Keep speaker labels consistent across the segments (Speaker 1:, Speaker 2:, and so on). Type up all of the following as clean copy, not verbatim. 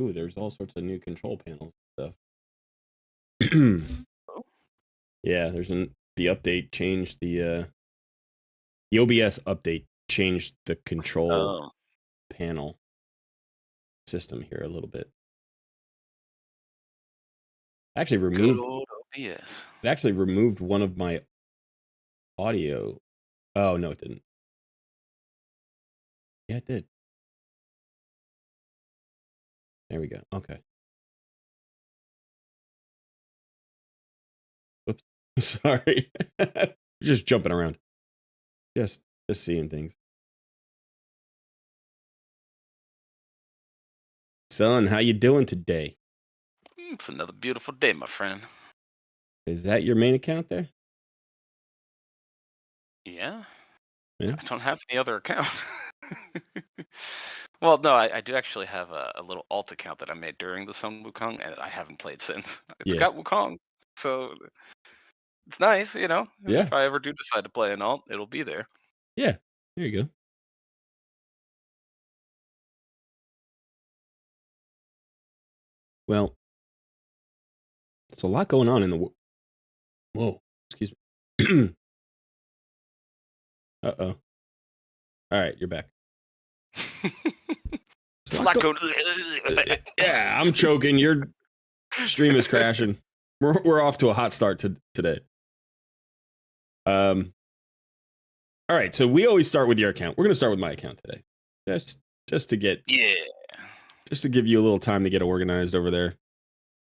Speaker 1: Ooh, there's all sorts of new control panels and stuff. Yeah, the update changed the OBS update changed the control panel system here a little bit. Actually removed
Speaker 2: Good old OBS.
Speaker 1: It actually removed one of my audio. Oh no, it didn't. Yeah, it did. There we go. Okay. Oops. Sorry. Just jumping around. Just seeing things. Son, how you doing today?
Speaker 2: It's another beautiful day, my friend.
Speaker 1: Is that your main account there?
Speaker 2: Yeah.
Speaker 1: Yeah.
Speaker 2: I don't have any other account. Well, no, I do actually have a little alt account that I made during the SUN Wukong, and I haven't played since. It's got Wukong, so it's nice, you know.
Speaker 1: Yeah.
Speaker 2: If I ever do decide to play an alt, it'll be there.
Speaker 1: Yeah. There you go. Well, there's a lot going on in the world. Whoa, excuse me. Uh-oh. All right, you're back.
Speaker 2: It's a lot going.
Speaker 1: Yeah, I'm choking. Your stream is crashing. We're off to a hot start today. All right, so we always start with your account. We're gonna start with my account today, just to get just to give you a little time to get organized over there,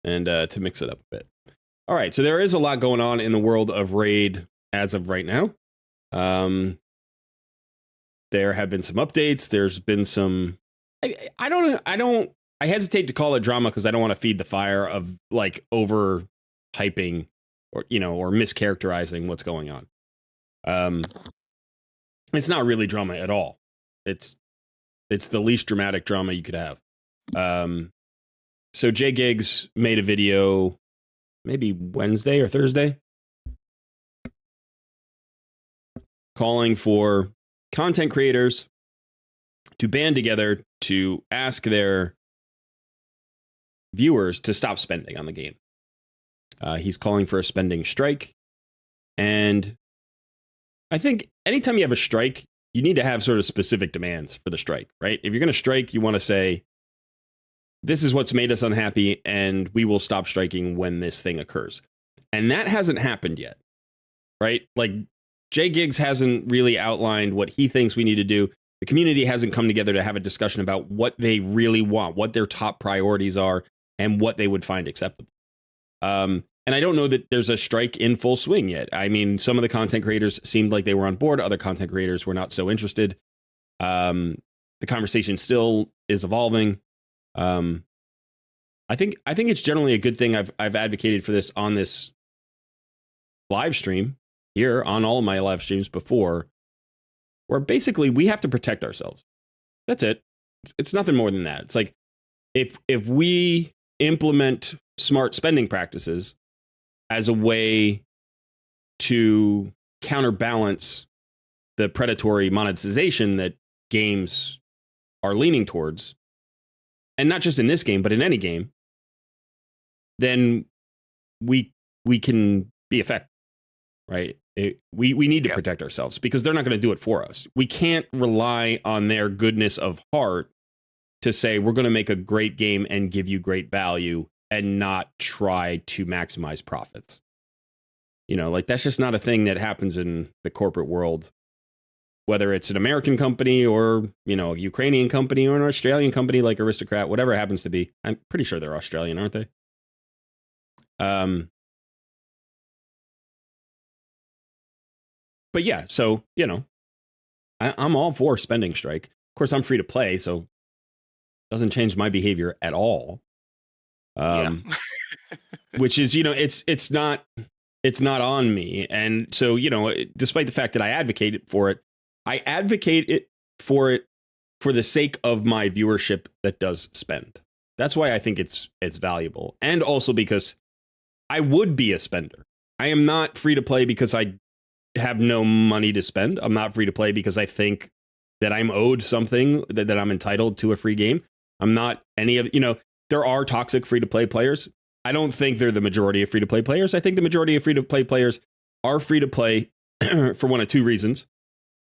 Speaker 1: and to mix it up a bit. All right, so there is a lot going on in the world of Raid as of right now. There have been some updates. There's been some. I hesitate to call it drama because I don't want to feed the fire of like over hyping or or mischaracterizing what's going on. It's not really drama at all. It's the least dramatic drama you could have. So Jay Giggs made a video maybe Wednesday or Thursday calling for content creators to band together to ask their viewers to stop spending on the game. He's calling for a spending strike. And I think anytime you have a strike, you need to have sort of specific demands for the strike, right? If you're going to strike, you want to say, this is what's made us unhappy, and we will stop striking when this thing occurs. And that hasn't happened yet, right? Like, Jay Giggs hasn't really outlined what he thinks we need to do. The community hasn't come together to have a discussion about what they really want, what their top priorities are, and what they would find acceptable. And I don't know that there's a strike in full swing yet. I mean, some of the content creators seemed like they were on board. Other content creators were not so interested. The conversation still is evolving. I think it's generally a good thing. I've advocated for this on this live stream here, on all of my live streams before, where basically we have to protect ourselves. That's it. It's nothing more than that. It's like if we implement smart spending practices as a way to counterbalance the predatory monetization that games are leaning towards, and not just in this game, but in any game, then we can be effective, right? We need to protect ourselves because they're not going to do it for us. We can't rely on their goodness of heart to say we're going to make a great game and give you great value and not try to maximize profits. Like that's just not a thing that happens in the corporate world, whether it's an American company or, a Ukrainian company or an Australian company like Aristocrat, whatever it happens to be. I'm pretty sure they're Australian, aren't they? But yeah, so, I'm all for spending strike. Of course, I'm free to play, so it doesn't change my behavior at all. Which is, it's not on me. And so, despite the fact that I advocate for it, I advocate it for the sake of my viewership that does spend. That's why I think it's valuable. And also because I would be a spender. I am not free to play because I have no money to spend. I'm not free to play because I think that I'm owed something, that I'm entitled to a free game. I'm not any of, there are toxic free-to-play players. I don't think they're the majority of free-to-play players. I think the majority of free-to-play players are free-to-play for one of two reasons.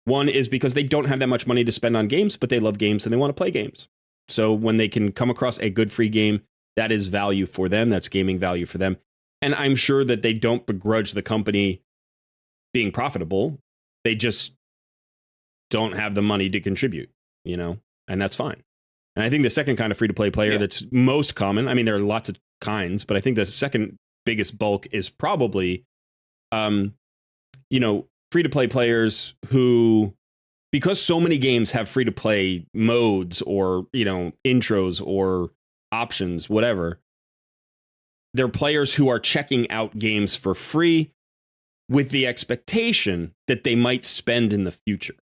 Speaker 1: One is because they don't have that much money to spend on games, but they love games and they want to play games. So when they can come across a good free game, that is value for them. That's gaming value for them. And I'm sure that they don't begrudge the company being profitable. They just don't have the money to contribute, you know, and that's fine. And I think the second kind of free-to-play player that's most common, I mean, there are lots of kinds, but I think the second biggest bulk is probably, you know, free-to-play players who, because so many games have free-to-play modes or, you know, intros or options, whatever, they're players who are checking out games for free with the expectation that they might spend in the future.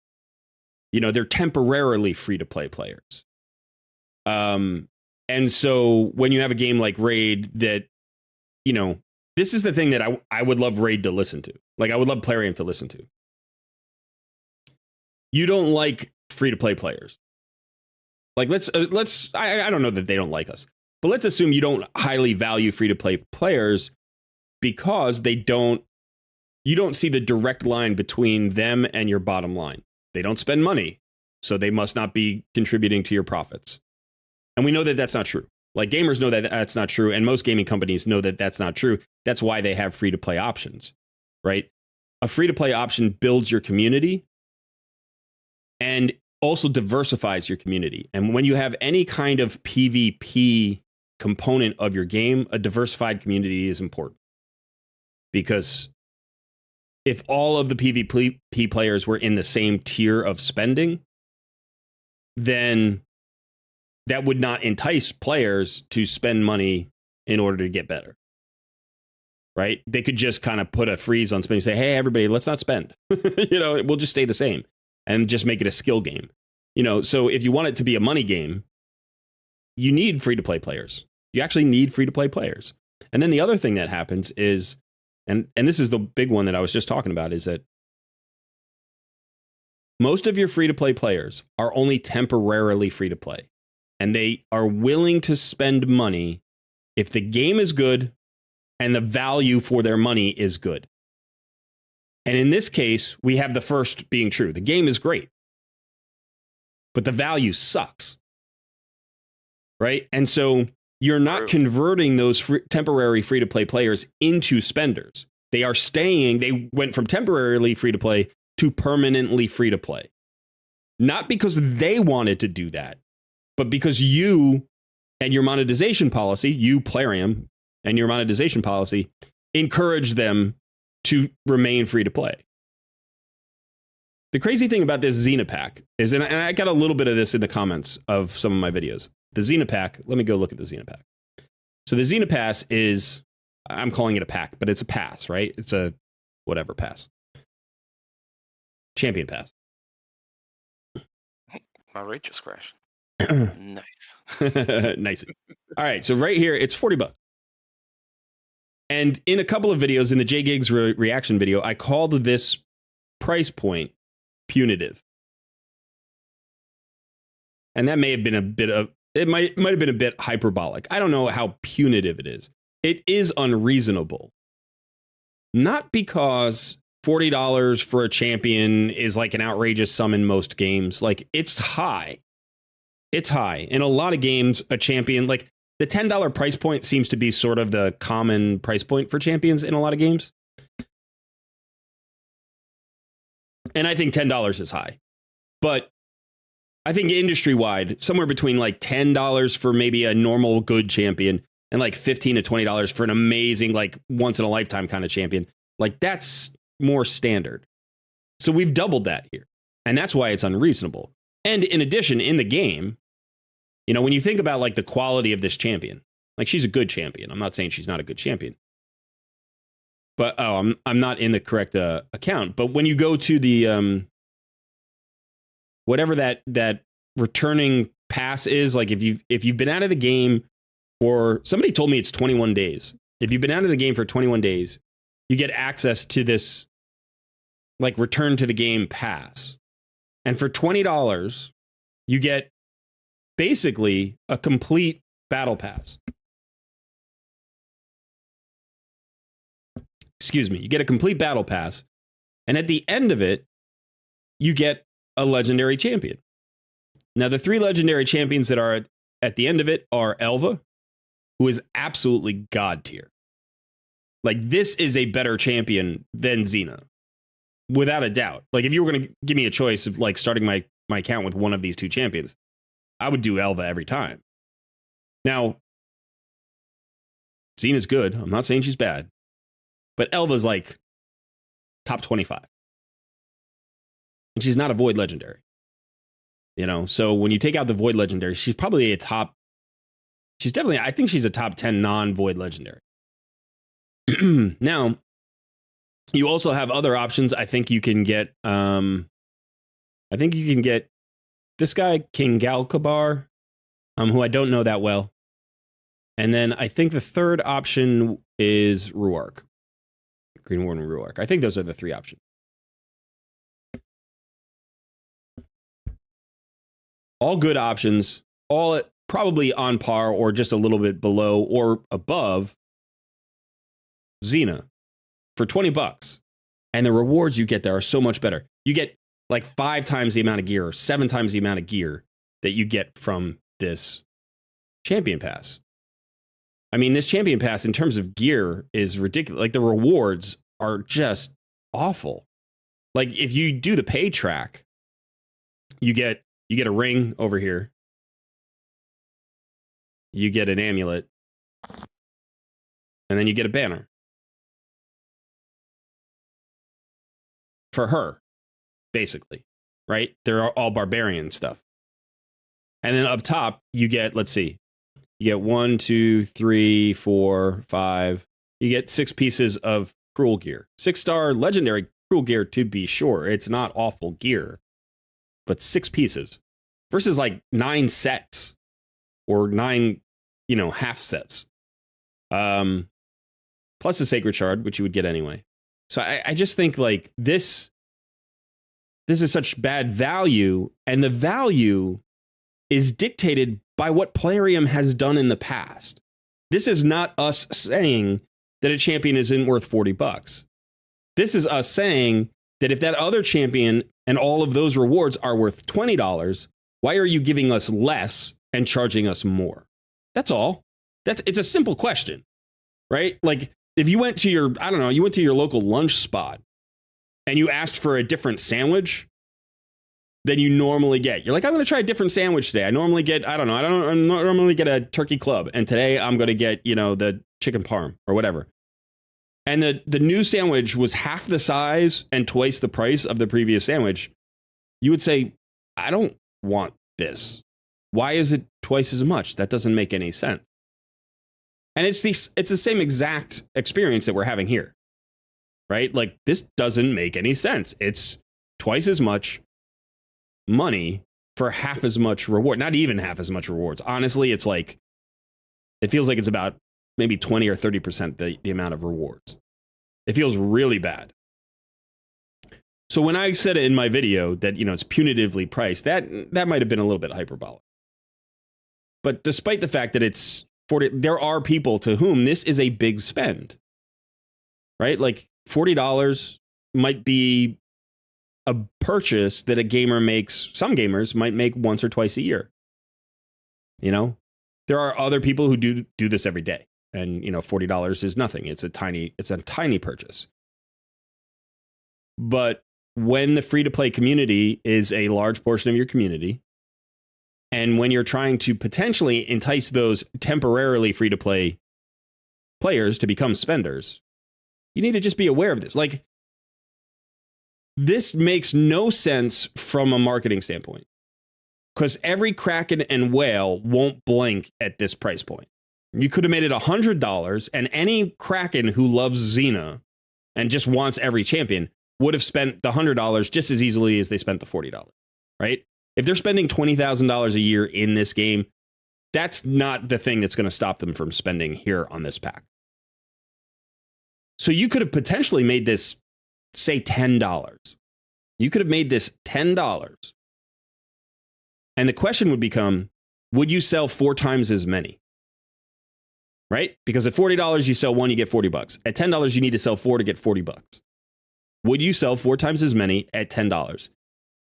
Speaker 1: You know, they're temporarily free-to-play players. And so when you have a game like Raid that, you know, this is the thing that I would love Raid to listen to. Like, I would love Plarium to listen to. You don't like free-to-play players. Like, let's I don't know that they don't like us, but let's assume you don't highly value free-to-play players because you don't see the direct line between them and your bottom line. They don't spend money, so they must not be contributing to your profits. And we know that that's not true. Like, gamers know that that's not true, and most gaming companies know that that's not true. That's why they have free-to-play options, right? A free-to-play option builds your community and also diversifies your community. And when you have any kind of PvP component of your game, a diversified community is important. Because if all of the PvP players were in the same tier of spending, then that would not entice players to spend money in order to get better. Right? They could just kind of put a freeze on spending, say, hey, everybody, let's not spend. You know, we'll just stay the same and just make it a skill game. You know, so if you want it to be a money game, you need free-to-play players. You actually need free-to-play players. And then the other thing that happens is, and this is the big one that I was just talking about, is that most of your free-to-play players are only temporarily free-to-play. And they are willing to spend money if the game is good and the value for their money is good. And in this case, we have the first being true. The game is great, but the value sucks. Right? And so you're not converting those temporary free-to-play players into spenders. They are staying. They went from temporarily free-to-play to permanently free-to-play. Not because they wanted to do that, but because you and your monetization policy, you, Plarium, and your monetization policy encourage them to remain free to play. The crazy thing about this Xena pack is, and I got a little bit of this in the comments of some of my videos, the Xena pack, let me go look at the Xena pack. So the Xena pass is, I'm calling it a pack, but it's a pass, right? It's a whatever pass. Champion pass.
Speaker 2: My rate just crashed. Nice.
Speaker 1: Nice. All right, so right here, it's $40. And in a couple of videos, in the JGigs reaction video, I called this price point punitive. And that may have been a bit of, it might have been a bit hyperbolic. I don't know how punitive it is. It is unreasonable. Not because $40 for a champion is like an outrageous sum in most games. Like, it's high. It's high. In a lot of games, a champion, like the $10 price point seems to be sort of the common price point for champions in a lot of games. And I think $10 is high. But I think industry-wide, somewhere between like $10 for maybe a normal good champion and like $15 to $20 for an amazing, like once-in-a-lifetime kind of champion. Like, that's more standard. So we've doubled that here. And that's why it's unreasonable. And in addition, in the game, you know, when you think about like the quality of this champion, like, she's a good champion. I'm not saying she's not a good champion. But, oh, I'm not in the correct account. But when you go to the, whatever that returning pass is, like if you've been out of the game for, somebody told me it's 21 days. If you've been out of the game for 21 days, you get access to this like return to the game pass. And for $20, you get basically a complete battle pass. Excuse me. You get a complete battle pass. And at the end of it, you get a legendary champion. Now, the 3 legendary champions that are at the end of it are Elva, who is absolutely god tier. Like, this is a better champion than Xena, without a doubt. Like, if you were going to give me a choice of like starting my account with one of these 2 champions, I would do Elva every time. Now, Xena's good. I'm not saying she's bad, but Elva's like top 25. And she's not a void legendary. You know, so when you take out the void legendary, she's probably she's definitely, I think she's a top 10 non-void legendary. Now, you also have other options. I think you can get this guy, King Galkabar, who I don't know that well. And then I think the third option is Ruark. Green Warden Ruark. I think those are the 3 options. All good options, all probably on par or just a little bit below or above Xena for $20. And the rewards you get there are so much better. You get like 5 times the amount of gear or 7 times the amount of gear that you get from this champion pass. I mean, this champion pass in terms of gear is ridiculous. Like, the rewards are just awful. Like, if you do the pay track, you get a ring over here. You get an amulet. And then you get a banner. For her, basically. Right? They're all barbarian stuff. And then up top, you get, let's see. You get 1, 2, 3, 4, 5. You get 6 pieces of cruel gear. 6-star legendary cruel gear, to be sure. It's not awful gear. But 6 pieces. Versus like 9 sets. Or 9, half sets. Plus a sacred shard, which you would get anyway. So I just think like this is such bad value. And the value is dictated by what Plarium has done in the past. This is not us saying that a champion isn't worth $40. This is us saying that if that other champion and all of those rewards are worth $20, why are you giving us less and charging us more? That's all. It's a simple question, right? Like, if you went to your local lunch spot and you asked for a different sandwich than you normally get. You're like, I'm going to try a different sandwich today. I normally get, I normally get a turkey club. And today I'm going to get, the chicken parm or whatever. And the new sandwich was half the size and twice the price of the previous sandwich. You would say, I don't want this. Why is it twice as much? That doesn't make any sense. And it's the same exact experience that we're having here, right? Like, this doesn't make any sense. It's twice as much money for half as much reward. Not even half as much rewards. Honestly, it's like, it feels like it's about maybe 20 or 30% the amount of rewards. It feels really bad. So when I said it in my video that, it's punitively priced, that might have been a little bit hyperbolic. But despite the fact that it's 40, there are people to whom this is a big spend, right? Like $40 might be a purchase that a gamer makes. Some gamers might make once or twice a year. There are other people who do this every day, and $40 is nothing. It's a tiny purchase. But when the free-to-play community is a large portion of your community, and when you're trying to potentially entice those temporarily free-to-play players to become spenders, you need to just be aware of this. Like, this makes no sense from a marketing standpoint, because every Kraken and whale won't blink at this price point. You could have made it $100, and any Kraken who loves Xena and just wants every champion would have spent the $100 just as easily as they spent the $40, right? If they're spending $20,000 a year in this game, that's not the thing that's going to stop them from spending here on this pack. So you could have potentially made this, say, $10. You could have made this $10. And the question would become, would you sell 4 times as many? right? Because at $40 you sell one, you get $40. At $10 you need to sell 4 to get $40. Would you sell 4 times as many at $10?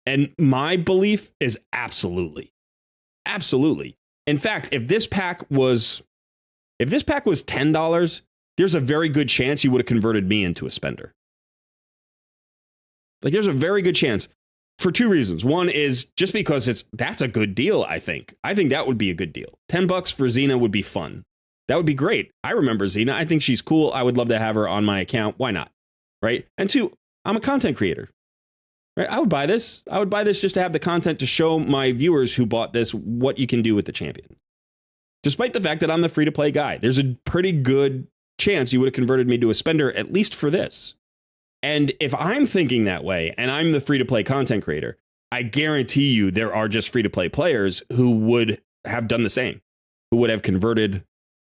Speaker 1: And my belief is absolutely. Absolutely. In fact, if this pack was $10, there's a very good chance you would have converted me into a spender. Like, there's a very good chance for 2 reasons. One is just because that's a good deal, I think. I think that would be a good deal. $10 for Xena would be fun. That would be great. I remember Xena. I think she's cool. I would love to have her on my account. Why not? Right? And 2, I'm a content creator. Right? I would buy this. I would buy this just to have the content to show my viewers who bought this what you can do with the champion. Despite the fact that I'm the free-to-play guy, there's a pretty good chance you would have converted me to a spender, at least for this. And if I'm thinking that way, and I'm the free-to-play content creator, I guarantee you there are just free-to-play players who would have done the same, who would have converted,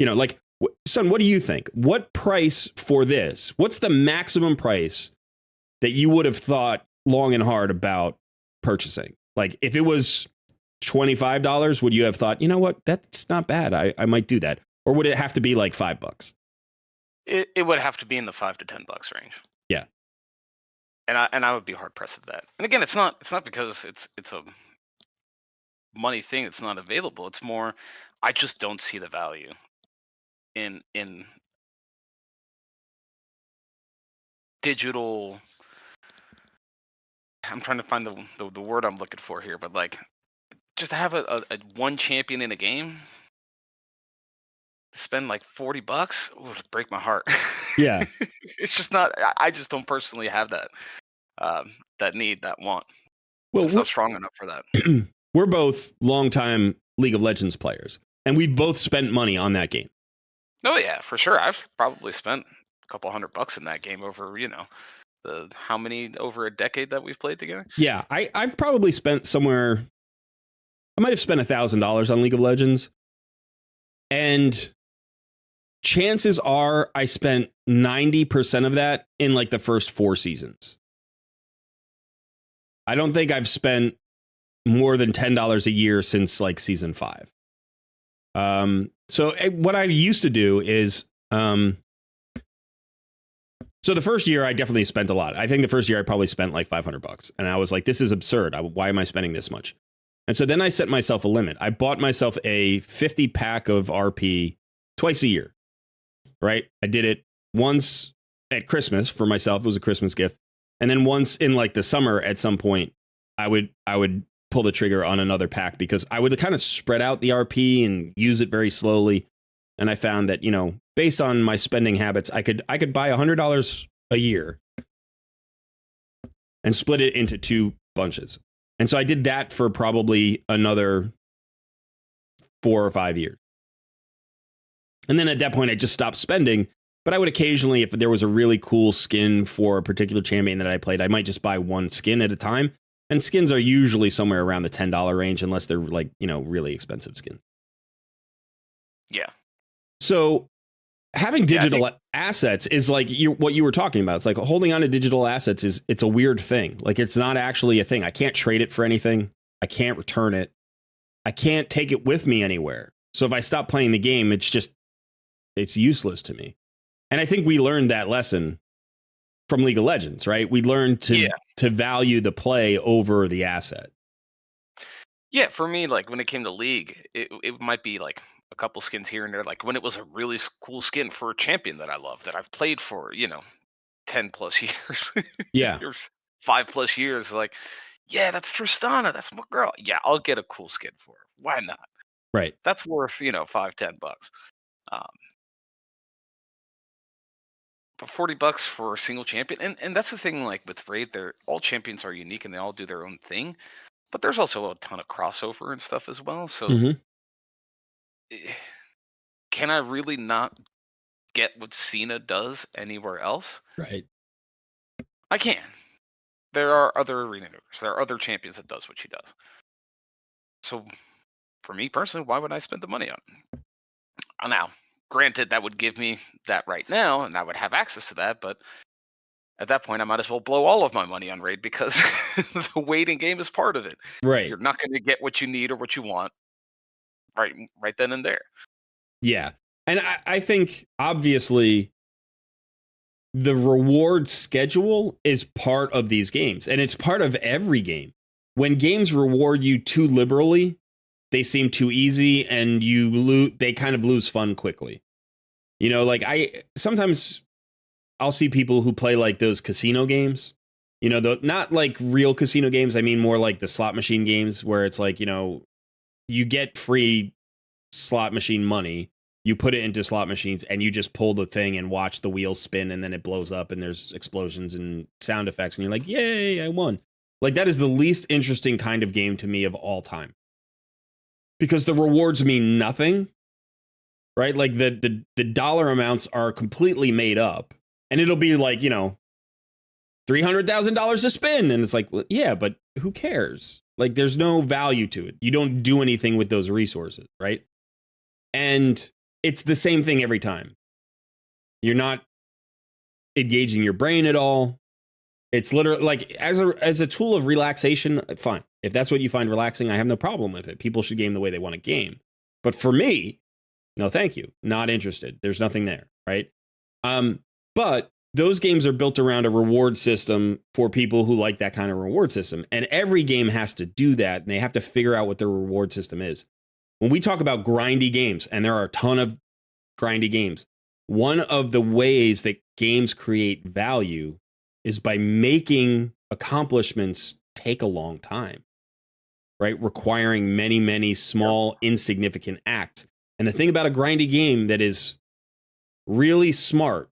Speaker 1: like, Sun, what do you think? What price for this? What's the maximum price that you would have thought long and hard about purchasing? Like, if it was $25, would you have thought, you know what, that's not bad, I might do that? Or would it have to be like $5?
Speaker 2: It would have to be in the $5 to $10 range.
Speaker 1: Yeah.
Speaker 2: And I would be hard pressed at that. And again, it's not because it's a money thing that's not available. It's more, I just don't see the value in digital. I'm trying to find the word I'm looking for here, but like, just to have a one champion in a game, spend like $40, would break my heart.
Speaker 1: Yeah.
Speaker 2: It's just not. I just don't personally have that need, that want.
Speaker 1: Well,
Speaker 2: it's not strong enough for that.
Speaker 1: We're both longtime League of Legends players, and we've both spent money on that game.
Speaker 2: Oh yeah, for sure. I've probably spent a couple $100 in that game over, how many over a decade that we've played together.
Speaker 1: Yeah, I've probably spent somewhere. I might have spent $1,000 on League of Legends, and chances are I spent 90% of that in like the first 4 seasons. I don't think I've spent more than $10 a year since like season 5. So what I used to do is, so the first year I definitely spent a lot. I think the first year I probably spent like $500, and I was like, this is absurd. Why am I spending this much? And so then I set myself a limit. I bought myself a 50 pack of RP twice a year, right? I did it once at Christmas for myself. It was a Christmas gift. And then once in like the summer at some point, I would pull the trigger on another pack, because I would kind of spread out the RP and use it very slowly. And I found that, based on my spending habits, I could buy $100 a year and split it into 2 bunches. And so I did that for probably another 4 or 5 years. And then at that point, I just stopped spending. But I would occasionally, if there was a really cool skin for a particular champion that I played, I might just buy one skin at a time. And skins are usually somewhere around the $10 range, unless they're like, really expensive skins.
Speaker 2: Yeah.
Speaker 1: So having digital assets is like what you were talking about. It's like holding on to digital assets it's a weird thing. Like, it's not actually a thing. I can't trade it for anything. I can't return it. I can't take it with me anywhere. So if I stop playing the game, it's useless to me. And I think we learned that lesson from League of Legends, right? We learned to value the play over the asset.
Speaker 2: Yeah, for me, like when it came to League, it might be like a couple skins here and there. Like when it was a really cool skin for a champion that I love, that I've played for, 10 plus years.
Speaker 1: Yeah.
Speaker 2: 5+ years. Like, yeah, that's Tristana. That's my girl. Yeah, I'll get a cool skin for her. Why not?
Speaker 1: Right.
Speaker 2: That's worth, $5-10. But $40 for a single champion, and that's the thing. Like with Raid, all champions are unique and they all do their own thing. But there's also a ton of crossover and stuff as well. So can I really not get what Xena does anywhere else?
Speaker 1: Right.
Speaker 2: I can. There are other arena movers. There are other champions that does what she does. So for me personally, why would I spend the money on it? Now, granted, that would give me that right now, and I would have access to that, but at that point, I might as well blow all of my money on Raid, because the waiting game is part of it.
Speaker 1: Right.
Speaker 2: You're not going to get what you need or what you want right then and there.
Speaker 1: Yeah. And I think obviously the reward schedule is part of these games, and it's part of every game. When games reward you too liberally, they seem too easy, and they kind of lose fun quickly. You know, like sometimes I'll see people who play like those casino games. You know, not like real casino games. I mean, more like the slot machine games where it's like, you know, you get free slot machine money, you put it into slot machines, and you just pull the thing and watch the wheels spin, and then it blows up, and there's explosions and sound effects, and you're like, yay, I won. Like, that is the least interesting kind of game to me of all time. Because the rewards mean nothing, right? Like, the dollar amounts are completely made up, and it'll be like, you know, $300,000 to spin. And it's like, well, yeah, but who cares? Like, there's no value to it. You don't do anything with those resources, right? And it's the same thing every time. You're not engaging your brain at all. It's literally like as a tool of relaxation, fine. If that's what you find relaxing, I have no problem with it. People should game the way they want to game. But for me, no, thank you. Not interested. There's nothing there, right? But those games are built around a reward system for people who like that kind of reward system. And every game has to do that, and they have to figure out what their reward system is. When we talk about grindy games, and there are a ton of grindy games, one of the ways that games create value is by making accomplishments take a long time, right? Requiring many, many small, insignificant acts. And the thing about a grindy game that is really smart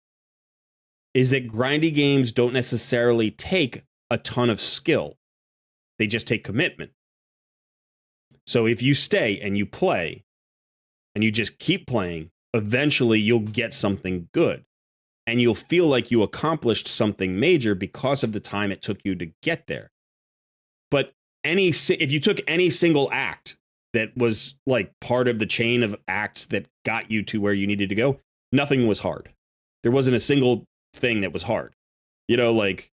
Speaker 1: is that grindy games don't necessarily take a ton of skill. They just take commitment. So if you stay and you play and you just keep playing, eventually you'll get something good. And you'll feel like you accomplished something major because of the time it took you to get there. But if you took any single act that was like part of the chain of acts that got you to where you needed to go, nothing was hard. There wasn't a single thing that was hard. You know, like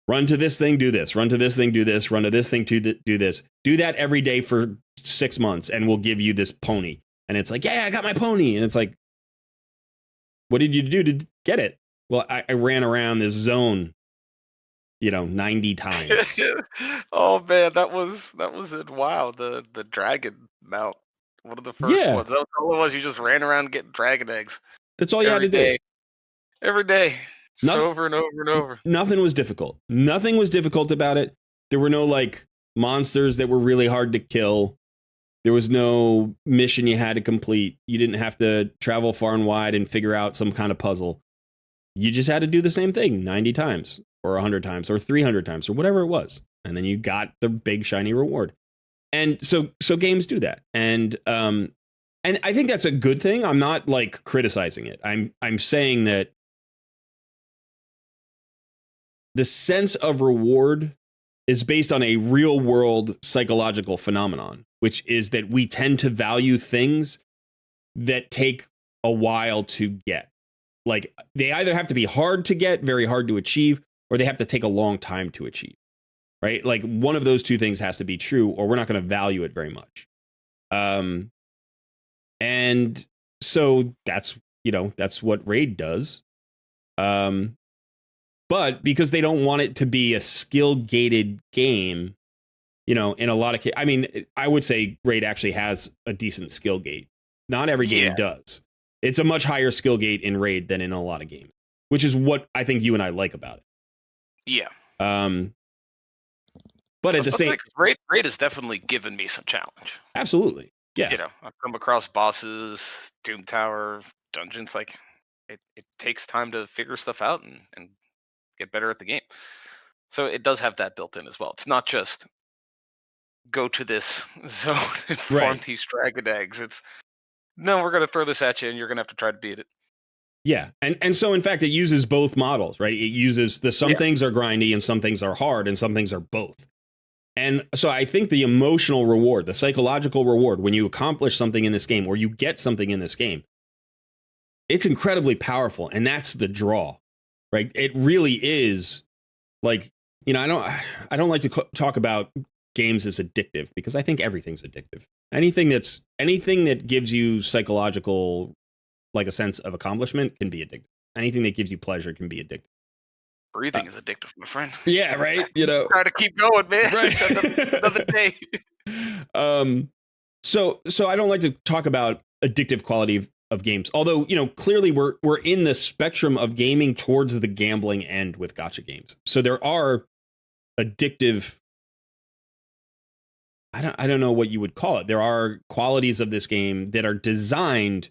Speaker 1: run to this thing, do this, run to this thing, do this, run to this thing, do this. Do that every day for 6 months and we'll give you this pony. And it's like, yeah, I got my pony. And it's like, what did you do to get it? Well, I ran around this zone, 90 times.
Speaker 2: Oh man, that was it. Wow, the dragon mount. One of the first ones. That was all it was. You just ran around getting dragon eggs.
Speaker 1: That's all you had to do.
Speaker 2: Every day. Just over and over and over.
Speaker 1: Nothing was difficult. Nothing was difficult about it. There were no like monsters that were really hard to kill. There was no mission you had to complete. You didn't have to travel far and wide and figure out some kind of puzzle. You just had to do the same thing 90 times or 100 times or 300 times or whatever it was. And then you got the big shiny reward. And so games do that. And I think that's a good thing. I'm not like criticizing it. I'm saying that the sense of reward is based on a real world psychological phenomenon, which is that we tend to value things that take a while to get. Like they either have to be hard to get, very hard to achieve, or they have to take a long time to achieve, right? Like one of those two things has to be true, or we're not going to value it very much. And so that's what Raid does. But because they don't want it to be a skill gated game, in a lot of cases, I mean, I would say Raid actually has a decent skill gate. Not every game does. It's a much higher skill gate in Raid than in a lot of games, which is what I think you and I like about it.
Speaker 2: Yeah.
Speaker 1: But at the same,
Speaker 2: Raid has definitely given me some challenge.
Speaker 1: Absolutely. Yeah.
Speaker 2: I've come across bosses, Doom Tower, dungeons. Like it takes time to figure stuff out and get better at the game. So it does have that built in as well. It's not just go to this zone and farm these dragon eggs. It's no, we're going to throw this at you and you're going to have to try to beat it.
Speaker 1: Yeah. And so in fact, it uses both models, right? It uses some things are grindy and some things are hard and some things are both. And so I think the emotional reward, the psychological reward, when you accomplish something in this game or you get something in this game, it's incredibly powerful. And that's the draw, right? It really is like, I don't like to talk about games as addictive because I think everything addictive. Anything that gives you psychological like a sense of accomplishment can be addictive. Anything that gives you pleasure can be addictive.
Speaker 2: Breathing is addictive, my friend.
Speaker 1: Yeah, right. You know,
Speaker 2: Try to keep going, man.
Speaker 1: Right.
Speaker 2: Another day.
Speaker 1: So I don't like to talk about addictive quality of games, although, you know, clearly we're in the spectrum of gaming towards the gambling end with gacha games. So there are addictive, I don't know what you would call it. There are qualities of this game that are designed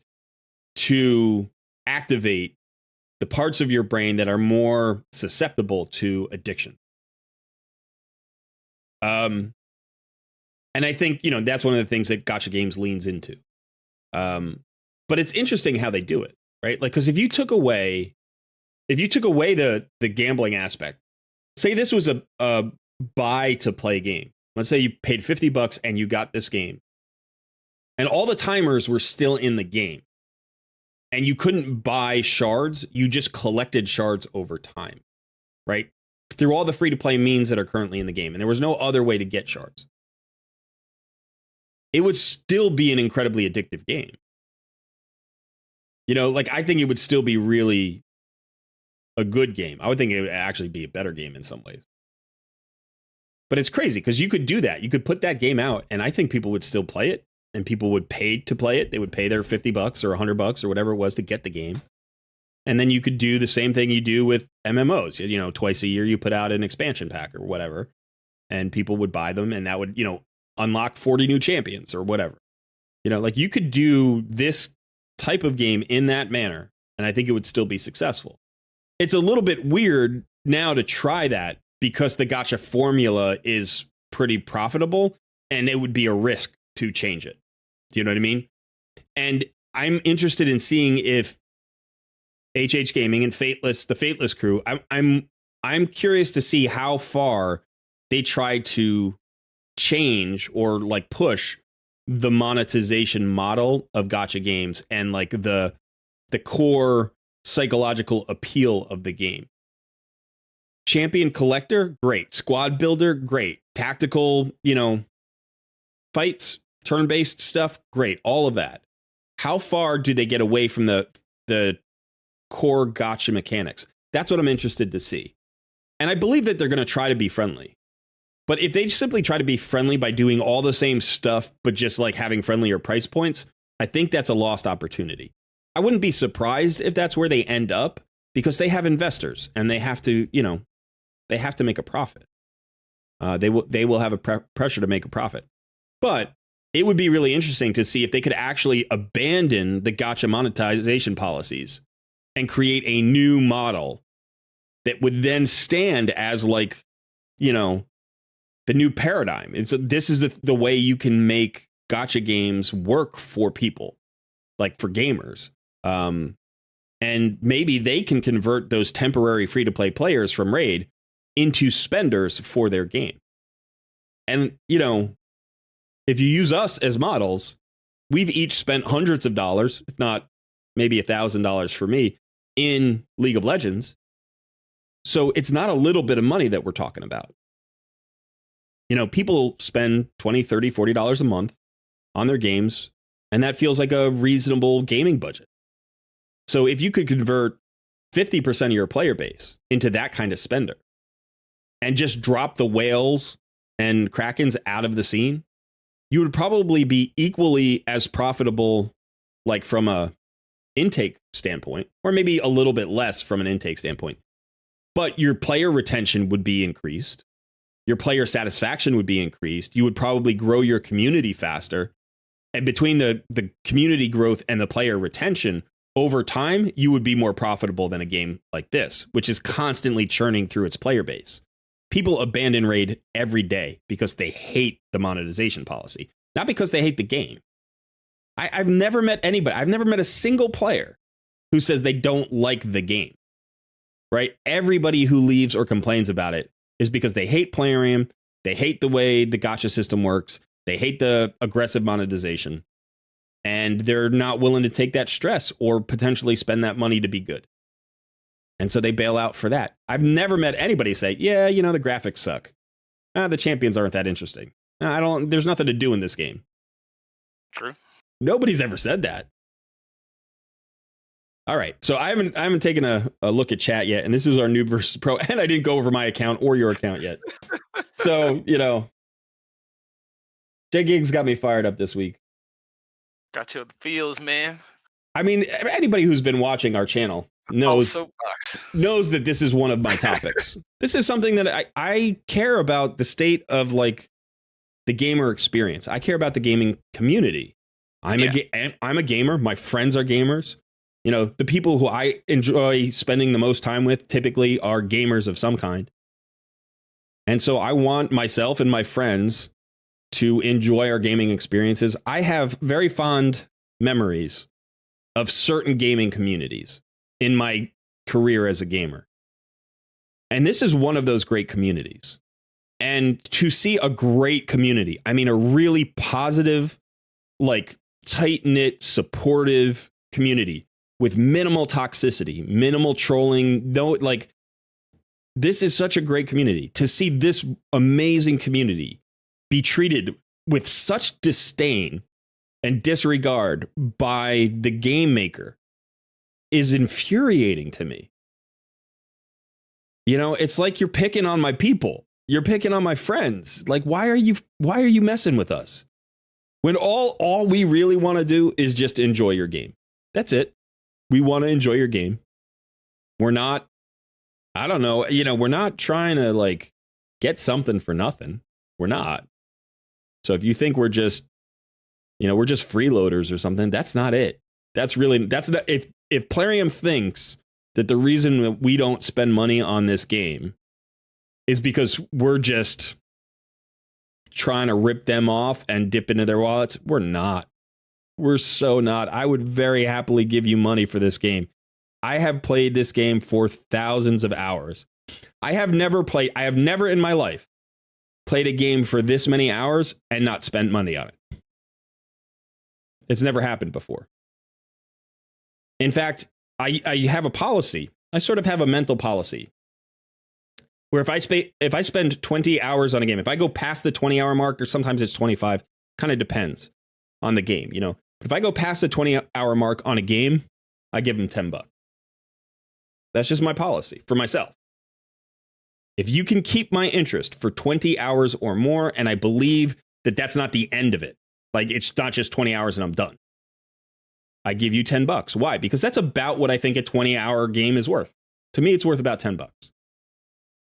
Speaker 1: to activate the parts of your brain that are more susceptible to addiction. And I think, you know, that's one of the things that gacha games leans into. But it's interesting how they do it, right? Like, because if you took away the gambling aspect, say this was a buy to play game. Let's say you paid $50 and you got this game, and all the timers were still in the game, and you couldn't buy shards. You just collected shards over time, right? Through all the free to play means that are currently in the game, and there was no other way to get shards. It would still be an incredibly addictive game. You know, like, I think it would still be really a good game. I would think it would actually be a better game in some ways. But it's crazy because you could do that. You could put that game out, and I think people would still play it, and people would pay to play it. They would pay their $50 or $100 or whatever it was to get the game. And then you could do the same thing you do with MMOs. You know, twice a year you put out an expansion pack or whatever, and people would buy them, and that would, you know, unlock 40 new champions or whatever. You know, like, you could do this type of game in that manner, and I think it would still be successful. It's a little bit weird now to try that because the gacha formula is pretty profitable, and it would be a risk to change it. Do you know what I mean? And I'm interested in seeing if HH Gaming and the Fateless crew, I'm curious to see how far they try to change or like push the monetization model of gacha games and like the core psychological appeal of the game. Champion collector, great. Squad builder, great. Tactical, you know, fights, turn-based stuff, great. All of that. How far do they get away from the core gacha mechanics? That's what I'm interested to see. And I believe that they're going to try to be friendly. But if they simply try to be friendly by doing all the same stuff, but just like having friendlier price points, I think that's a lost opportunity. I wouldn't be surprised if that's where they end up, because they have investors and they have to, you know, they have to make a profit. They will have a pressure to make a profit. But it would be really interesting to see if they could actually abandon the gacha monetization policies and create a new model that would then stand as, like, you know, the new paradigm. And so this is the way you can make gacha games work for people, like for gamers. And maybe they can convert those temporary free-to-play players from Raid into spenders for their game. And, you know, if you use us as models, we've each spent hundreds of dollars, if not maybe $1,000 for me, in League of Legends. So it's not a little bit of money that we're talking about. You know, people spend $20, $30, $40 a month on their games, and that feels like a reasonable gaming budget. So if you could convert 50% of your player base into that kind of spender and just drop the whales and Krakens out of the scene, you would probably be equally as profitable, like from a intake standpoint, or maybe a little bit less from an intake standpoint. But your player retention would be increased. Your player satisfaction would be increased. You would probably grow your community faster. And between the community growth and the player retention, over time, you would be more profitable than a game like this, which is constantly churning through its player base. People abandon Raid every day because they hate the monetization policy, not because they hate the game. I've never met anybody. I've never met a single player who says they don't like the game, right? Everybody who leaves or complains about it is because they hate Playarium, they hate the way the gacha system works, they hate the aggressive monetization, and they're not willing to take that stress or potentially spend that money to be good. And so they bail out for that. I've never met anybody say, yeah, you know, the graphics suck. The champions aren't that interesting. There's nothing to do in this game.
Speaker 2: True.
Speaker 1: Nobody's ever said that. All right. So I haven't taken a look at chat yet, and this is our noob versus pro, and I didn't go over my account or your account yet. So, J Gigs got me fired up this week.
Speaker 2: Got you in the feels, man.
Speaker 1: I mean, anybody who's been watching our channel knows that this is one of my topics. This is something that I care about, the state of like the gamer experience. I care about the gaming community. I'm a gamer. My friends are gamers. The people who I enjoy spending the most time with typically are gamers of some kind. And so I want myself and my friends to enjoy our gaming experiences. I have very fond memories of certain gaming communities in my career as a gamer. And this is one of those great communities. And to see a great community, I mean, a really positive, like tight-knit, supportive community with minimal toxicity, minimal trolling, this is such a great community. To see this amazing community be treated with such disdain and disregard by the game maker is infuriating to me. It's like you're picking on my people. You're picking on my friends. Like, why are you messing with us? When all we really want to do is just enjoy your game. That's it. We want to enjoy your game. We're not, I don't know, we're not trying to like get something for nothing. We're not. So if you think we're just freeloaders or something, that's not it. That's not, if Plarium thinks that the reason that we don't spend money on this game is because we're just trying to rip them off and dip into their wallets, we're not. We're so not. I would very happily give you money for this game. I have played this game for thousands of hours. I have never in my life played a game for this many hours and not spent money on it. It's never happened before. In fact, I have a policy. I sort of have a mental policy where if I spend 20 hours on a game, if I go past the 20-hour mark, or sometimes it's 25, kind of depends on the game, But if I go past the 20-hour mark on a game, I give them $10. That's just my policy for myself. If you can keep my interest for 20 hours or more, and I believe that that's not the end of it, like it's not just 20 hours and I'm done, I give you $10. Why? Because that's about what I think a 20-hour game is worth. To me, it's worth about $10.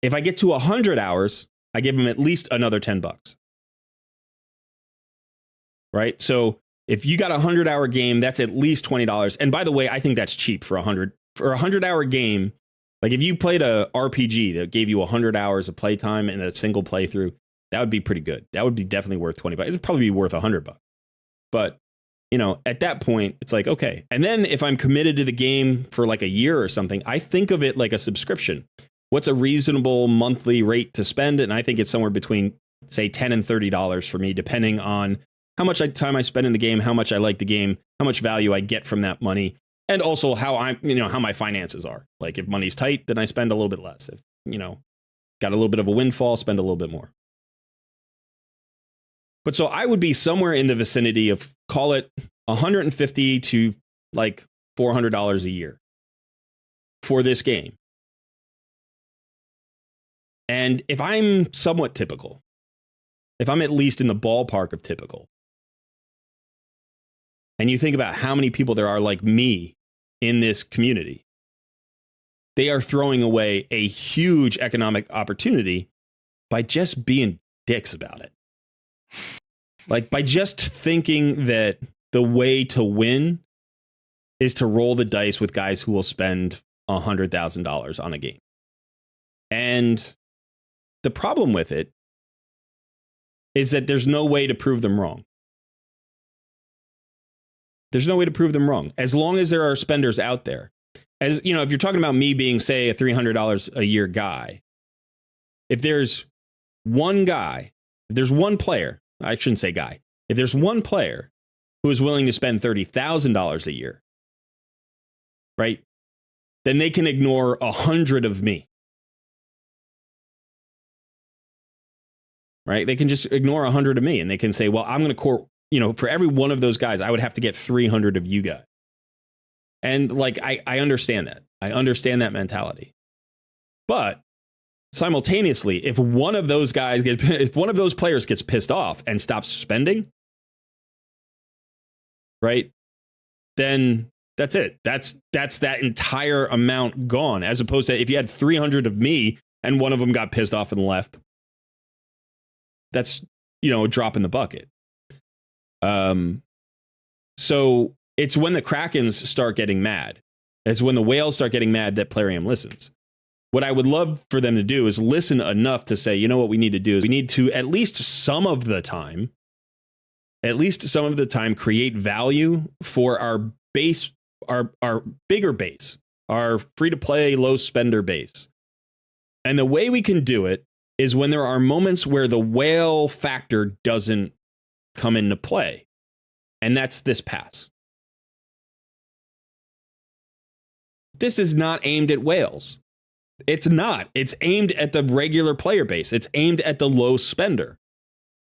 Speaker 1: If I get to 100 hours, I give them at least another $10. Right? So if you got a 100-hour game, that's at least $20. And by the way, I think that's cheap for a 100-hour game. Like if you played a RPG that gave you 100 hours of playtime in a single playthrough, that would be pretty good. That would be definitely worth $20. It would probably be worth $100. But at that point, it's like, okay. And then if I'm committed to the game for like a year or something, I think of it like a subscription. What's a reasonable monthly rate to spend? And I think it's somewhere between, say, $10 and $30 for me, depending on how much time I spend in the game, how much I like the game, how much value I get from that money, and also how how my finances are. Like if money's tight, then I spend a little bit less. If, got a little bit of a windfall, spend a little bit more. But so I would be somewhere in the vicinity of, call it $150 to like $400 a year for this game. And if I'm somewhat typical, if I'm at least in the ballpark of typical, and you think about how many people there are like me in this community, they are throwing away a huge economic opportunity by just being dicks about it. Like by just thinking that the way to win is to roll the dice with guys who will spend $100,000 on a game. And the problem with it is that there's no way to prove them wrong. There's no way to prove them wrong. As long as there are spenders out there. As if you're talking about me being, say, a $300 a year guy, if there's one guy, if there's one player, I shouldn't say guy, if there's one player who is willing to spend $30,000 a year, right, then they can ignore 100 of me. Right? They can just ignore 100 of me and they can say, well, I'm going to for every one of those guys, I would have to get 300 of you guys. And like, I understand that. I understand that mentality. But simultaneously, if one of those players gets pissed off and stops spending, right, then that's it. That's that entire amount gone. As opposed to if you had 300 of me and one of them got pissed off and left, that's, a drop in the bucket. So it's when the Krakens start getting mad. It's when the whales start getting mad that Plarium listens. What I would love for them to do is listen enough to say, you know what we need to do is we need to at least some of the time create value for our base, our bigger base, our free to play, low spender base. And the way we can do it is when there are moments where the whale factor doesn't come into play. And that's this pass. This is not aimed at whales. It's not. It's aimed at the regular player base. It's aimed at the low spender,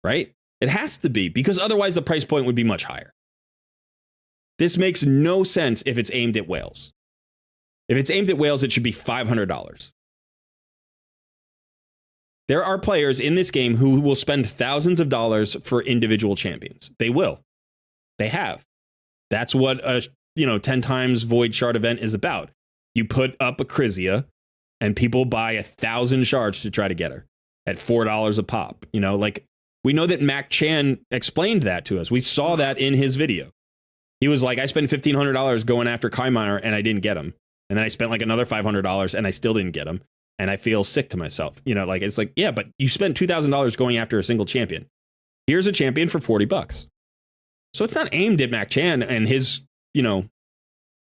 Speaker 1: right? It has to be, because otherwise the price point would be much higher. This makes no sense if it's aimed at whales. If it's aimed at whales, it should be $500. There are players in this game who will spend thousands of dollars for individual champions. They will. They have. That's what a 10 times Void Shard event is about. You put up a Chrysia, and people buy 1,000 shards to try to get her at $4 a pop. We know that Mac Chan explained that to us. We saw that in his video. He was like, I spent $1,500 going after Kaiminer and I didn't get him. And then I spent like another $500 and I still didn't get him. And I feel sick to myself. It's like, yeah, but you spent $2,000 going after a single champion. Here's a champion for $40. So it's not aimed at Mac Chan and his,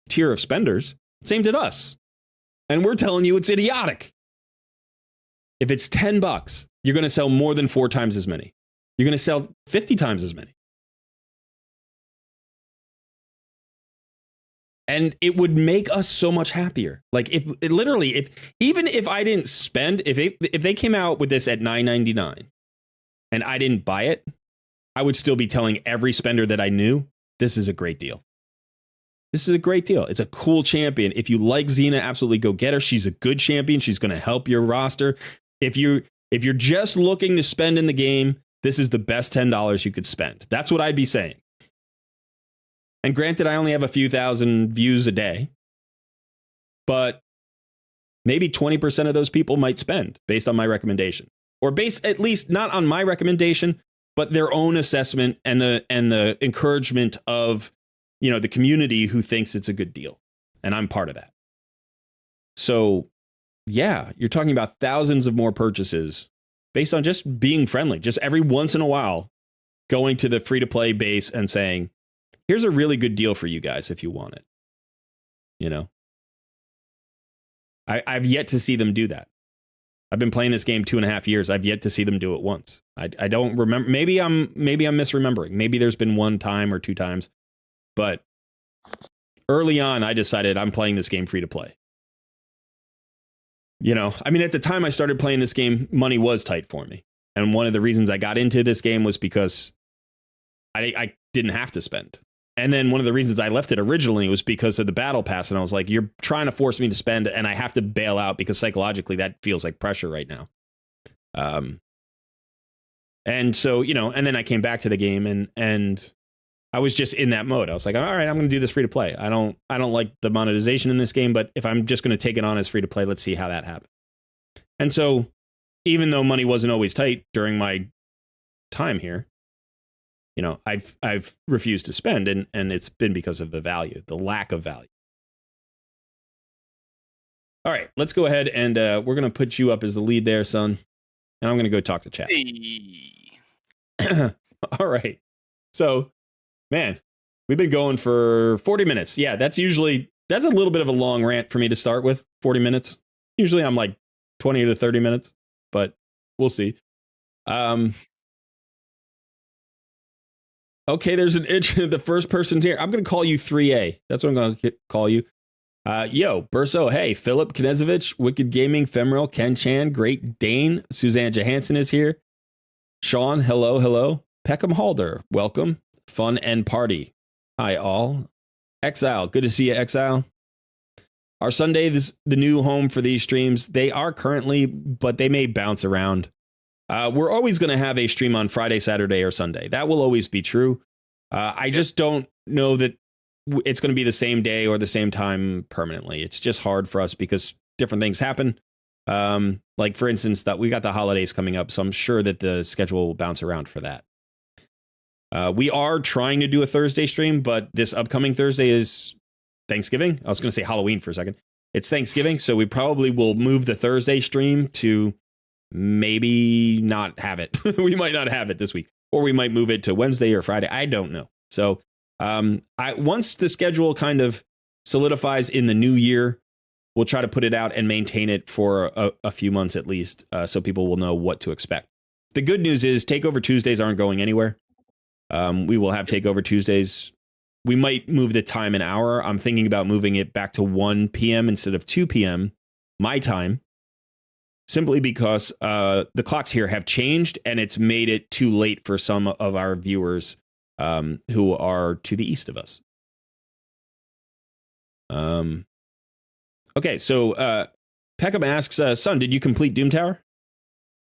Speaker 1: tier of spenders. It's aimed at us. And we're telling you it's idiotic. If it's $10, you're going to sell more than 4 times as many. You're going to sell 50 times as many. And it would make us so much happier. Like if I didn't spend, if they came out with this at $9.99 and I didn't buy it, I would still be telling every spender that I knew, this is a great deal. This is a great deal. It's a cool champion. If you like Xena, absolutely go get her. She's a good champion. She's going to help your roster. If you're just looking to spend in the game, this is the best $10 you could spend. That's what I'd be saying. And granted, I only have a few thousand views a day, but maybe 20% of those people might spend based on my recommendation, or based at least not on my recommendation, but their own assessment and the encouragement of the community who thinks it's a good deal. And I'm part of that. So yeah, you're talking about thousands of more purchases based on just being friendly, just every once in a while going to the free to play base and saying, here's a really good deal for you guys if you want it. I've yet to see them do that. I've been playing this game 2.5 years. I've yet to see them do it once. I don't remember. Maybe I'm misremembering. Maybe there's been 1 time or 2 times. But early on, I decided I'm playing this game free to play. At the time I started playing this game, money was tight for me. And one of the reasons I got into this game was because I didn't have to spend. And then one of the reasons I left it originally was because of the battle pass. And I was like, you're trying to force me to spend and I have to bail out because psychologically that feels like pressure right now. And so, and then I came back to the game and I was just in that mode. I was like, all right, I'm going to do this free to play. I don't like the monetization in this game, but if I'm just going to take it on as free to play, let's see how that happens. And so even though money wasn't always tight during my time here, I've refused to spend, and it's been because of the value, the lack of value. All right, let's go ahead and we're going to put you up as the lead there, son. And I'm going to go talk to chat.
Speaker 2: Hey.
Speaker 1: All right. So, man, we've been going for 40 minutes. Yeah, that's a little bit of a long rant for me to start with, 40 minutes. Usually I'm like 20 to 30 minutes, but we'll see. Okay, there's an itch. The first person's here. I'm going to call you 3A. That's what I'm going to call you. Yo, Burso, hey, Philip Knezovich, Wicked Gaming, Femoral, Ken Chan, Great Dane, Suzanne Johansson is here. Sean, hello. Peckham Halder, welcome. Fun and party. Hi, all. Exile, good to see you, Exile. Our Sunday is the new home for these streams. They are currently, but they may bounce around. We're always going to have a stream on Friday, Saturday, or Sunday. That will always be true. I just don't know that it's going to be the same day or the same time permanently. It's just hard for us because different things happen. Like, for instance, that we got the holidays coming up, so I'm sure that the schedule will bounce around for that. We are trying to do a Thursday stream, but this upcoming Thursday is Thanksgiving. I was going to say Halloween for a second. It's Thanksgiving, so we probably will move the Thursday stream to maybe not have it. We might not have it this week, or we might move it to Wednesday or Friday. I don't know. So once the schedule kind of solidifies in the new year, we'll try to put it out and maintain it for a few months at least, so people will know what to expect. The good news is Takeover Tuesdays aren't going anywhere. We will have Takeover Tuesdays. We might move the time an hour. I'm thinking about moving it back to 1 p.m. instead of 2 p.m. my time, simply because the clocks here have changed and it's made it too late for some of our viewers who are to the east of us. Okay, so Peckham asks, Son, did you complete Doom Tower?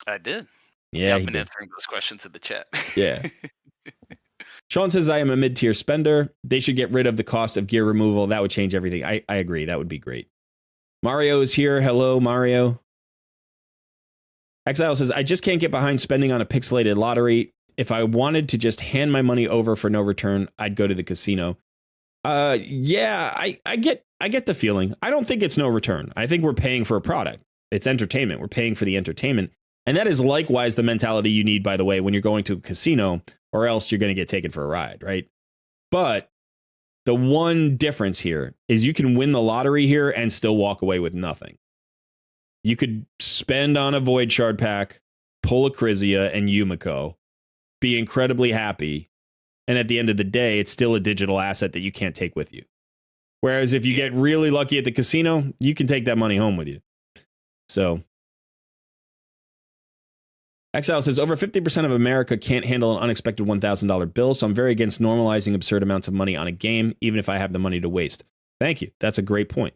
Speaker 2: I did.
Speaker 1: Yeah,
Speaker 2: I've been answering those questions in the chat.
Speaker 1: Yeah. Sean says, I am a mid-tier spender. They should get rid of the cost of gear removal. That would change everything. I agree. That would be great. Mario is here. Hello, Mario. Exile says, I just can't get behind spending on a pixelated lottery. If I wanted to just hand my money over for no return, I'd go to the casino. Yeah, I get the feeling. I don't think it's no return. I think we're paying for a product. It's entertainment. We're paying for the entertainment. And that is likewise the mentality you need, by the way, when you're going to a casino, or else you're going to get taken for a ride, right? But the one difference here is you can win the lottery here and still walk away with nothing. You could spend on a Void Shard pack, pull a Crizia and Yumiko, be incredibly happy, and at the end of the day, it's still a digital asset that you can't take with you. Whereas if you get really lucky at the casino, you can take that money home with you. So Exile says, over 50% of America can't handle an unexpected $1,000 bill, so I'm very against normalizing absurd amounts of money on a game, even if I have the money to waste. Thank you. That's a great point.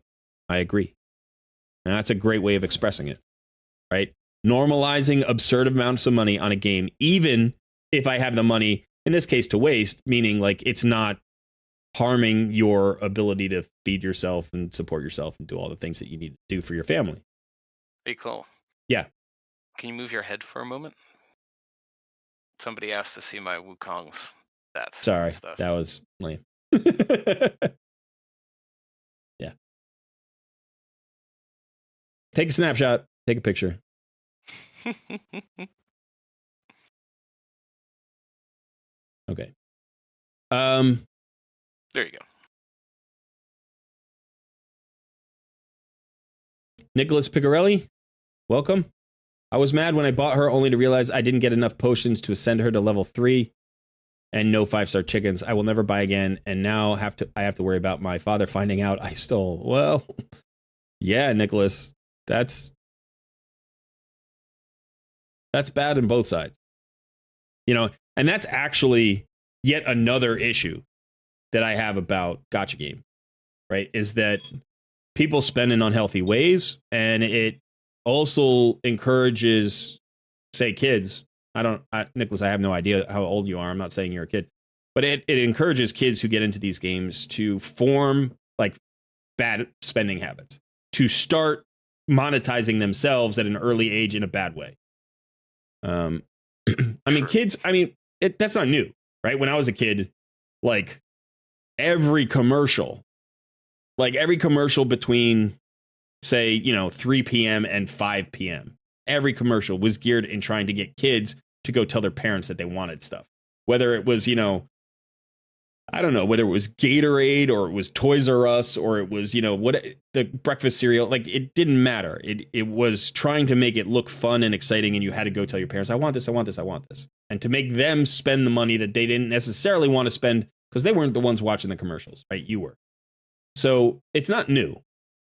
Speaker 1: I agree. And that's a great way of expressing it, right? Normalizing absurd amounts of money on a game, even if I have the money, in this case, to waste, meaning like it's not harming your ability to feed yourself and support yourself and do all the things that you need to do for your family.
Speaker 2: Hey, Cole.
Speaker 1: Yeah.
Speaker 2: Can you move your head for a moment? Somebody asked to see my Wukong's stats.
Speaker 1: Sorry,
Speaker 2: stuff.
Speaker 1: that was lame. Yeah. Take a snapshot. Take a picture. Okay.
Speaker 2: There you go.
Speaker 1: Nicholas Picarelli, welcome. I was mad when I bought her only to realize I didn't get enough potions to ascend her to level 3 and no 5-star chickens. I will never buy again, and now I have to worry about my father finding out I stole. Well, yeah, Nicholas, that's bad on both sides. You know, and that's actually yet another issue that I have about Gacha game, right? Is that people spend in unhealthy ways, and it also encourages, say, kids. Nicholas, I have no idea how old you are. I'm not saying you're a kid, but it encourages kids who get into these games to form like bad spending habits, to start monetizing themselves at an early age in a bad way. I mean, kids, that's not new, right? When I was a kid, like every commercial between, say, 3 p.m. and 5 p.m., every commercial was geared in trying to get kids to go tell their parents that they wanted stuff. Whether it was, I don't know, whether it was Gatorade or it was Toys R Us or it was, what the breakfast cereal, like it didn't matter. It was trying to make it look fun and exciting, and you had to go tell your parents, I want this, I want this, I want this. And to make them spend the money that they didn't necessarily want to spend because they weren't the ones watching the commercials, right? You were. So it's not new,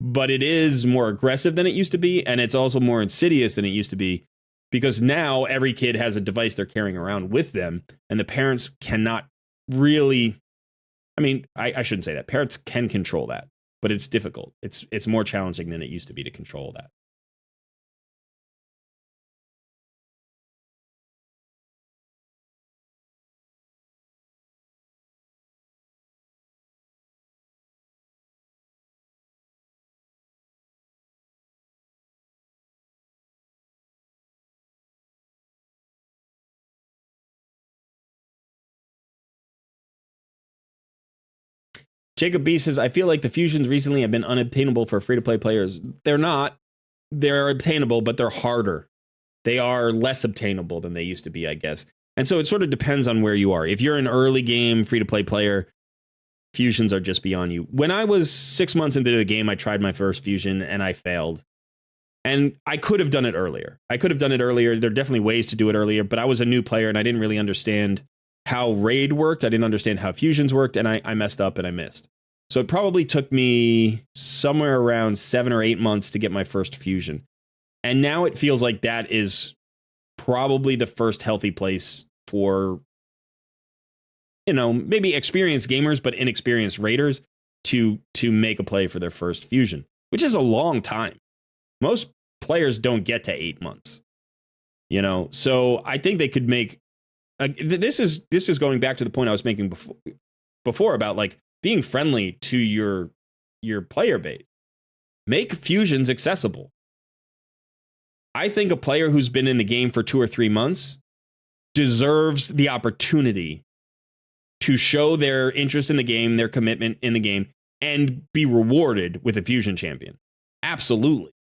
Speaker 1: but it is more aggressive than it used to be, and it's also more insidious than it used to be, because now every kid has a device they're carrying around with them, and the parents cannot really I mean, I shouldn't say that. Parrots can control that, but it's difficult. It's more challenging than it used to be to control that. Jacob B says, I feel like the fusions recently have been unobtainable for free-to-play players. They're not. They're obtainable, but they're harder. They are less obtainable than they used to be, I guess. And so it sort of depends on where you are. If you're an early game free-to-play player, fusions are just beyond you. When I was 6 months into the game, I tried my first fusion and I failed. And I could have done it earlier. There are definitely ways to do it earlier, but I was a new player and I didn't really understand how raid worked. I didn't understand how fusions worked, and I messed up and I missed. So it probably took me somewhere around 7 or 8 months to get my first fusion. And now it feels like that is probably the first healthy place for, maybe experienced gamers, but inexperienced raiders to make a play for their first fusion, which is a long time. Most players don't get to 8 months, so I think they could make, this is going back to the point I was making before about like being friendly to your player base. Make fusions accessible. I think a player who's been in the game for 2 or 3 months deserves the opportunity to show their interest in the game, their commitment in the game, and be rewarded with a fusion champion. Absolutely.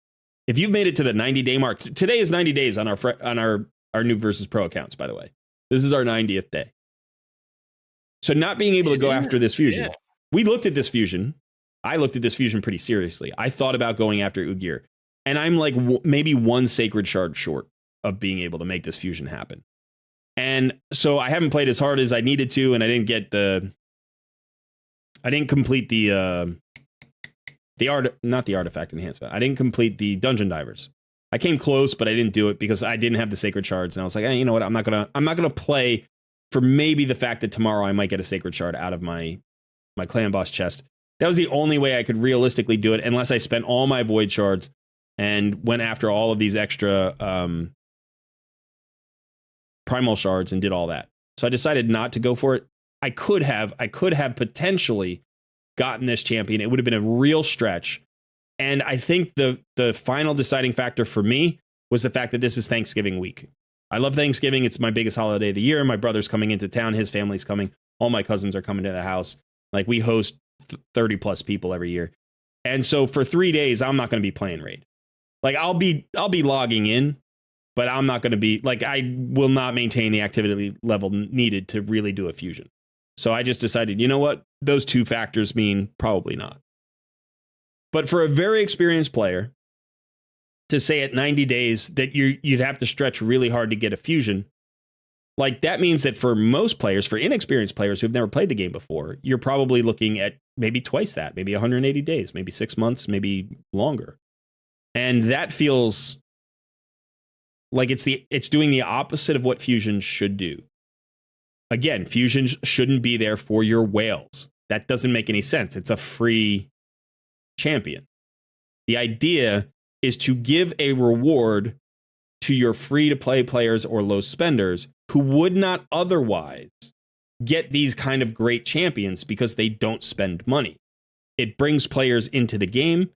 Speaker 1: If you've made it to the 90-day mark, today is 90 days on our NOOB versus Pro accounts, by the way. This is our 90th day. So not being able to go after this fusion. We looked at this fusion. I looked at this fusion pretty seriously. I thought about going after Ugir. And I'm like maybe one sacred shard short of being able to make this fusion happen. And so I haven't played as hard as I needed to, and I didn't complete not the artifact enhancement. I didn't complete the dungeon divers. I came close, but I didn't do it because I didn't have the sacred shards. And I was like, you know what? I'm not gonna play for maybe the fact that tomorrow I might get a sacred shard out of my clan boss chest. That was the only way I could realistically do it, unless I spent all my void shards and went after all of these extra primal shards and did all that. So I decided not to go for it. I could have potentially gotten this champion. It would have been a real stretch. And I think the final deciding factor for me was the fact that this is Thanksgiving week. I love Thanksgiving. It's my biggest holiday of the year. My brother's coming into town. His family's coming. All my cousins are coming to the house. Like, we host 30 plus people every year. And so for 3 days, I'm not going to be playing raid. Like, I'll be logging in, but I'm not going to be, like, I will not maintain the activity level needed to really do a fusion. So I just decided, you know what? Those two factors mean probably not. But for a very experienced player to say at 90 days that you'd have to stretch really hard to get a fusion, like, that means that for most players, for inexperienced players who've never played the game before, you're probably looking at maybe twice that, maybe 180 days, maybe 6 months, maybe longer. And that feels like it's doing the opposite of what fusions should do. Again, fusions shouldn't be there for your whales. That doesn't make any sense. It's a free champion. The idea is to give a reward to your free-to-play players or low spenders who would not otherwise get these kind of great champions because they don't spend money. It brings players into the game.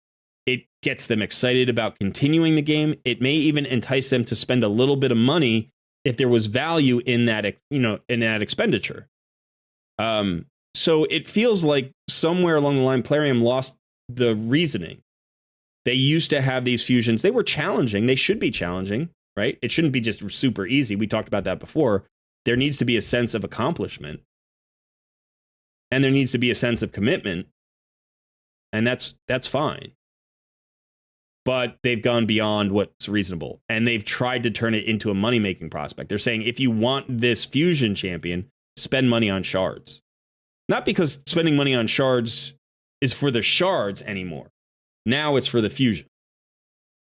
Speaker 1: It gets them excited about continuing the game. It may even entice them to spend a little bit of money if there was value in that, in that expenditure. So it feels like somewhere along the line, Plarium lost the reasoning. They used to have these fusions. They were challenging. They should be challenging, right? It shouldn't be just super easy. We talked about that before. There needs to be a sense of accomplishment. And there needs to be a sense of commitment. And that's fine. But they've gone beyond what's reasonable. And they've tried to turn it into a money-making prospect. They're saying, if you want this fusion champion, spend money on shards. Not because spending money on shards is for the shards anymore. Now it's for the fusion.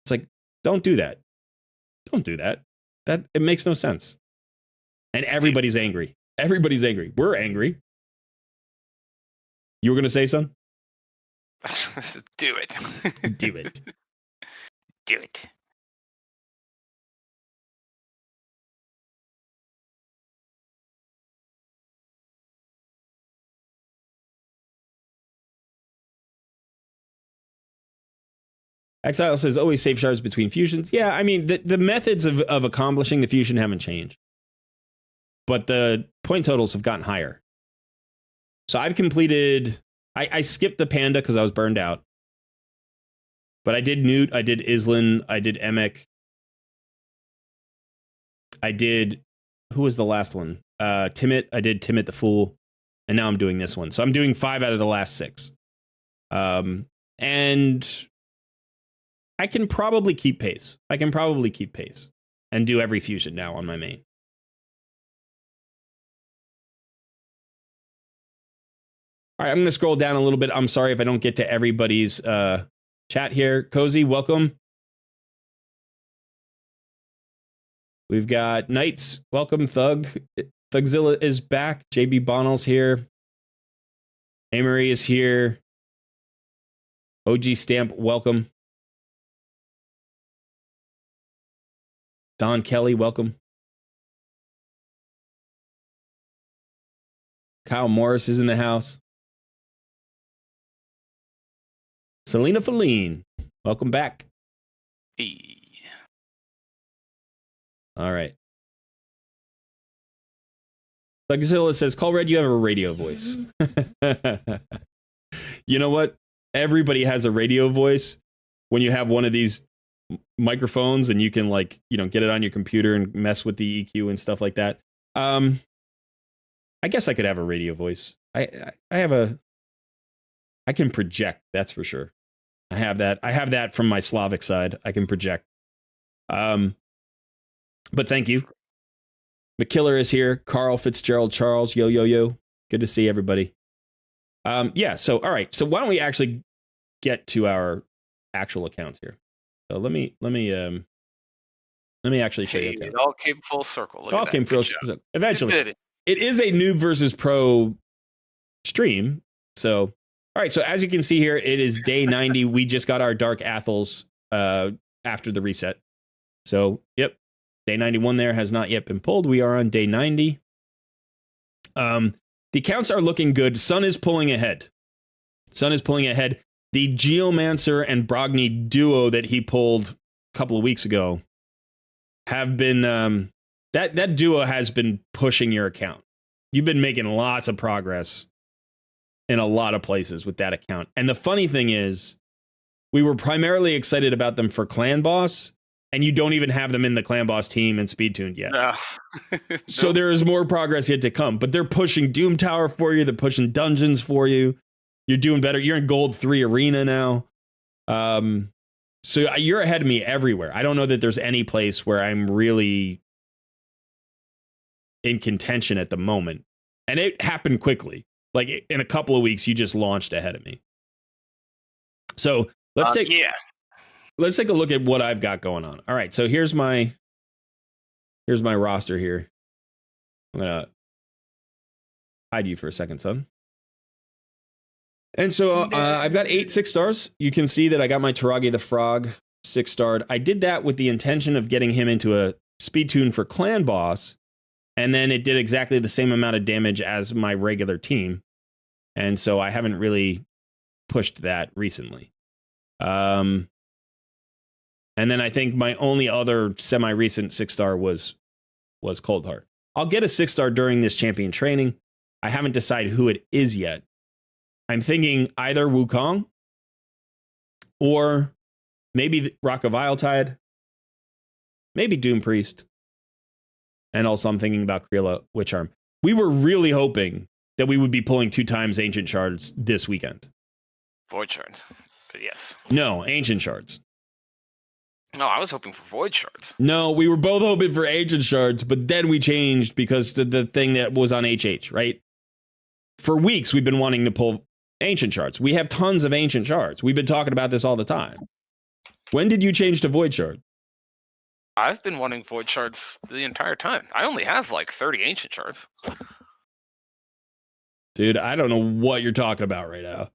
Speaker 1: It's like, don't do that. Don't do that. It makes no sense. And everybody's angry. Everybody's angry. We're angry. You were going to say something?
Speaker 2: Do it.
Speaker 1: Do it.
Speaker 2: Do it.
Speaker 1: Exile says always save shards between fusions. Yeah, I mean, the methods of accomplishing the fusion haven't changed. But the point totals have gotten higher. So I've completed... I skipped the Panda because I was burned out. But I did Newt, I did Islan, I did Emek. I did... Who was the last one? Timit. I did Timit the Fool. And now I'm doing this one. So I'm doing 5 out of the last 6. And... I can probably keep pace. And do every fusion now on my main. All right, I'm going to scroll down a little bit. I'm sorry if I don't get to everybody's chat here. Cozy, welcome. We've got Knights. Welcome, Thug. Thugzilla is back. JB Bonnell's here. Amory is here. OG Stamp, welcome. Don Kelly, welcome. Kyle Morris is in the house. Selena Feline, welcome back.
Speaker 2: Hey.
Speaker 1: All right. Godzilla says, Call Red, you have a radio voice. You know what? Everybody has a radio voice when you have one of these microphones and you can, like, you know, get it on your computer and mess with the EQ and stuff like that. I guess I could have a radio voice. I can project, that's for sure. I have that from my Slavic side. I can project. But thank you. McKiller is here. Carl Fitzgerald Charles. Yo, yo, yo. Good to see everybody. Yeah, so all right. So why don't we actually get to our actual accounts here? So let me actually show you.
Speaker 2: It all came full circle. Look
Speaker 1: it all came full circle. Eventually. It is a Noob versus Pro stream. So, all right. So as you can see here, it is day 90. We just got our Dark Athels after the reset. So, yep. Day 91 there has not yet been pulled. We are on day 90. The accounts are looking good. Sun is pulling ahead. The Geomancer and Brogni duo that he pulled a couple of weeks ago have been that duo has been pushing your account. You've been making lots of progress in a lot of places with that account. And the funny thing is, we were primarily excited about them for Clan Boss, and you don't even have them in the Clan Boss team and speed tuned yet. No. So there is more progress yet to come. But they're pushing Doom Tower for you. They're pushing dungeons for you. You're doing better. You're in Gold 3 Arena now. So you're ahead of me everywhere. I don't know that there's any place where I'm really in contention at the moment. And it happened quickly. Like in a couple of weeks, you just launched ahead of me. So let's take a look at what I've got going on. All right, so here's my roster here. I'm gonna hide you for a second, son. And so I've got 8 6-stars. You can see that I got my Taragi the Frog 6-starred. I did that with the intention of getting him into a speed tune for Clan Boss, and then it did exactly the same amount of damage as my regular team. And so I haven't really pushed that recently. And then I think my only other semi-recent 6-star was Cold Heart. I'll get a 6-star during this champion training. I haven't decided who it is yet. I'm thinking either Wukong or maybe Rock of Iletide, maybe Doom Priest. And also I'm thinking about Kriela Witch Arm. We were really hoping that we would be pulling 2 times Ancient Shards this weekend.
Speaker 2: Void Shards, but yes.
Speaker 1: No, Ancient Shards.
Speaker 2: No, I was hoping for Void Shards.
Speaker 1: No, we were both hoping for Ancient Shards, but then we changed because the thing that was on HH, right? For weeks, we've been wanting to pull Ancient Shards. We have tons of Ancient Shards. We've been talking about this all the time. When did you change to Void Shard?
Speaker 2: I've been wanting Void Shards the entire time. I only have like 30 Ancient Shards.
Speaker 1: Dude, I don't know what you're talking about right now.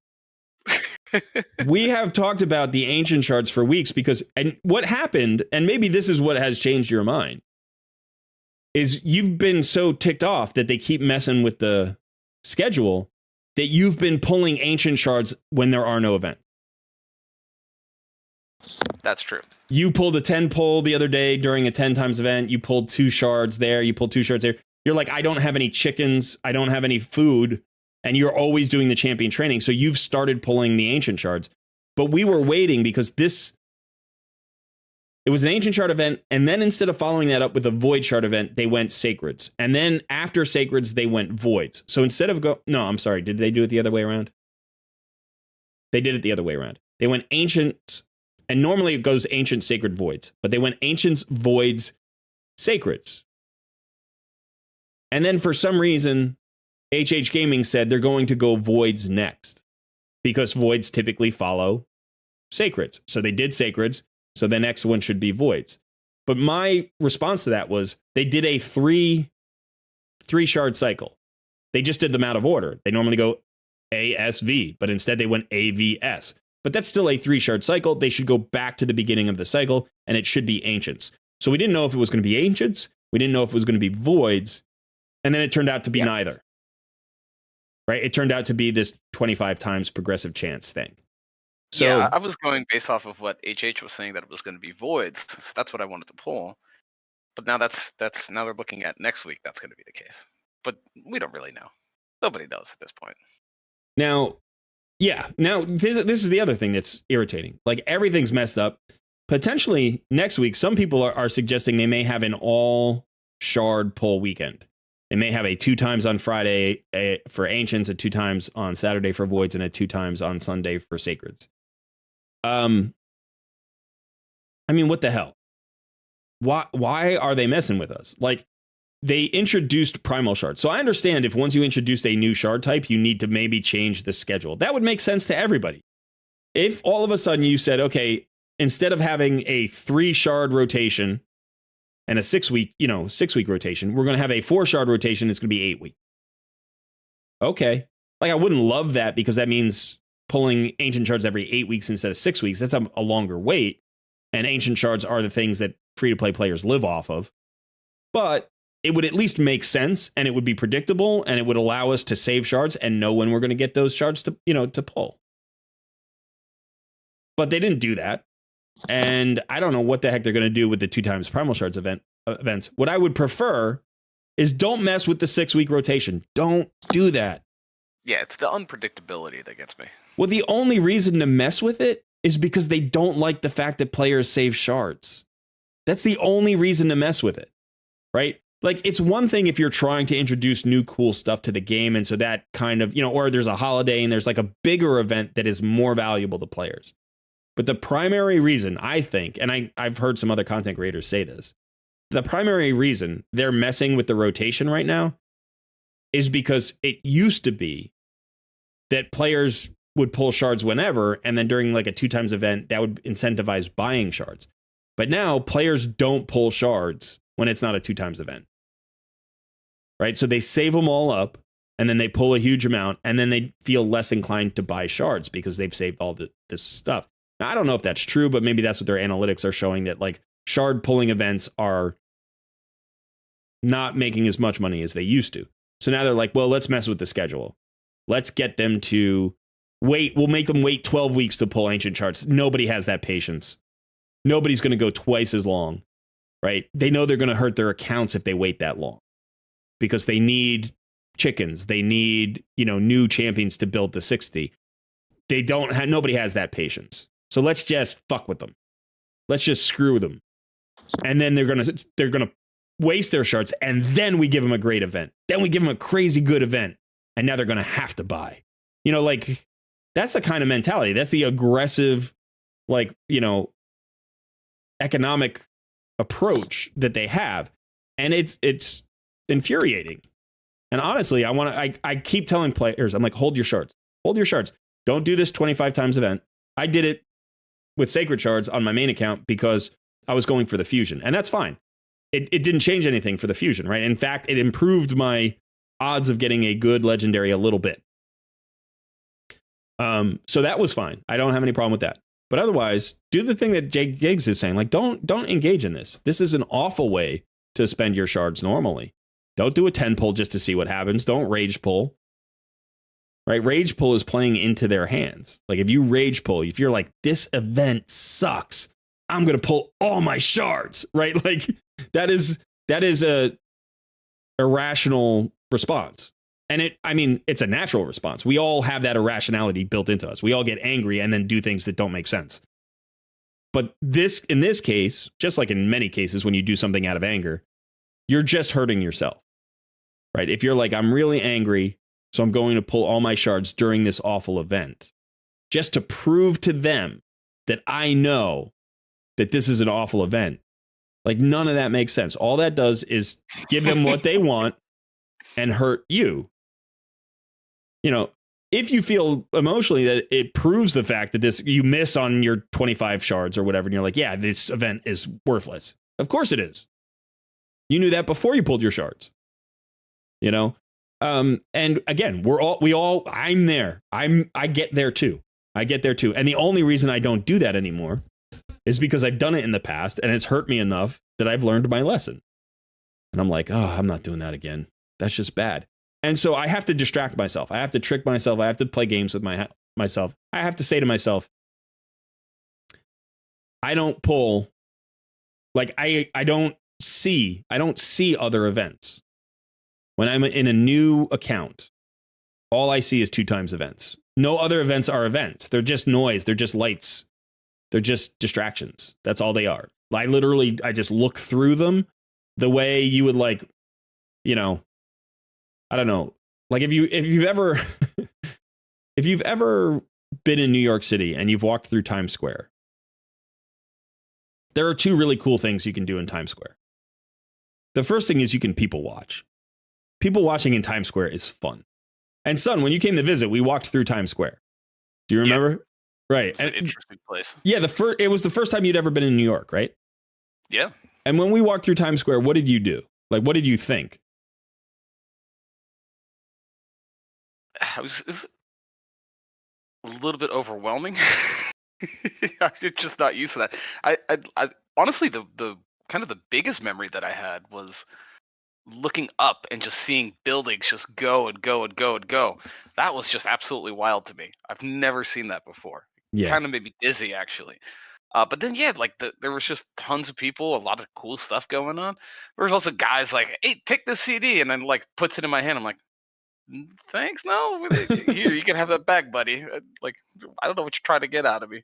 Speaker 1: We have talked about the ancient shards for weeks because, and what happened, and maybe this is what has changed your mind, is you've been so ticked off that they keep messing with the schedule that you've been pulling ancient shards when there are no events.
Speaker 2: That's true.
Speaker 1: You pulled a 10 pull the other day during a 10 times event. You pulled 2 shards there. You pulled 2 shards there. You're like, I don't have any chickens. I don't have any food. And you're always doing the champion training. So you've started pulling the ancient shards. But we were waiting because it was an ancient shard event. And then instead of following that up with a void shard event, they went sacreds. And then after sacreds, they went voids. So instead of no, I'm sorry. Did they do it the other way around? They did it the other way around. They went ancients. And normally it goes ancient, sacred, voids. But they went ancients, voids, sacreds. And then for some reason, HH Gaming said they're going to go voids next. Because voids typically follow sacreds. So they did sacreds. So the next one should be voids. But my response to that was they did a three shard cycle. They just did them out of order. They normally go ASV, but instead they went AVS. But that's still a 3 shard cycle. They should go back to the beginning of the cycle, and it should be ancients. So we didn't know if it was going to be ancients. We didn't know if it was going to be voids. And then it turned out to be neither. Right? It turned out to be this 25 times progressive chance thing. So,
Speaker 2: yeah, I was going based off of what HH was saying that it was going to be voids. So that's what I wanted to pull. But now that's now they're looking at next week. That's going to be the case. But we don't really know. Nobody knows at this point.
Speaker 1: Now, yeah. Now, this is the other thing that's irritating. Like, everything's messed up. Potentially, next week, some people are suggesting they may have an all-shard pull weekend. They may have a 2 times on Friday for Ancients, a 2 times on Saturday for Voids, and a 2 times on Sunday for Sacreds. I mean, what the hell? Why are they messing with us? Like, they introduced primal shards. So I understand if once you introduced a new shard type, you need to maybe change the schedule. That would make sense to everybody. If all of a sudden you said, okay, instead of having a 3 shard rotation and a 6-week rotation, we're going to have a 4 shard rotation. It's going to be 8 weeks. Okay. Like, I wouldn't love that because that means pulling ancient shards every 8 weeks instead of 6 weeks. That's a longer wait. And ancient shards are the things that free-to-play players live off of. But it would at least make sense, and it would be predictable, and it would allow us to save shards and know when we're going to get those shards to pull. But they didn't do that. And I don't know what the heck they're going to do with the 2 times primal shards events. What I would prefer is don't mess with the 6-week rotation. Don't do that.
Speaker 2: Yeah, it's the unpredictability that gets me.
Speaker 1: Well, the only reason to mess with it is because they don't like the fact that players save shards. That's the only reason to mess with it, right? Like, it's one thing if you're trying to introduce new cool stuff to the game, and so that kind of, or there's a holiday and there's like a bigger event that is more valuable to players. But the primary reason, I think, and I've heard some other content creators say this, the primary reason they're messing with the rotation right now is because it used to be that players would pull shards whenever, and then during like a 2 times event, that would incentivize buying shards. But now players don't pull shards when it's not a 2 times event. Right? So they save them all up, and then they pull a huge amount, and then they feel less inclined to buy shards because they've saved all this stuff. Now, I don't know if that's true, but maybe that's what their analytics are showing, that like shard pulling events are not making as much money as they used to. So now they're like, well, let's mess with the schedule. Let's get them to wait. We'll make them wait 12 weeks to pull ancient shards. Nobody has that patience. Nobody's going to go twice as long, right? They know they're going to hurt their accounts if they wait that long because they need chickens. They need, new champions to build to 60. Nobody has that patience. So let's just fuck with them. Let's just screw them. And then they're going to waste their shards, and then we give them a great event. Then we give them a crazy good event, and now they're going to have to buy. Like, that's the kind of mentality. That's the aggressive, economic approach that they have. And it's infuriating. And honestly, I keep telling players, I'm like, hold your shards. Hold your shards. Don't do this 25 times event. I did it with sacred shards on my main account because I was going for the fusion. And that's fine. It didn't change anything for the fusion, right? In fact, it improved my odds of getting a good legendary a little bit. So that was fine. I don't have any problem with that. But otherwise, do the thing that Jake Giggs is saying. Like, don't engage in this. This is an awful way to spend your shards normally. Don't do a 10 pull just to see what happens. Don't rage pull. Right? Rage pull is playing into their hands. Like, if you rage pull, if you're like, this event sucks, I'm going to pull all my shards, right? Like, that is a irrational response. And it's a natural response. We all have that irrationality built into us. We all get angry and then do things that don't make sense. But in this case, just like in many cases, when you do something out of anger, you're just hurting yourself, right? If you're like, I'm really angry, so I'm going to pull all my shards during this awful event, just to prove to them that I know that this is an awful event. Like, none of that makes sense. All that does is give them what they want and hurt you. You know, if you feel emotionally that it proves the fact that you miss on your 25 shards or whatever, and you're like, yeah, this event is worthless. Of course it is. You knew that before you pulled your shards. You know? And again, I'm there. I get there too. I get there too. And the only reason I don't do that anymore is because I've done it in the past and it's hurt me enough that I've learned my lesson. And I'm like, oh, I'm not doing that again. That's just bad. And so I have to distract myself. I have to trick myself. I have to play games with myself. I have to say to myself, I don't pull, like, I don't see other events. When I'm in a new account, all I see is 2 times events. No other events are events. They're just noise. They're just lights. They're just distractions. That's all they are. I just look through them the way you would, like, you know, I don't know. Like, if you've ever if you've ever been in New York City and you've walked through Times Square, there are 2 really cool things you can do in Times Square. The first thing is you can people watch. People watching in Times Square is fun. And Sun, when you came to visit, we walked through Times Square. Do you remember? Yeah. Right.
Speaker 2: It's an interesting place.
Speaker 1: Yeah, it was the first time you'd ever been in New York, right?
Speaker 2: Yeah.
Speaker 1: And when we walked through Times Square, what did you do? Like, what did you think?
Speaker 2: It was a little bit overwhelming. I'm just not used to that. I honestly, the kind of the biggest memory that I had was looking up and just seeing buildings just go and go and go and go. That was just absolutely wild to me. I've never seen that before.
Speaker 1: Yeah.
Speaker 2: Kind of made me dizzy, actually. But then, yeah, like there was just tons of people, a lot of cool stuff going on. There was also guys like, hey, take this CD, and then like puts it in my hand. I'm like, thanks, no, here, you can have that back, buddy. Like, I don't know what you're trying to get out of me.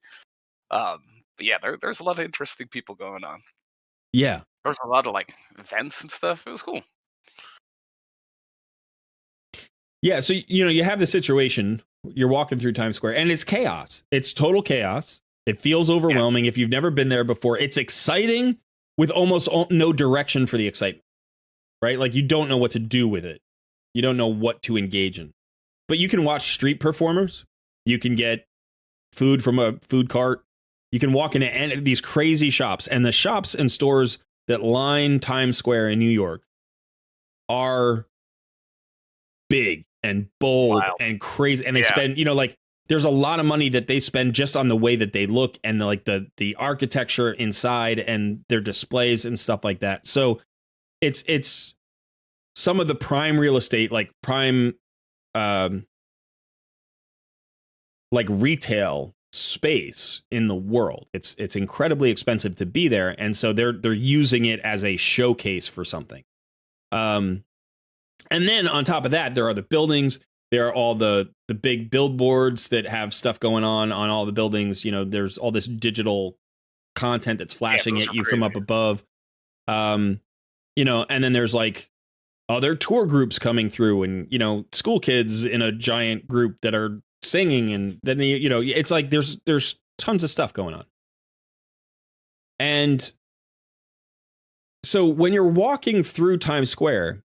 Speaker 2: But yeah, there's a lot of interesting people going on.
Speaker 1: Yeah.
Speaker 2: There's a lot of like events and stuff. It was cool.
Speaker 1: Yeah, so you have the situation. You're walking through Times Square, and it's chaos. It's total chaos. It feels overwhelming. If you've never been there before, it's exciting with almost no direction for the excitement, right? Like, you don't know what to do with it. You don't know what to engage in. But you can watch street performers. You can get food from a food cart. You can walk into these crazy shops. And the shops and stores that line Times Square in New York are big and bold and crazy. And they spend, like, there's a lot of money that they spend just on the way that they look and the architecture inside and their displays and stuff like that. So it's some of the prime real estate, like prime, like retail space in the world. It's incredibly expensive to be there. And so they're using it as a showcase for something. And then on top of that, there are the buildings. There are all the big billboards that have stuff going on all the buildings. There's all this digital content that's flashing at you from up above. And then there's like other tour groups coming through and, school kids in a giant group that are singing. And then, it's like there's tons of stuff going on. And so when you're walking through Times Square,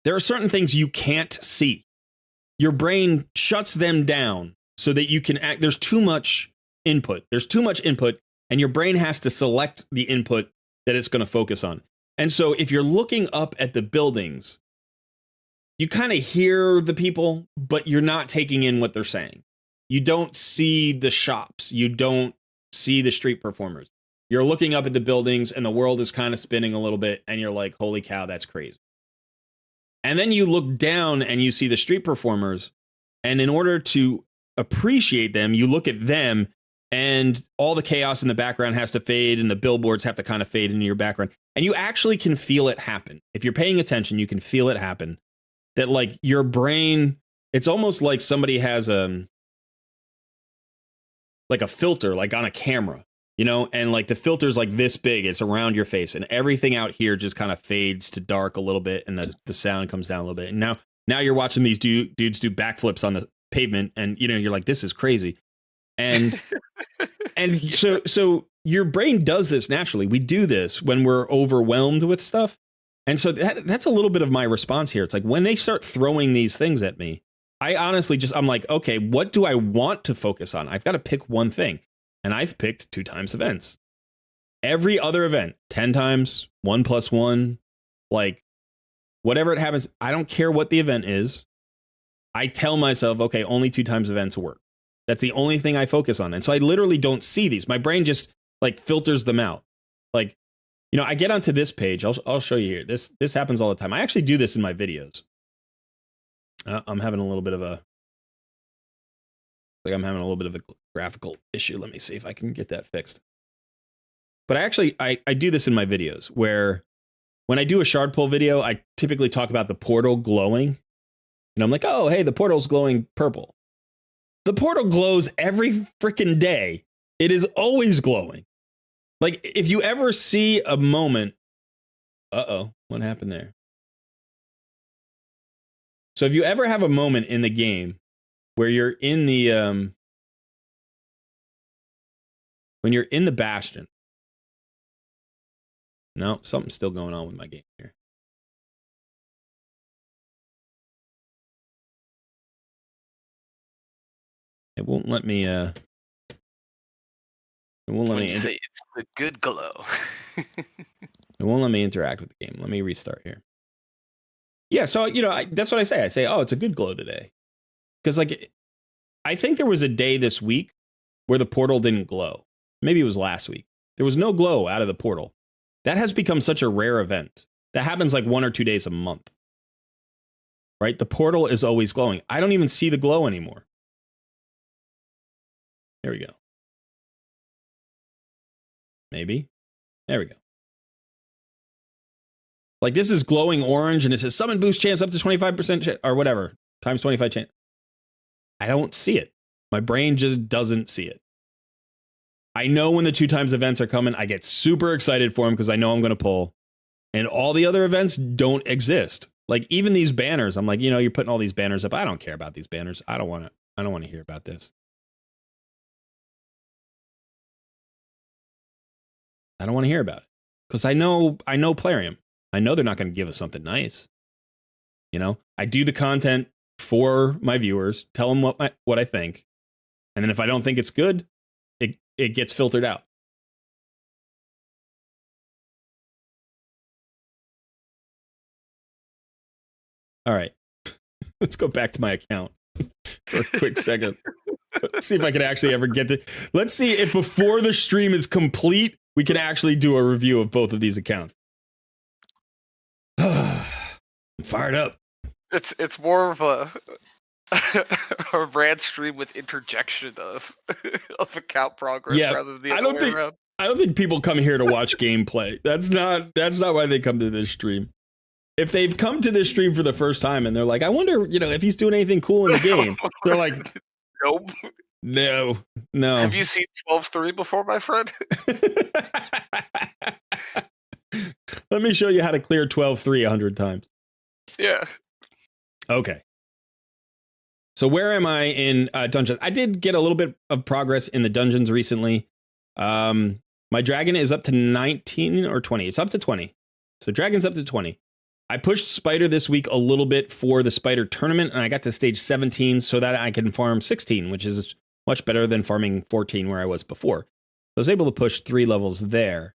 Speaker 1: there are certain things you can't see. Your brain shuts them down so that you can act. There's too much input. And your brain has to select the input that it's going to focus on. And so if you're looking up at the buildings, you kind of hear the people, but you're not taking in what they're saying. You don't see the shops. You don't see the street performers. You're looking up at the buildings and the world is kind of spinning a little bit and you're like, holy cow, that's crazy. And then you look down and you see the street performers. And in order to appreciate them, you look at them and all the chaos in the background has to fade and the billboards have to kind of fade into your background. And you actually can feel it happen. If you're paying attention, you can feel it happen. That like your brain, it's almost like somebody has like a filter, like on a camera, you know, and like the filter's like this big, it's around your face, and everything out here just kind of fades to dark a little bit, and the sound comes down a little bit. And now you're watching these dudes do backflips on the pavement, and you know, you're like, this is crazy. And so your brain does this naturally. We do this when we're overwhelmed with stuff. And so that's a little bit of my response here. It's like when they start throwing these things at me, I honestly I'm like, okay, what do I want to focus on? I've got to pick one thing. And I've picked 2 times events. Every other event, 10 times, 1+1, like whatever it happens, I don't care what the event is. I tell myself, okay, only 2 times events work. That's the only thing I focus on. And so I literally don't see these. My brain just like filters them out. Like, you know, I get onto this page. I'll show you here. This happens all the time. I actually do this in my videos. I'm having a little bit of a graphical issue. Let me see if I can get that fixed. But I do this in my videos where when I do a shard pull video, I typically talk about the portal glowing. And I'm like, oh, hey, the portal's glowing purple. The portal glows every freaking day. It is always glowing. Like, if you ever see a moment, what happened there? So if you ever have a moment in the game where you're in the, when you're in the bastion, no, something's still going on with my game here. It won't let me,
Speaker 2: say it's the good glow.
Speaker 1: It won't let me interact with the game. Let me restart here. Yeah, so, you know, that's what I say. I say, oh, it's a good glow today. Because, like, I think there was a day this week where the portal didn't glow. Maybe it was last week. There was no glow out of the portal. That has become such a rare event. That happens like 1 or 2 days a month. Right? The portal is always glowing. I don't even see the glow anymore. There we go. Maybe. There we go. Like, this is glowing orange, and it says summon boost chance up to 25% or whatever, times 25 chance. I don't see it. My brain just doesn't see it. I know when the 2 times events are coming, I get super excited for them because I know I'm going to pull. And all the other events don't exist. Like, even these banners, I'm like, you know, you're putting all these banners up. I don't care about these banners. I don't want to hear about this. I don't want to hear about it because I know Plarium. I know they're not going to give us something nice. You know, I do the content for my viewers, tell them what I think. And then if I don't think it's good, it gets filtered out. All right. Let's go back to my account for a quick second. Let's see if I can actually ever get the. Let's see if before the stream is complete, we can actually do a review of both of these accounts. I'm fired up.
Speaker 2: It's more of a rant stream with interjection of account progress rather than the other way around.
Speaker 1: I don't think people come here to watch gameplay. That's not why they come to this stream. If they've come to this stream for the first time and they're like, I wonder, you know, if he's doing anything cool in the game. They're like,
Speaker 2: nope.
Speaker 1: No.
Speaker 2: Have you seen 12-3 before, my friend?
Speaker 1: Let me show you how to clear 12-3 100 times.
Speaker 2: Yeah.
Speaker 1: Okay. So where am I in dungeons? I did get a little bit of progress in the dungeons recently. My dragon is up to 19 or 20. It's up to 20. So dragon's up to 20. I pushed spider this week a little bit for the spider tournament, and I got to stage 17 so that I can farm 16, which is much better than farming 14 where I was before. So I was able to push 3 levels there.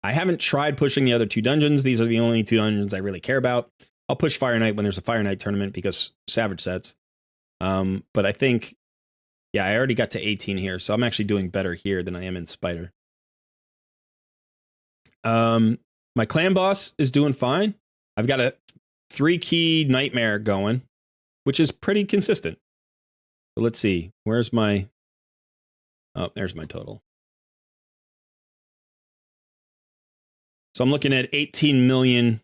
Speaker 1: I haven't tried pushing the other 2 dungeons. These are the only 2 dungeons I really care about. I'll push Fire Knight when there's a Fire Knight tournament because Savage sets. But I think, yeah, I already got to 18 here, so I'm actually doing better here than I am in Spider. My clan boss is doing fine. I've got a 3-key Nightmare going, which is pretty consistent. So let's see. Where's my... Oh, there's my total. So I'm looking at 18 million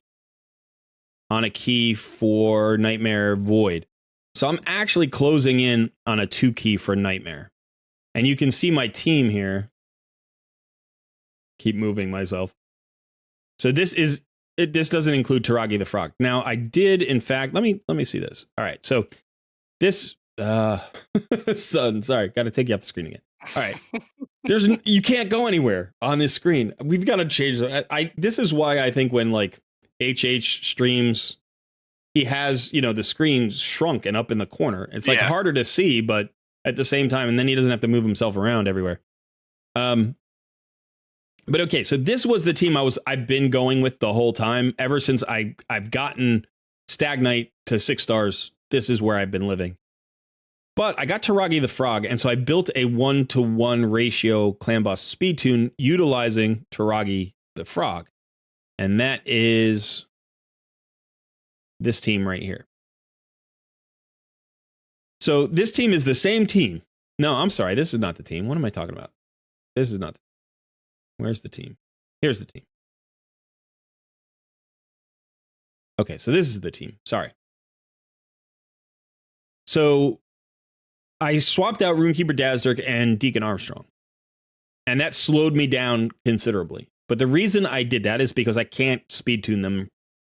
Speaker 1: on a key for Nightmare Void. So I'm actually closing in on a 2-key for Nightmare. And you can see my team here. Keep moving myself. So this doesn't include Taragi the Frog. Now I did, in fact, let me see this. All right, so this Sun, sorry, got to take you off the screen again. All right, you can't go anywhere on this screen. We've got to change. This is why I think when like HH streams, he has the screen shrunk and up in the corner. It's like harder to see, but at the same time, and then he doesn't have to move himself around everywhere. But okay, so this was the team I've been going with the whole time. Ever since I've gotten Stagnite to 6 stars, this is where I've been living. But I got Taragi the Frog, and so I built a 1-to-1 ratio clan boss speed tune utilizing Taragi the Frog. And that is this team right here. So this team is the same team. No, I'm sorry, this is not the team. What am I talking about? This is not the Where's the team? Here's the team. Okay, so this is the team. Sorry. So I swapped out Runekeeper Dazdurk and Deacon Armstrong. And that slowed me down considerably. But the reason I did that is because I can't speed tune them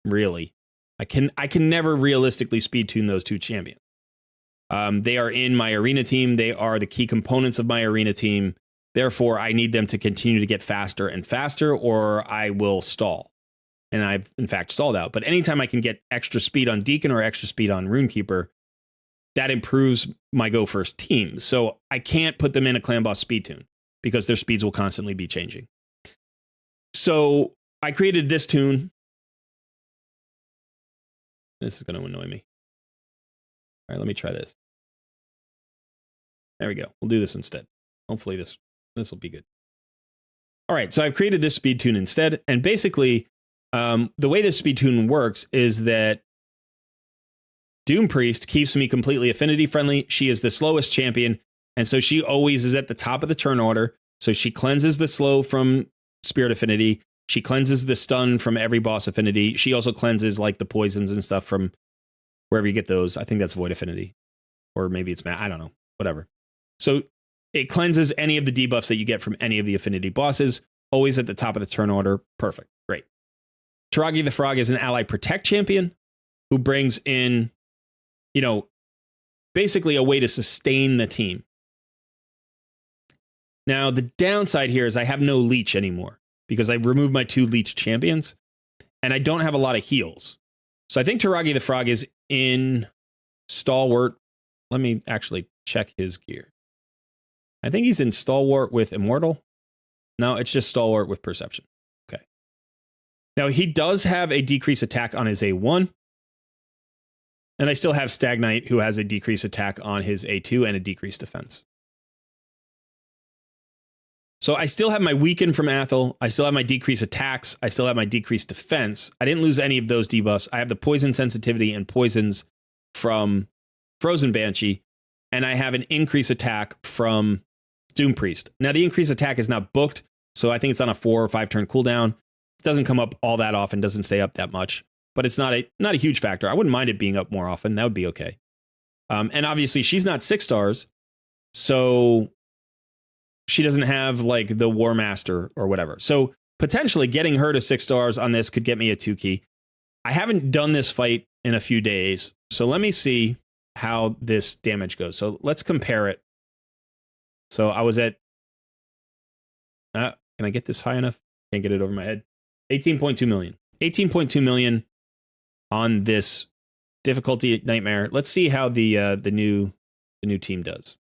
Speaker 1: really. I can never realistically speed tune those two champions. They are in my arena team. They are the key components of my arena team. Therefore, I need them to continue to get faster and faster, or I will stall. And I've, in fact, stalled out. But anytime I can get extra speed on Deacon or extra speed on Runekeeper, that improves my go first team. So I can't put them in a clan boss speed tune because their speeds will constantly be changing. So I created this tune. This is going to annoy me. All right, let me try this. There we go. We'll do this instead. Hopefully this will be good. All right, so I've created this speed tune instead. And basically, the way this speed tune works is that Doom Priest keeps me completely affinity friendly. She is the slowest champion, and so she always is at the top of the turn order. So she cleanses the slow from Spirit Affinity. She cleanses the stun from every boss affinity. She also cleanses like the poisons and stuff from wherever you get those. I think that's Void Affinity, or maybe it's I don't know, whatever. So it cleanses any of the debuffs that you get from any of the affinity bosses, always at the top of the turn order. Perfect. Great. Taragi the Frog is an ally protect champion who brings in, basically a way to sustain the team. Now, the downside here is I have no leech anymore because I removed my 2 leech champions and I don't have a lot of heals. So I think Taragi the Frog is in Stalwart. Let me actually check his gear. I think he's in Stalwart with Immortal. No, it's just Stalwart with Perception. Okay. Now, he does have a decreased attack on his A1. And I still have Stagnite, who has a decreased attack on his A2 and a decreased defense. So I still have my weaken from Athel. I still have my decreased attacks. I still have my decreased defense. I didn't lose any of those debuffs. I have the poison sensitivity and poisons from Frozen Banshee. And I have an increased attack from Doom Priest. Now, the increased attack is not booked, so I think it's on a 4 or 5 turn cooldown. It doesn't come up all that often, doesn't stay up that much, but it's not a huge factor. I wouldn't mind it being up more often. That would be okay. And obviously, she's not 6 stars, so she doesn't have like the War Master or whatever. So potentially getting her to 6 stars on this could get me a 2-key. I haven't done this fight in a few days, so let me see how this damage goes. So let's compare it. So I was at, can I get this high enough? Can't get it over my head. 18.2 million. 18.2 million on this difficulty Nightmare. Let's see how the new team does.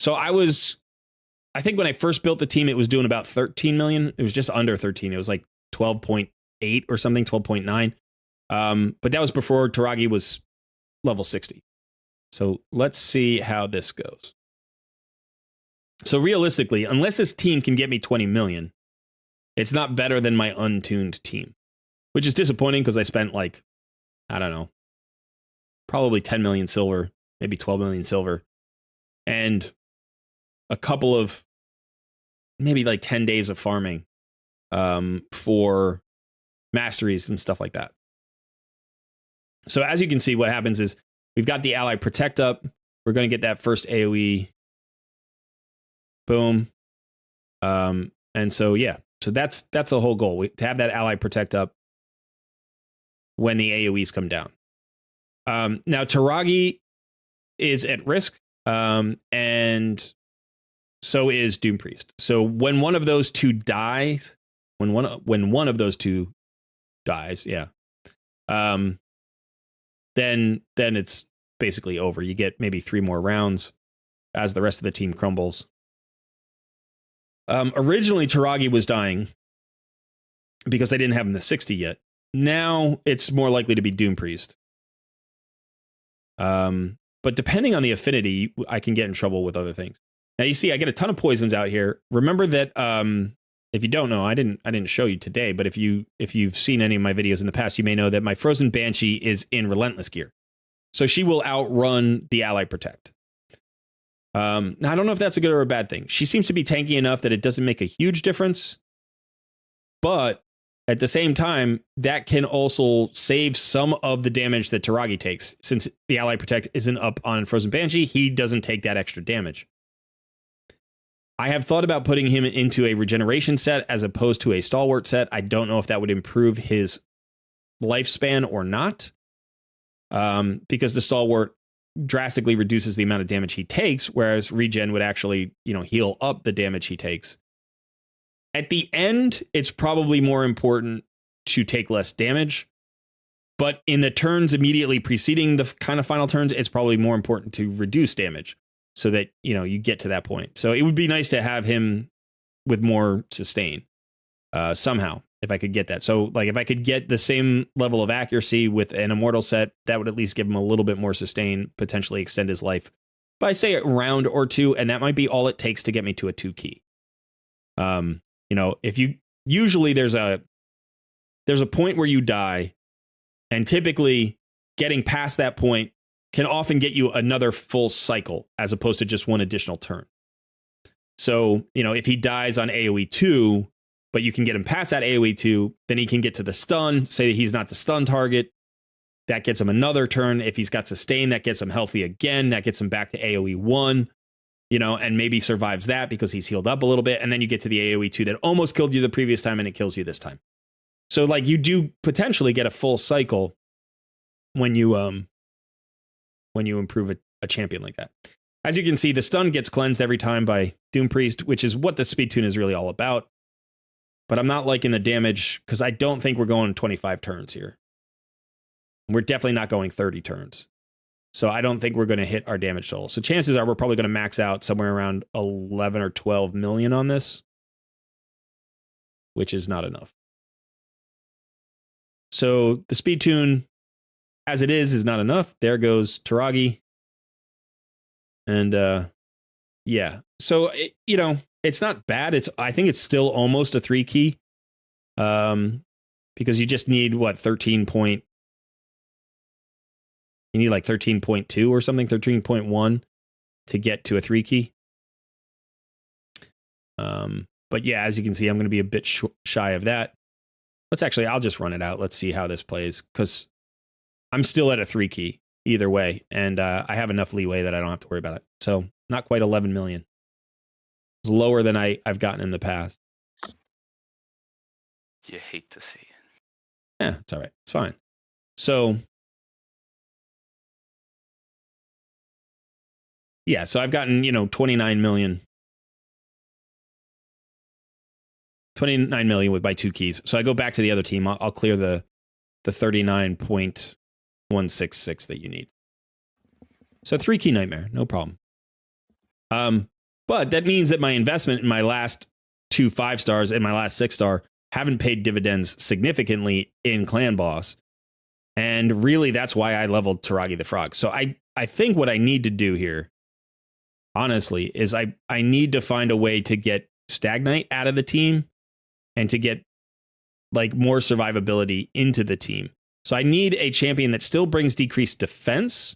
Speaker 1: So I think when I first built the team, it was doing about 13 million. It was just under 13. It was like 12.8 or something, 12.9. But that was before Taragi was level 60. So let's see how this goes. So realistically, unless this team can get me 20 million, it's not better than my untuned team, which is disappointing because I spent like, I don't know, probably 10 million silver, maybe 12 million silver, and a couple of maybe like 10 days of farming for masteries and stuff like that. So as you can see, what happens is we've got the ally protect up. We're going to get that first AoE. Boom. And so, yeah, so that's the whole goal, to have that ally protect up when the AoEs come down. Now, Taragi is at risk, and so is Doom Priest. So when one of those two dies, when one of those two dies, yeah, then it's basically over. You get maybe 3 more rounds as the rest of the team crumbles. Originally, Taragi was dying because I didn't have him the 60 yet. Now it's more likely to be Doom Priest. But depending on the affinity, I can get in trouble with other things. Now you see, I get a ton of poisons out here. Remember that if you don't know, I didn't show you today, but if you've seen any of my videos in the past, you may know that my Frozen Banshee is in Relentless gear, so she will outrun the ally protect. Now I don't know if that's a good or a bad thing. She seems to be tanky enough that it doesn't make a huge difference, but at the same time, that can also save some of the damage that Taragi takes. Since the ally protect isn't up on Frozen Banshee, he doesn't take that extra damage. I have thought about putting him into a regeneration set as opposed to a stalwart set. I don't know if that would improve his lifespan or not, because the stalwart drastically reduces the amount of damage he takes, whereas regen would actually, heal up the damage he takes. At the end, it's probably more important to take less damage, but in the turns immediately preceding the kind of final turns, it's probably more important to reduce damage so that, you get to that point. So it would be nice to have him with more sustain somehow, if I could get that. So like if I could get the same level of accuracy with an immortal set, that would at least give him a little bit more sustain, potentially extend his life by say a round or 2, and that might be all it takes to get me to a 2 key. If you usually there's a point where you die, and typically getting past that point can often get you another full cycle as opposed to just one additional turn. So, if he dies on AoE 2, but you can get him past that AoE 2, then he can get to the stun, say that he's not the stun target. That gets him another turn. If he's got sustain, that gets him healthy again. That gets him back to AoE 1. And maybe survives that because he's healed up a little bit. And then you get to the AoE 2 that almost killed you the previous time and it kills you this time. So like you do potentially get a full cycle when you improve a champion like that. As you can see, the stun gets cleansed every time by Doom Priest, which is what the speed tune is really all about. But I'm not liking the damage because I don't think we're going 25 turns here. We're definitely not going 30 turns. So I don't think we're going to hit our damage total. So chances are we're probably going to max out somewhere around 11 or 12 million on this, which is not enough. So the speed tune as it is not enough. There goes Taragi. And yeah, so it's not bad. I think it's still almost a 3 key, because you just need 13.2 or something, 13.1 to get to a 3 key. But yeah, as you can see, I'm going to be a bit shy of that. I'll just run it out. Let's see how this plays, because I'm still at a 3 key either way, and I have enough leeway that I don't have to worry about it. So not quite 11 million. It's lower than I've gotten in the past.
Speaker 2: You hate to see it.
Speaker 1: Yeah, it's all right. It's fine. So yeah, so I've gotten 29 million with my 2 keys. So I go back to the other team. I'll clear the 39.166 that you need. So 3 key nightmare, no problem. But that means that my investment in my last 2 5-stars and my last 6-star haven't paid dividends significantly in Clan Boss. And really, that's why I leveled Taragi the Frog. So I think what I need to do here, honestly, is I need to find a way to get Stagnite out of the team and to get like more survivability into the team. So I need a champion that still brings decreased defense.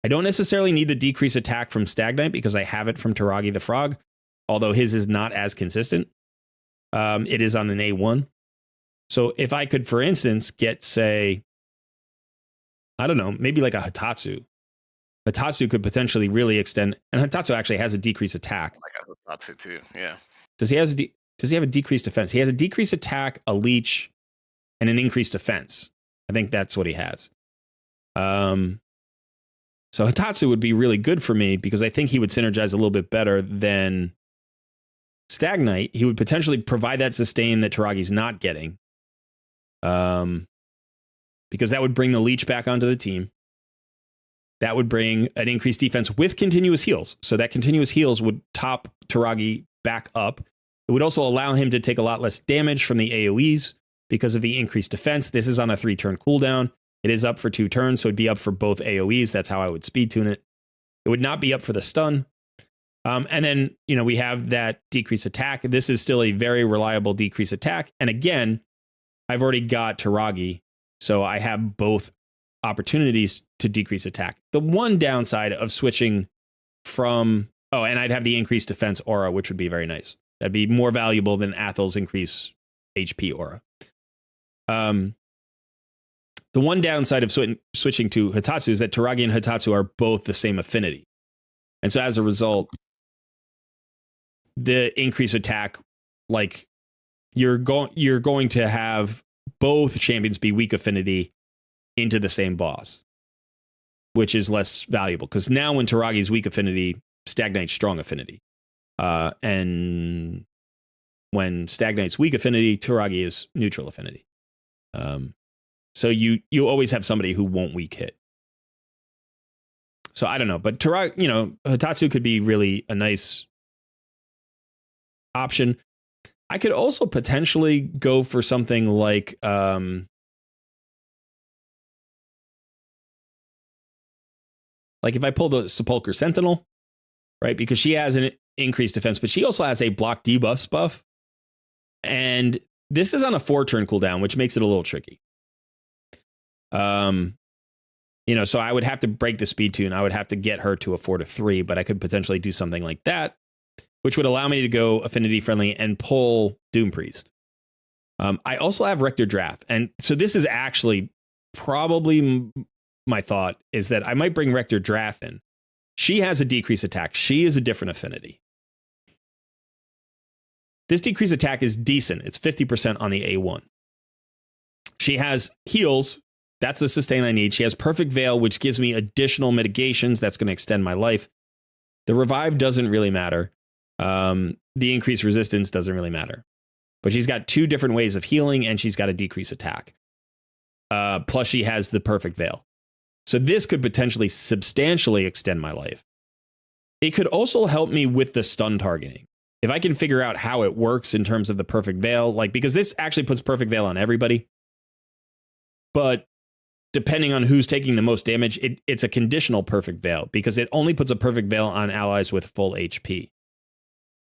Speaker 1: I don't necessarily need the decreased attack from Stagnite because I have it from Taragi the Frog, although his is not as consistent. It is on an A1. So if I could, for instance, get, say, I don't know, maybe like a Hitatsu. Hitatsu could potentially really extend, and Hitatsu actually has a decreased attack.
Speaker 2: I got Hitatsu too, yeah.
Speaker 1: Does he have a decreased defense? He has a decreased attack, a leech, and an increased defense. I think that's what he has. So Hitatsu would be really good for me because I think he would synergize a little bit better than Stagnite. He would potentially provide that sustain that Taragi's not getting. Because that would bring the leech back onto the team. That would bring an increased defense with continuous heals. So that continuous heals would top Taragi back up. It would also allow him to take a lot less damage from the AoEs because of the increased defense. This is on a 3-turn cooldown. It is up for 2 turns, so it'd be up for both AoEs. That's how I would speed tune it. It would not be up for the stun. And then, we have that decreased attack. This is still a very reliable decreased attack. And again, I've already got Taragi, so I have both opportunities to decrease attack. The one downside of switching from... Oh, and I'd have the increased defense aura, which would be very nice. That'd be more valuable than Athel's increased HP aura. The one downside of switching to Hitatsu is that Taragi and Hitatsu are both the same affinity. And so as a result, the increased attack, like you're going to have both champions be weak affinity into the same boss, which is less valuable because now when Taragi's weak affinity, Stagnite's strong affinity. And when Stagnite's weak affinity, Taragi is neutral affinity. So you always have somebody who won't weak hit. So I don't know, but Taragi, Hitatsu could be really a nice option. I could also potentially go for something like if I pull the Sepulchre Sentinel, right? Because she has an increased defense, but she also has a block debuffs buff. And this is on a 4-turn cooldown, which makes it a little tricky. So I would have to break the speed tune. I would have to get her to a 4-3, but I could potentially do something like that, which would allow me to go affinity friendly and pull Doom Priest. I also have Rector Drath. And so this is actually probably my thought is that I might bring Rector Drath in. She has a decreased attack. She is a different affinity. This decreased attack is decent. It's 50% on the A1. She has heals. That's the sustain I need. She has Perfect Veil, which gives me additional mitigations. That's going to extend my life. The revive doesn't really matter. The increased resistance doesn't really matter. But she's got 2 different ways of healing, and she's got a decreased attack. Plus, she has the Perfect Veil. So this could potentially substantially extend my life. It could also help me with the stun targeting. If I can figure out how it works in terms of the Perfect Veil, because this actually puts Perfect Veil on everybody. But depending on who's taking the most damage, it's a conditional Perfect Veil because it only puts a Perfect Veil on allies with full HP.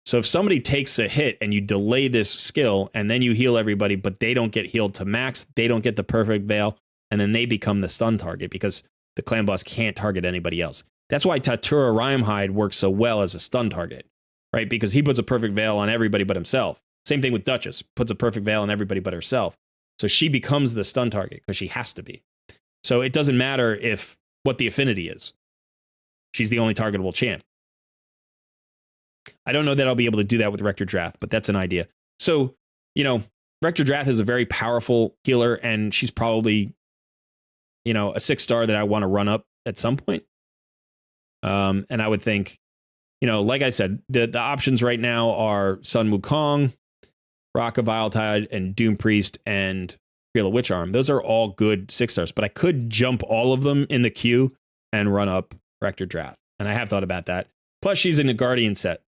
Speaker 1: So if somebody takes a hit and you delay this skill and then you heal everybody, but they don't get healed to max, they don't get the Perfect Veil, and then they become the stun target because the clan boss can't target anybody else. That's why Tatura Rhymehide works so well as a stun target, right? Because he puts a Perfect Veil on everybody but himself. Same thing with Duchess, puts a Perfect Veil on everybody but herself. So she becomes the stun target because she has to be. So it doesn't matter what the affinity is. She's the only targetable champ. I don't know that I'll be able to do that with Rector Drath, but that's an idea. So, Rector Drath is a very powerful healer, and she's probably, a 6-star that I want to run up at some point. And I would think, like I said, the options right now are Sun Wukong, Rock of Viletide, and Doom Priest, and Feel a Witch Arm. Those are all good 6-stars, but I could jump all of them in the queue and run up Rector Drath. And I have thought about that. Plus, she's in the Guardian set,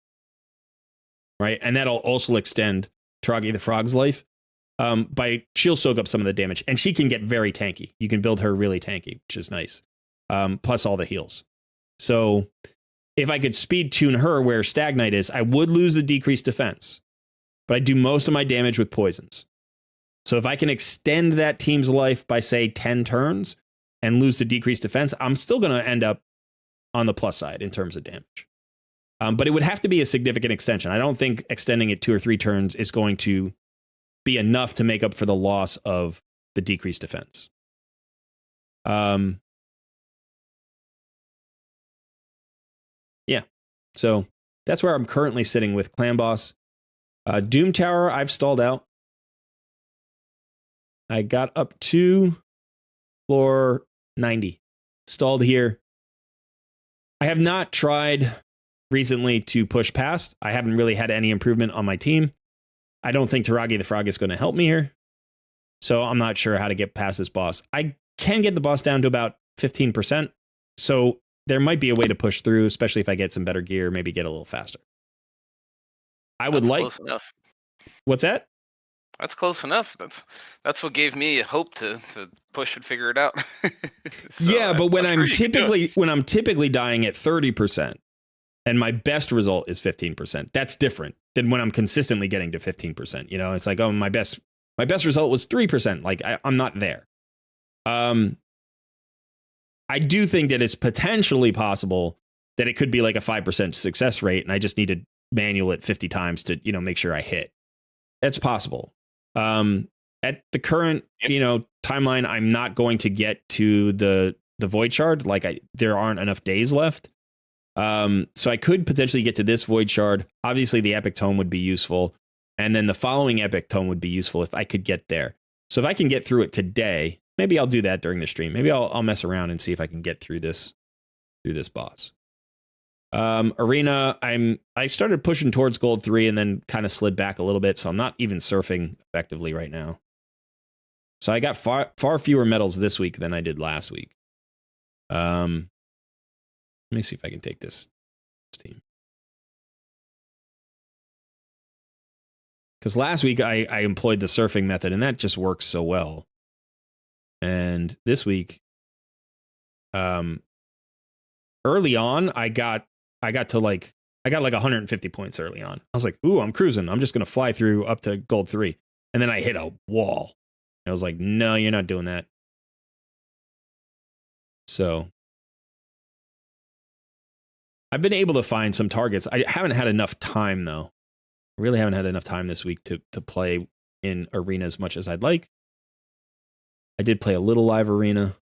Speaker 1: right? And that'll also extend Taragi the Frog's life. she'll soak up some of the damage, and she can get very tanky. You can build her really tanky, which is nice. Plus all the heals. So if I could speed tune her where Stagnite is, I would lose the decreased defense, but I do most of my damage with poisons. So if I can extend that team's life by, say, 10 turns and lose the decreased defense, I'm still going to end up on the plus side in terms of damage. But it would have to be a significant extension. I don't think extending it 2 or 3 turns is going to be enough to make up for the loss of the decreased defense. Yeah, so that's where I'm currently sitting with Clan Boss. Doom Tower, I've stalled out. I got up to floor 90. Stalled here. I have not tried recently to push past. I haven't really had any improvement on my team. I don't think Taragi the Frog is going to help me here. So I'm not sure how to get past this boss. I can get the boss down to about 15%. So there might be a way to push through, especially if I get some better gear, maybe get a little faster. I would like...
Speaker 2: Close enough.
Speaker 1: What's that?
Speaker 2: That's close enough. That's what gave me hope to push and figure it out. So
Speaker 1: yeah, but when I'm typically dying at 30% and my best result is 15%, that's different than when I'm consistently getting to 15%. You know, it's like, oh, my best result was 3%. Like I'm not there. I do think that it's potentially possible that it could be like a 5% success rate, and I just need to manual it 50 times to, you know, make sure I hit. That's possible. At the current, you know, timeline, I'm not going to get to the void shard. Like there aren't enough days left. So I could potentially get to this void shard. Obviously, the epic tome would be useful, and then the following epic tome would be useful if I could get there. So if I can get through it today, maybe I'll do that during the stream. Maybe I'll mess around and see if I can get through this boss. Arena, I started pushing towards gold 3 and then kind of slid back a little bit, so I'm not even surfing effectively right now. So I got far fewer medals this week than I did last week. Let me see if I can take this team. Because last week I employed the surfing method, and that just works so well. And this week, early on, I got like 150 points early on. I was like, ooh, I'm cruising. I'm just going to fly through up to gold 3. And then I hit a wall. And I was like, no, you're not doing that. So I've been able to find some targets. I haven't had enough time, though. I really haven't had enough time this week to play in arena as much as I'd like. I did play a little live arena.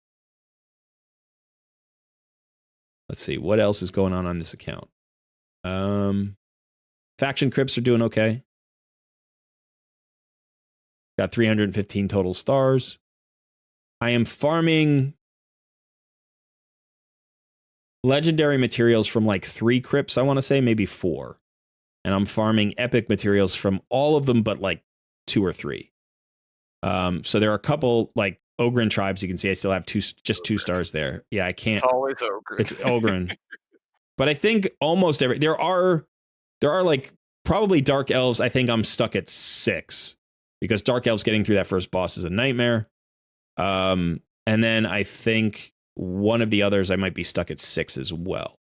Speaker 1: Let's see, what else is going on this account? Faction crypts are doing okay. Got 315 total stars. I am farming legendary materials from like 3 crypts, I want to say, maybe 4. And I'm farming epic materials from all of them but like 2 or 3. So there are a couple like Ogren tribes. You can see I still have just 2 stars there. Yeah, I can't.
Speaker 2: It's always Ogren.
Speaker 1: It's Ogren. But I think almost there are like probably dark elves. I think I'm stuck at 6 because dark elves getting through that first boss is a nightmare. And then I think one of the others I might be stuck at 6 as well.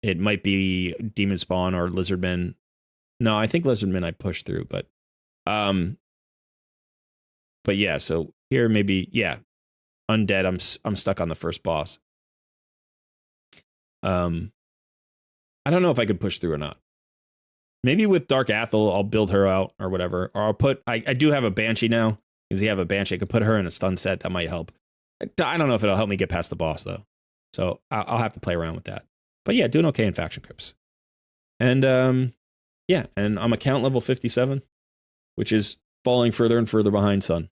Speaker 1: It might be Demon Spawn or Lizardmen. No, I think Lizardmen I pushed through, but yeah, so here maybe, yeah, Undead, I'm stuck on the first boss. I don't know if I could push through or not. Maybe with Dark Athel, I'll build her out or whatever. Or I'll put, I do have a Banshee now. Because you have a Banshee, I could put her in a stun set. That might help. I don't know if it'll help me get past the boss, though. So I'll have to play around with that. But yeah, doing okay in faction crypts. And yeah, and I'm account level 57, which is falling further and further behind Sun.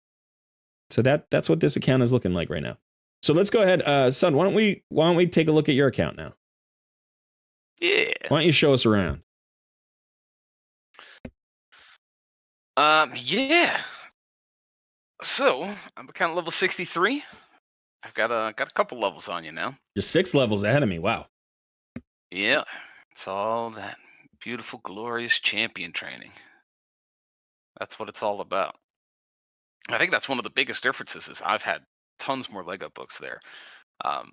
Speaker 1: So that's what this account is looking like right now. So let's go ahead, Sun. Why don't we take a look at your account now?
Speaker 2: Yeah.
Speaker 1: Why don't you show us around?
Speaker 2: Yeah. So I'm account level 63. I've got a couple levels on you now.
Speaker 1: You're 6 levels ahead of me. Wow.
Speaker 2: Yeah. It's all that beautiful, glorious champion training. That's what it's all about. I think that's one of the biggest differences is I've had tons more Lego books there. But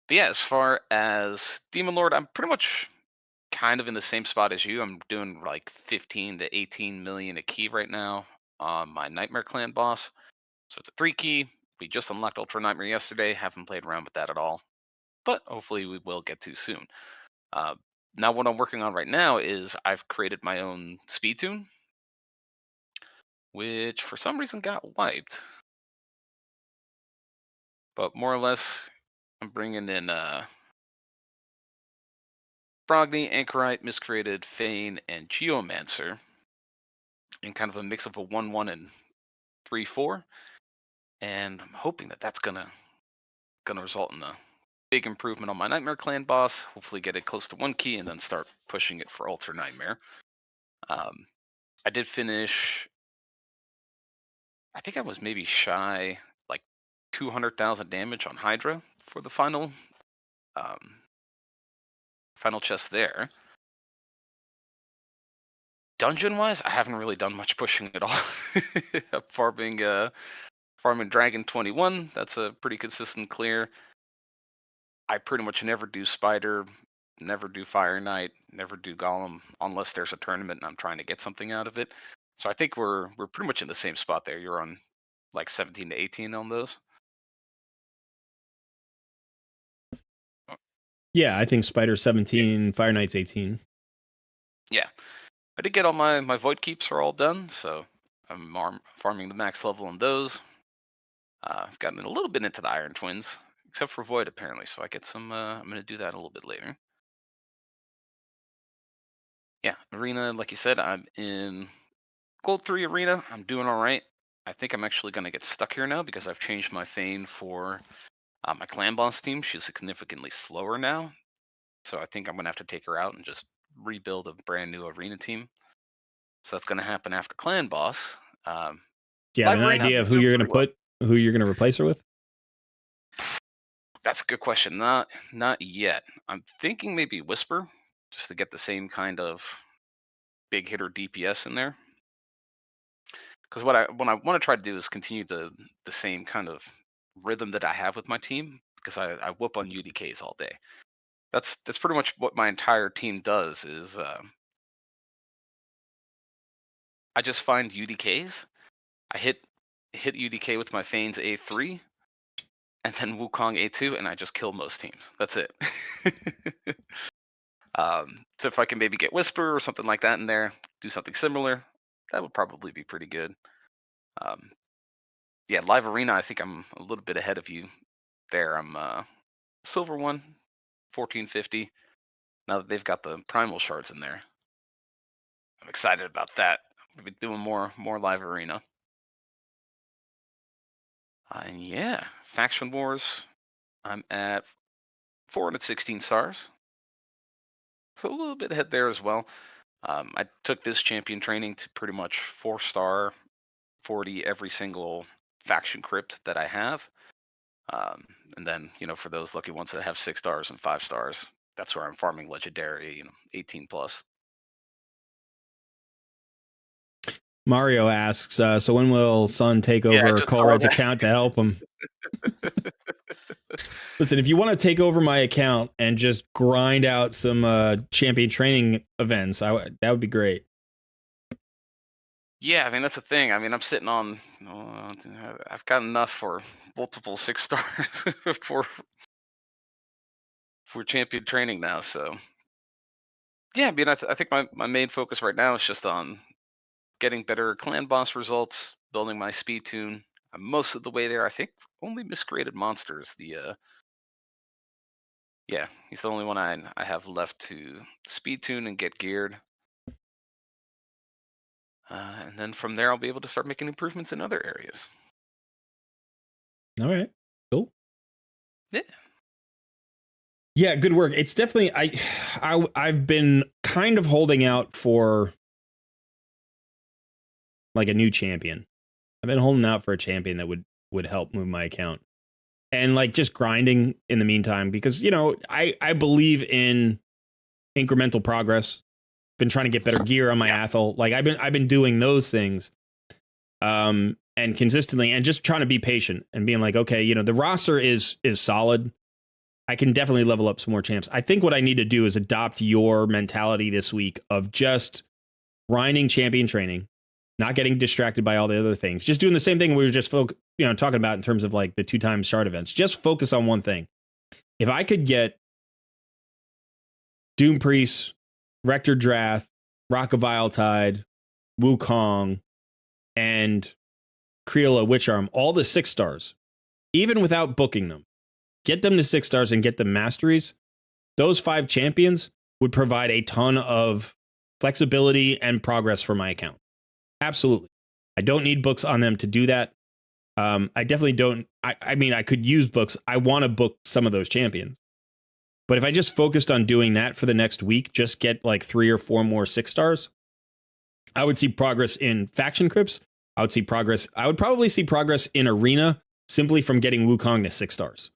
Speaker 2: yeah, as far as Demon Lord, I'm pretty much kind of in the same spot as you. I'm doing like 15 to 18 million a key right now on my Nightmare Clan boss. So it's a 3 key. We just unlocked Ultra Nightmare yesterday. Haven't played around with that at all, but hopefully we will get to soon. Uh, Now what I'm working on right now is I've created my own speed tune, which for some reason got wiped. But more or less, I'm bringing in Brogni, Anchorite, Miscreated, Fane, and Geomancer in kind of a mix of a 1-1 and 3-4. And I'm hoping that that's gonna result in a big improvement on my Nightmare Clan boss. Hopefully get it close to 1 key and then start pushing it for Ultra Nightmare. I did finish, I think I was maybe shy like 200,000 damage on Hydra for the final chest there. Dungeon wise, I haven't really done much pushing at all. Farming Dragon 21, that's a pretty consistent clear. I pretty much never do Spider, never do Fire Knight, never do Golem unless there's a tournament and I'm trying to get something out of it. So I think we're pretty much in the same spot there. You're on like 17 to 18 on those.
Speaker 1: Yeah, I think Spider 17, Fire Knight's 18.
Speaker 2: Yeah, I did get all my Void Keeps are all done, so I'm farming the max level on those. I've gotten a little bit into the Iron Twins, except for Void apparently, so I get some. I'm gonna do that a little bit later. Yeah, Arena, like you said, I'm in Gold 3 Arena. I'm doing all right. I think I'm actually gonna get stuck here now because I've changed my Fane for my clan boss team. She's significantly slower now, so I think I'm gonna have to take her out and just rebuild a brand new arena team. So that's gonna happen after clan boss.
Speaker 1: Do you have an idea of who you're gonna replace her with?
Speaker 2: That's a good question. Not yet. I'm thinking maybe Whisper, just to get the same kind of big hitter DPS in there. Because what I want to try to do is continue the same kind of rhythm that I have with my team, because I whoop on UDKs all day. That's pretty much what my entire team does. Is I just find UDKs. I hit UDK with my Fanes A3, and then Wukong A2, and I just kill most teams. That's it. So if I can maybe get Whisper or something like that in there, do something similar, that would probably be pretty good. Yeah, Live Arena, I think I'm a little bit ahead of you there. I'm Silver 1, 1450. Now that they've got the Primal Shards in there, I'm excited about that. We'll be doing more Live Arena. And yeah, Faction Wars, I'm at 416 stars. So a little bit ahead there as well. I took this champion training to pretty much 4-star 40 every single faction crypt that I have. And then, for those lucky ones that have 6 stars and 5 stars, that's where I'm farming legendary, 18 plus.
Speaker 1: Mario asks, so when will Sun take over Colred's account to help him? Listen, if you want to take over my account and just grind out some champion training events, that would be great.
Speaker 2: Yeah, I mean, that's the thing. I mean, I'm sitting on, I've got enough for multiple 6 stars for champion training now. So yeah, I mean, I think my main focus right now is just on getting better clan boss results, building my speed tune. I'm most of the way there. I think only Miscreated Monsters, yeah, he's the only one I have left to speed tune and get geared. And then from there, I'll be able to start making improvements in other areas.
Speaker 1: All right, cool.
Speaker 2: Yeah.
Speaker 1: Yeah, good work. It's definitely I've been kind of holding out for like a new champion. I've been holding out for a champion that would help move my account. And like just grinding in the meantime, because I believe in incremental progress. Been trying to get better gear on my Athel. Like I've been doing those things. and consistently, and just trying to be patient and being like, okay, you know, the roster is solid. I can definitely level up some more champs. I think what I need to do is adopt your mentality this week of just grinding champion training, not getting distracted by all the other things, just doing the same thing we were just talking about in terms of like the 2x shard events. Just focus on one thing. If I could get Doom Priest, Rector Drath, Rock of Viletide, Wukong, and Creola Witcharm, all the 6 stars, even without booking them, get them to 6 stars and get them masteries, those 5 champions would provide a ton of flexibility and progress for my account. Absolutely. I don't need books on them to do that. I definitely don't. I mean, I could use books. I want to book some of those champions. But if I just focused on doing that for the next week, just get like 3 or 4 more 6 stars, I would see progress in faction crypts. I would probably see progress in arena simply from getting Wukong to 6 stars.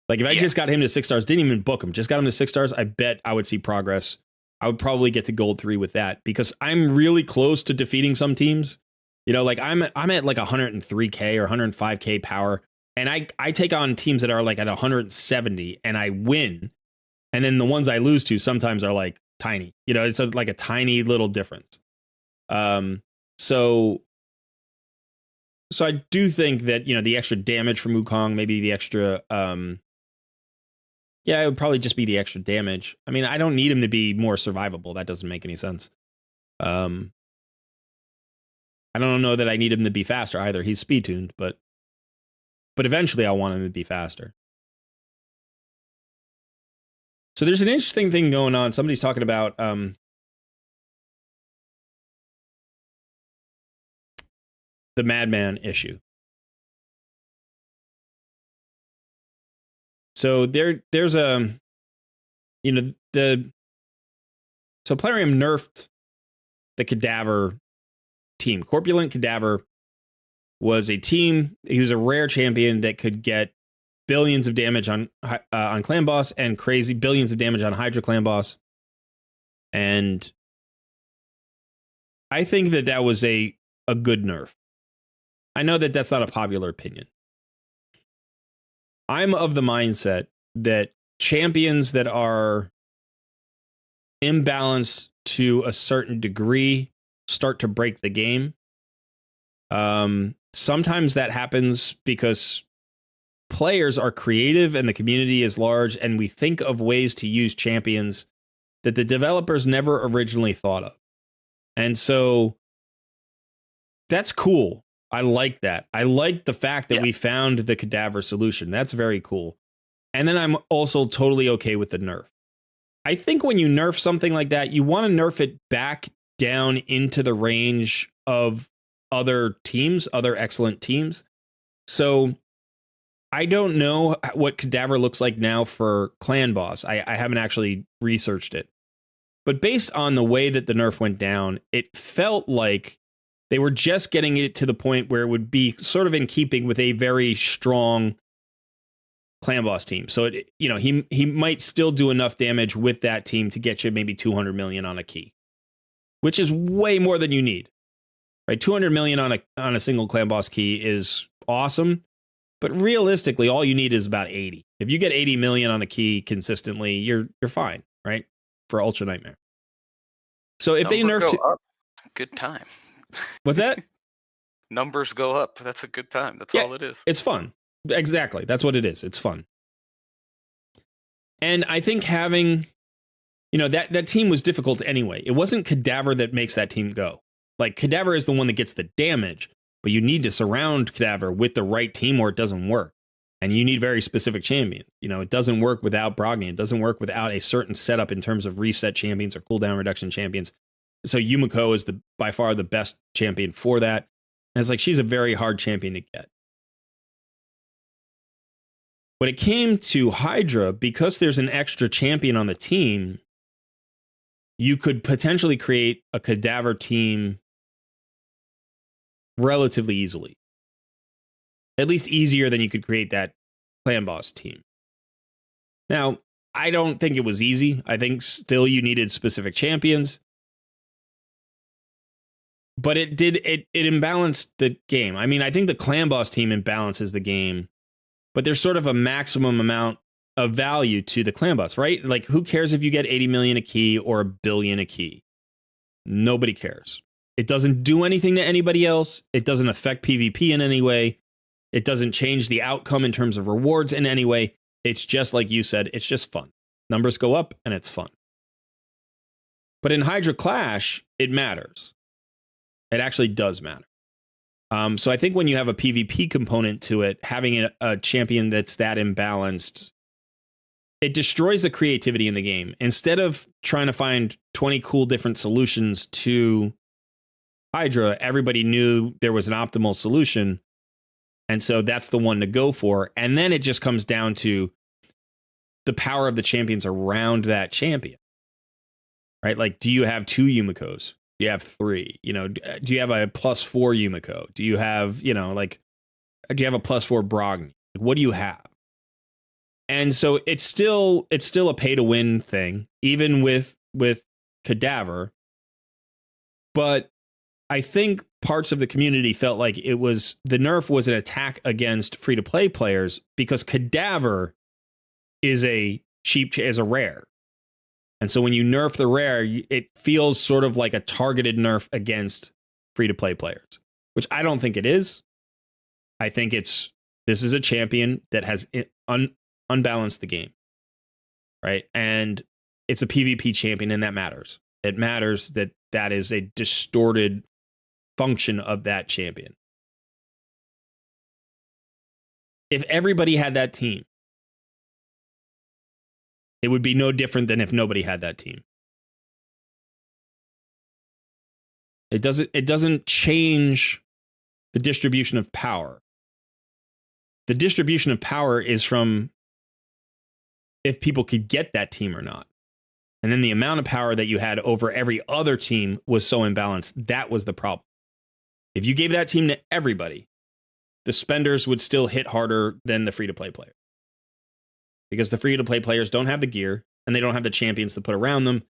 Speaker 1: Like if I just got him to 6 stars, didn't even book him, just got him to 6 stars, I bet I would see progress. I would probably get to gold 3 with that because I'm really close to defeating some teams. You know, like I'm at like 103k or 105k power, and I take on teams that are like at 170 and I win. And then the ones I lose to sometimes are like tiny. You know, it's like a tiny little difference. So I do think that, you know, the extra damage from Wukong, maybe the extra it would probably just be the extra damage. I mean, I don't need him to be more survivable. That doesn't make any sense. I don't know that I need him to be faster either. He's speed tuned, but eventually I'll want him to be faster. So there's an interesting thing going on. Somebody's talking about the Madman issue. So there's a, you know, so Plarium nerfed the Cadaver team. Corpulent Cadaver was a team. He was a rare champion that could get billions of damage on clan boss and crazy billions of damage on Hydra clan boss. And I think that was a good nerf. I know that that's not a popular opinion. I'm of the mindset that champions that are imbalanced to a certain degree start to break the game. Sometimes that happens because players are creative and the community is large, and we think of ways to use champions that the developers never originally thought of. And so that's cool. I like that. I like the fact that we found the Cadaver solution. That's very cool. And then I'm also totally okay with the nerf. I think when you nerf something like that, you want to nerf it back down into the range of other teams, other excellent teams. So I don't know what Cadaver looks like now for Clan Boss. I haven't actually researched it. But based on the way that the nerf went down, it felt like they were just getting it to the point where it would be sort of in keeping with a very strong Clan Boss team. So, he might still do enough damage with that team to get you maybe 200 million on a key, which is way more than you need. Right? 200 million on a single Clan Boss key is awesome, but realistically, all you need is about 80. If you get 80 million on a key consistently, you're fine, right? For Ultra Nightmare. So if they nerf
Speaker 2: up, good time.
Speaker 1: What's that?
Speaker 2: Numbers go up. That's a good time. That's all it is.
Speaker 1: It's fun. Exactly. That's what it is. It's fun. And I think having, that team was difficult anyway. It wasn't Cadaver that makes that team go. Like, Cadaver is the one that gets the damage, but you need to surround Cadaver with the right team or it doesn't work. And you need very specific champions. It doesn't work without Brogni. It doesn't work without a certain setup in terms of reset champions or cooldown reduction champions. So Yumiko is by far the best champion for that. And it's like, she's a very hard champion to get. When it came to Hydra, because there's an extra champion on the team, you could potentially create a Cadaver team relatively easily. At least easier than you could create that Clan Boss team. Now, I don't think it was easy. I think still you needed specific champions. but it imbalanced the game. I mean, I think the clan boss team imbalances the game, but there's sort of a maximum amount of value to the clan boss, right? Like, who cares if you get 80 million a key or 1 billion a key? Nobody cares. It doesn't do anything to anybody else. It doesn't affect PvP in any way. It doesn't change the outcome in terms of rewards in any way. It's just like you said, it's just fun. Numbers go up and it's fun. But in Hydra Clash, it matters. It actually does matter. So I think when you have a PvP component to it, having a champion that's that imbalanced, it destroys the creativity in the game. Instead of trying to find 20 cool different solutions to Hydra, everybody knew there was an optimal solution. And so that's the one to go for. And then it just comes down to the power of the champions around that champion. Right? Like, do you have 2 Yumikos? Do you have 3? You know, do you have a +4 Yumiko? Do you have, you know, like, do you have a +4 Brogni? Like, what do you have? And so it's still a pay to win thing, even with Cadaver. But I think parts of the community felt like the nerf was an attack against free to play players because Cadaver is a rare. And so when you nerf the rare, it feels sort of like a targeted nerf against free to play players, which I don't think it is. I think this is a champion that has unbalanced the game, right? And it's a PvP champion, and that matters. It matters that is a distorted function of that champion. If everybody had that team, it would be no different than if nobody had that team. It doesn't change the distribution of power. The distribution of power is from if people could get that team or not. And then the amount of power that you had over every other team was so imbalanced. That was the problem. If you gave that team to everybody, the spenders would still hit harder than the free-to-play players. Because the free-to-play players don't have the gear, and they don't have the champions to put around them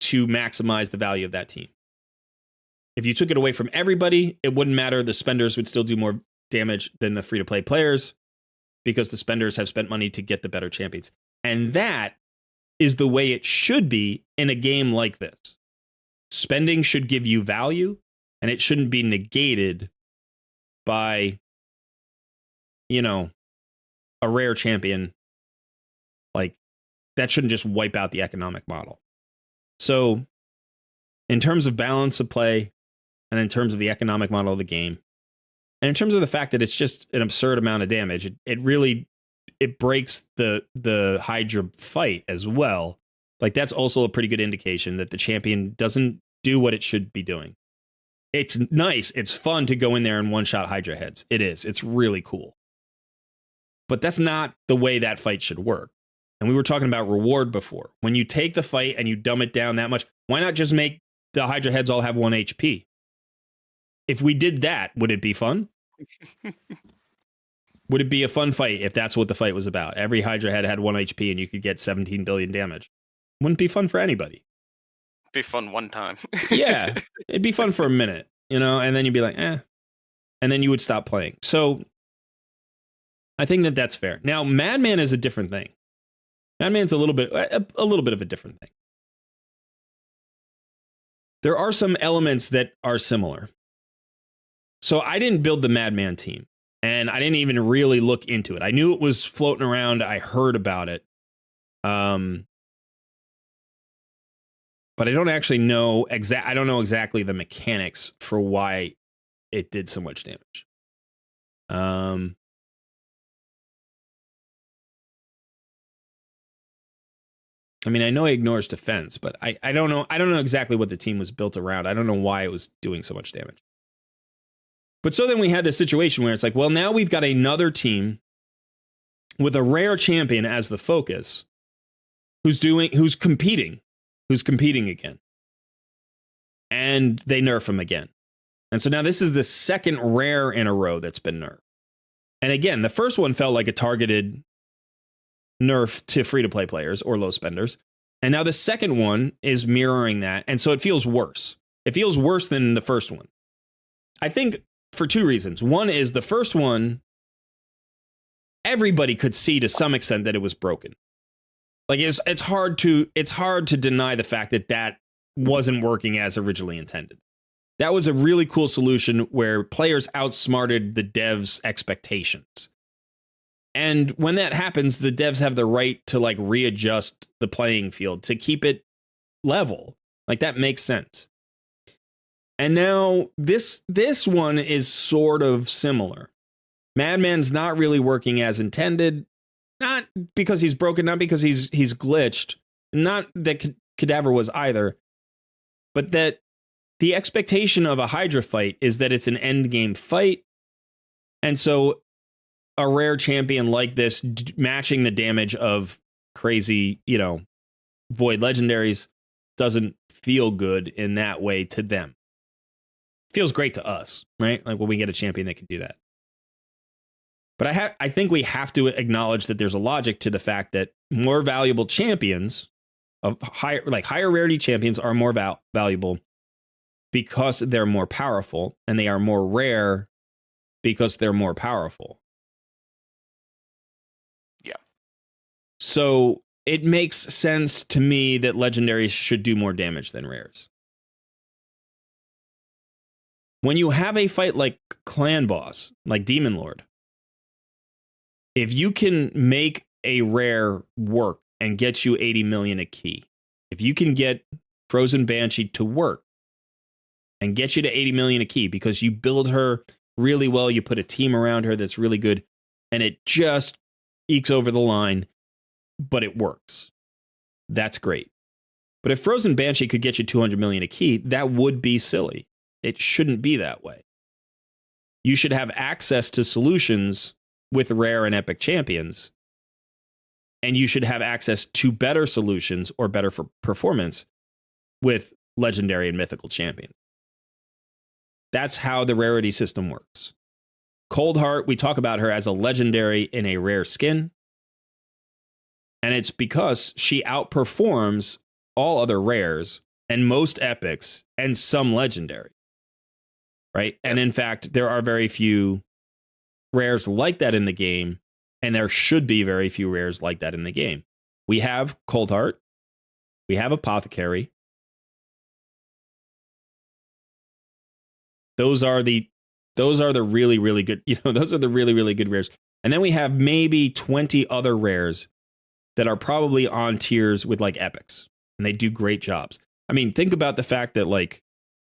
Speaker 1: to maximize the value of that team. If you took it away from everybody, it wouldn't matter. The spenders would still do more damage than the free-to-play players because the spenders have spent money to get the better champions. And that is the way it should be in a game like this. Spending should give you value, and it shouldn't be negated by, you know, a rare champion. Like, that shouldn't just wipe out the economic model. So, in terms of balance of play, and in terms of the economic model of the game, and in terms of the fact that it's just an absurd amount of damage, it really breaks the Hydra fight as well. Like, that's also a pretty good indication that the champion doesn't do what it should be doing. It's nice, it's fun to go in there and one-shot Hydra heads. It is. It's really cool. But that's not the way that fight should work. And we were talking about reward before. When you take the fight and you dumb it down that much, why not just make the Hydra heads all have 1 HP? If we did that, would it be fun? Would it be a fun fight if that's what the fight was about? Every Hydra head had 1 HP and you could get 17 billion damage. Wouldn't be fun for anybody.
Speaker 2: Be fun one time.
Speaker 1: Yeah, it'd be fun for a minute, you know, and then you'd be like, eh. And then you would stop playing. So I think that that's fair. Now, Madman is a different thing. Madman's a little bit of a different thing. There are some elements that are similar. So I didn't build the Madman team, and I didn't even really look into it. I knew it was floating around. I heard about it. But I don't actually know I don't know exactly the mechanics for why it did so much damage. I mean, I know he ignores defense, but I don't know. I don't know exactly what the team was built around. I don't know why it was doing so much damage. But so then we had this situation where it's like, well, now we've got another team with a rare champion as the focus, who's competing again. And they nerf him again. And so now this is the second rare in a row that's been nerfed. And again, the first one felt like a targeted nerf to free-to-play players or low spenders. And now the second one is mirroring that. And so it feels worse. It feels worse than the first one. I think for two reasons. One is the first one, everybody could see to some extent that it was broken. Like it's hard to deny the fact that that wasn't working as originally intended. That was a really cool solution where players outsmarted the devs' expectations. And when that happens, the devs have the right to like readjust the playing field to keep it level. Like that makes sense. And now this one is sort of similar. Madman's not really working as intended, not because he's broken, not because he's glitched, not that Cadaver was either, but that the expectation of a Hydra fight is that it's an end game fight. And so a rare champion like this matching the damage of crazy, void legendaries doesn't feel good in that way to them. Feels great to us, right? Like when we get a champion that can do that. But I think we have to acknowledge that there's a logic to the fact that more valuable champions of higher rarity champions are more valuable because they're more powerful, and they are more rare because they're more powerful.
Speaker 2: Yeah.
Speaker 1: So it makes sense to me that legendaries should do more damage than rares. When you have a fight like Clan Boss, like Demon Lord, if you can make a rare work and get you 80 million a key, if you can get Frozen Banshee to work and get you to 80 million a key because you build her really well, you put a team around her that's really good, and it just ekes over the line, but it works. That's great. But if Frozen Banshee could get you 200 million a key, that would be silly. It shouldn't be that way. You should have access to solutions with rare and epic champions, and you should have access to better solutions or better for performance with legendary and mythical champions. That's how the rarity system works. Coldheart, we talk about her as a legendary in a rare skin, and it's because she outperforms all other rares and most epics and some legendary. Right? And in fact, there are very few rares like that in the game, and there should be very few rares like that in the game. We have Coldheart, we have Apothecary. Those are the really, really good, those are the really, really good rares. And then we have maybe 20 other rares that are probably on tiers with like epics, and they do great jobs. I mean, think about the fact that like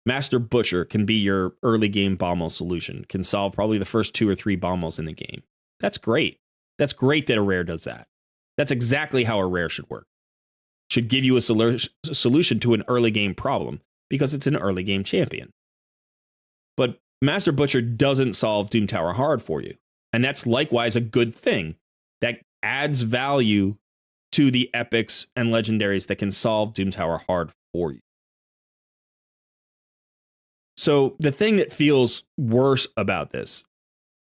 Speaker 1: Master Butcher can be your early game Bommel solution, can solve probably the first 2 or 3 Bommels in the game. That's great. That's great that a rare does that. That's exactly how a rare should work. Should give you a solution to an early game problem because it's an early game champion. But Master Butcher doesn't solve Doom Tower hard for you. And that's likewise a good thing. That adds value to the epics and legendaries that can solve Doom Tower hard for you. So the thing that feels worse about this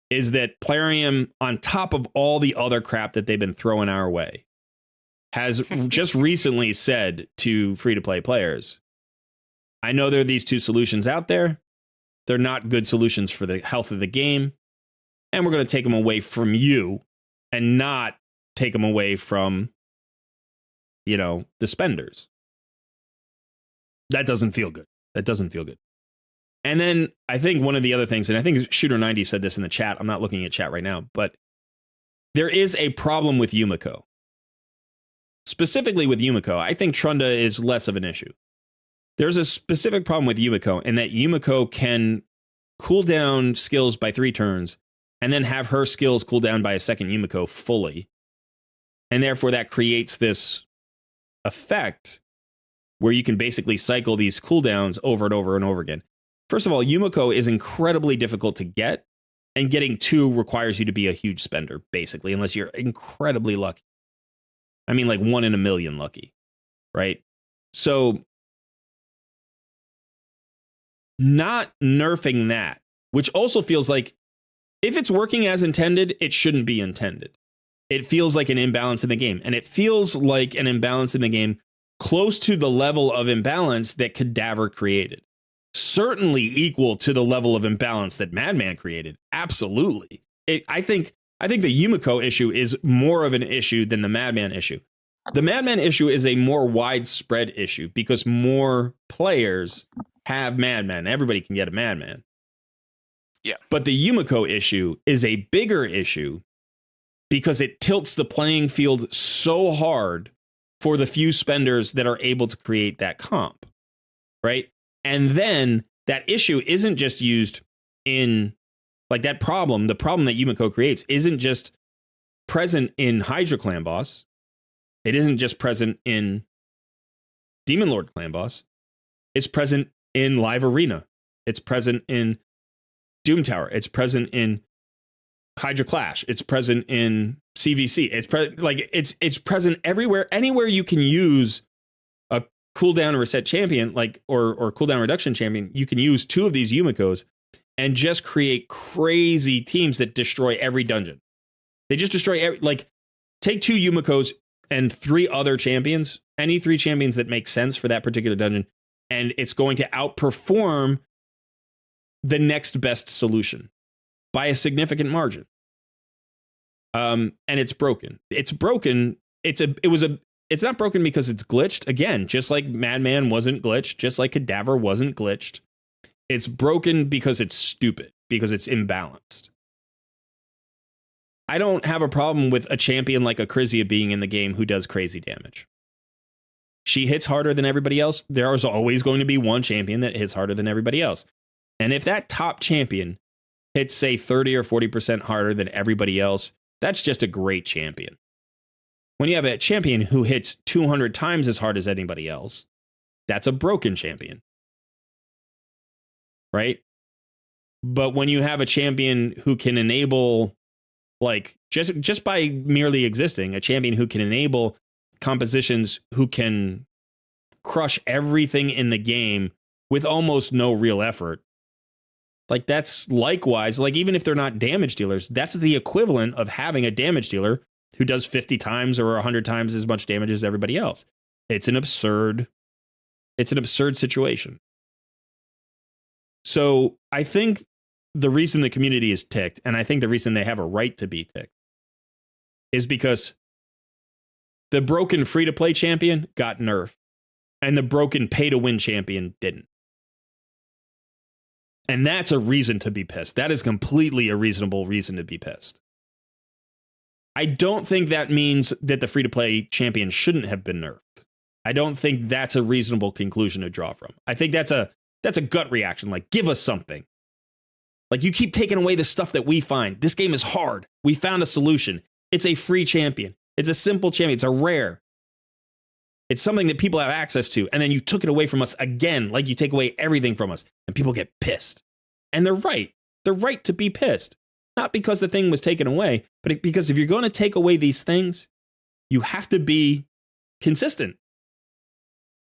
Speaker 1: is that Plarium, on top of all the other crap that they've been throwing our way, has just recently said to free-to-play players, I know there are these two solutions out there. They're not good solutions for the health of the game, and we're going to take them away from you and not take them away from, the spenders. That doesn't feel good. That doesn't feel good. And then I think one of the other things, and I think Shooter90 said this in the chat, I'm not looking at chat right now, but there is a problem with Yumiko. Specifically with Yumiko, I think Trunda is less of an issue. There's a specific problem with Yumiko in that Yumiko can cool down skills by 3 turns and then have her skills cool down by a second Yumiko fully. And therefore that creates this effect where you can basically cycle these cooldowns over and over and over again. First of all, Yumiko is incredibly difficult to get, and getting 2 requires you to be a huge spender, basically, unless you're incredibly lucky. I mean, like 1 in a million lucky, right? So, not nerfing that, which also feels like, if it's working as intended, it shouldn't be intended. It feels like an imbalance in the game, and it feels like an imbalance in the game close to the level of imbalance that Cadaver created. certainly equal to the level of imbalance that Madman created. Absolutely. I think the Yumiko issue is more of an issue than the Madman issue. The Madman issue is a more widespread issue because more players have Madman. Everybody can get a Madman.
Speaker 2: Yeah.
Speaker 1: But the Yumiko issue is a bigger issue because it tilts the playing field so hard for the few spenders that are able to create that comp, right? And then that issue isn't just used in, like, that problem, the problem that Yumiko creates isn't just present in Hydra Clan Boss. It isn't just present in Demon Lord Clan Boss. It's present in Live Arena. It's present in Doom Tower. It's present in Hydra Clash. It's present in CVC. It's present everywhere. Anywhere you can use a cooldown reset champion, like or cooldown reduction champion, you can use two of these Yumikos and just create crazy teams that destroy every dungeon. They just destroy take two Yumikos and three other champions, any three champions that make sense for that particular dungeon, and it's going to outperform the next best solution by a significant margin. And it's broken. It's broken. It's not broken because it's glitched. Again, just like Madman wasn't glitched, just like Cadaver wasn't glitched. It's broken because it's stupid, because it's imbalanced. I don't have a problem with a champion like Acrizia being in the game who does crazy damage. She hits harder than everybody else. There is always going to be one champion that hits harder than everybody else. And if that top champion hits, say, 30 or 40% harder than everybody else, that's just a great champion. When you have a champion who hits 200 times as hard as anybody else, that's a broken champion. Right? But when you have a champion who can enable, like, just by merely existing, a champion who can enable compositions who can crush everything in the game with almost no real effort, like, that's likewise, like, even if they're not damage dealers, that's the equivalent of having a damage dealer who does 50 times or 100 times as much damage as everybody else. It's an absurd situation. So I think the reason the community is ticked, and I think the reason they have a right to be ticked, is because the broken free-to-play champion got nerfed, and the broken pay-to-win champion didn't. And that's a reason to be pissed. That is completely a reasonable reason to be pissed. I don't think that means that the free-to-play champion shouldn't have been nerfed. I don't think that's a reasonable conclusion to draw from. I think that's a gut reaction, like, give us something. Like, you keep taking away the stuff that we find. This game is hard. We found a solution. It's a free champion. It's a simple champion. It's a rare. It's something that people have access to. And then you took it away from us again, like you take away everything from us. And people get pissed. And they're right. They're right to be pissed. Not because the thing was taken away, but because if you're going to take away these things, you have to be consistent.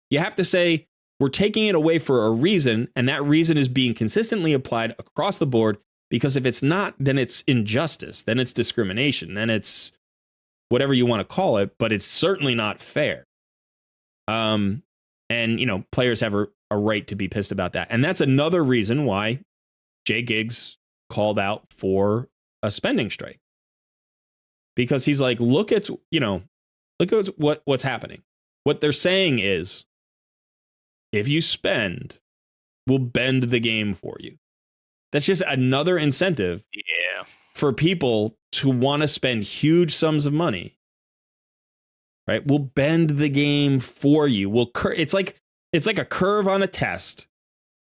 Speaker 1: You have to say, we're taking it away for a reason, and that reason is being consistently applied across the board, because if it's not, then it's injustice, then it's discrimination, then it's whatever you want to call it, but it's certainly not fair. And, you know, players have a right to be pissed about that. And that's another reason why Jay Giggs called out for a spending strike. Because he's like, look at what's happening. What they're saying is, if you spend, we'll bend the game for you. That's just another incentive for people to want to spend huge sums of money. Right? We'll bend the game for you. It's like a curve on a test,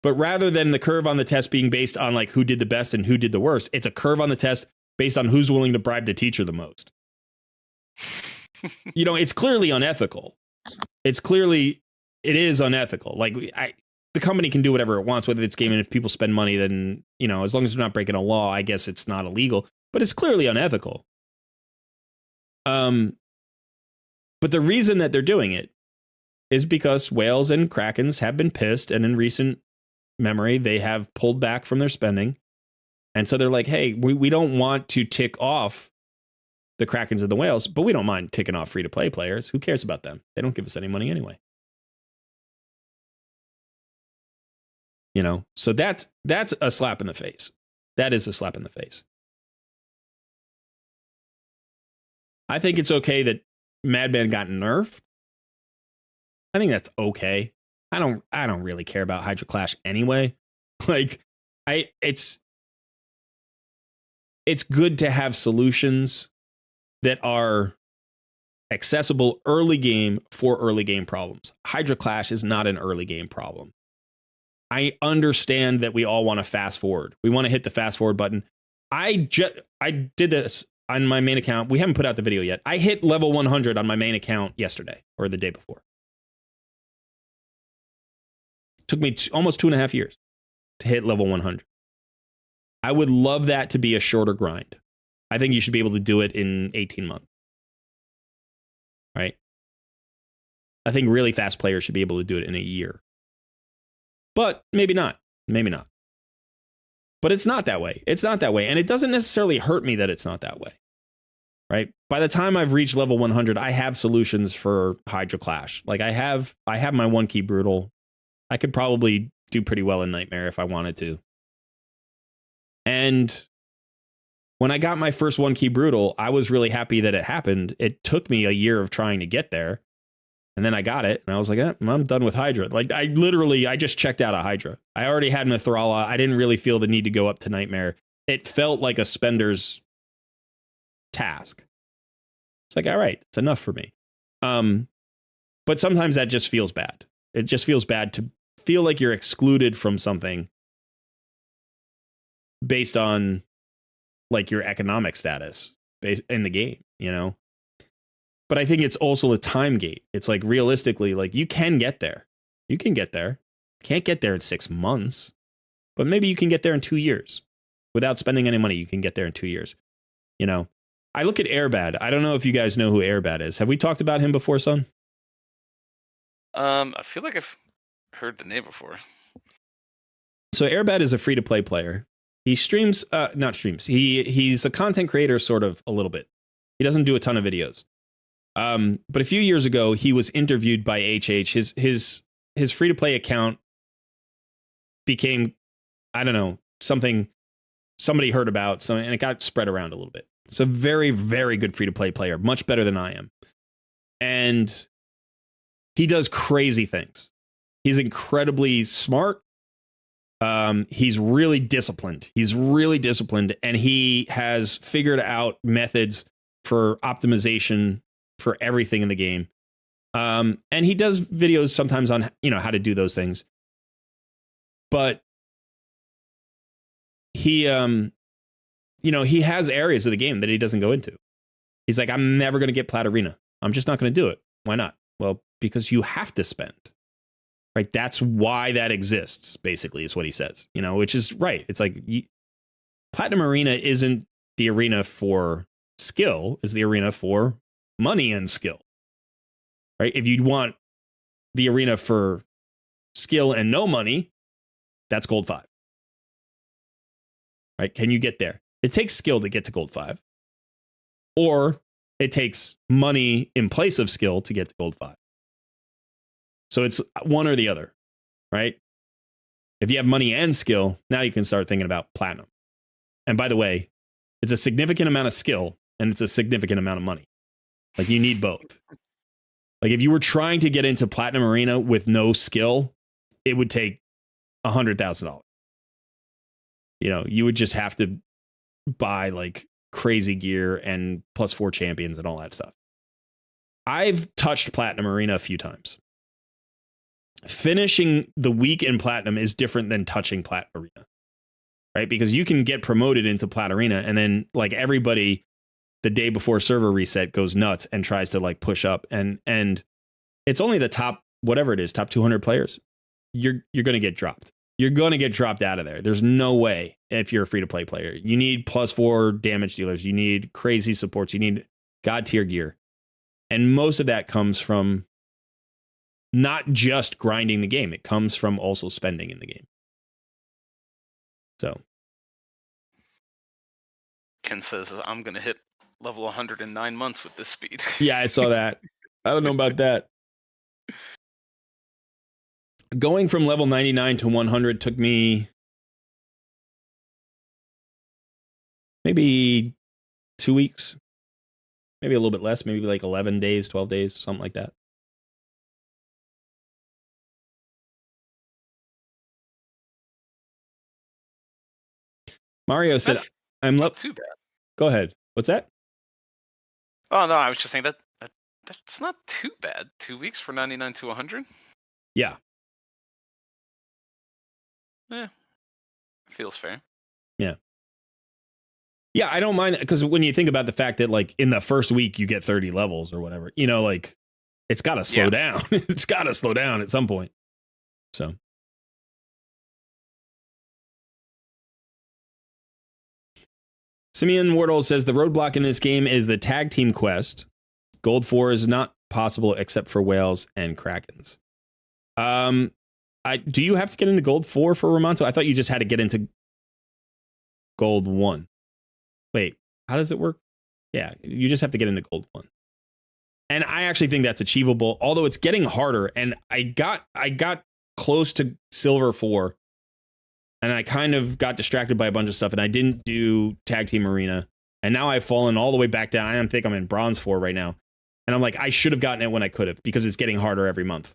Speaker 1: but rather than the curve on the test being based on, like, who did the best and who did the worst, it's a curve on the test based on who's willing to bribe the teacher the most. You know, it's clearly unethical. It is unethical. Like, the company can do whatever it wants with its game, and if people spend money, then, you know, as long as they're not breaking a law, I guess it's not illegal. But it's clearly unethical. But the reason that they're doing it is because whales and krakens have been pissed, and in recent memory, they have pulled back from their spending. And so they're like, hey, we don't want to tick off the krakens and the whales, but we don't mind ticking off free-to-play players. Who cares about them? They don't give us any money anyway. You know, so that's a slap in the face. That is a slap in the face. I think it's okay that Madman got nerfed. I think that's okay. I don't really care about Hydra Clash anyway. Like, it's good to have solutions that are accessible early game for early game problems. Hydra Clash is not an early game problem. I understand that we all want to fast forward. We want to hit the fast forward button. I did this on my main account. We haven't put out the video yet. I hit level 100 on my main account yesterday or the day before. It took me almost 2.5 years to hit level 100. I would love that to be a shorter grind. I think you should be able to do it in 18 months. Right? I think really fast players should be able to do it in a year. But maybe not. Maybe not. But it's not that way. It's not that way. And it doesn't necessarily hurt me that it's not that way. Right? By the time I've reached level 100, I have solutions for Hydra Clash. Like I have my one key brutal. I could probably do pretty well in Nightmare if I wanted to. And when I got my first one key brutal, I was really happy that it happened. It took me a year of trying to get there. And then I got it, and I was like, I'm done with Hydra. Like, I just checked out of Hydra. I already had Mithrala. I didn't really feel the need to go up to Nightmare. It felt like a spender's task. It's like, all right, it's enough for me. But sometimes that just feels bad. It just feels bad to feel like you're excluded from something based on, like, your economic status in the game, you know? But I think it's also a time gate. It's like realistically, like you can get there. You can get there. Can't get there in 6 months, but maybe you can get there in 2 years without spending any money. You can get there in 2 years. You know, I look at Airbad. I don't know if you guys know who Airbad is. Have we talked about him before, son?
Speaker 2: I feel like I've heard the name before.
Speaker 1: So Airbad is a free to play player. He streams, not streams. He's a content creator, sort of a little bit. He doesn't do a ton of videos. But a few years ago, he was interviewed by HH. His free to play account became, I don't know, something somebody heard about, and it got spread around a little bit. It's a very, very good free to play player, much better than I am. And he does crazy things. He's incredibly smart. He's really disciplined. And he has figured out methods for optimization for everything in the game. And he does videos sometimes on, you know, how to do those things. But he, you know, he has areas of the game that he doesn't go into. He's like, I'm never going to get Plat Arena. I'm just not going to do it. Why not? Well, because you have to spend. Right? That's why that exists, basically, is what he says. You know, which is right. It's like Platinum Arena isn't the arena for skill, it's the arena for money and skill. Right? If you want the arena for skill and no money, that's Gold 5. Right? Can you get there? It takes skill to get to Gold 5. Or it takes money in place of skill to get to Gold 5. So it's one or the other, right? If you have money and skill, now you can start thinking about platinum. And by the way, it's a significant amount of skill and it's a significant amount of money. Like you need both. Like if you were trying to get into Platinum Arena with no skill, it would take $100,000. You know, you would just have to buy like crazy gear and +4 champions and all that stuff. I've touched Platinum Arena a few times. Finishing the week in Platinum is different than touching Plat Arena, right? Because you can get promoted into Plat Arena and then like everybody the day before server reset goes nuts and tries to like push up and it's only the top, whatever it is, top 200 players. You're going to get dropped. You're going to get dropped out of there. There's no way if you're a free to play player. You need +4 damage dealers. You need crazy supports. You need God tier gear. And most of that comes from not just grinding the game. It comes from also spending in the game. So.
Speaker 2: Ken says, I'm going to hit level 100 in 9 months with this speed.
Speaker 1: Yeah, I saw that. I don't know about that. Going from level 99 to 100 took me maybe 2 weeks, maybe a little bit less, maybe like 11 days, 12 days, something like that. Mario said, "I'm
Speaker 2: not too bad."
Speaker 1: Go ahead. What's that?
Speaker 2: Oh no, I was just saying that's not too bad. 2 weeks for 99 to 100.
Speaker 1: Yeah.
Speaker 2: Yeah, feels fair.
Speaker 1: Yeah. Yeah, I don't mind, because when you think about the fact that like in the first week you get 30 levels or whatever, you know, like it's got to slow down. It's got to slow down at some point. So. Simeon Wardle says the roadblock in this game is the tag team quest. Gold 4 is not possible except for whales and krakens. Do you have to get into gold 4 for Ramonto? I thought you just had to get into gold 1. Wait, how does it work? Yeah, you just have to get into gold 1. And I actually think that's achievable, although it's getting harder. And I got close to silver 4. And I kind of got distracted by a bunch of stuff, and I didn't do Tag Team Arena. And now I've fallen all the way back down. I think I'm in bronze 4 right now. And I'm like, I should have gotten it when I could have, because it's getting harder every month.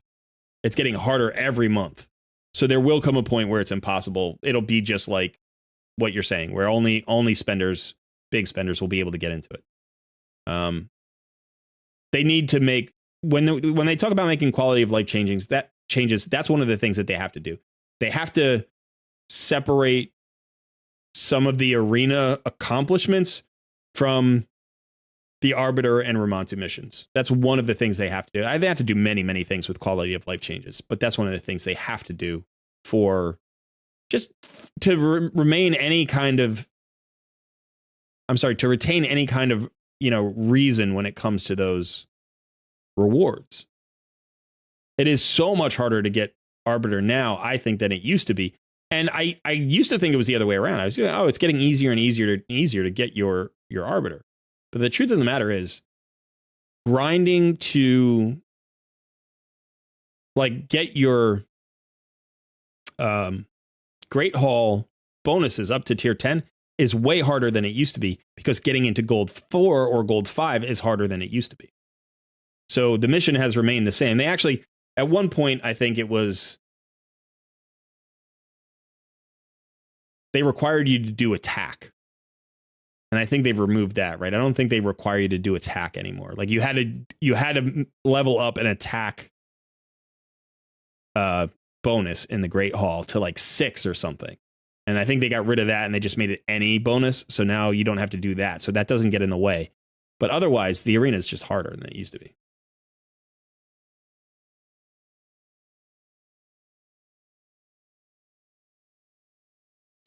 Speaker 1: It's getting harder every month. So there will come a point where it's impossible. It'll be just like what you're saying, where only spenders, big spenders, will be able to get into it. They need to make, when they talk about making quality of life changes, that's one of the things that they have to do. They have to separate some of the arena accomplishments from the Arbiter and Ramonto missions. That's one of the things they have to do. They have to do many, many things with quality of life changes, but that's one of the things they have to do for just to remain any kind of, to retain any kind of, reason when it comes to those rewards. It is so much harder to get Arbiter now, I think, than it used to be. And I used to think it was the other way around. I was, it's getting easier and easier to get your Arbiter. But the truth of the matter is, grinding to like get your Great Hall bonuses up to tier 10 is way harder than it used to be, because getting into gold 4 or gold 5 is harder than it used to be. So the mission has remained the same. They actually, at one point, I think it was, they required you to do attack. And I think they've removed that, right? I don't think they require you to do attack anymore. Like you had to level up an attack bonus in the Great Hall to like 6 or something. And I think they got rid of that and they just made it any bonus. So now you don't have to do that. So that doesn't get in the way. But otherwise, the arena is just harder than it used to be.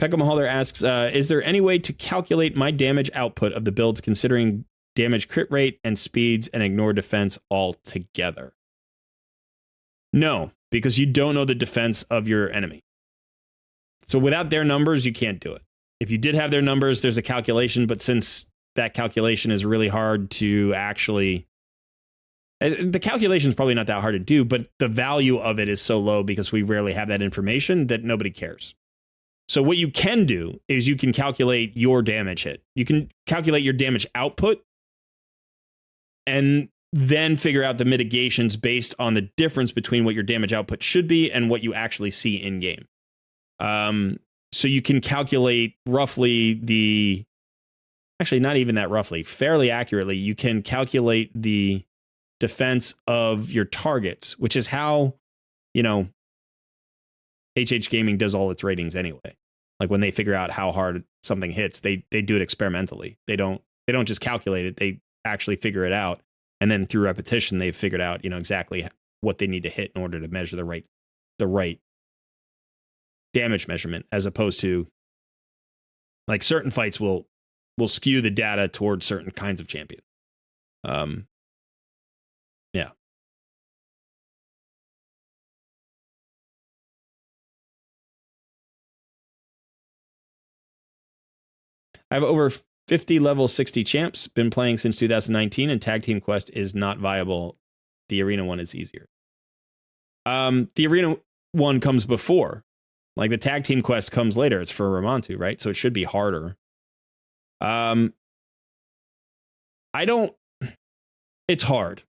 Speaker 1: Pekka Mahalder asks, is there any way to calculate my damage output of the builds considering damage crit rate and speeds and ignore defense altogether? No, because you don't know the defense of your enemy. So without their numbers, you can't do it. If you did have their numbers, there's a calculation, but since that calculation is really hard to actually... The calculation is probably not that hard to do, but the value of it is so low because we rarely have that information that nobody cares. So what you can do is you can calculate your damage hit. You can calculate your damage output and then figure out the mitigations based on the difference between what your damage output should be and what you actually see in game. So you can calculate roughly actually not even that roughly, fairly accurately, you can calculate the defense of your targets, which is how, HH Gaming does all its ratings anyway. Like when they figure out how hard something hits, they do it experimentally. They don't just calculate it. They actually figure it out. And then through repetition, they've figured out, exactly what they need to hit in order to measure the right damage measurement, as opposed to like certain fights will skew the data towards certain kinds of champion. Yeah. I have over 50 level 60 champs, been playing since 2019, and Tag Team Quest is not viable. The arena one is easier. The arena one comes before. Like the tag team quest comes later. It's for Ramontu, right? So it should be harder. I don't. It's hard.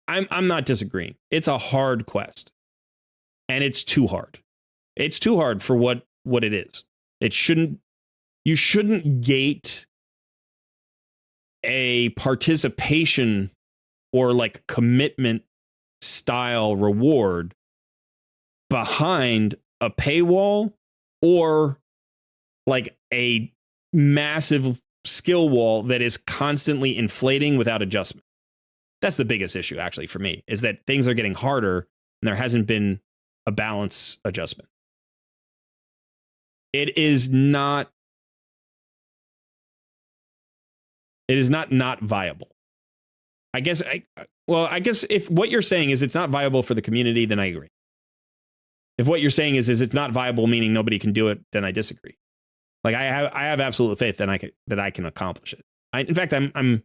Speaker 1: I'm not disagreeing. It's a hard quest, and it's too hard. It's too hard for what it is. It shouldn't. You shouldn't gate a participation or like commitment style reward behind a paywall or like a massive skill wall that is constantly inflating without adjustment. That's the biggest issue actually for me, is that things are getting harder and there hasn't been a balance adjustment. It is not viable. I guess if what you're saying is it's not viable for the community, then I agree. If what you're saying is it's not viable, meaning nobody can do it, then I disagree. Like I have absolute faith that I can accomplish it. In fact, I'm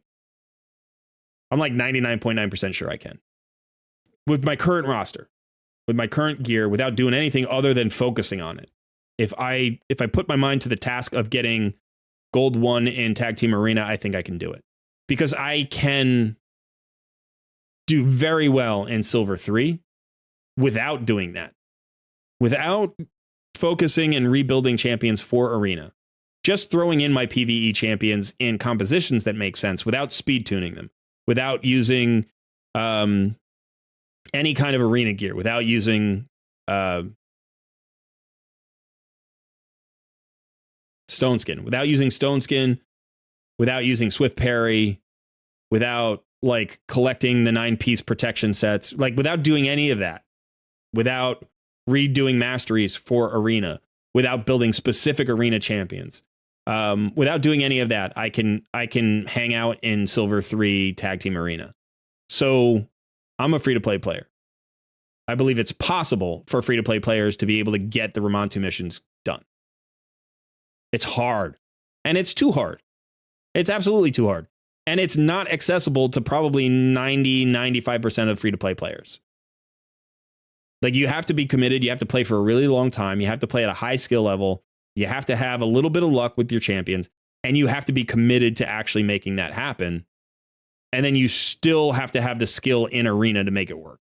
Speaker 1: like 99.9% sure I can. With my current roster, with my current gear, without doing anything other than focusing on it. If I put my mind to the task of getting Gold 1 in Tag Team Arena, I think I can do it. Because I can do very well in Silver 3 without doing that. Without focusing and rebuilding champions for Arena. Just throwing in my PvE champions in compositions that make sense without speed tuning them. Without using any kind of Arena gear. Without using Stone Skin. Without using Stone Skin. Without using Swift Parry. Without like collecting the 9-piece protection sets. Like without doing any of that. Without redoing masteries for Arena. Without building specific Arena champions. Without doing any of that, I can hang out in Silver 3 Tag Team Arena. So I'm a free-to-play player. I believe it's possible for free-to-play players to be able to get the Ramontu missions done. It's hard. And it's too hard. It's absolutely too hard. And it's not accessible to probably 95% of free-to-play players. Like you have to be committed. You have to play for a really long time. You have to play at a high skill level. You have to have a little bit of luck with your champions. And you have to be committed to actually making that happen. And then you still have to have the skill in Arena to make it work.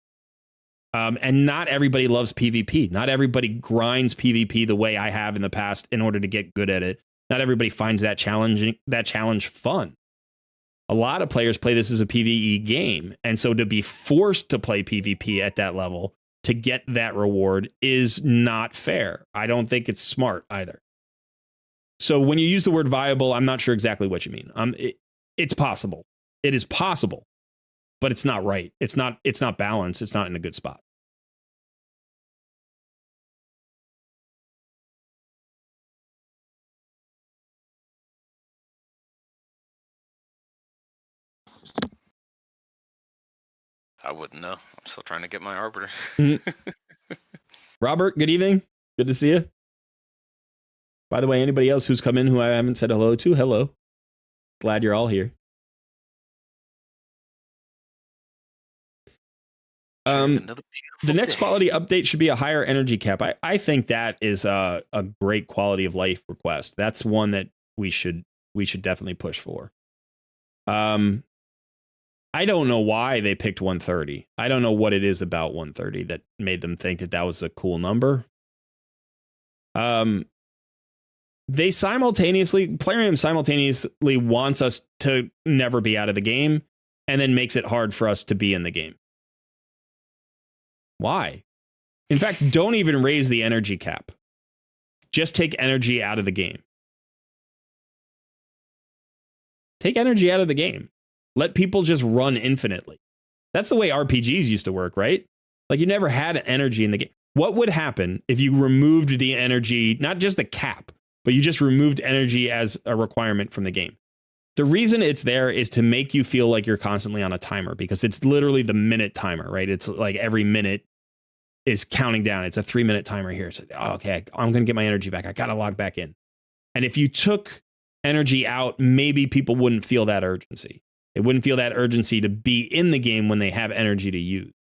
Speaker 1: And not everybody loves PvP. Not everybody grinds PvP the way I have in the past in order to get good at it. Not everybody finds that challenge fun. A lot of players play this as a PvE game. And so to be forced to play PvP at that level to get that reward is not fair. I don't think it's smart either. So when you use the word viable, I'm not sure exactly what you mean. It's possible. It is possible, but it's not right. It's not balanced. It's not in a good spot.
Speaker 2: I wouldn't know. I'm still trying to get my arbiter.
Speaker 1: Robert, good evening. Good to see you. By the way, anybody else who's come in who I haven't said hello to, hello. Glad you're all here. The next quality update should be a higher energy cap. I think that is a great quality of life request. That's one that we should definitely push for. I don't know why they picked 130. I don't know what it is about 130 that made them think that was a cool number. They Plarium simultaneously wants us to never be out of the game and then makes it hard for us to be in the game. Why? In fact, don't even raise the energy cap. Just take energy out of the game. Take energy out of the game. Let people just run infinitely. That's the way RPGs used to work, right? Like you never had energy in the game. What would happen if you removed the energy, not just the cap, but you just removed energy as a requirement from the game? The reason it's there is to make you feel like you're constantly on a timer, because it's literally the minute timer, right? It's like every minute is counting down. It's a 3-minute timer here. So, okay, I'm going to get my energy back. I got to log back in. And if you took energy out, maybe people wouldn't feel that urgency. They wouldn't feel that urgency to be in the game when they have energy to use.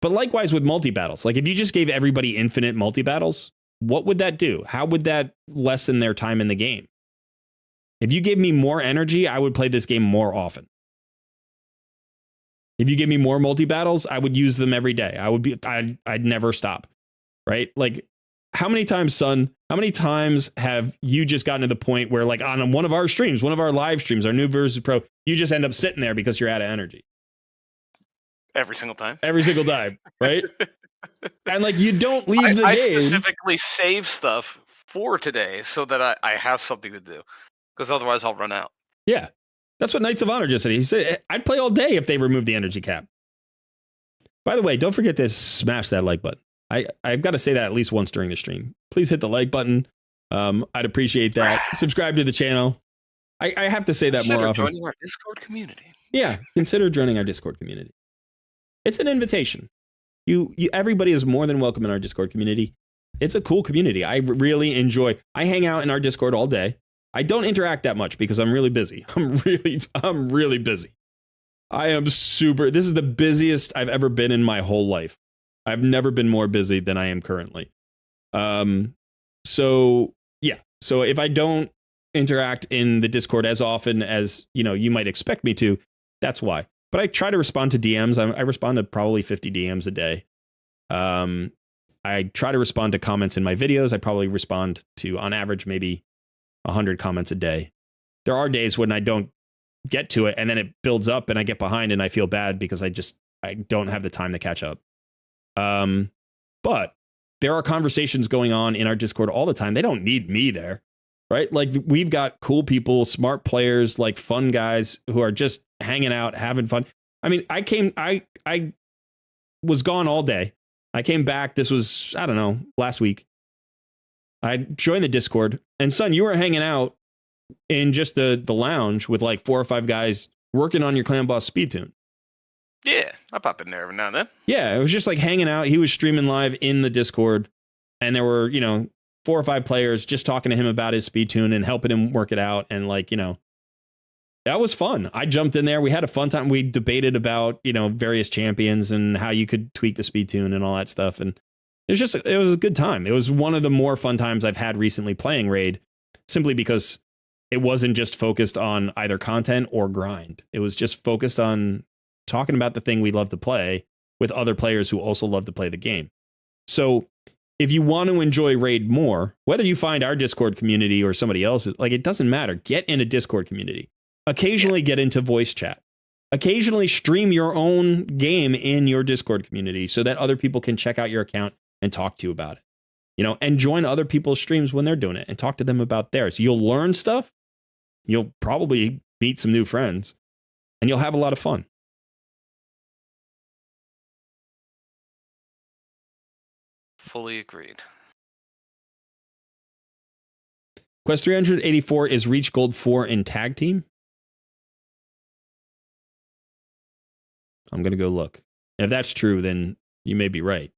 Speaker 1: But likewise with multi-battles. Like if you just gave everybody infinite multi-battles, what would that do? How would that lessen their time in the game? If you gave me more energy, I would play this game more often. If you give me more multi-battles, I would use them every day. I'd never stop. Right? Like how many times, Sun, how many times have you just gotten to the point where like on one of our streams, one of our live streams, our NOOB versus Pro, you just end up sitting there because you're out of energy?
Speaker 2: Every single time.
Speaker 1: Every single time, right? And like you don't leave the game.
Speaker 2: I specifically save stuff for today so that I have something to do, because otherwise I'll run out.
Speaker 1: Yeah, that's what Knights of Honor just said. He said I'd play all day if they removed the energy cap. By the way, don't forget to smash that like button. I've got to say that at least once during the stream. Please hit the like button. I'd appreciate that. Subscribe to the channel. I have to say that more often.
Speaker 2: Joining our Discord community.
Speaker 1: Yeah, consider joining our Discord community. It's an invitation. Everybody is more than welcome in our Discord community. It's a cool community. I really enjoy. I hang out in our Discord all day. I don't interact that much because I'm really busy. I'm really busy. I am super. This is the busiest I've ever been in my whole life. I've never been more busy than I am currently. So yeah. So if I don't interact in the Discord as often as, you might expect me to, that's why. But I try to respond to DMs. I respond to probably 50 DMs a day. I try to respond to comments in my videos. I probably respond to, on average, maybe 100 comments a day. There are days when I don't get to it and then it builds up and I get behind and I feel bad because I don't have the time to catch up. But there are conversations going on in our Discord all the time. They don't need me there, right? Like we've got cool people, smart players, like fun guys who are just hanging out, having fun. I mean, I was gone all day. I came back. This was, I don't know, last week. I joined the Discord and Sun, you were hanging out in just the lounge with like 4 or 5 guys working on your Clan Boss speed tune.
Speaker 2: Yeah, I pop in there every now and then.
Speaker 1: Yeah, it was just like hanging out. He was streaming live in the Discord and there were, 4 or 5 players just talking to him about his speed tune and helping him work it out. And like, that was fun. I jumped in there. We had a fun time. We debated about, various champions and how you could tweak the speed tune and all that stuff. And it was a good time. It was one of the more fun times I've had recently playing Raid, simply because it wasn't just focused on either content or grind. It was just focused on talking about the thing we love to play with other players who also love to play the game. So if you want to enjoy Raid more, whether you find our Discord community or somebody else's, like, it doesn't matter. Get in a Discord community. Occasionally get into voice chat. Occasionally stream your own game in your Discord community so that other people can check out your account and talk to you about it. And join other people's streams when they're doing it and talk to them about theirs. You'll learn stuff. You'll probably meet some new friends and you'll have a lot of fun.
Speaker 2: Fully agreed.
Speaker 1: Quest 384 is Reach Gold 4 in tag team. I'm going to go look. If that's true, then you may be right.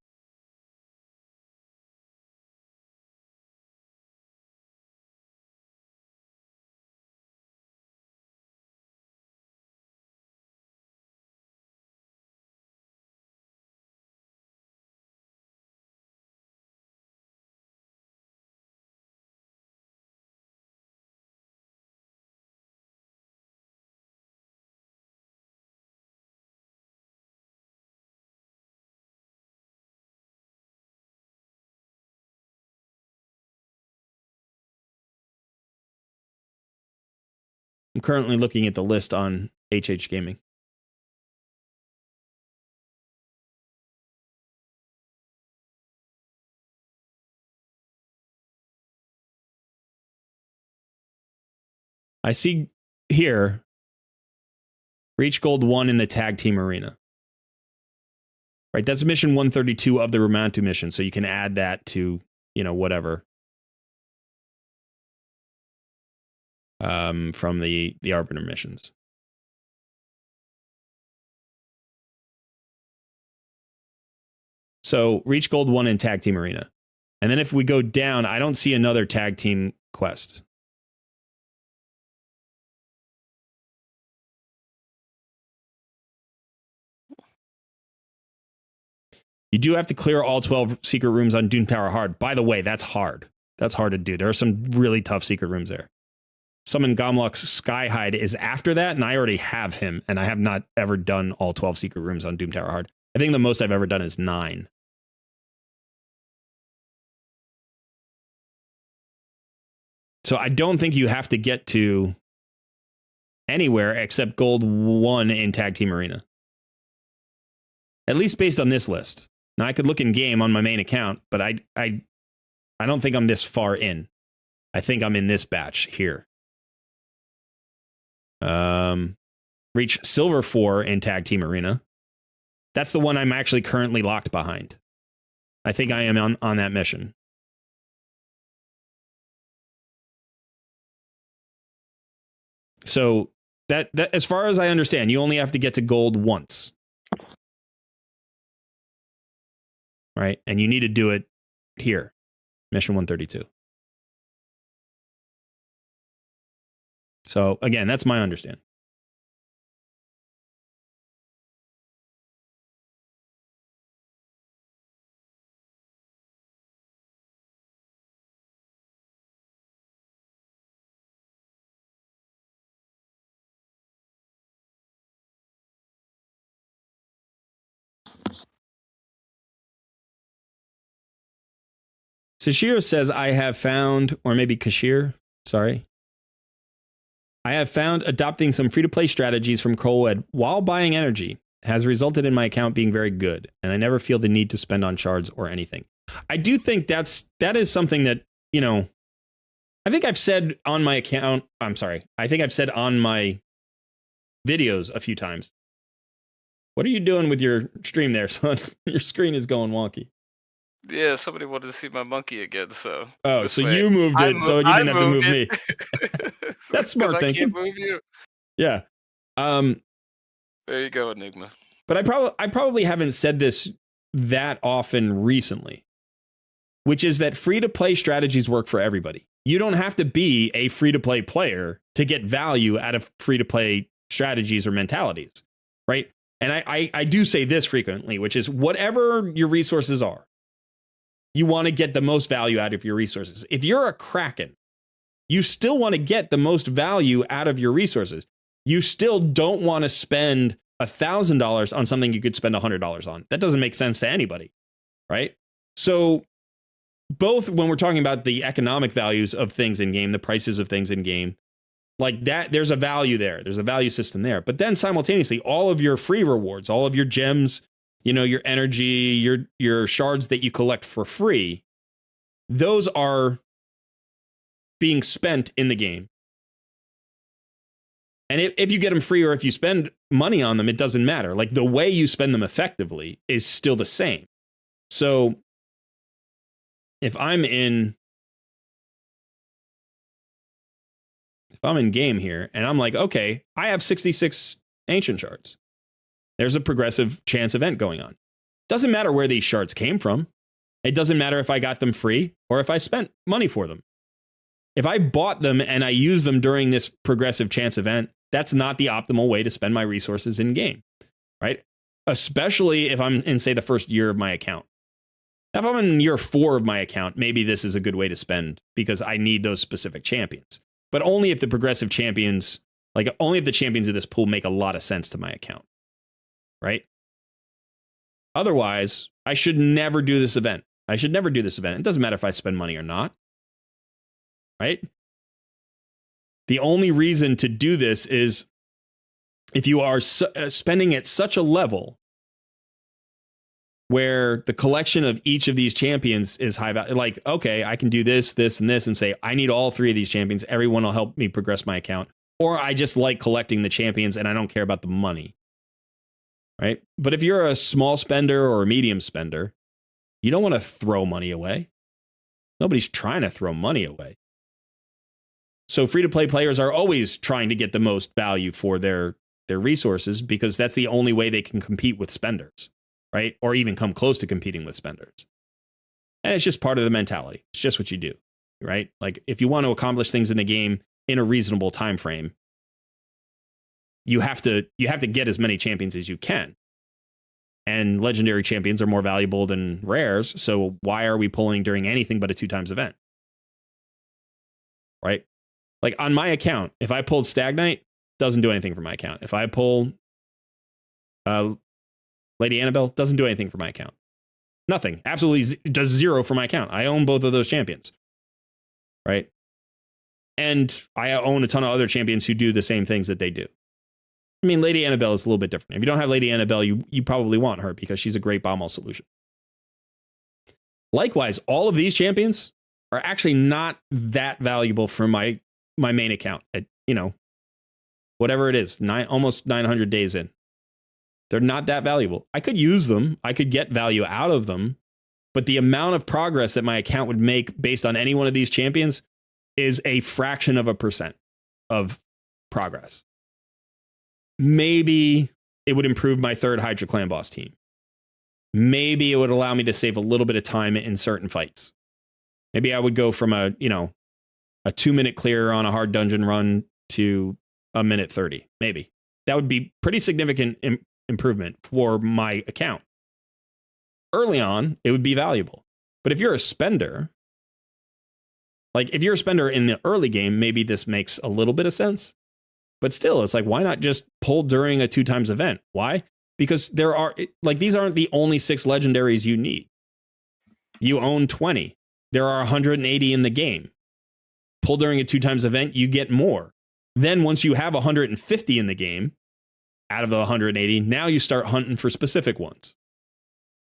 Speaker 1: I'm currently looking at the list on HH Gaming. I see here Reach Gold 1 in the tag team arena. Right, that's mission 132 of the Romantu mission, so you can add that to, whatever. From the Arbiter missions. So Reach Gold 1 in tag team arena. And then if we go down, I don't see another tag team quest. You do have to clear all 12 secret rooms on Doom Tower hard. By the way, that's hard. That's hard to do. There are some really tough secret rooms there. Summon Gomlock's Skyhide is after that, and I already have him, and I have not ever done all 12 secret rooms on Doom Tower hard. I think the most I've ever done is 9. So I don't think you have to get to anywhere except gold 1 in Tag Team Arena. At least based on this list. Now I could look in game on my main account, but I don't think I'm this far in. I think I'm in this batch here. Reach silver 4 in Tag Team Arena. That's the one I'm actually currently locked behind. I think I am on that mission. So that as far as I understand, you only have to get to gold once. Right? And you need to do it here. Mission 132. So again, that's my understanding. Sashiro says, I have found, or maybe Kashir, sorry. I have found adopting some free-to-play strategies from Colwood while buying energy has resulted in my account being very good, and I never feel the need to spend on shards or anything. I do think that is something that, you know, I think I've said on my account, I think I've said on my videos a few times. What are you doing with your stream there, son? Your screen is going wonky.
Speaker 2: Yeah, somebody wanted to see my monkey again, so.
Speaker 1: Oh, so you moved it, so you didn't have to move me. That's smart thinking.
Speaker 2: I can't move you.
Speaker 1: Yeah.
Speaker 2: There you go, Enigma.
Speaker 1: But I probably haven't said this that often recently, which is that free-to-play strategies work for everybody. You don't have to be a free-to-play player to get value out of free-to-play strategies or mentalities, right? And I do say this frequently, which is whatever your resources are, you want to get the most value out of your resources. If you're a Kraken, you still want to get the most value out of your resources. You still don't want to spend $1,000 on something you could spend $100 on. That doesn't make sense to anybody, right? So both when we're talking about the economic values of things in game, the prices of things in game, like that, there's a value there. There's a value system there. But then simultaneously, all of your free rewards, all of your gems, you know, your energy, your shards that you collect for free, those are being spent in the game. And if you get them free or if you spend money on them, it doesn't matter. Like the way you spend them effectively is still the same. So if I'm in game here and I'm like, okay, I have 66 ancient shards. There's a progressive chance event going on. Doesn't matter where these shards came from. It doesn't matter if I got them free or if I spent money for them. If I bought them and I used them during this progressive chance event, that's not the optimal way to spend my resources in game, right? Especially if I'm in, say, the first year of my account. If I'm in year 4 of my account, maybe this is a good way to spend because I need those specific champions. But only if the progressive champions, like only if the champions of this pool make a lot of sense to my account, right? Otherwise, I should never do this event. I should never do this event. It doesn't matter if I spend money or not, right? The only reason to do this is if you are spending at such a level where the collection of each of these champions is high value. Like, okay, I can do this, this, and this, and say, I need all 3 of these champions. Everyone will help me progress my account. Or I just like collecting the champions and I don't care about the money, right? But if you're a small spender or a medium spender, you don't want to throw money away. Nobody's trying to throw money away. So free-to-play players are always trying to get the most value for their resources because that's the only way they can compete with spenders, right? Or even come close to competing with spenders. And it's just part of the mentality. It's just what you do, right? Like if you want to accomplish things in the game in a reasonable time frame, you have to get as many champions as you can. and legendary champions are more valuable than rares. So why are we pulling during anything but a 2x event? Right? Like on my account, if I pulled Stagnite, doesn't do anything for my account. If I pull Lady Annabelle, doesn't do anything for my account. Nothing. Absolutely does zero for my account. I own both of those champions. Right? And I own a ton of other champions who do the same things that they do. I mean, Lady Annabelle is a little bit different. If you don't have Lady Annabelle, you probably want her because she's a great bomb solution. Likewise, all of these champions are actually not that valuable for my main account at, whatever it is, almost 900 days in. They're not that valuable. I could use them. I could get value out of them. But the amount of progress that my account would make based on any one of these champions is a fraction of a percent of progress. Maybe it would improve my third Hydra Clan boss team. Maybe it would allow me to save a little bit of time in certain fights. Maybe I would go from a 2-minute clear on a hard dungeon run to a minute 30. Maybe. That would be pretty significant improvement for my account. Early on, it would be valuable. But if you're a spender, like if you're a spender in the early game, maybe this makes a little bit of sense. But still, it's like, why not just pull during a 2x event? Why? Because these aren't the only 6 legendaries you need. You own 20. There are 180 in the game. Pull during a 2x event, you get more. Then once you have 150 in the game, out of the 180, now you start hunting for specific ones.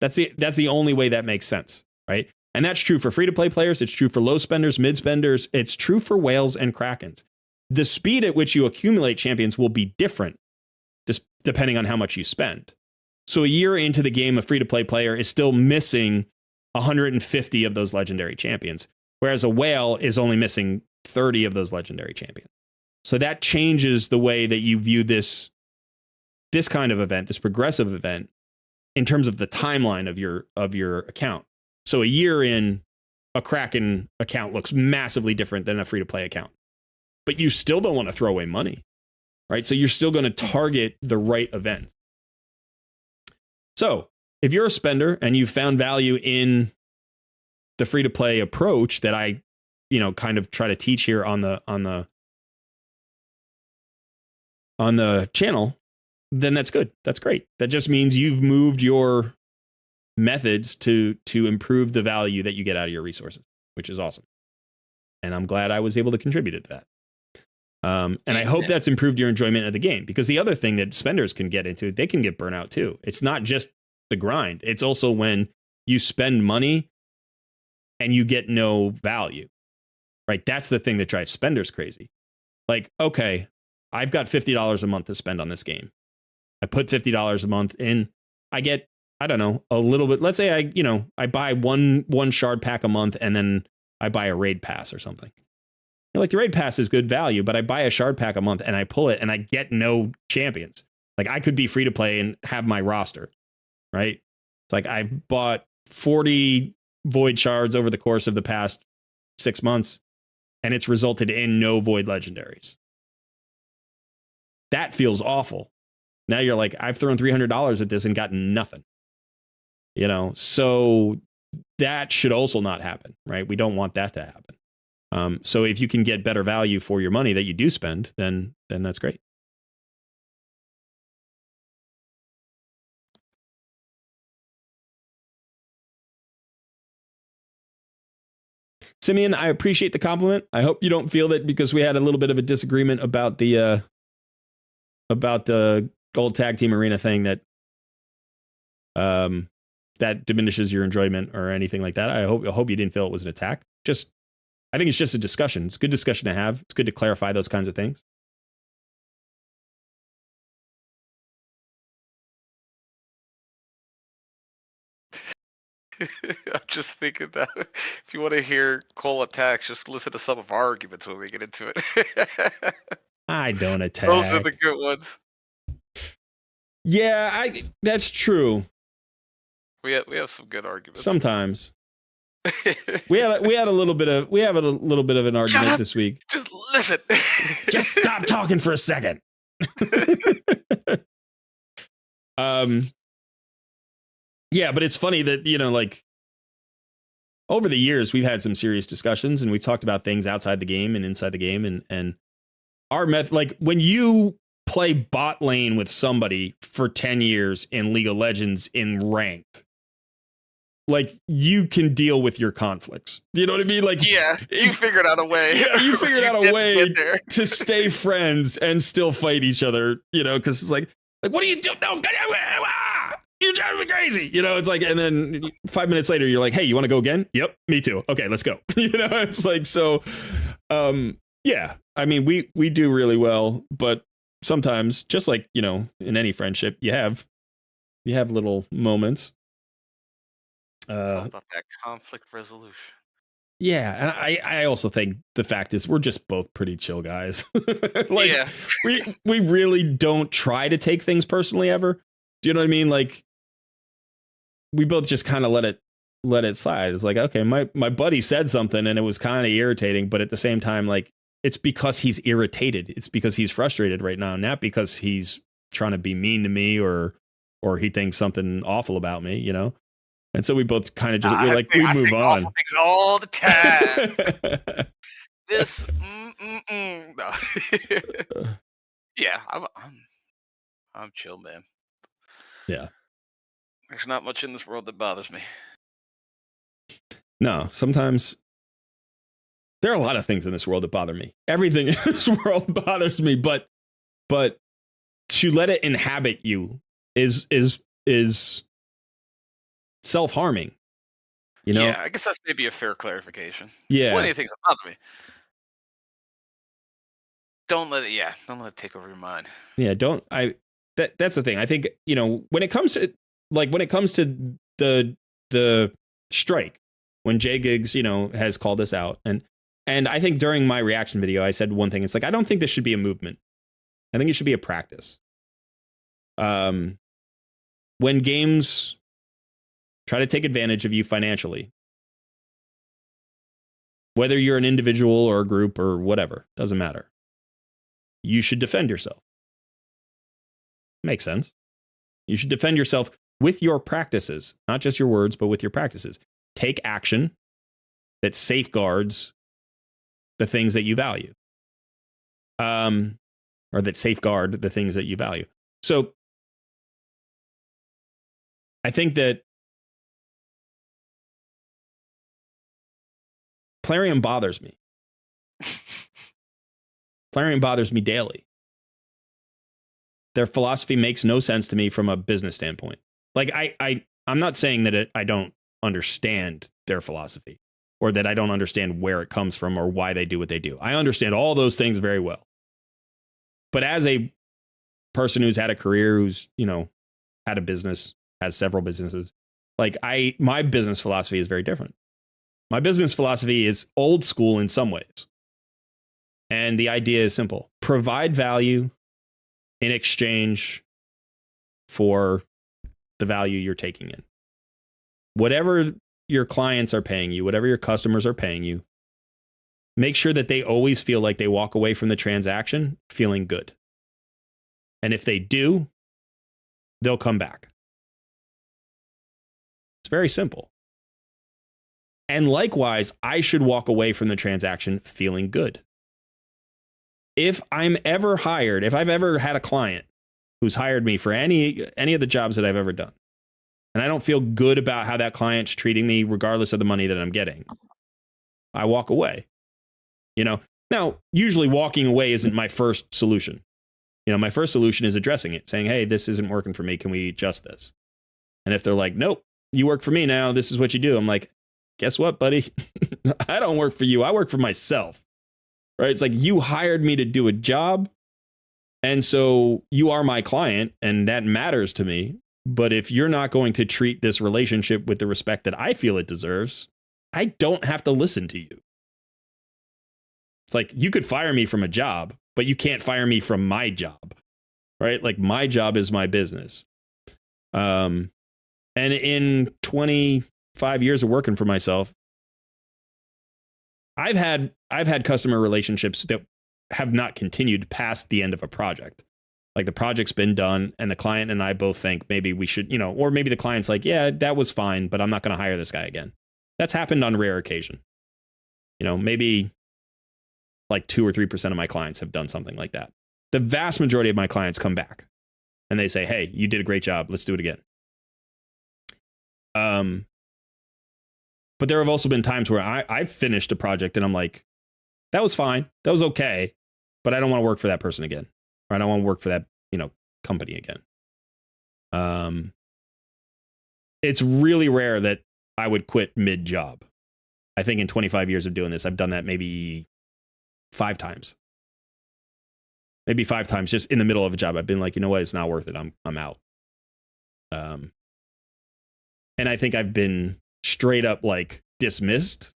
Speaker 1: That's the only way that makes sense, right? And that's true for free-to-play players. It's true for low spenders, mid spenders. It's true for whales and krakens. The speed at which you accumulate champions will be different just depending on how much you spend. So a year into the game, a free-to-play player is still missing 150 of those legendary champions, whereas a whale is only missing 30 of those legendary champions. So that changes the way that you view this kind of event, this progressive event, in terms of the timeline of your account. So a year in, a Kraken account looks massively different than a free-to-play account. But you still don't want to throw away money, right? So you're still going to target the right event. So if you're a spender and you found value in the free-to-play approach that I, kind of try to teach here on the channel, then that's good. That's great. That just means you've moved your methods to improve the value that you get out of your resources, which is awesome. And I'm glad I was able to contribute to that. And I hope that's improved your enjoyment of the game, because the other thing that spenders can get into, they can get burnout too. It's not just the grind. It's also when you spend money and you get no value, right? That's the thing that drives spenders crazy. Like, okay, I've got $50 a month to spend on this game. I put $50 a month in. I get, I don't know, a little bit. Let's say I buy one shard pack a month and then I buy a raid pass or something. Like the raid pass is good value, but I buy a shard pack a month and I pull it and I get no champions. Like I could be free to play and have my roster, right? It's like I've bought 40 void shards over the course of the past 6 months and it's resulted in no void legendaries. That feels awful. Now you're like, I've thrown $300 at this and gotten nothing. So that should also not happen, right? We don't want that to happen. So if you can get better value for your money that you do spend, then that's great. Simeon, I appreciate the compliment. I hope you don't feel that because we had a little bit of a disagreement about the gold tag team arena thing that that diminishes your enjoyment or anything like that. I hope you didn't feel it was an attack. I think it's just a discussion. It's a good discussion to have. It's good to clarify those kinds of things.
Speaker 2: I'm just thinking that if you want to hear Cole attacks, just listen to some of our arguments when we get into it.
Speaker 1: I don't attack.
Speaker 2: Those are the good ones.
Speaker 1: Yeah, that's true.
Speaker 2: We have some good arguments.
Speaker 1: Sometimes. we have a little bit of an argument this week.
Speaker 2: Just listen.
Speaker 1: Just stop talking for a second. Yeah, but it's funny that, like over the years, we've had some serious discussions and we've talked about things outside the game and inside the game. And our method, like when you play bot lane with somebody for 10 years in League of Legends in ranked, like you can deal with your conflicts. Do you know what I mean? Like,
Speaker 2: yeah, you figured out a way.
Speaker 1: Yeah, you figured out a way
Speaker 2: to
Speaker 1: stay friends and still fight each other, because it's like, what do you do? No, you're driving me crazy. It's like, and then 5 minutes later, you're like, hey, you want to go again? Yep, me too. Okay, let's go. It's like, so, yeah, I mean, we do really well, but sometimes, just like, in any friendship, you have little moments.
Speaker 2: It's all about that conflict resolution.
Speaker 1: Yeah, and I also think the fact is we're just both pretty chill guys. Like,
Speaker 2: yeah.
Speaker 1: we really don't try to take things personally ever. Do you know what I mean? Like, we both just kind of let it slide. It's like, okay, my buddy said something and it was kind of irritating, but at the same time, like, it's because he's irritated. It's because he's frustrated right now, not because he's trying to be mean to me or he thinks something awful about me, And so we both kind of just we move on.
Speaker 2: Things all the time. This, no. Yeah, I'm chill, man.
Speaker 1: Yeah.
Speaker 2: There's not much in this world that bothers me.
Speaker 1: No, sometimes there are a lot of things in this world that bother me. Everything in this world bothers me, but to let it inhabit you is self-harming.
Speaker 2: Yeah, I guess that's maybe a fair clarification.
Speaker 1: Yeah.
Speaker 2: Plenty of things that bother me. Don't let it take over your mind. Yeah,
Speaker 1: that's the thing. I think, when it comes to the strike, when Jay Giggs, has called this out, and I think during my reaction video, I said one thing. It's like, I don't think this should be a movement. I think it should be a practice. When games try to take advantage of you financially, whether you're an individual or a group or whatever, doesn't matter. You should defend yourself. Makes sense. You should defend yourself with your practices, not just your words, but with your practices. Take action that safeguards the things that you value, or that safeguard the things that you value. So I think that Plarium bothers me. Plarium bothers me daily. Their philosophy makes no sense to me from a business standpoint. Like, I'm not saying that I don't understand their philosophy or that I don't understand where it comes from or why they do what they do. I understand all those things very well. But as a person who's had a career, who's, had a business, has several businesses, like my business philosophy is very different. My business philosophy is old school in some ways. And the idea is simple. Provide value in exchange for the value you're taking in. Whatever your clients are paying you, whatever your customers are paying you, make sure that they always feel like they walk away from the transaction feeling good. And if they do, they'll come back. It's very simple. And likewise, I should walk away from the transaction feeling good. If I'm ever hired, if I've ever had a client who's hired me for any of the jobs that I've ever done, and I don't feel good about how that client's treating me, regardless of the money that I'm getting, I walk away. Now, usually walking away isn't my first solution. My first solution is addressing it, saying, hey, this isn't working for me. Can we adjust this? And if they're like, nope, you work for me now. This is what you do. I'm like, guess what, buddy? I don't work for you. I work for myself. Right? It's like, you hired me to do a job. And so you are my client and that matters to me. But if you're not going to treat this relationship with the respect that I feel it deserves, I don't have to listen to you. It's like, you could fire me from a job, but you can't fire me from my job, right? Like, my job is my business. And in 25 years of working for myself, I've had customer relationships that have not continued past the end of a project. Like the project's been done and the client and I both think maybe we should, you know, or maybe the client's like, yeah, that was fine, but I'm not going to hire this guy again. That's happened on rare occasion. You know, maybe like 2 or 3% of my clients have done something like that. The vast majority of my clients come back and they say, hey, you did a great job. Let's do it again. But there have also been times where I've finished a project and I'm like, that was fine. That was okay. But I don't want to work for that person again. Or I don't want to work for that, you know, company again. It's really rare that I would quit mid-job. I think in 25 years of doing this, I've done that maybe 5 times. Maybe 5 times just in the middle of a job. I've been like, you know what? It's not worth it. I'm out. And I think I've been straight up like dismissed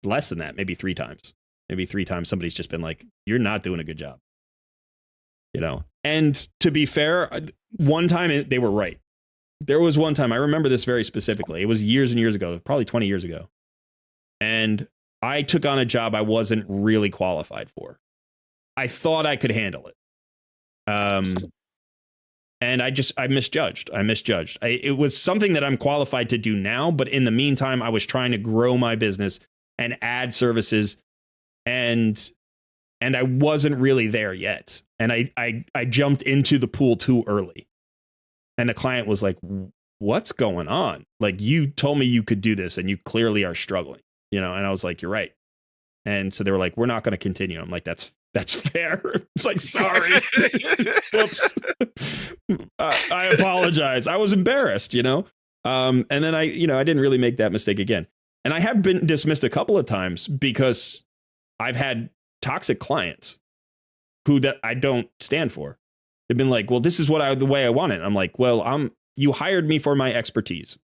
Speaker 1: less than that, maybe 3 times. Maybe 3 times somebody's just been like, you're not doing a good job. You know, and to be fair, one time they were right. There was one time, I remember this very specifically. It was years and years ago, probably 20 years ago. And I took on a job I wasn't really qualified for. I thought I could handle it. And I misjudged. It was something that I'm qualified to do now, but in the meantime, I was trying to grow my business and add services, and I wasn't really there yet. And I jumped into the pool too early. And the client was like, what's going on? Like, you told me you could do this and you clearly are struggling, you know? And I was like, you're right. And so they were like, we're not going to continue. I'm like, that's fair. It's like, sorry. Whoops. I apologize. I was embarrassed, you know? And then I didn't really make that mistake again. And I have been dismissed a couple of times because I've had toxic clients who that I don't stand for. They've been like, well, this is the way I want it. I'm like, well, you hired me for my expertise.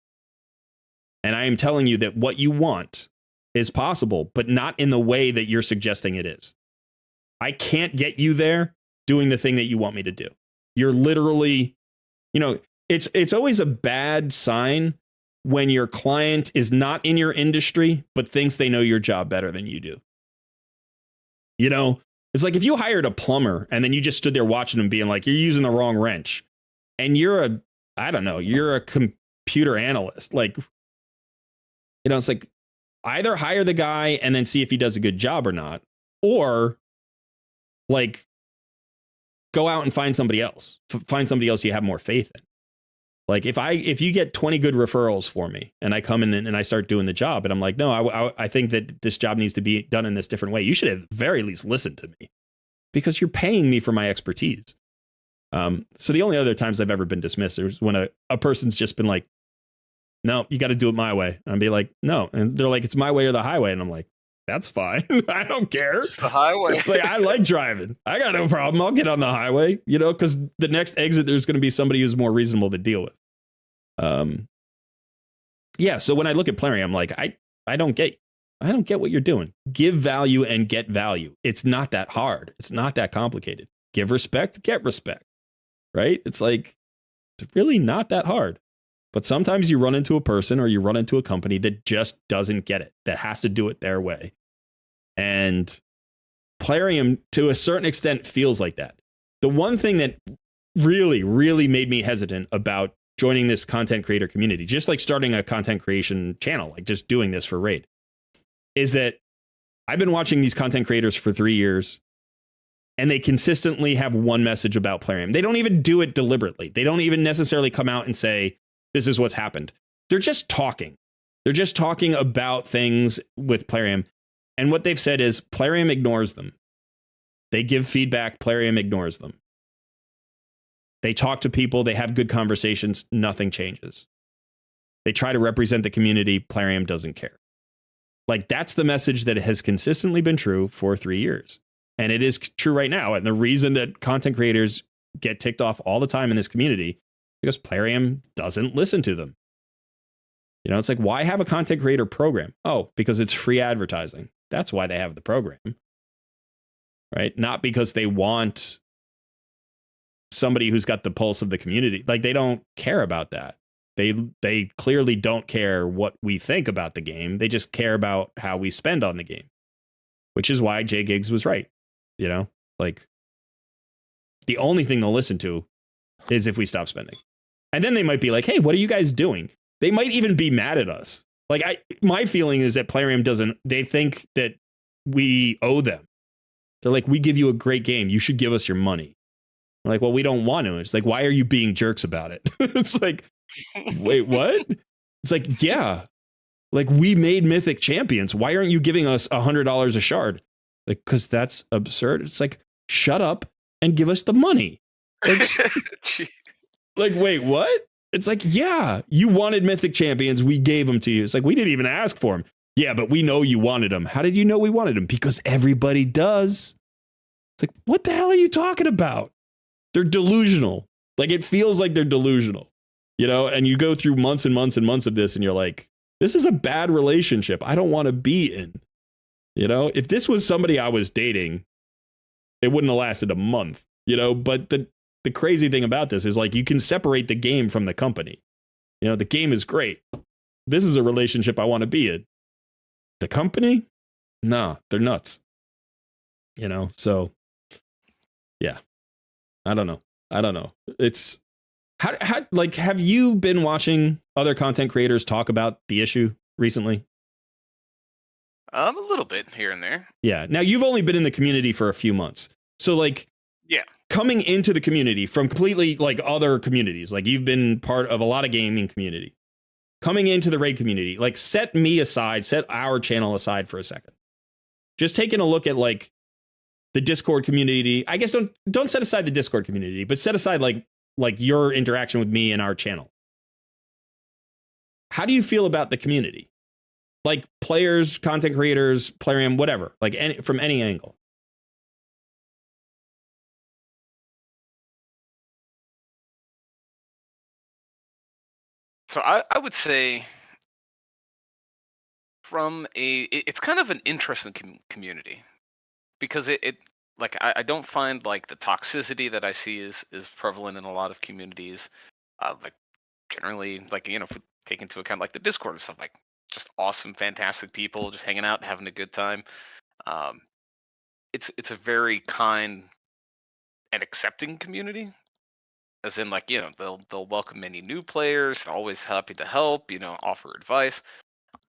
Speaker 1: And I am telling you that what you want is possible, but not in the way that you're suggesting it is. I can't get you there doing the thing that you want me to do. You're literally, you know, it's always a bad sign when your client is not in your industry, but thinks they know your job better than you do. You know, it's like if you hired a plumber and then you just stood there watching him being like, you're using the wrong wrench. And you're a computer analyst. Like, you know, it's like either hire the guy and then see if he does a good job or not, or like go out and find somebody else. Find somebody else you have more faith in. Like if you get 20 good referrals for me and I come in and I start doing the job and I'm like, no, I think that this job needs to be done in this different way. You should at the very least listen to me because you're paying me for my expertise. So the only other times I've ever been dismissed is when a person's just been like, no, you got to do it my way. And I'd be like, no. And they're like, it's my way or the highway. And I'm like, that's fine. I don't care.
Speaker 2: It's the highway.
Speaker 1: It's like, I like driving. I got no problem. I'll get on the highway, you know, because the next exit, there's going to be somebody who's more reasonable to deal with. Yeah. So when I look at Plarium, I'm like, I don't get what you're doing. Give value and get value. It's not that hard. It's not that complicated. Give respect, get respect, right? It's like, it's really not that hard. But sometimes you run into a person or you run into a company that just doesn't get it, that has to do it their way. And Plarium, to a certain extent, feels like that. The one thing that really, really made me hesitant about joining this content creator community, just like starting a content creation channel, like just doing this for Raid, is that I've been watching these content creators for 3 years, and they consistently have one message about Plarium. They don't even do it deliberately. They don't even necessarily come out and say, this is what's happened. They're just talking. They're just talking about things with Plarium. And what they've said is Plarium ignores them. They give feedback. Plarium ignores them. They talk to people. They have good conversations. Nothing changes. They try to represent the community. Plarium doesn't care. Like, that's the message that has consistently been true for 3 years. And it is true right now. And the reason that content creators get ticked off all the time in this community, because Plarium doesn't listen to them. You know, it's like, why have a content creator program? Oh, because it's free advertising. That's why they have the program, right? Not because they want somebody who's got the pulse of the community. Like, they don't care about that. They clearly don't care what we think about the game. They just care about how we spend on the game, which is why Jay Giggs was right. You know, like, the only thing they'll listen to is if we stop spending. And then they might be like, hey, what are you guys doing? They might even be mad at us. Like, my feeling is that Plarium doesn't, they think that we owe them. They're like, we give you a great game. You should give us your money. I'm like, well, we don't want to. It's like, why are you being jerks about it? It's like, wait, what? It's like, yeah, like we made Mythic Champions. Why aren't you giving us $100 a shard? Like, because that's absurd. It's like, shut up and give us the money. Like, wait, what? It's like, yeah, you wanted Mythic Champions. We gave them to you. It's like, we didn't even ask for them. Yeah, but we know you wanted them. How did you know we wanted them? Because everybody does. It's like, what the hell are you talking about? They're delusional. Like, it feels like they're delusional, you know? And you go through months and months and months of this and you're like, this is a bad relationship I don't want to be in. You know, if this was somebody I was dating, it wouldn't have lasted a month, you know? But the crazy thing about this is, like, you can separate the game from the company. You know, the game is great. This is a relationship I want to be in. The company? Nah, they're nuts. You know, so yeah. I don't know. It's how like, have you been watching other content creators talk about the issue recently?
Speaker 2: A little bit here and there.
Speaker 1: Yeah. Now, you've only been in the community for a few months. So, like,
Speaker 2: yeah,
Speaker 1: coming into the community from completely, like, other communities, like, you've been part of a lot of gaming community. Coming into the raid community, like, set me aside, set our channel aside for a second. Just taking a look at, like, the Discord community. I guess don't set aside the Discord community, but set aside like your interaction with me and our channel. How do you feel about the community? Like, players, content creators, Plarium, whatever, like, from any angle.
Speaker 2: So I would say it's kind of an interesting community, because it like, I don't find, like, the toxicity that I see is prevalent in a lot of communities. Like, generally, like, you know, if we take into account, like, the Discord and stuff, like, just awesome, fantastic people just hanging out, having a good time. It's a very kind and accepting community, as in, like, you know, they'll welcome any new players. They're always happy to help, you know, offer advice.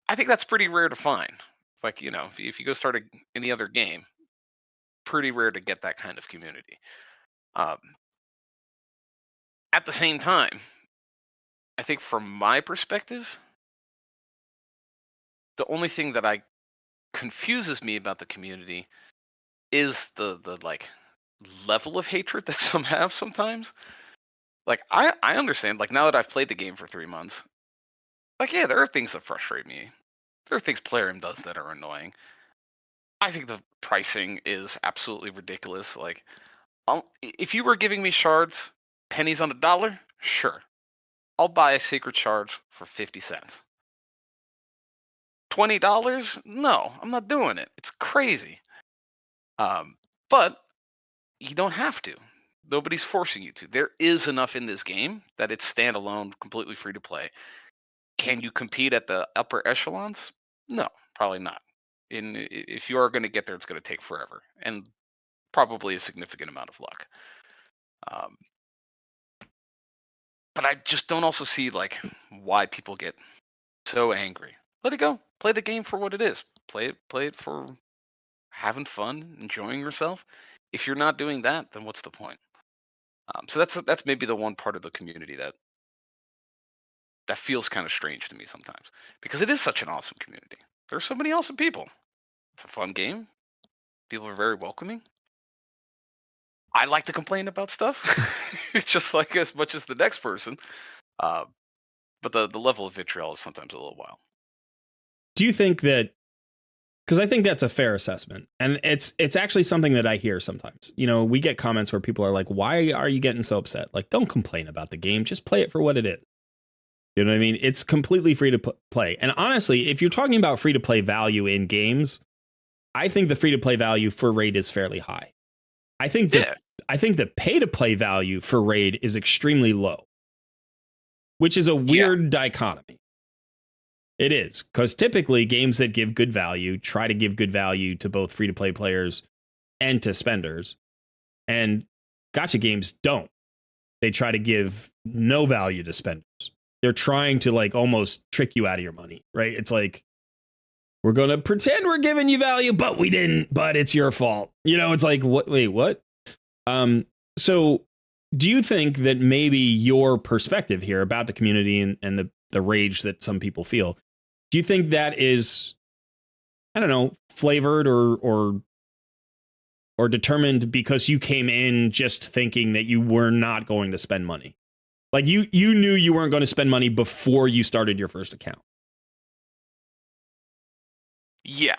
Speaker 2: I think that's pretty rare to find. Like, you know, if you go start any other game, pretty rare to get that kind of community. Um, at the same time, I think from my perspective, the only thing that confuses me about the community is the like level of hatred that some have sometimes. Like, I understand, like, now that I've played the game for 3 months, like, yeah, there are things that frustrate me. There are things Plarium does that are annoying. I think the pricing is absolutely ridiculous. Like, if you were giving me shards, pennies on a dollar, sure, I'll buy a sacred shard for 50 cents. $20? No, I'm not doing it. It's crazy. But you don't have to. Nobody's forcing you to. There is enough in this game that it's standalone, completely free to play. Can you compete at the upper echelons? No, probably not. If you are going to get there, it's going to take forever and probably a significant amount of luck. But I just don't also see, like, why people get so angry. Let it go. Play the game for what it is. Play it for having fun, enjoying yourself. If you're not doing that, then what's the point? So that's maybe the one part of the community that feels kind of strange to me sometimes, because it is such an awesome community. There's so many awesome people. It's a fun game. People are very welcoming. I like to complain about stuff. It's just like as much as the next person. But the level of vitriol is sometimes a little wild.
Speaker 1: Do you think that, because I think that's a fair assessment, and it's actually something that I hear sometimes. You know, we get comments where people are like, why are you getting so upset? Like, don't complain about the game. Just play it for what it is. You know what I mean? It's completely free to play. And honestly, if you're talking about free to play value in games, I think the free to play value for Raid is fairly high. I think the pay to play value for Raid is extremely low, which is a weird dichotomy. It is, because typically games that give good value try to give good value to both free to play players and to spenders. And Gotcha games don't. They try to give no value to spenders. They're trying to like almost trick you out of your money, right? It's like, we're going to pretend we're giving you value, but we didn't, but it's your fault. You know, it's like, what? Wait, what? So do you think that maybe your perspective here about the community and the rage that some people feel, do you think that is, I don't know, flavored or determined because you came in just thinking that you were not going to spend money? Like you knew you weren't going to spend money before you started your first account.
Speaker 2: Yeah.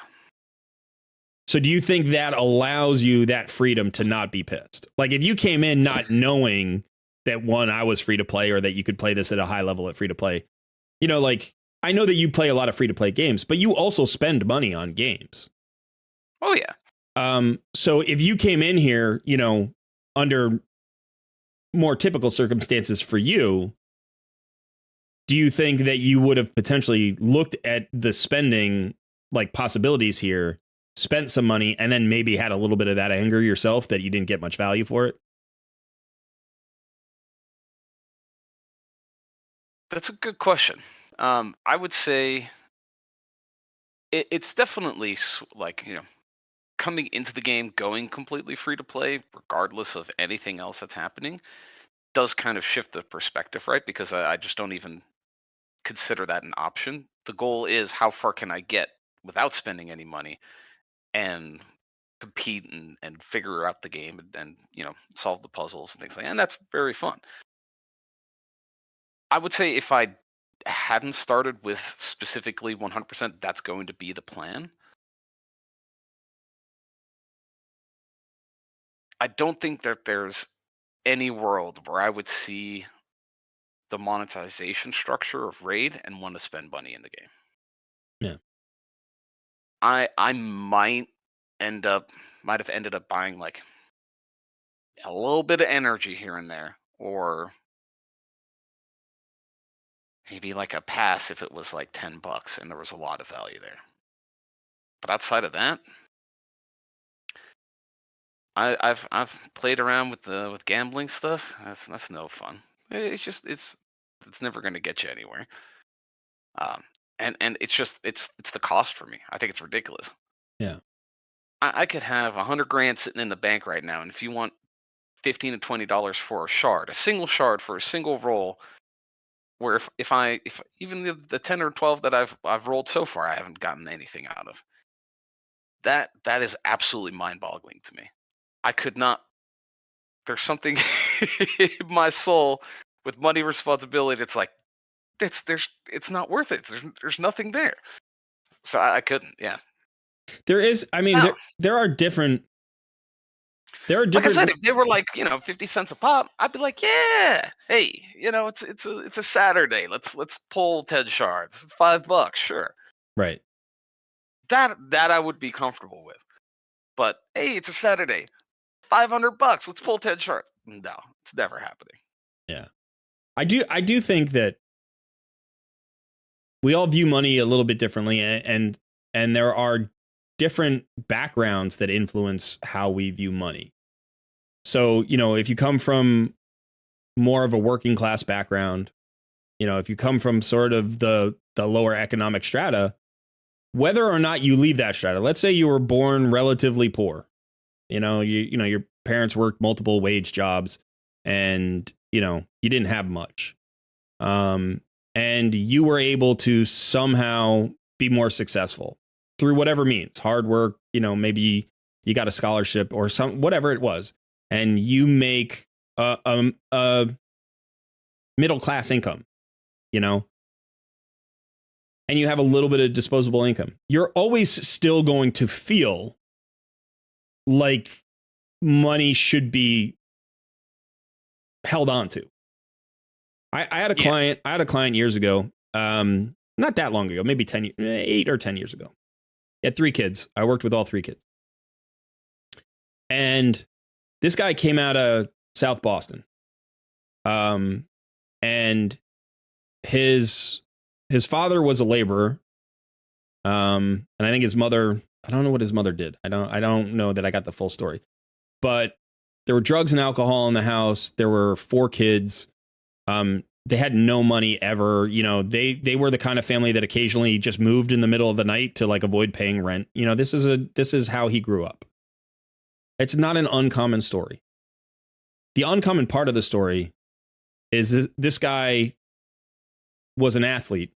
Speaker 1: So do you think that allows you that freedom to not be pissed? Like if you came in not knowing that, one, I was free to play, or that you could play this at a high level at free to play, you know, like I know that you play a lot of free to play games, but you also spend money on games.
Speaker 2: Oh yeah.
Speaker 1: So if you came in here, you know, under more typical circumstances for you, do you think that you would have potentially looked at the spending like possibilities here, spent some money, and then maybe had a little bit of that anger yourself that you didn't get much value for it?
Speaker 2: That's a good question. I would say it's definitely like, you know, coming into the game, going completely free to play, regardless of anything else that's happening, does kind of shift the perspective, right? Because I just don't even consider that an option. The goal is, how far can I get without spending any money and compete and figure out the game and you know, solve the puzzles and things like that. And that's very fun. I would say if I hadn't started with specifically 100%, that's going to be the plan. I don't think that there's any world where I would see the monetization structure of Raid and want to spend money in the game.
Speaker 1: Yeah.
Speaker 2: I might have ended up buying like a little bit of energy here and there, or maybe like a pass if it was like $10 and there was a lot of value there. But outside of that, I've played around with gambling stuff. That's no fun. It's never going to get you anywhere. And it's the cost for me. I think it's ridiculous.
Speaker 1: Yeah.
Speaker 2: I could have 100 grand sitting in the bank right now, and if you want $15 to $20 for a shard, a single shard for a single roll, where if even the 10 or 12 that I've rolled so far, I haven't gotten anything out of. That is absolutely mind-boggling to me. I could not. There's something in my soul with money responsibility. It's like it's not worth it. There's nothing there. So I couldn't. Yeah.
Speaker 1: There is. I mean, there are different. There are different.
Speaker 2: Like I said, if they were like, you know, 50 cents a pop, I'd be like, yeah, hey, you know, it's a Saturday. Let's pull 10 shards. It's $5, sure.
Speaker 1: Right.
Speaker 2: That I would be comfortable with. But hey, it's a Saturday. $500. Let's pull 10 shards. No, it's never happening.
Speaker 1: Yeah. I do think that we all view money a little bit differently, and there are different backgrounds that influence how we view money. So, you know, if you come from more of a working class background, you know, if you come from sort of the lower economic strata, whether or not you leave that strata, let's say you were born relatively poor, you know, your parents worked multiple wage jobs and, you know, you didn't have much. And you were able to somehow be more successful through whatever means, hard work, you know, maybe you got a scholarship or whatever it was, and you make a middle class income, you know, and you have a little bit of disposable income. You're always still going to feel like money should be held on to. I had a client. I had a client years ago, not that long ago, maybe 8 or 10 years ago. He had 3 kids. I worked with all 3 kids. And this guy came out of South Boston. And his father was a laborer. And I think his mother, I don't know what his mother did. I don't know that I got the full story. But there were drugs and alcohol in the house. There were 4 kids. They had no money ever. You know, they were the kind of family that occasionally just moved in the middle of the night to like avoid paying rent. You know, this is how he grew up. It's not an uncommon story. The uncommon part of the story is this guy was an athlete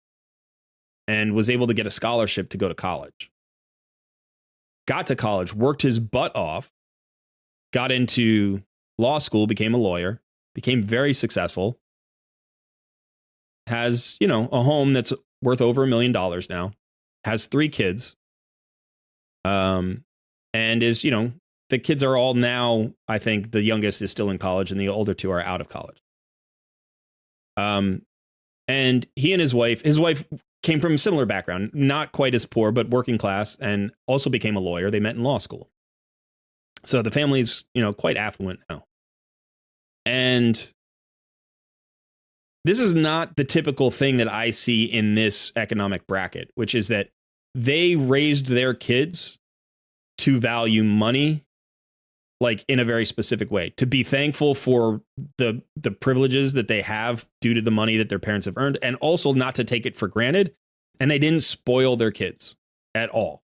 Speaker 1: and was able to get a scholarship to go to college. Got to college, worked his butt off, got into law school, became a lawyer, became very successful, has, you know, a home that's worth over $1 million now, has 3 kids, and is, you know, the kids are all now, I think the youngest is still in college and the older 2 are out of college. And he and his wife came from a similar background, not quite as poor, but working class, and also became a lawyer. They met in law school. So the family's, you know, quite affluent now. And this is not the typical thing that I see in this economic bracket, which is that they raised their kids to value money like in a very specific way, to be thankful for the privileges that they have due to the money that their parents have earned, and also not to take it for granted. And they didn't spoil their kids at all.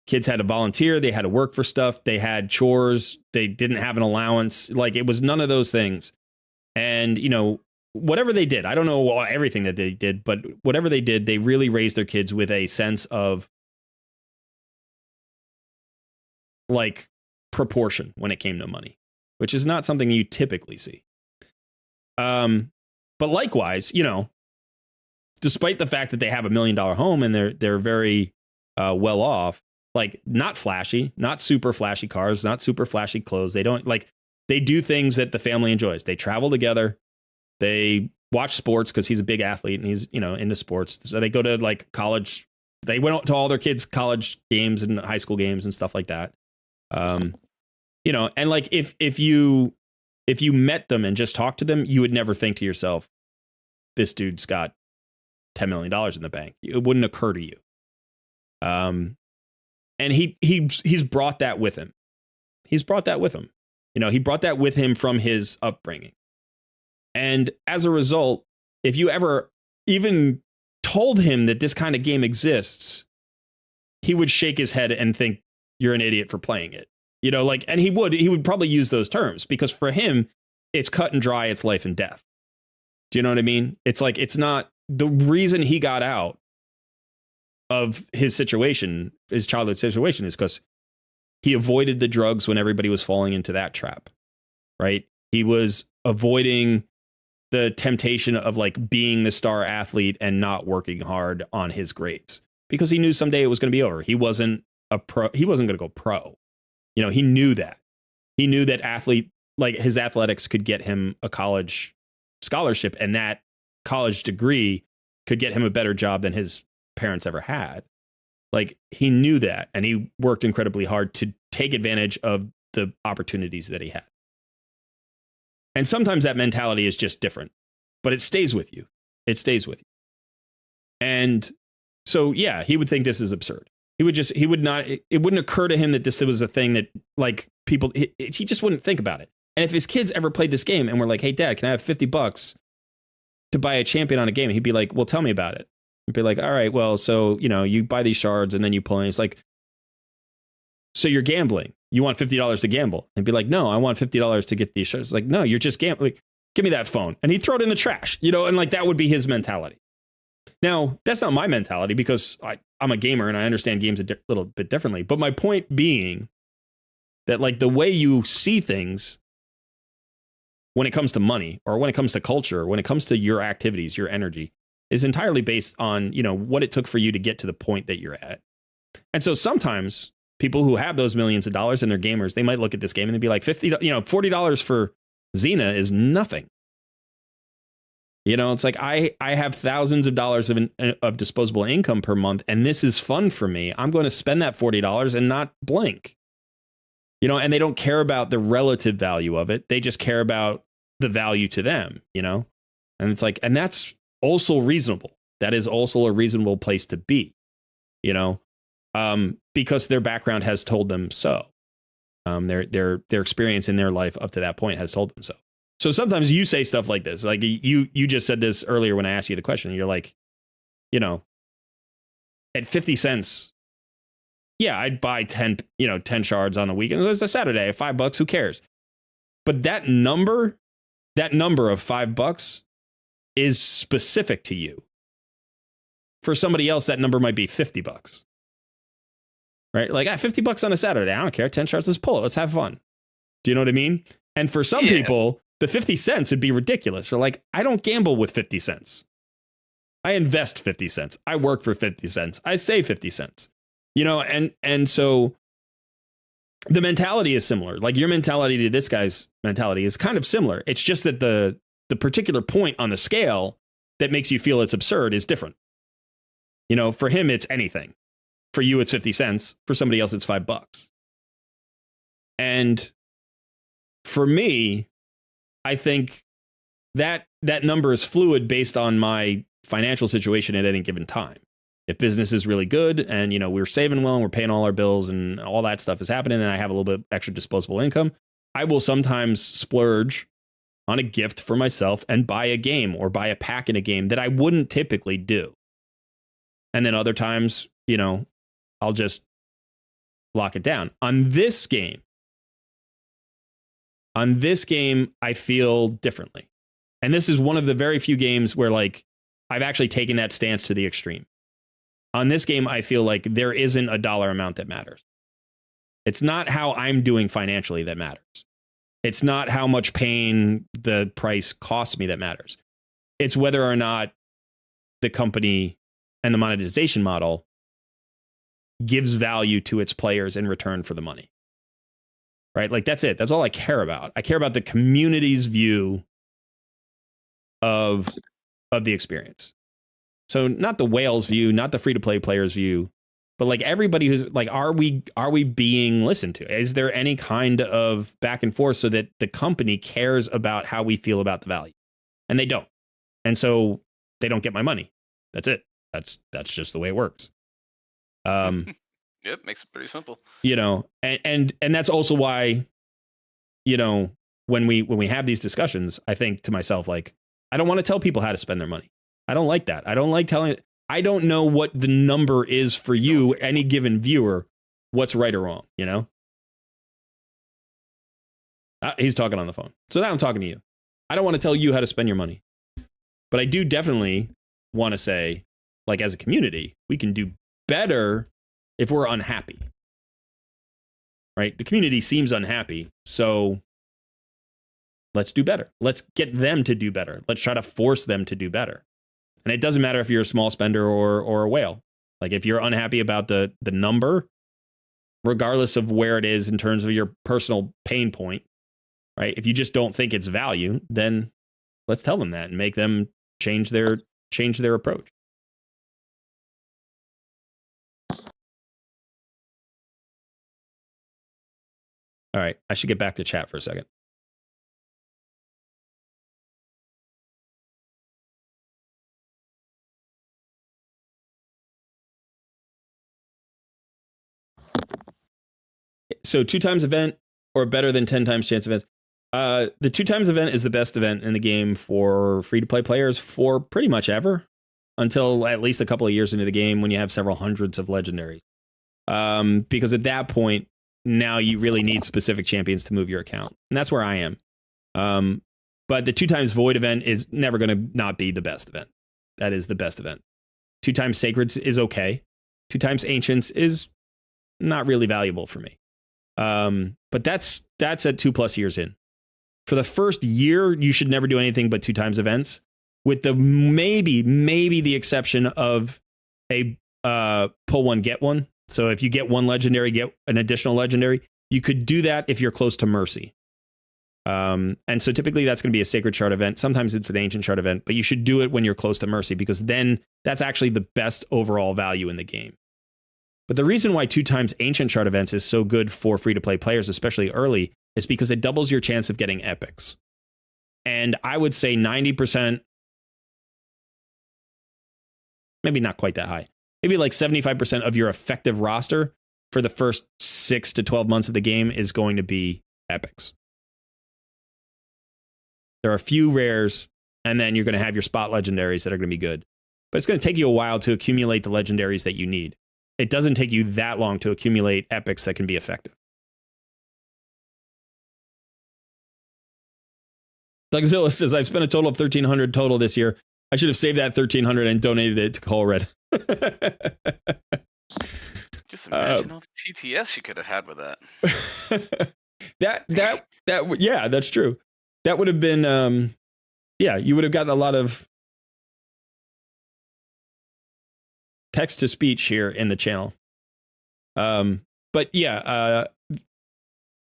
Speaker 1: Kids had to volunteer, they had to work for stuff, they had chores, they didn't have an allowance. Like, it was none of those things. And, you know, whatever they did, I don't know everything that they did, but whatever they did, they really raised their kids with a sense of like proportion when it came to money, which is not something you typically see. But likewise, you know, despite the fact that they have $1 million home and they're very well off, like, not flashy, not super flashy cars, not super flashy clothes. They don't, like, they do things that the family enjoys. They travel together. They watch sports because he's a big athlete and he's, you know, into sports. So they go to like college. They went to all their kids' college games and high school games and stuff like that. You know, and like if you met them and just talked to them, you would never think to yourself, this dude's got $10 million in the bank. It wouldn't occur to you. And he's brought that with him. He's brought that with him. You know, he brought that with him from his upbringing. And as a result, if you ever even told him that this kind of game exists, he would shake his head and think you're an idiot for playing it. You know, like, and he would probably use those terms because for him, it's cut and dry. It's life and death. Do you know what I mean? It's like, it's not the reason he got out of his situation, his childhood situation, is because he avoided the drugs when everybody was falling into that trap, right? He was avoiding the temptation of like being the star athlete and not working hard on his grades because he knew someday it was going to be over. He wasn't a pro. He wasn't going to go pro. You know, he knew that. He knew that like his athletics could get him a college scholarship, and that college degree could get him a better job than his parents ever had. Like, he knew that, and he worked incredibly hard to take advantage of the opportunities that he had. And sometimes that mentality is just different, but it stays with you. It stays with you. And so, yeah, he would think this is absurd. It wouldn't occur to him that this was a thing that, like, people, he just wouldn't think about it. And if his kids ever played this game and were like, hey, Dad, can I have $50 to buy a champion on a game? He'd be like, well, tell me about it. He'd be like, all right, well, so, you know, you buy these shards and then you play. It's like, so you're gambling. You want $50 to gamble. And be like, no, I want $50 to get these shards. It's like, no, you're just gambling. Like, give me that phone. And he'd throw it in the trash, you know, and like that would be his mentality. Now, that's not my mentality because I'm a gamer and I understand games a little bit differently. But my point being that, like, the way you see things when it comes to money or when it comes to culture, when it comes to your activities, your energy, is entirely based on, you know, what it took for you to get to the point that you're at. And so sometimes people who have those millions of dollars and they're gamers, they might look at this game and they'd be like, $40 for Xena is nothing. You know, it's like I have thousands of dollars of disposable income per month, and this is fun for me. I'm going to spend that $40 and not blink. You know, and they don't care about the relative value of it. They just care about the value to them, you know? And it's like, and that's also reasonable. That is also a reasonable place to be, you know, because their background has told them so. Their experience in their life up to that point has told them so. So sometimes you say stuff like this, like you just said this earlier when I asked you the question. You're like, you know, at 50 cents, yeah, I'd buy 10 shards on the weekend. It's a Saturday at $5. Who cares? But that number of $5 is specific to you. For somebody else, that number might be $50. Right? Like, $50 on a Saturday. I don't care. 10 shards, let's pull it. Let's have fun. Do you know what I mean? And for some people, the 50 cents would be ridiculous. They're like, I don't gamble with 50 cents. I invest 50 cents. I work for 50 cents. I save 50 cents. You know, and so the mentality is similar. Like, your mentality to this guy's mentality is kind of similar. It's just that the particular point on the scale that makes you feel it's absurd is different. You know, for him, it's anything. For you, it's 50 cents. For somebody else, it's $5. And for me, I think that number is fluid based on my financial situation at any given time. If business is really good and, you know, we're saving well and we're paying all our bills and all that stuff is happening and I have a little bit extra disposable income, I will sometimes splurge on a gift for myself and buy a game or buy a pack in a game that I wouldn't typically do. And then other times, you know, I'll just lock it down. On this game, I feel differently. And this is one of the very few games where, like, I've actually taken that stance to the extreme. On this game, I feel like there isn't a dollar amount that matters. It's not how I'm doing financially that matters. It's not how much pain the price costs me that matters. It's whether or not the company and the monetization model gives value to its players in return for the money. Right? Like, that's it. That's all I care about. I care about the community's view of the experience. So not the whale's view, not the free-to-play player's view, but like everybody who's like, are we being listened to? Is there any kind of back and forth so that the company cares about how we feel about the value? And they don't. And so they don't get my money. That's it. That's just the way it works.
Speaker 2: Yep, makes it pretty simple.
Speaker 1: You know, and that's also why, you know, when we have these discussions, I think to myself, like, I don't want to tell people how to spend their money. I don't like that. I don't like telling it. I don't know what the number is for you, any given viewer, what's right or wrong, you know? He's talking on the phone. So now I'm talking to you. I don't want to tell you how to spend your money. But I do definitely want to say, like, as a community, we can do better if we're unhappy. Right? The community seems unhappy, so let's do better. Let's get them to do better. Let's try to force them to do better. And it doesn't matter if you're a small spender or a whale. Like, if you're unhappy about the number, regardless of where it is in terms of your personal pain point, right? If you just don't think it's value, then let's tell them that and make them change their approach. All right, I should get back to chat for a second. So 2 times event or better than 10 times chance events. The 2 times event is the best event in the game for free-to-play players for pretty much ever, until at least a couple of years into the game when you have several hundreds of legendaries. Because at that point, now you really need specific champions to move your account. And that's where I am. But the 2 times void event is never going to not be the best event. That is the best event. 2 times sacreds is okay. 2 times ancients is not really valuable for me. But that's at 2+ years in. For the first year, you should never do anything but 2 times events, with the maybe the exception of a pull one, get one. So if you get one legendary, get an additional legendary. You could do that if you're close to Mercy. And so typically that's going to be a Sacred Shard event. Sometimes it's an Ancient Shard event, but you should do it when you're close to Mercy, because then that's actually the best overall value in the game. But the reason why 2 times Ancient Shard events is so good for free-to-play players, especially early, is because it doubles your chance of getting epics. And I would say 90%, maybe not quite that high, maybe like 75% of your effective roster for the first 6 to 12 months of the game is going to be epics. There are a few rares, and then you're going to have your spot legendaries that are going to be good. But it's going to take you a while to accumulate the legendaries that you need. It doesn't take you that long to accumulate epics that can be effective. Dougzilla says, I've spent a total of $1,300 total this year. I should have saved that $1,300 and donated it to Call Red.
Speaker 2: Just imagine all the TTS you could have had with that.
Speaker 1: Yeah, that's true. That would have been, yeah, you would have gotten a lot of text to speech here in the channel. But yeah,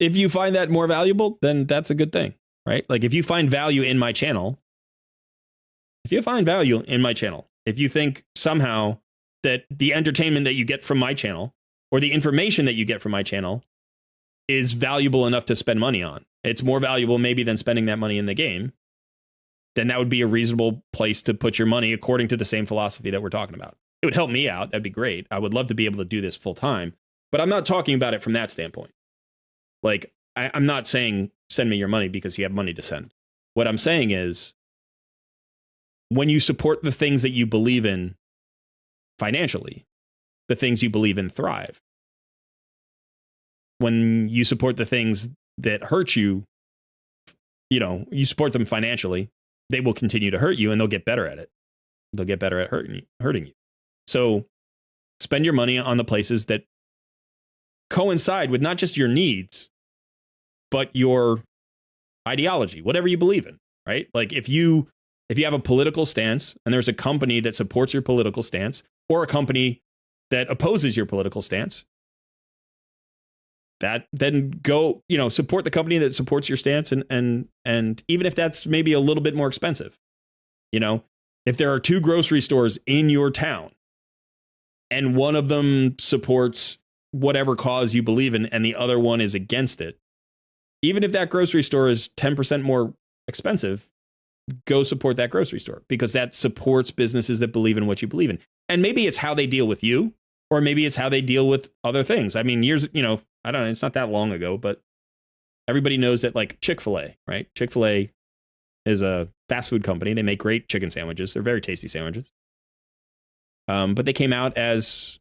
Speaker 1: if you find that more valuable, then that's a good thing, right? Like if you find value in my channel, if you think somehow that the entertainment that you get from my channel or the information that you get from my channel is valuable enough to spend money on, it's more valuable maybe than spending that money in the game, then that would be a reasonable place to put your money according to the same philosophy that we're talking about. It would help me out. That'd be great. I would love to be able to do this full time, but I'm not talking about it from that standpoint. Like, I'm not saying send me your money because you have money to send. What I'm saying is, when you support the things that you believe in financially, the things you believe in thrive. When you support the things that hurt you, you support them financially, they will continue to hurt you and they'll get better at it. They'll get better at hurting you. So spend your money on the places that coincide with not just your needs, but your ideology, whatever you believe in, right? Like if you have a political stance and there's a company that supports your political stance or a company that opposes your political stance, then go, support the company that supports your stance and even if that's maybe a little bit more expensive, if there are 2 grocery stores in your town and one of them supports whatever cause you believe in and the other one is against it, even if that grocery store is 10% more expensive, go support that grocery store because that supports businesses that believe in what you believe in. And maybe it's how they deal with you, or maybe it's how they deal with other things. I mean, I don't know, it's not that long ago, but everybody knows that like Chick-fil-A, right? Chick-fil-A is a fast food company. They make great chicken sandwiches. They're very tasty sandwiches. But they came out as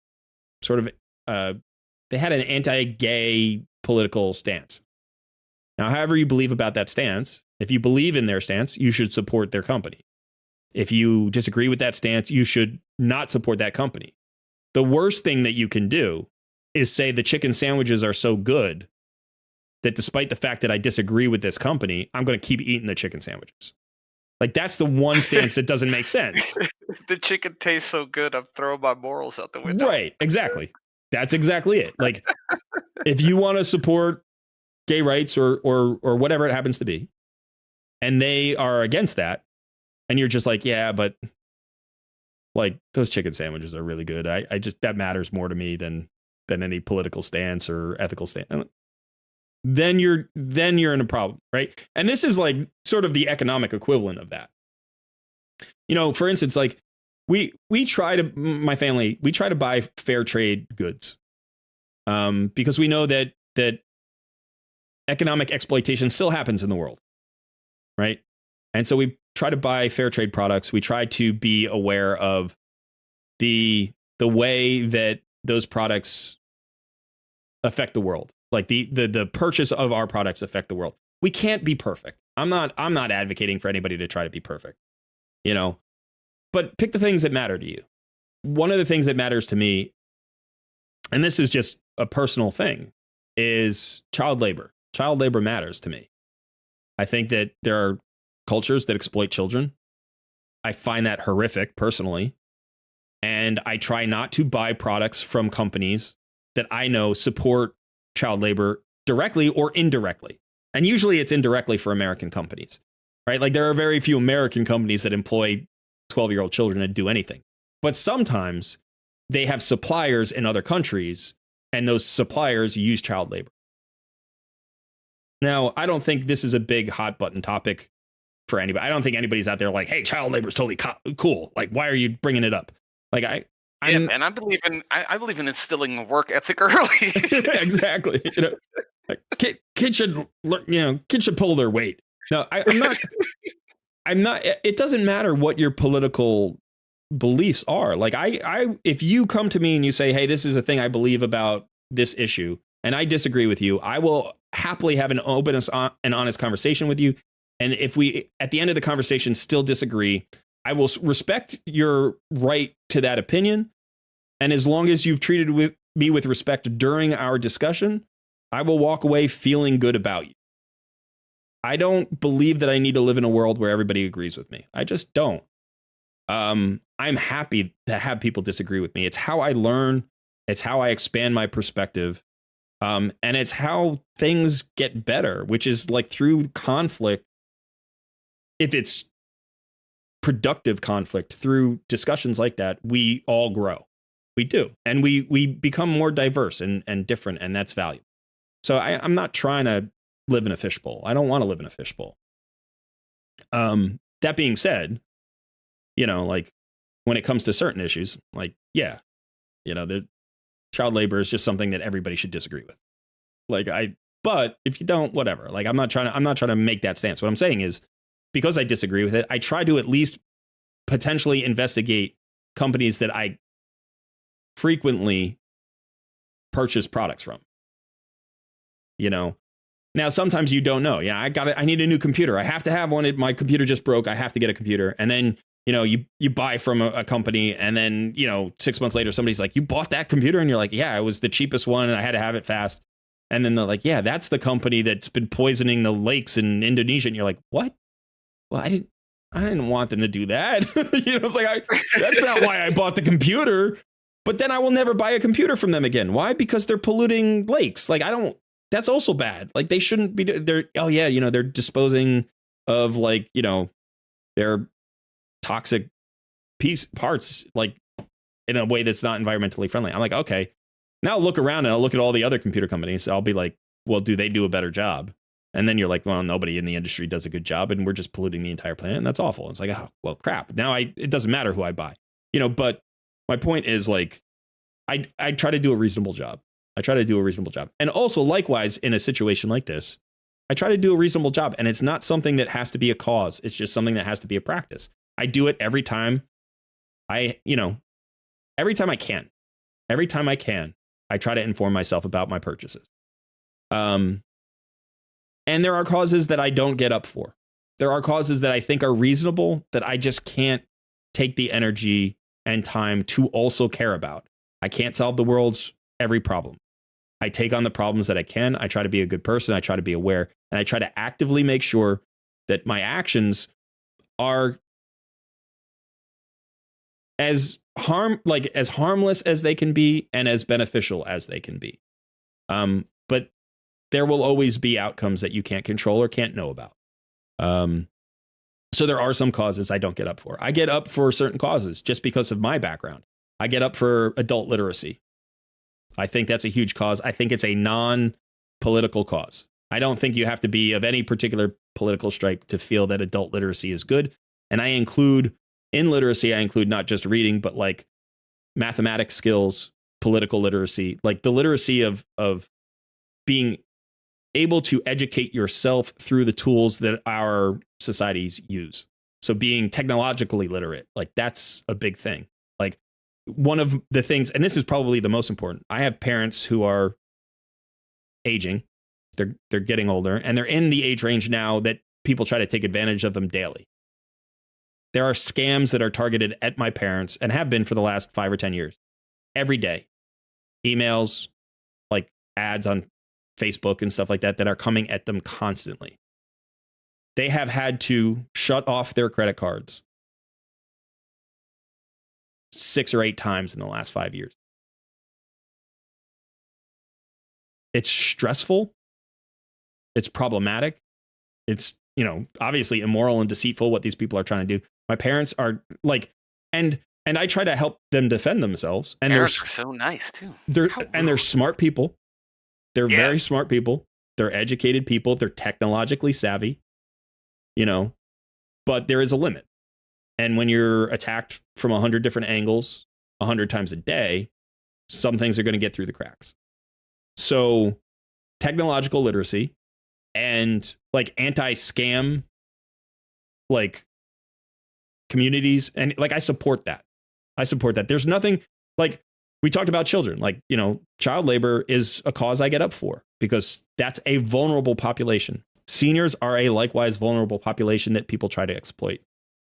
Speaker 1: sort of, they had an anti-gay political stance. Now, however you believe about that stance, if you believe in their stance, you should support their company. If you disagree with that stance, you should not support that company. The worst thing that you can do is say the chicken sandwiches are so good that despite the fact that I disagree with this company, I'm going to keep eating the chicken sandwiches. Like that's the one stance that doesn't make sense.
Speaker 2: The chicken tastes so good, I'm throwing my morals out the window.
Speaker 1: Right, exactly. That's exactly it. Like if you want to support gay rights or whatever it happens to be, and they are against that, and you're just like, yeah, but like those chicken sandwiches are really good. I just, that matters more to me than any political stance or ethical stance. Then you're in a problem, right? And this is like sort of the economic equivalent of that. For instance, like we try to buy fair trade goods because we know that economic exploitation still happens in the world, right? And so we try to buy fair trade products. We try to be aware of the way that those products affect the world. Like the purchase of our products affect the world. We can't be perfect. I'm not advocating for anybody to try to be perfect, but pick the things that matter to you. One of the things that matters to me, and this is just a personal thing, is child labor. Child labor matters to me. I think that there are cultures that exploit children. I find that horrific personally. And I try not to buy products from companies that I know support child labor directly or indirectly. And usually it's indirectly for American companies, right? Like there are very few American companies that employ 12-year-old children to do anything. But sometimes they have suppliers in other countries and those suppliers use child labor. Now, I don't think this is a big hot button topic for anybody. I don't think anybody's out there like, hey, child labor is totally cool. Like, why are you bringing it up? Like, I'm
Speaker 2: man, I believe in instilling a work ethic early.
Speaker 1: exactly. Like, kids should kids should pull their weight. No, I'm not. I'm not. It doesn't matter what your political beliefs are. Like if you come to me and you say, hey, this is a thing I believe about this issue, and I disagree with you, I will happily have an open and honest conversation with you. And if we, at the end of the conversation, still disagree, I will respect your right to that opinion. And as long as you've treated me with respect during our discussion, I will walk away feeling good about you. I don't believe that I need to live in a world where everybody agrees with me. I just don't. I'm happy to have people disagree with me. It's how I learn. It's how I expand my perspective. And it's how things get better, which is like through conflict. If it's productive conflict, through discussions like that, we all grow. We do. And we become more diverse and different, and that's valuable. So I'm not trying to live in a fishbowl. I don't want to live in a fishbowl. That being said, like when it comes to certain issues, like, yeah, the child labor is just something that everybody should disagree with. But if you don't, whatever. Like, I'm not trying to make that stance. What I'm saying is, because I disagree with it, I try to at least potentially investigate companies that I frequently purchase products from. Now, sometimes you don't know. Yeah, I need a new computer. I have to have one. My computer just broke. I have to get a computer. And then, you buy from a company, and then, 6 months later, somebody's like, you bought that computer? And you're like, yeah, it was the cheapest one, and I had to have it fast. And then they're like, yeah, that's the company that's been poisoning the lakes in Indonesia. And you're like, what? Well, I didn't want them to do that. It's like, that's not why I bought the computer. But then I will never buy a computer from them again. Why? Because they're polluting lakes. Like, that's also bad. Like, they shouldn't be, they're disposing of, like, their toxic parts, like, in a way that's not environmentally friendly. I'm like, okay, now I'll look around and I'll look at all the other computer companies. I'll be like, well, do they do a better job? And then you're like, well, nobody in the industry does a good job, and we're just polluting the entire planet, and that's awful. It's like, oh, well, crap. Now it doesn't matter who I buy, but my point is, like, I try to do a reasonable job. And also, likewise, in a situation like this, I try to do a reasonable job. And it's not something that has to be a cause. It's just something that has to be a practice. I do it every time every time I can. Every time I can, I try to inform myself about my purchases. And there are causes that I don't get up for. There are causes that I think are reasonable that I just can't take the energy and time to also care about. I can't solve the world's every problem. I take on the problems that I can. I try to be a good person. I try to be aware, and I try to actively make sure that my actions are as harmless as they can be and as beneficial as they can be. But there will always be outcomes that you can't control or can't know about. So there are some causes I don't get up for. I get up for certain causes just because of my background. I get up for adult literacy. I think that's a huge cause. I think it's a non-political cause. I don't think you have to be of any particular political stripe to feel that adult literacy is good. And in literacy, I include not just reading, but like mathematics skills, political literacy, like the literacy of being able to educate yourself through the tools that our societies use. So being technologically literate, like, that's a big thing. Like, one of the things, and this is probably the most important, I have parents who are aging. They're getting older, and they're in the age range now that people try to take advantage of them daily. There are scams that are targeted at my parents and have been for the last 5 or 10 years. Every day. Emails, like ads on Facebook and stuff like that are coming at them constantly. They have had to shut off their credit cards 6 or 8 times in the last 5 years. It's stressful. It's problematic. It's, obviously immoral and deceitful what these people are trying to do. My parents are like, and I try to help them defend themselves. And
Speaker 2: parents are so nice too.
Speaker 1: They're smart people. They're very smart people. They're educated people. They're technologically savvy, but there is a limit. And when you're attacked from 100 different angles 100 times a day, some things are going to get through the cracks. So technological literacy and like anti-scam like communities, and like I support that. There's nothing, like we talked about children, like, you know, child labor is a cause I get up for because that's a vulnerable population. Seniors are a likewise vulnerable population that people try to exploit.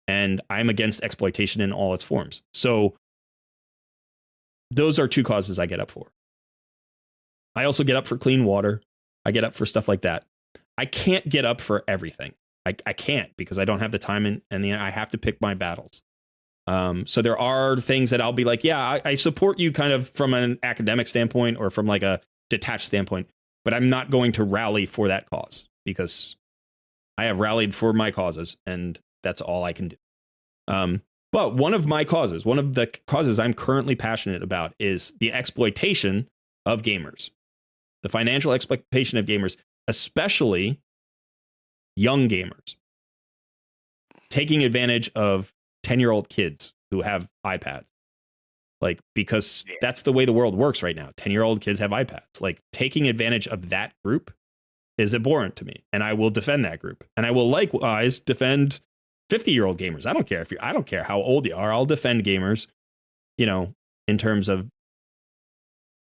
Speaker 1: And I'm against exploitation in all its forms. So those are two causes I get up for. I also get up for clean water. I get up for stuff like that. I can't get up for everything. I can't because I don't have the time and I have to pick my battles. So there are things that I'll be like, yeah, I support you kind of from an academic standpoint or from like a detached standpoint, but I'm not going to rally for that cause because I have rallied for my causes and that's all I can do. But one of the causes I'm currently passionate about is the exploitation of gamers, the financial exploitation of gamers, especially young gamers, taking advantage of 10-year-old kids who have iPads. Like, because that's the way the world works right now. 10-year-old kids have iPads. Like, taking advantage of that group is abhorrent to me, and I will defend that group. And I will likewise defend 50-year-old gamers. I don't care how old you are. I'll defend gamers, you know, in terms of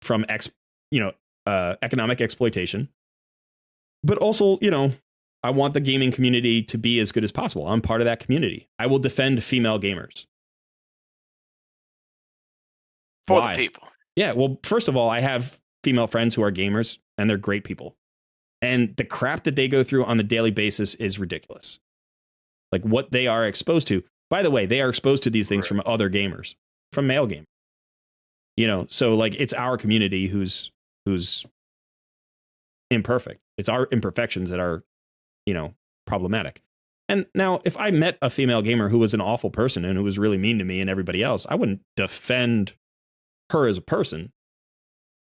Speaker 1: from economic exploitation. But also, you know, I want the gaming community to be as good as possible. I'm part of that community. I will defend female gamers.
Speaker 2: For
Speaker 1: Why?
Speaker 2: the people.
Speaker 1: Yeah, well, first of all, I have female friends who are gamers, and they're great people. And the crap that they go through on a daily basis is ridiculous. Like what they are exposed to. By the way, they are exposed to these things from other gamers, from male gamers. You know, so like it's our community who's imperfect. It's our imperfections that are, you know, problematic. And now if I met a female gamer who was an awful person and who was really mean to me and everybody else, I wouldn't defend her as a person,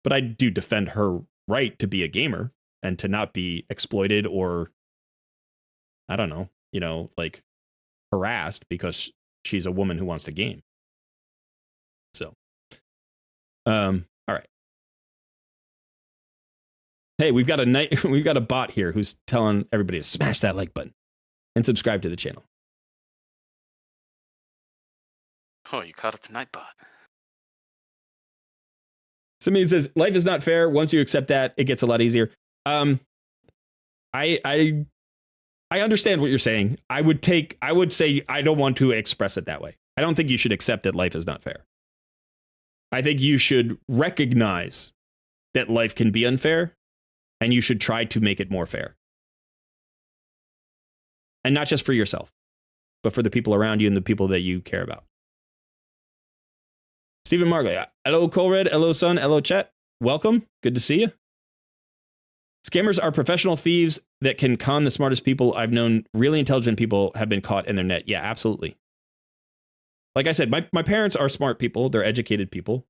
Speaker 1: but I do defend her right to be a gamer and to not be exploited or, I don't know, you know, like harassed because she's a woman who wants to game. So, all right. Hey, we've got a bot here who's telling everybody to smash that like button and subscribe to the channel.
Speaker 2: Oh, you caught up to Nightbot.
Speaker 1: Somebody says life is not fair. Once you accept that, it gets a lot easier. I understand what you're saying. I would say I don't want to express it that way. I don't think you should accept that life is not fair. I think you should recognize that life can be unfair and you should try to make it more fair. And not just for yourself, but for the people around you and the people that you care about. Stephen Marley, hello Colred, hello Sun, hello Chet. Welcome. Good to see you. Scammers are professional thieves that can con the smartest people I've known. Really intelligent people have been caught in their net. Yeah, absolutely. Like I said, my parents are smart people. They're educated people.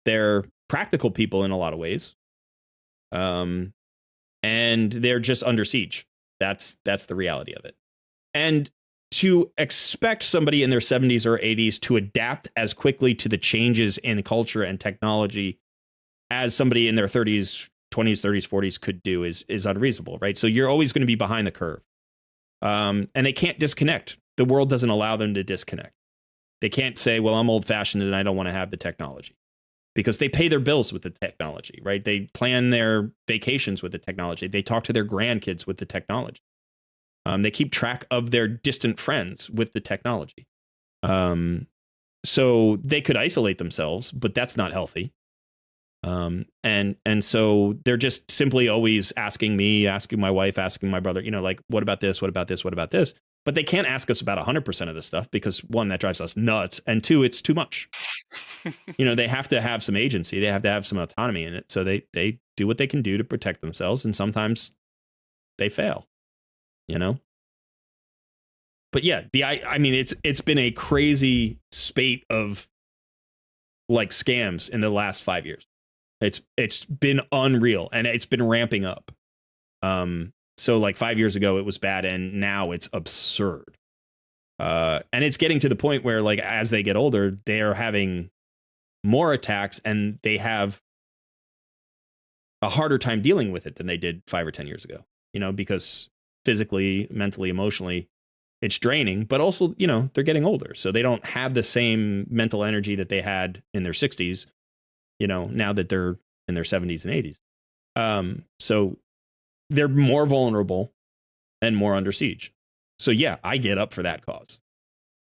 Speaker 1: They're practical people in a lot of ways. And they're just under siege. That's the reality of it. And to expect somebody in their 70s or 80s to adapt as quickly to the changes in culture and technology as somebody in their 30s, 20s, 30s, 40s could do is unreasonable, right? So you're always going to be behind the curve. And they can't disconnect. The world doesn't allow them to disconnect. They can't say, well, I'm old fashioned and I don't want to have the technology, because they pay their bills with the technology, right? They plan their vacations with the technology. They talk to their grandkids with the technology. They keep track of their distant friends with the technology. So they could isolate themselves, but that's not healthy. And so they're just simply always asking me, asking my wife, asking my brother, you know, like, what about this? What about this? What about this? But they can't ask us about 100% of this stuff because one, that drives us nuts. And two, it's too much. You know, they have to have some agency. They have to have some autonomy in it. So they do what they can do to protect themselves. And sometimes they fail, you know? But yeah, I mean, it's been a crazy spate of like scams in the last 5 years. It's been unreal and it's been ramping up. So like 5 years ago, it was bad. And now it's absurd. And it's getting to the point where like, as they get older, they're having more attacks, and they have a harder time dealing with it than they did 5 or 10 years ago, you know, because physically, mentally, emotionally, it's draining, but also, you know, they're getting older. So they don't have the same mental energy that they had in their 60s, you know, now that they're in their 70s and 80s. So they're more vulnerable and more under siege. So yeah, I get up for that cause.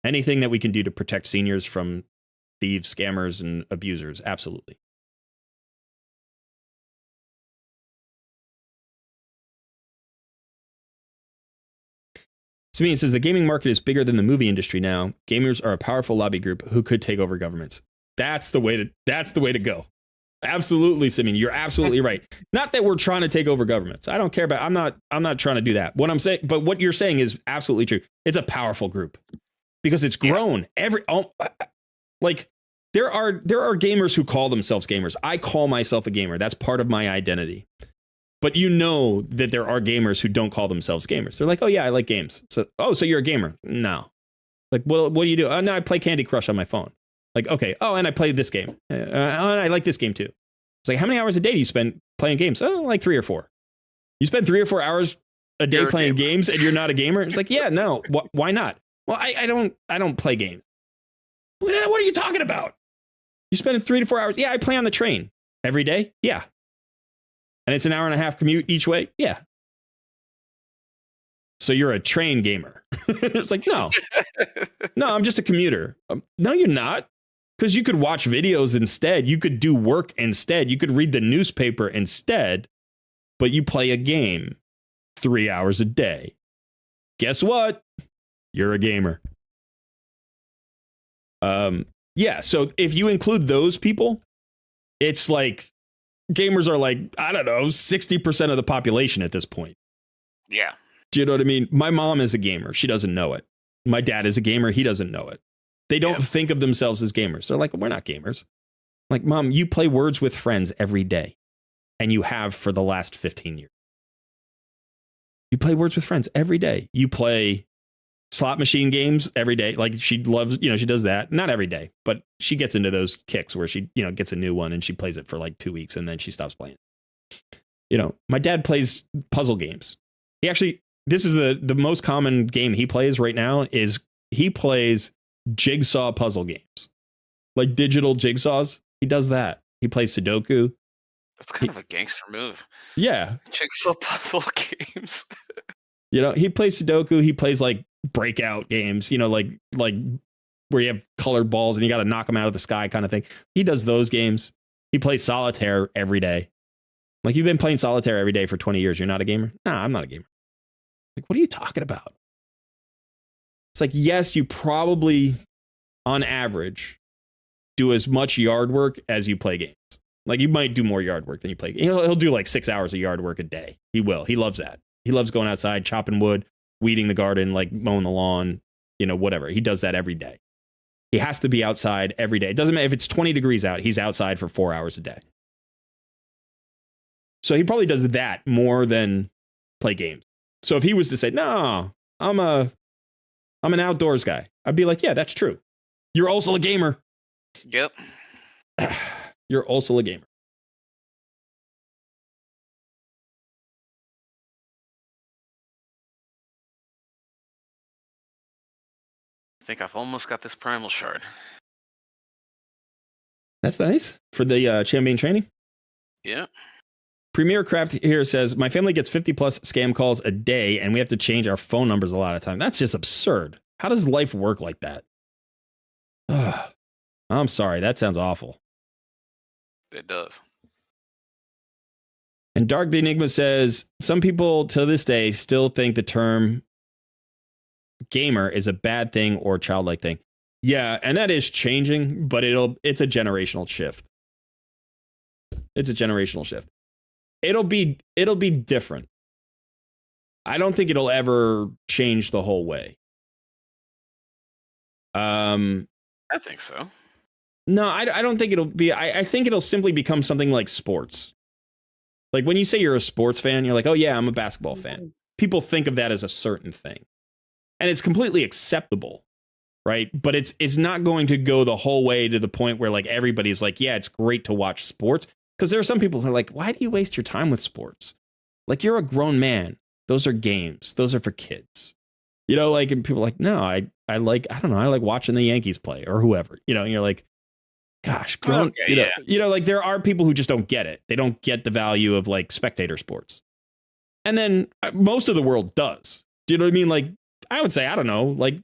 Speaker 1: Anything that we can do to protect seniors from thieves, scammers, and abusers, absolutely. Simeon says the gaming market is bigger than the movie industry now. Gamers are a powerful lobby group who could take over governments. That's the way to go. Absolutely, Simeon. You're absolutely right. Not that we're trying to take over governments. I don't care about. I'm not trying to do that. What I'm saying, but what you're saying is absolutely true. It's a powerful group because it's grown. Like there are gamers who call themselves gamers. I call myself a gamer. That's part of my identity. But you know that there are gamers who don't call themselves gamers. They're like, oh yeah, I like games. So you're a gamer? No. Like, well, what do you do? Oh no, I play Candy Crush on my phone. Like, okay. Oh, and I play this game. And I like this game too. It's like, how many hours a day do you spend playing games? Oh, like 3 or 4. You spend 3 or 4 hours a day playing games and you're not a gamer? It's like, yeah, no. Why not? Well, I don't play games. What are you talking about? You spend 3 to 4 hours. Yeah, I play on the train every day. Yeah. And it's an hour and a half commute each way. Yeah. So you're a train gamer. It's like, no, I'm just a commuter. No, you're not. Because you could watch videos instead. You could do work instead. You could read the newspaper instead. But you play a game 3 hours a day. Guess what? You're a gamer. Yeah. So if you include those people, it's like gamers are like, I don't know, 60% of the population at this point.
Speaker 2: Yeah.
Speaker 1: Do you know what I mean? My mom is a gamer. She doesn't know it. My dad is a gamer. He doesn't know it. They don't think of themselves as gamers. They're like, we're not gamers. Like, Mom, you play Words with Friends every day. And you have for the last 15 years. You play Words with Friends every day. You play slot machine games every day. Like, she loves, she does that. Not every day, but she gets into those kicks where she, gets a new one and she plays it for like 2 weeks and then she stops playing. My dad plays puzzle games. He actually, this is the most common game he plays right now is he plays jigsaw puzzle games, like digital jigsaws. He does that. He plays Sudoku.
Speaker 2: That's kind of a gangster move.
Speaker 1: Yeah.
Speaker 2: Jigsaw puzzle games.
Speaker 1: He plays Sudoku. He plays like breakout games, like where you have colored balls and you got to knock them out of the sky kind of thing. He does those games. He plays solitaire every day. Like, you've been playing solitaire every day for 20 years. You're not a gamer? Nah, I'm not a gamer. Like, what are you talking about? It's like, yes, you probably, on average, do as much yard work as you play games. Like, you might do more yard work than you play. He'll do like 6 hours of yard work a day. He will. He loves that. He loves going outside, chopping wood, weeding the garden, like mowing the lawn, whatever. He does that every day. He has to be outside every day. It doesn't matter if it's 20 degrees out. He's outside for 4 hours a day. So he probably does that more than play games. So if he was to say, no, I'm an outdoors guy, I'd be like, yeah, that's true. You're also a gamer.
Speaker 2: Yep.
Speaker 1: You're also a gamer.
Speaker 2: I think I've almost got this primal shard.
Speaker 1: That's nice for the champion training.
Speaker 2: Yeah.
Speaker 1: Premier Craft here says, my family gets 50 plus scam calls a day and we have to change our phone numbers a lot of time. That's just absurd. How does life work like that? Ugh. I'm sorry. That sounds awful.
Speaker 2: It does.
Speaker 1: And Dark the Enigma says, some people to this day still think the term gamer is a bad thing or childlike thing. Yeah, and that is changing, but it's a generational shift. It's a generational shift. It'll be different. I don't think it'll ever change the whole way.
Speaker 2: I think so.
Speaker 1: No, I don't think it'll be. I think it'll simply become something like sports. Like, when you say you're a sports fan, you're like, oh yeah, I'm a basketball fan. People think of that as a certain thing. And it's completely acceptable. right? But it's not going to go the whole way to the point where like everybody's like, yeah, it's great to watch sports. Because there are some people who are like, why do you waste your time with sports? Like, you're a grown man. Those are games. Those are for kids. You know, like, and people are like, no, I like, I don't know, I like watching the Yankees play or whoever, you know, and you're like, gosh, grown,
Speaker 2: Okay,
Speaker 1: you know, like there are people who just don't get it. They don't get the value of like spectator sports. And then most of the world does. Do you know what I mean? Like, I would say, I don't know, like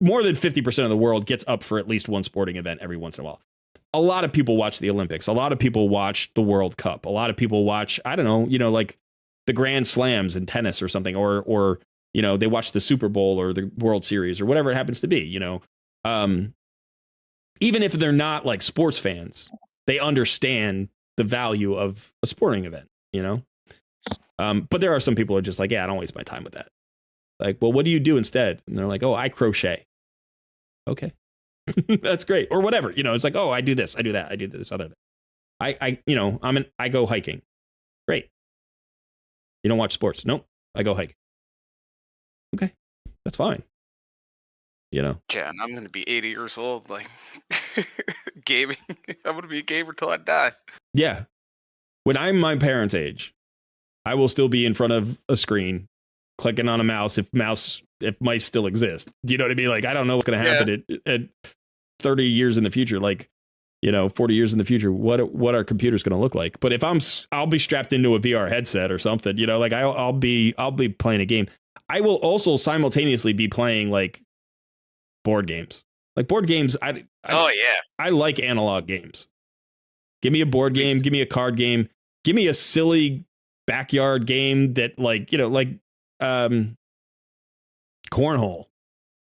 Speaker 1: more than 50% of the world gets up for at least one sporting event every once in a while. A lot of people watch the Olympics. A lot of people watch the World Cup. A lot of people watch, I don't know, you know, like the Grand Slams in tennis or something, or you know, they watch the Super Bowl or the World Series or whatever it happens to be, you know. Even if they're not like sports fans, they understand the value of a sporting event, you know. But there are some people who are just like, yeah, I don't waste my time with that. Like, well, what do you do instead? And they're like, oh, I crochet. Okay. That's great. Or whatever, you know, it's like, oh, I do this, I do that, I do this other thing. You know, I go hiking. Great. You don't watch sports? Nope. I go hiking. Okay, that's fine. You know.
Speaker 2: Yeah, and I'm going to be 80 years old, like gaming. I'm going to be a gamer till I die.
Speaker 1: Yeah. When I'm my parents' age, I will still be in front of a screen, clicking on a mouse if mice still exist. Do you know what I mean? Like, I don't know what's going to happen at 30 years in the future. Like, you know, 40 years in the future, what are computers going to look like? But if I'll be strapped into a VR headset or something, you know, like I'll be playing a game. I will also simultaneously be playing like board games. Like board games, I like analog games. Give me a board game, give me a card game, give me a silly backyard game that like, you know, like cornhole.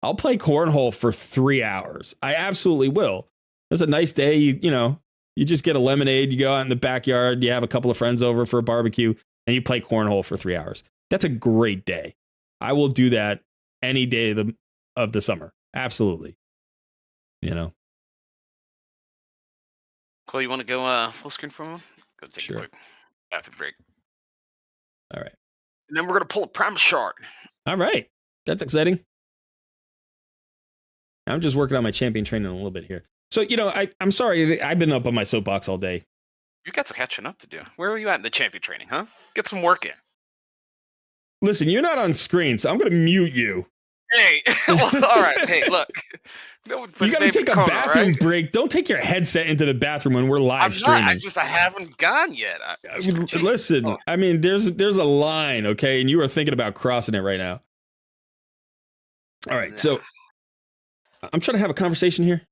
Speaker 1: I'll play cornhole for 3 hours. I absolutely will. It's a nice day, you know, you just get a lemonade, you go out in the backyard, you have a couple of friends over for a barbecue, and you play cornhole for 3 hours. That's a great day. I will do that any day of the summer. Absolutely. You know.
Speaker 2: Chloe, you want to go full screen for a moment? Go take a quick bathroom break.
Speaker 1: All right.
Speaker 2: And then we're going to pull a prime chart.
Speaker 1: All right. That's exciting. I'm just working on my champion training a little bit here. So, you know, I'm sorry. I've been up on my soapbox all day.
Speaker 2: You got some catching up to do. Where are you at in the champion training, huh? Get some work in.
Speaker 1: Listen, you're not on screen, so I'm going to mute you.
Speaker 2: Hey, well, all right. Hey, look.
Speaker 1: You got to take a bathroom break. Don't take your headset into the bathroom when we're live streaming.
Speaker 2: I haven't gone yet.
Speaker 1: Listen, I mean, there's a line, okay, and you are thinking about crossing it right now. All right, so I'm trying to have a conversation here.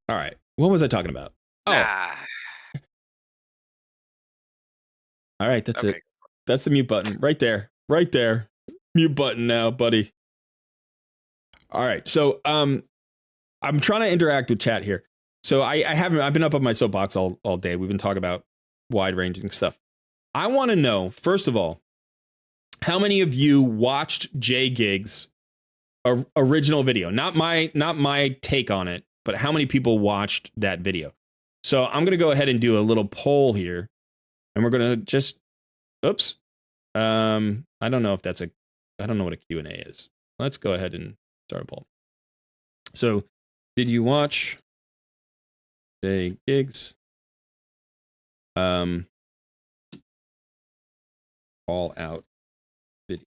Speaker 1: All right, what was I talking about? Oh, all right, that's it. That's the mute button right there, right there. Mute button now, buddy. All right, so I'm trying to interact with chat here. So I've been up on my soapbox all day. We've been talking about wide ranging stuff. I want to know, first of all, how many of you watched Jay Gig's original video? Not my take on it, but how many people watched that video? So I'm going to go ahead and do a little poll here, and we're going to just, oops. I don't know if that's I don't know what a Q&A is. Let's go ahead and start a poll. So, did you watch Jay Gig's all out video?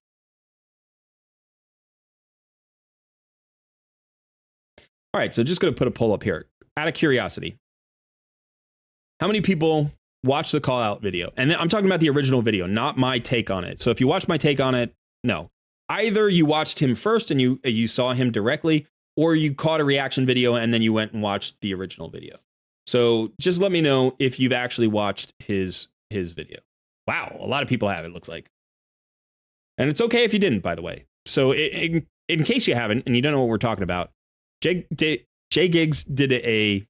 Speaker 1: All right, so just going to put a poll up here. Out of curiosity, how many people watched the call out video? And I'm talking about the original video, not my take on it. So if you watched my take on it, no. Either you watched him first and you saw him directly, or you caught a reaction video and then you went and watched the original video. So just let me know if you've actually watched his video. Wow, a lot of people have, it looks like. And it's okay if you didn't, by the way. So in case you haven't and you don't know what we're talking about, Jay Giggs did a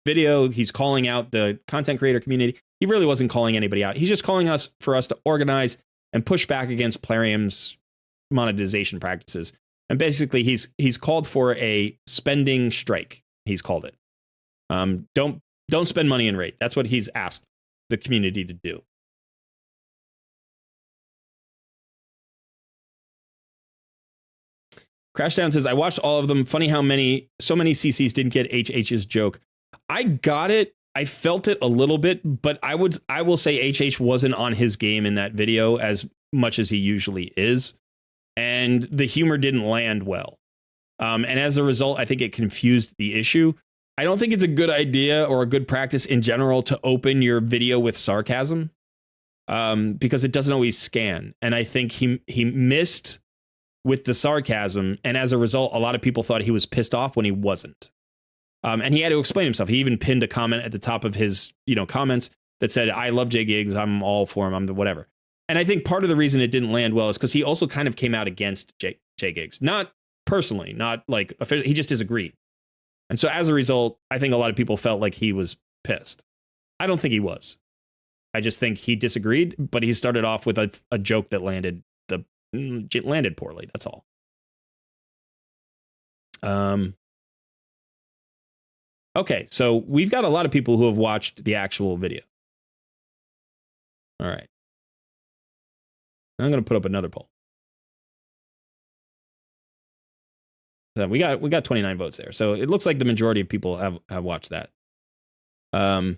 Speaker 1: video. He's calling out the content creator community. He really wasn't calling anybody out. He's just calling for us to organize and push back against Plarium's monetization practices. And basically, he's called for a spending strike. He's called it. Don't spend money in rate. That's what he's asked the community to do. Crashdown says, I watched all of them. Funny how so many CCs didn't get HH's joke. I got it. I felt it a little bit, but I will say HH wasn't on his game in that video as much as he usually is. And the humor didn't land well. And as a result, I think it confused the issue. I don't think it's a good idea or a good practice in general to open your video with sarcasm because it doesn't always scan. And I think he missed with the sarcasm. And as a result, a lot of people thought he was pissed off when he wasn't. And he had to explain himself. He even pinned a comment at the top of his, comments that said, I love J Gigs. I'm all for him. I'm the whatever. And I think part of the reason it didn't land well is because he also kind of came out against J Gigs. Not personally, not like officially. He just disagreed. And so as a result, I think a lot of people felt like he was pissed. I don't think he was. I just think he disagreed, but he started off with a joke that landed poorly. That's all. Okay, so we've got a lot of people who have watched the actual video. All right. I'm going to put up another poll. So we got 29 votes there. So it looks like the majority of people have watched that. Okay.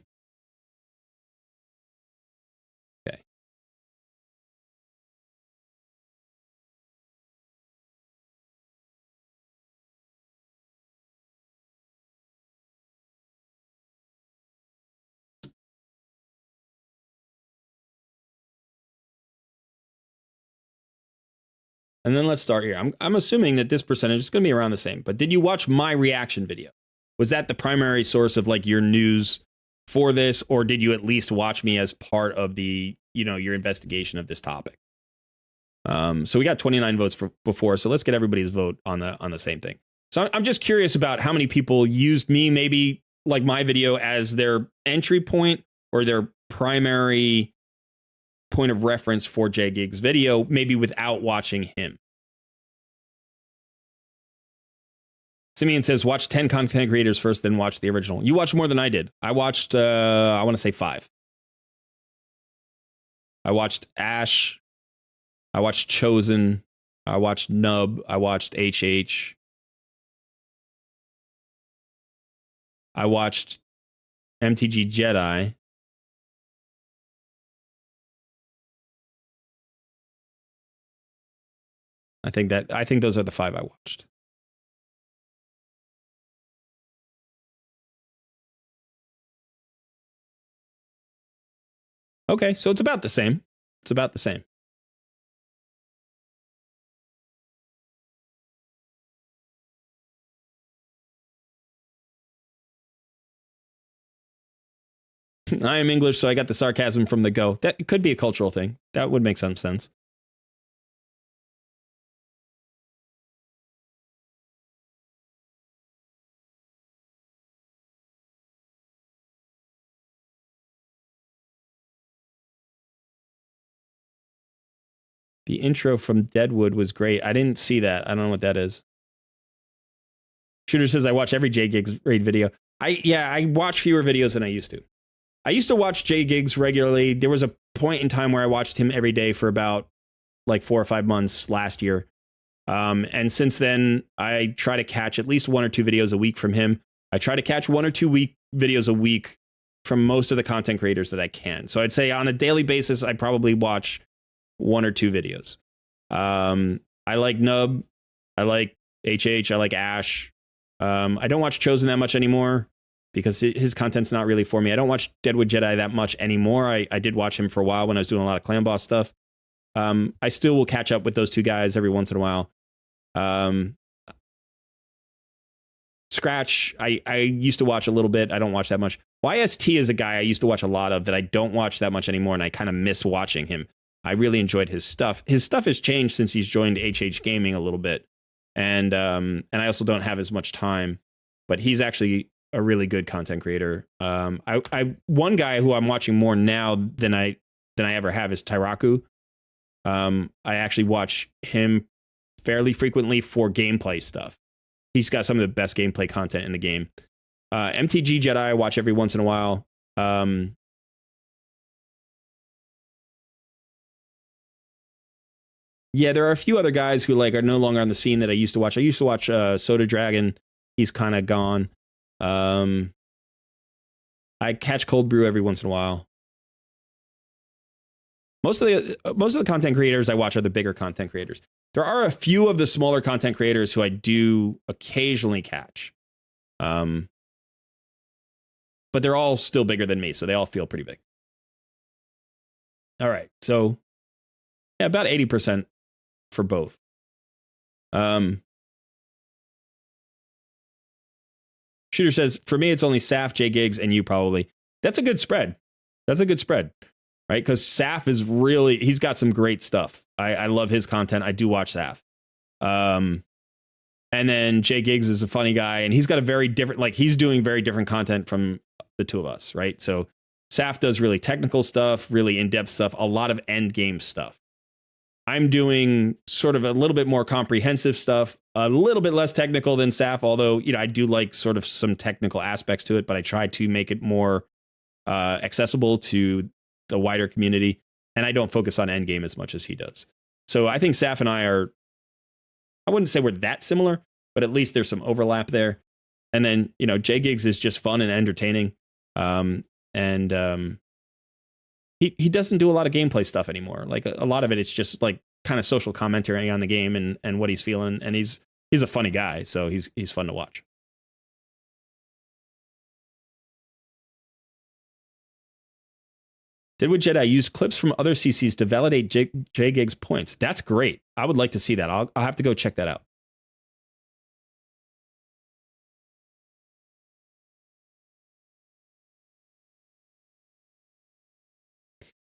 Speaker 1: And then let's start here. I'm assuming that this percentage is going to be around the same. But did you watch my reaction video? Was that the primary source of like your news for this, or did you at least watch me as part of the your investigation of this topic? So we got 29 votes before. So let's get everybody's vote on the same thing. So I'm just curious about how many people used me, maybe like my video, as their entry point or their primary point of reference for J Gigs' video, maybe without watching him. Simeon says, watch 10 content creators first, then watch the original. You watched more than I did. I watched, I want to say 5. I watched Ash. I watched Chosen. I watched Nub. I watched HH. I watched MTG Jedi. I think those are the 5 I watched. Okay, so it's about the same. It's about the same. I am English, so I got the sarcasm from the go. That could be a cultural thing. That would make some sense. The intro from Deadwood was great. I didn't see that. I don't know what that is. Shooter says, I watch every J Gigs raid video. I watch fewer videos than I used to. I used to watch J Gigs regularly. There was a point in time where I watched him every day for about like 4 or 5 months last year. And since then, I try to catch at least 1 or 2 videos a week from him. I try to catch 1 or 2 videos a week from most of the content creators that I can. So I'd say on a daily basis, I probably watch 1 or 2 videos. I like Nub. I like HH. I like Ash. I don't watch Chosen that much anymore because his content's not really for me. I don't watch Deadwood Jedi that much anymore. I did watch him for a while when I was doing a lot of Clan Boss stuff. I still will catch up with those 2 guys every once in a while. Scratch, I used to watch a little bit. I don't watch that much. YST is a guy I used to watch a lot of that I don't watch that much anymore, and I kind of miss watching him. I really enjoyed his stuff. His stuff has changed since he's joined HH Gaming a little bit. And I also don't have as much time, but he's actually a really good content creator. One guy who I'm watching more now than I ever have is Tyraku. I actually watch him fairly frequently for gameplay stuff. He's got some of the best gameplay content in the game. MTG Jedi I watch every once in a while. Yeah, there are a few other guys who like are no longer on the scene that I used to watch. I used to watch Soda Dragon. He's kind of gone. I catch Cold Brew every once in a while. Most of the content creators I watch are the bigger content creators. There are a few of the smaller content creators who I do occasionally catch. But they're all still bigger than me, so they all feel pretty big. All right, so yeah, about 80% for both. Shooter says, for me, it's only Saf, J Gigs, and you probably. That's a good spread. That's a good spread, right? Because Saf is really, he's got some great stuff. I love his content. I do watch Saf. And then J Gigs is a funny guy, and he's got a very different, like he's doing very different content from the two of us, right? So Saf does really technical stuff, really in-depth stuff, a lot of end game stuff. I'm doing sort of a little bit more comprehensive stuff, a little bit less technical than Saf, although, you know, I do like sort of some technical aspects to it, but I try to make it more accessible to the wider community. And I don't focus on endgame as much as he does. So I think Saf and I are, I wouldn't say we're that similar, but at least there's some overlap there. And then, you know, J Gigs is just fun and entertaining. He doesn't do a lot of gameplay stuff anymore. Like a lot of it, it's just like kind of social commentary on the game and what he's feeling. And he's a funny guy, so he's fun to watch. Deadwood Jedi used clips from other CCs to validate J Gig's points. That's great. I would like to see that. I'll have to go check that out.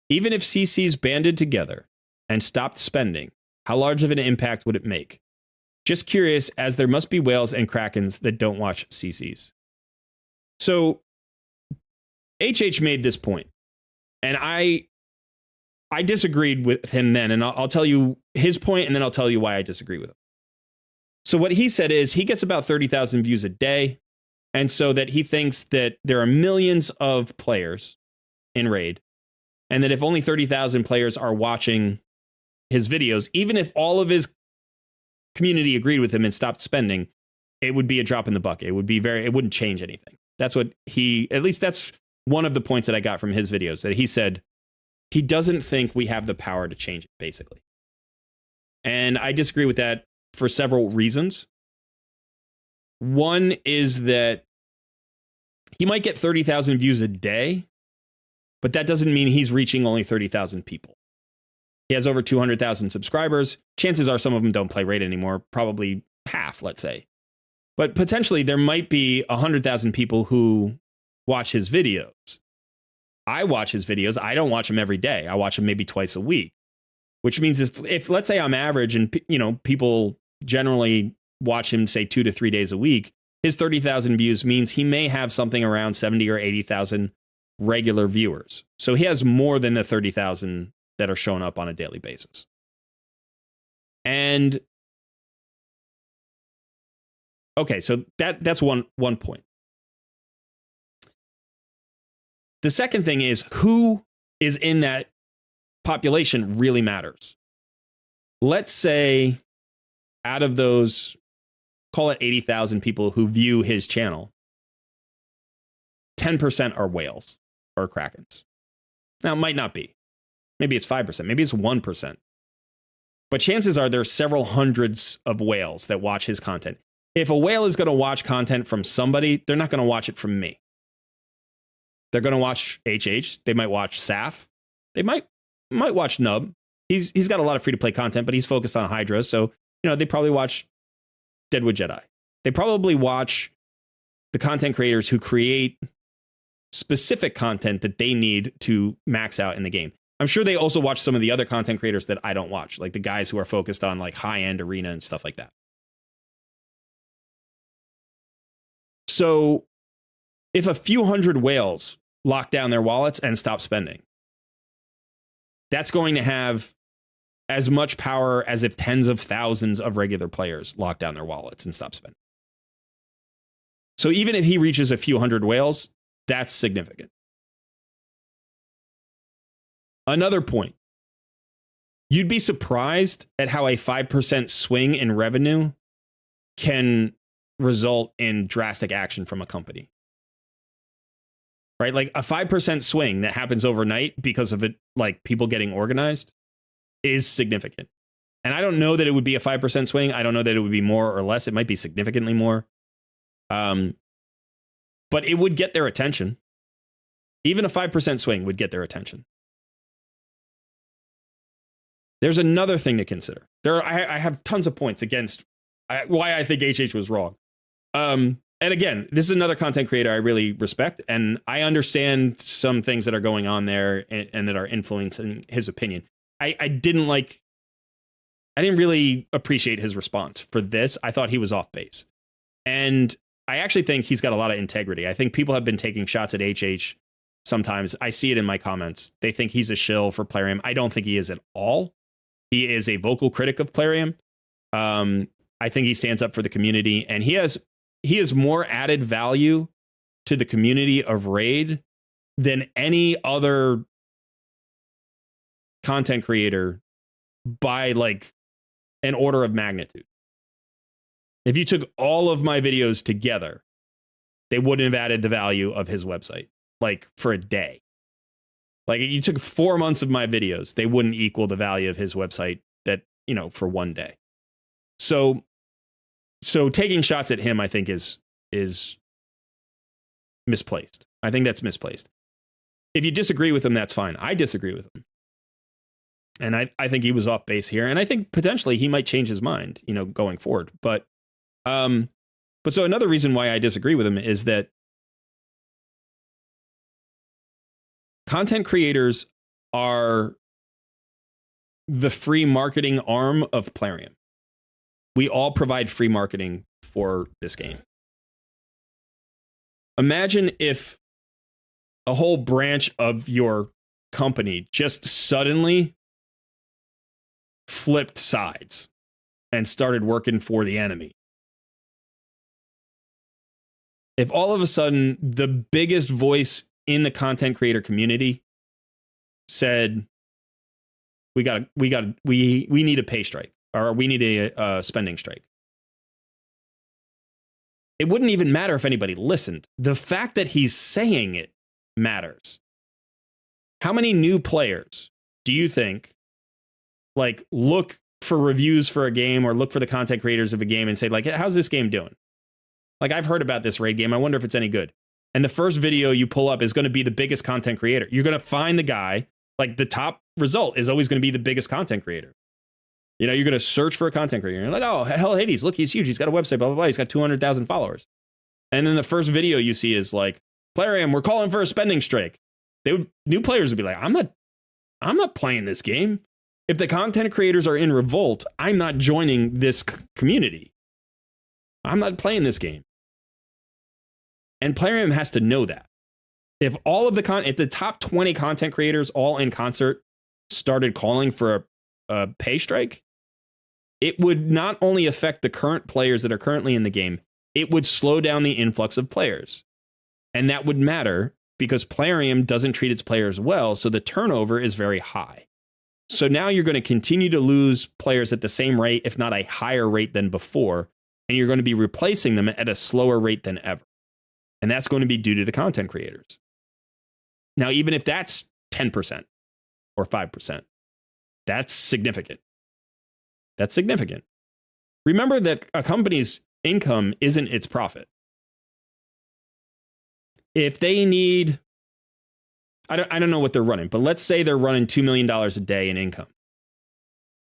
Speaker 1: Even if CCs banded together and stopped spending, how large of an impact would it make? Just curious, as there must be whales and krakens that don't watch CCs. So HH made this point, and I disagreed with him then, and I'll tell you his point, and then I'll tell you why I disagree with him. So what he said is he gets about 30,000 views a day, and so that he thinks that there are millions of players in Raid, and that if only 30,000 players are watching his videos, even if all of his community agreed with him and stopped spending, it would be a drop in the bucket. It wouldn't change anything. That's what at least that's one of the points that I got from his videos, that he said he doesn't think we have the power to change it, basically. And I disagree with that for several reasons. One is that he might get 30,000 views a day, but that doesn't mean he's reaching only 30,000 people. He has over 200,000 subscribers. Chances are some of them don't play Raid anymore, probably half, let's say. But potentially there might be 100,000 people who watch his videos. I watch his videos. I don't watch them every day. I watch them maybe twice a week, which means if let's say I'm average and, you know, people generally watch him, say, 2 to 3 days a week, his 30,000 views means he may have something around 70 or 80,000 regular viewers. So he has more than the 30,000 that are showing up on a daily basis. And okay, so that's one point. The second thing is who is in that population really matters. Let's say out of those, call it 80,000 people who view his channel, 10% are whales or krakens. Now, it might not be. Maybe it's 5%. Maybe it's 1%. But chances are there's several hundreds of whales that watch his content. If a whale is going to watch content from somebody, they're not going to watch it from me. They're going to watch HH. They might watch Saf. They might watch Nub. He's got a lot of free-to-play content, but he's focused on Hydra. So, you know, they probably watch Deadwood Jedi. They probably watch the content creators who create specific content that they need to max out in the game. I'm sure they also watch some of the other content creators that I don't watch, like the guys who are focused on like high-end arena and stuff like that. So if a few hundred whales lock down their wallets and stop spending, that's going to have as much power as if tens of thousands of regular players lock down their wallets and stop spending. So even if he reaches a few hundred whales, that's significant. Another point. you'd be surprised at how a 5% swing in revenue can result in drastic action from a company. Right? Like a 5% swing that happens overnight because of it, like people getting organized, is significant. And I don't know that it would be a 5% swing. I don't know that it would be more or less. It might be significantly more. But it would get their attention. Even a 5% swing would get their attention. There's another thing to consider. I have tons of points against why I think HH was wrong. And again, this is another content creator I really respect, and I understand some things that are going on there and that are influencing his opinion. I didn't really appreciate his response for this. I thought he was off base. And I actually think he's got a lot of integrity. I think people have been taking shots at HH sometimes. I see it in my comments. They think he's a shill for Plarium. I don't think he is at all. He is a vocal critic of Plarium. I think he stands up for the community, and he has more added value to the community of Raid than any other content creator by like an order of magnitude. If you took all of my videos together, they wouldn't have added the value of his website, like for a day. Like you took 4 months of my videos, they wouldn't equal the value of his website that, for one day. So taking shots at him, I think is misplaced. I think that's misplaced. If you disagree with him, that's fine. I disagree with him. And I think he was off base here. And I think potentially he might change his mind, going forward. But so another reason why I disagree with him is that content creators are the free marketing arm of Plarium. We all provide free marketing for this game. Imagine if a whole branch of your company just suddenly flipped sides and started working for the enemy. If all of a sudden the biggest voice in the content creator community said, we need a pay strike, or we need a spending strike. It wouldn't even matter if anybody listened. The fact that he's saying it matters. How many new players do you think look for reviews for a game or look for the content creators of a game and say, how's this game doing? I've heard about this Raid game. I wonder if it's any good. And the first video you pull up is going to be the biggest content creator. You're going to find the guy, the top result is always going to be the biggest content creator. You're going to search for a content creator. You're like, oh, hell, Hades, look, he's huge. He's got a website, blah, blah, blah. He's got 200,000 followers. And then the first video you see is Plarium, we're calling for a spending strike. New players would be like, I'm not playing this game. If the content creators are in revolt, I'm not joining this community. I'm not playing this game. And Plarium has to know that. If all of if the top 20 content creators all in concert started calling for a pay strike, it would not only affect the current players that are currently in the game, it would slow down the influx of players. And that would matter because Plarium doesn't treat its players well, so the turnover is very high. So now you're going to continue to lose players at the same rate, if not a higher rate than before, and you're going to be replacing them at a slower rate than ever. And that's going to be due to the content creators. Now, even if that's 10% or 5%, that's significant. That's significant. Remember that a company's income isn't its profit. If they need, I don't know what they're running, but let's say they're running $2 million a day in income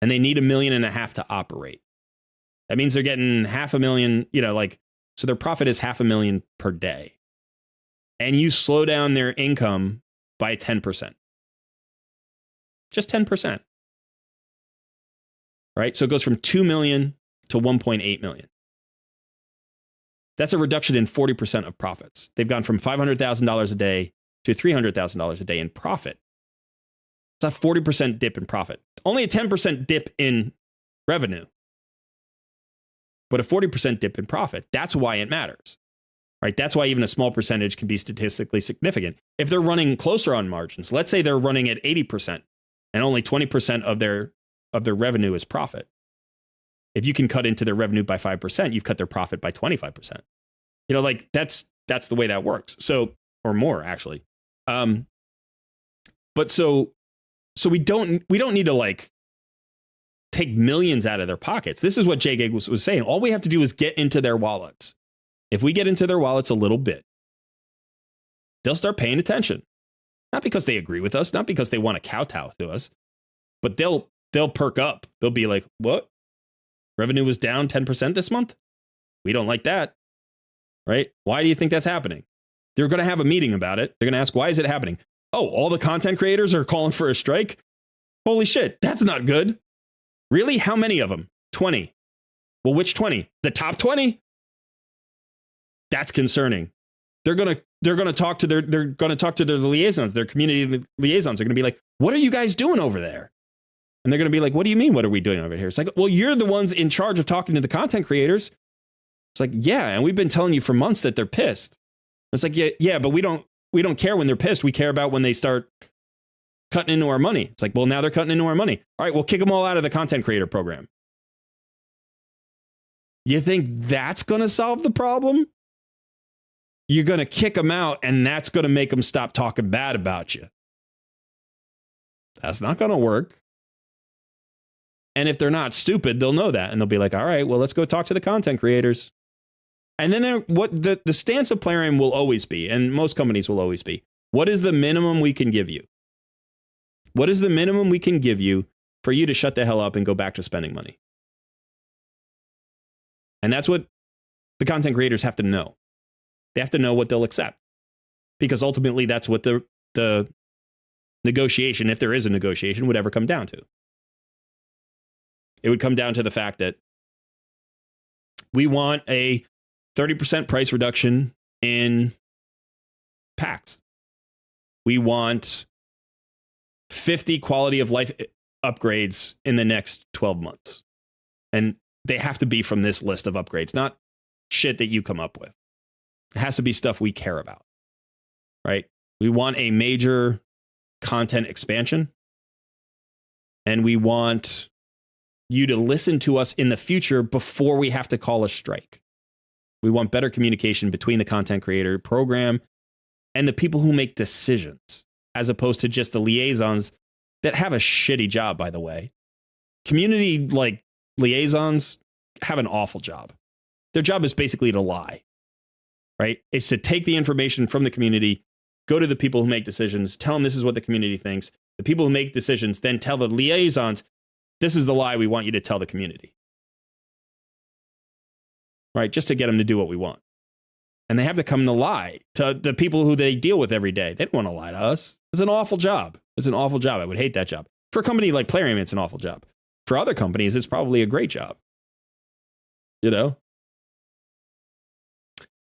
Speaker 1: and they need $1.5 million to operate. That means they're getting $500,000, so their profit is $500,000 per day. And you slow down their income by 10%. Just 10%. Right? So it goes from 2 million to 1.8 million. That's a reduction in 40% of profits. They've gone from $500,000 a day to $300,000 a day in profit. It's a 40% dip in profit. Only a 10% dip in revenue, but a 40% dip in profit. That's why it matters. Right? That's why even a small percentage can be statistically significant. If they're running closer on margins, let's say they're running at 80% and only 20% of their of their revenue is profit. If you can cut into their revenue by 5%, you've cut their profit by 25%. You know, like that's the way that works. So, or more actually. But so we don't need to like take millions out of their pockets. This is what JGig was saying. All we have to do is get into their wallets. If we get into their wallets a little bit, they'll start paying attention. Not because they agree with us, not because they want to kowtow to us, but they'll perk up. They'll be like, what? Revenue was down 10% this month? We don't like that. Right? Why do you think that's happening? They're going to have a meeting about it. They're going to ask, why is it happening? Oh, all the content creators are calling for a strike? Holy shit, that's not good. Really? How many of them? 20. Well, which 20? The top 20? That's concerning. They're going to talk to their liaisons, their community liaisons. They're going to be like, "What are you guys doing over there?" And they're going to be like, "What do you mean? What are we doing over here?" It's like, "Well, you're the ones in charge of talking to the content creators." It's like, "Yeah, and we've been telling you for months that they're pissed." It's like, "Yeah, but we don't care when they're pissed. We care about when they start cutting into our money." It's like, "Well, now they're cutting into our money. All right, we'll kick them all out of the content creator program." You think that's going to solve the problem? You're going to kick them out, and that's going to make them stop talking bad about you. That's not going to work. And if they're not stupid, they'll know that, and they'll be like, all right, well, let's go talk to the content creators. And then what the stance of Plarium will always be, and most companies will always be, what is the minimum we can give you? What is the minimum we can give you for you to shut the hell up and go back to spending money? And that's what the content creators have to know. They have to know what they'll accept, because ultimately that's what the negotiation, if there is a negotiation, would ever come down to. It would come down to the fact that we want a 30% price reduction in packs. We want 50 quality of life upgrades in the next 12 months. And they have to be from this list of upgrades, not shit that you come up with. It has to be stuff we care about, right? We want a major content expansion, and we want you to listen to us in the future before we have to call a strike. We want better communication between the content creator program and the people who make decisions, as opposed to just the liaisons that have a shitty job, by the way. Community like liaisons have an awful job. Their job is basically to lie. Right? It's to take the information from the community, go to the people who make decisions, tell them this is what the community thinks. The people who make decisions then tell the liaisons, this is the lie we want you to tell the community. Right? Just to get them to do what we want. And they have to come to lie to the people who they deal with every day. They don't want to lie to us. It's an awful job. It's an awful job. I would hate that job. For a company like Plarium, it's an awful job. For other companies, it's probably a great job. You know?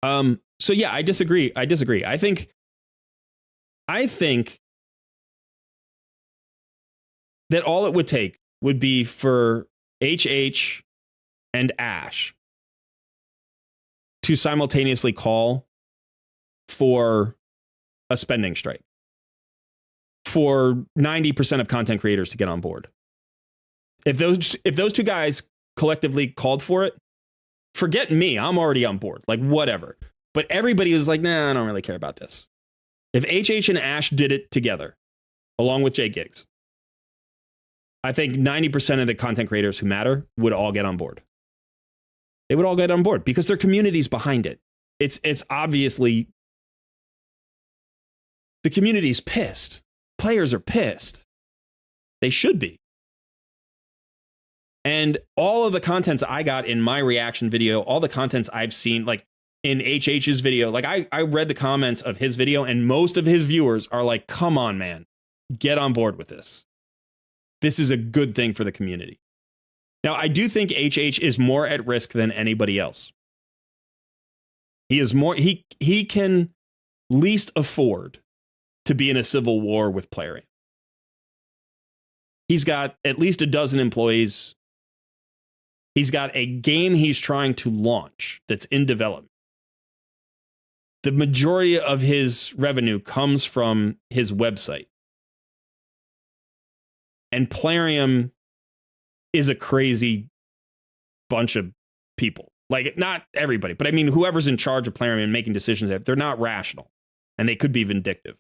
Speaker 1: So yeah, I disagree. I think that all it would take would be for HH and Ash to simultaneously call for a spending strike for 90% of content creators to get on board. If those two guys collectively called for it, forget me, I'm already on board. Like, whatever. But everybody was like, nah, I don't really care about this. If HH and Ash did it together, along with JGigs, I think 90% of the content creators who matter would all get on board. They would all get on board because their community's behind it. It's obviously, the community's pissed. Players are pissed. They should be. And all of the contents I got in my reaction video, all the contents I've seen, like in HH's video, like I read the comments of his video, and most of his viewers are like, come on, man, get on board with this. This is a good thing for the community. Now, I do think HH is more at risk than anybody else. He is more, he can least afford to be in a civil war with Plarium. He's got at least a dozen employees. He's got a game he's trying to launch that's in development. The majority of his revenue comes from his website. And Plarium is a crazy bunch of people. Like, not everybody, but I mean, whoever's in charge of Plarium and making decisions, they're not rational, and they could be vindictive.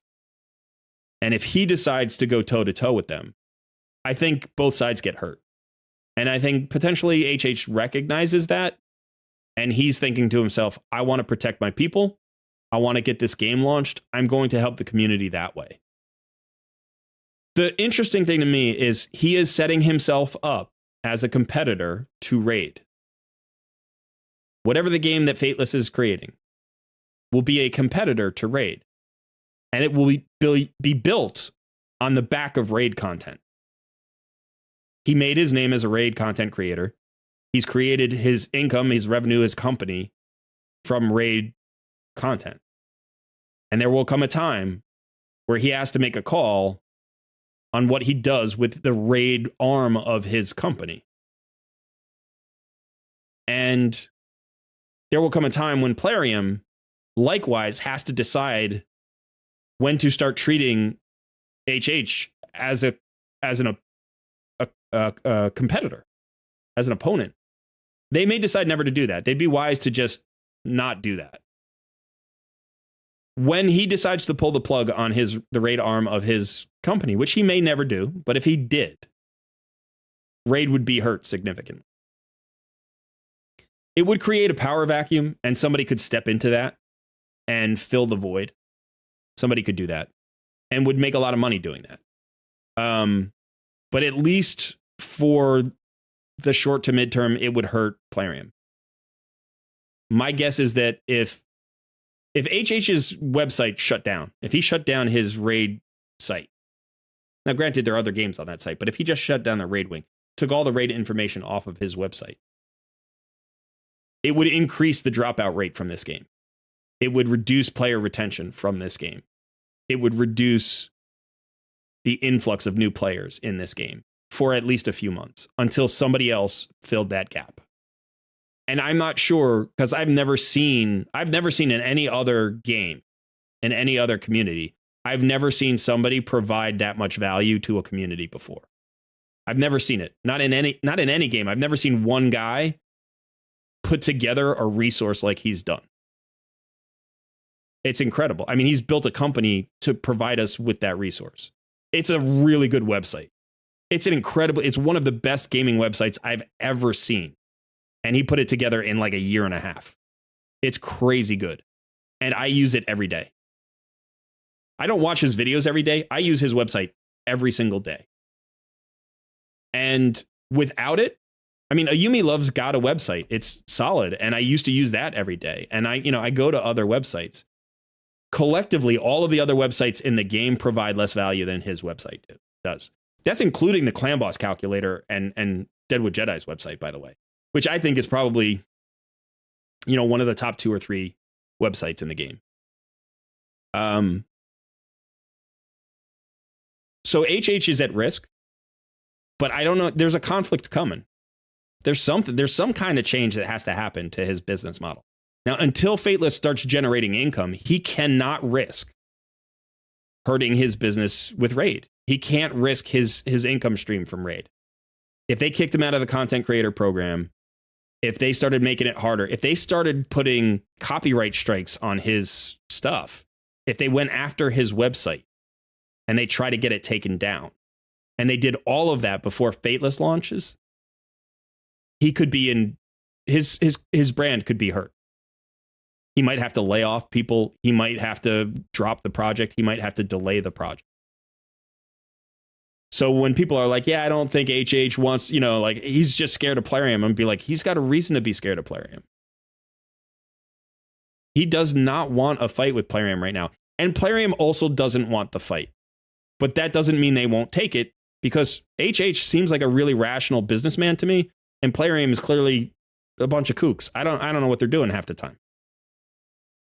Speaker 1: And if he decides to go toe to toe with them, I think both sides get hurt. And I think potentially HH recognizes that, and he's thinking to himself, I want to protect my people. I want to get this game launched. I'm going to help the community that way. The interesting thing to me is he is setting himself up as a competitor to Raid. Whatever the game that Fateless is creating will be a competitor to Raid. And it will be built on the back of Raid content. He made his name as a Raid content creator. He's created his income, his revenue, his company from Raid content. And there will come a time where he has to make a call on what he does with the Raid arm of his company. And there will come a time when Plarium likewise has to decide when to start treating HH as a competitor, as an opponent. They may decide never to do that. They'd be wise to just not do that. When he decides to pull the plug on the Raid arm of his company, which he may never do, but if he did, Raid would be hurt significantly. It would create a power vacuum, and somebody could step into that and fill the void. Somebody could do that and would make a lot of money doing that. But at least for the short to midterm, it would hurt Plarium. My guess is that if HH's website shut down, if he shut down his Raid site, now granted there are other games on that site, but if he just shut down the Raid wing, took all the Raid information off of his website, it would increase the dropout rate from this game. It would reduce player retention from this game. It would reduce the influx of new players in this game for at least a few months until somebody else filled that gap. And I'm not sure, because I've never seen in any other game, in any other community, I've never seen somebody provide that much value to a community before. I've never seen it. Not in any game. I've never seen one guy put together a resource like he's done. It's incredible. I mean, he's built a company to provide us with that resource. It's a really good website. It's one of the best gaming websites I've ever seen. And he put it together in like a year and a half. It's crazy good. And I use it every day. I don't watch his videos every day. I use his website every single day. And without it, I mean, Ayumi Love's got a website. It's solid. And I used to use that every day. And I go to other websites. Collectively, all of the other websites in the game provide less value than his website does. That's including the Clan Boss calculator and Deadwood Jedi's website, by the way, which I think is probably, one of the top 2 or 3 websites in the game. So HH is at risk, but I don't know. There's a conflict coming. There's some kind of change that has to happen to his business model. Now, until Fateless starts generating income, he cannot risk hurting his business with Raid. He can't risk his income stream from Raid. If they kicked him out of the content creator program, if they started making it harder, if they started putting copyright strikes on his stuff, if they went after his website and they try to get it taken down, and they did all of that before Fateless launches, he could be in his brand could be hurt. He might have to lay off people. He might have to drop the project. He might have to delay the project. So when people are like, yeah, I don't think HH wants, he's just scared of Plarium, and be like, he's got a reason to be scared of Plarium. He does not want a fight with Plarium right now. And Plarium also doesn't want the fight. But that doesn't mean they won't take it, because HH seems like a really rational businessman to me, and Plarium is clearly a bunch of kooks. I don't know what they're doing half the time.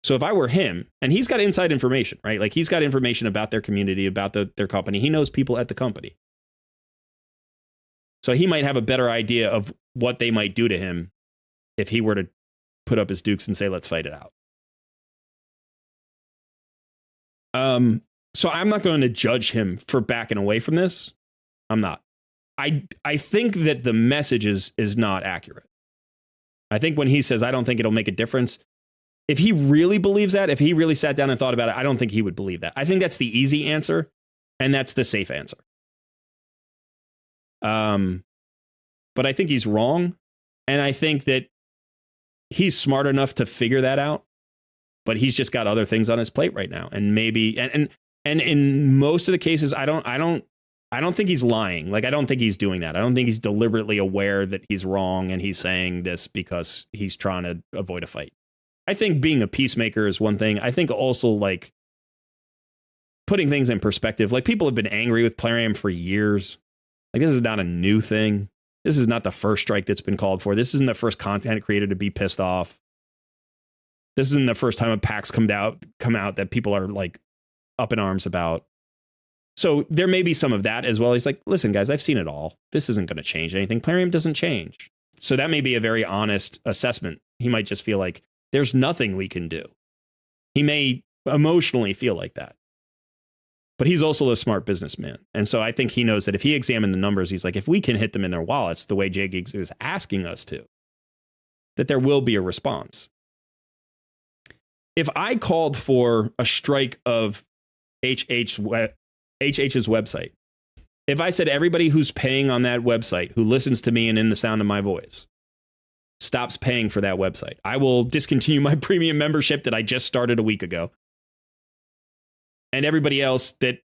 Speaker 1: So if I were him, and he's got inside information, right? Like, he's got information about their community, about their company. He knows people at the company. So he might have a better idea of what they might do to him if he were to put up his dukes and say, let's fight it out. So I'm not going to judge him for backing away from this. I'm not. I think that the message is not accurate. I think when he says, I don't think it'll make a difference, if he really believes that, if he really sat down and thought about it, I don't think he would believe that. I think that's the easy answer, and that's the safe answer. But I think he's wrong, and I think that he's smart enough to figure that out, but he's just got other things on his plate right now, and maybe and in most of the cases, I don't think he's lying. Like, I don't think he's doing that. I don't think he's deliberately aware that he's wrong and he's saying this because he's trying to avoid a fight. I think being a peacemaker is one thing. I think also, like, putting things in perspective. Like, people have been angry with Plarium for years. Like, this is not a new thing. This is not the first strike that's been called for. This isn't the first content creator to be pissed off. This isn't the first time a PAX come out that people are, like, up in arms about. So there may be some of that as well. He's like, listen, guys, I've seen it all. This isn't going to change anything. Plarium doesn't change. So that may be a very honest assessment. He might just feel like there's nothing we can do. He may emotionally feel like that. But he's also a smart businessman. And so I think he knows that if he examined the numbers, he's like, if we can hit them in their wallets the way JGigs is asking us to, that there will be a response. If I called for a strike of HH's website, if I said everybody who's paying on that website, who listens to me and in the sound of my voice, stops paying for that website, I will discontinue my premium membership that I just started a week ago. And everybody else that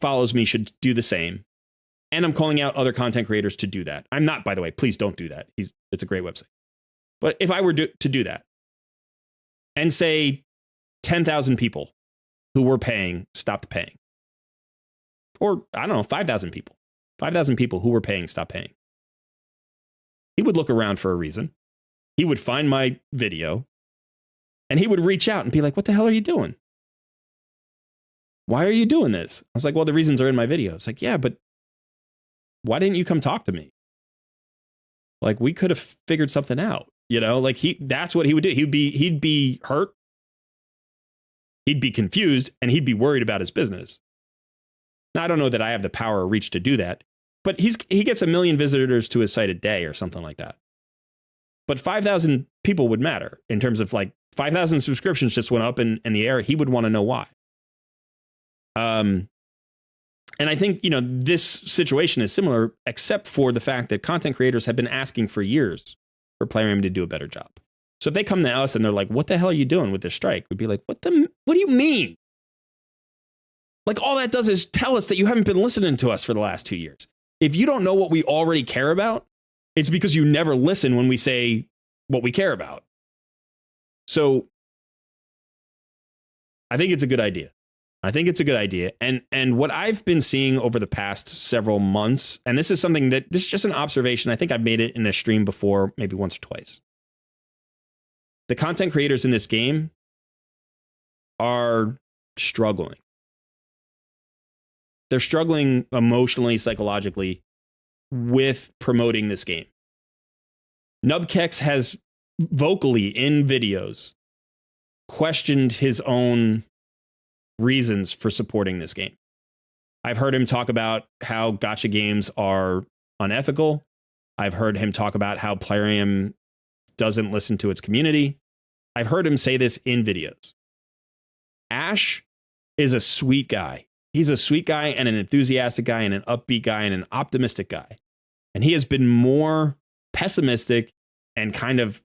Speaker 1: follows me should do the same. And I'm calling out other content creators to do that. I'm not, by the way, please don't do that. It's a great website. But if I were to do that and say 10,000 people who were paying stopped paying, or I don't know, 5,000 people who were paying stopped paying, he would look around for a reason. He would find my video and he would reach out and be like, what the hell are you doing? Why are you doing this? I was like, well, the reasons are in my video. It's like, yeah, but why didn't you come talk to me? Like, we could have figured something out, you know, like that's what he would do. He'd be hurt. He'd be confused and he'd be worried about his business. Now, I don't know that I have the power or reach to do that, but he gets 1 million visitors to his site a day or something like that. But 5,000 people would matter in terms of, like, 5,000 subscriptions just went up in the air. He would want to know why. And I think, you know, this situation is similar, except for the fact that content creators have been asking for years for Plarium to do a better job. So if they come to us and they're like, what the hell are you doing with this strike? We'd be like, what do you mean? Like, all that does is tell us that you haven't been listening to us for the last 2 years. If you don't know what we already care about, it's because you never listen when we say what we care about. So I think it's a good idea. And what I've been seeing over the past several months, and this is just an observation. I think I've made it in a stream before, maybe once or twice. The content creators in this game are struggling. They're struggling emotionally, psychologically with promoting this game. Nubkex has vocally in videos questioned his own reasons for supporting this game. I've heard him talk about how gacha games are unethical. I've heard him talk about how Plarium doesn't listen to its community. I've heard him say this in videos. Ash is a sweet guy. He's a sweet guy and an enthusiastic guy and an upbeat guy and an optimistic guy. And he has been more pessimistic and kind of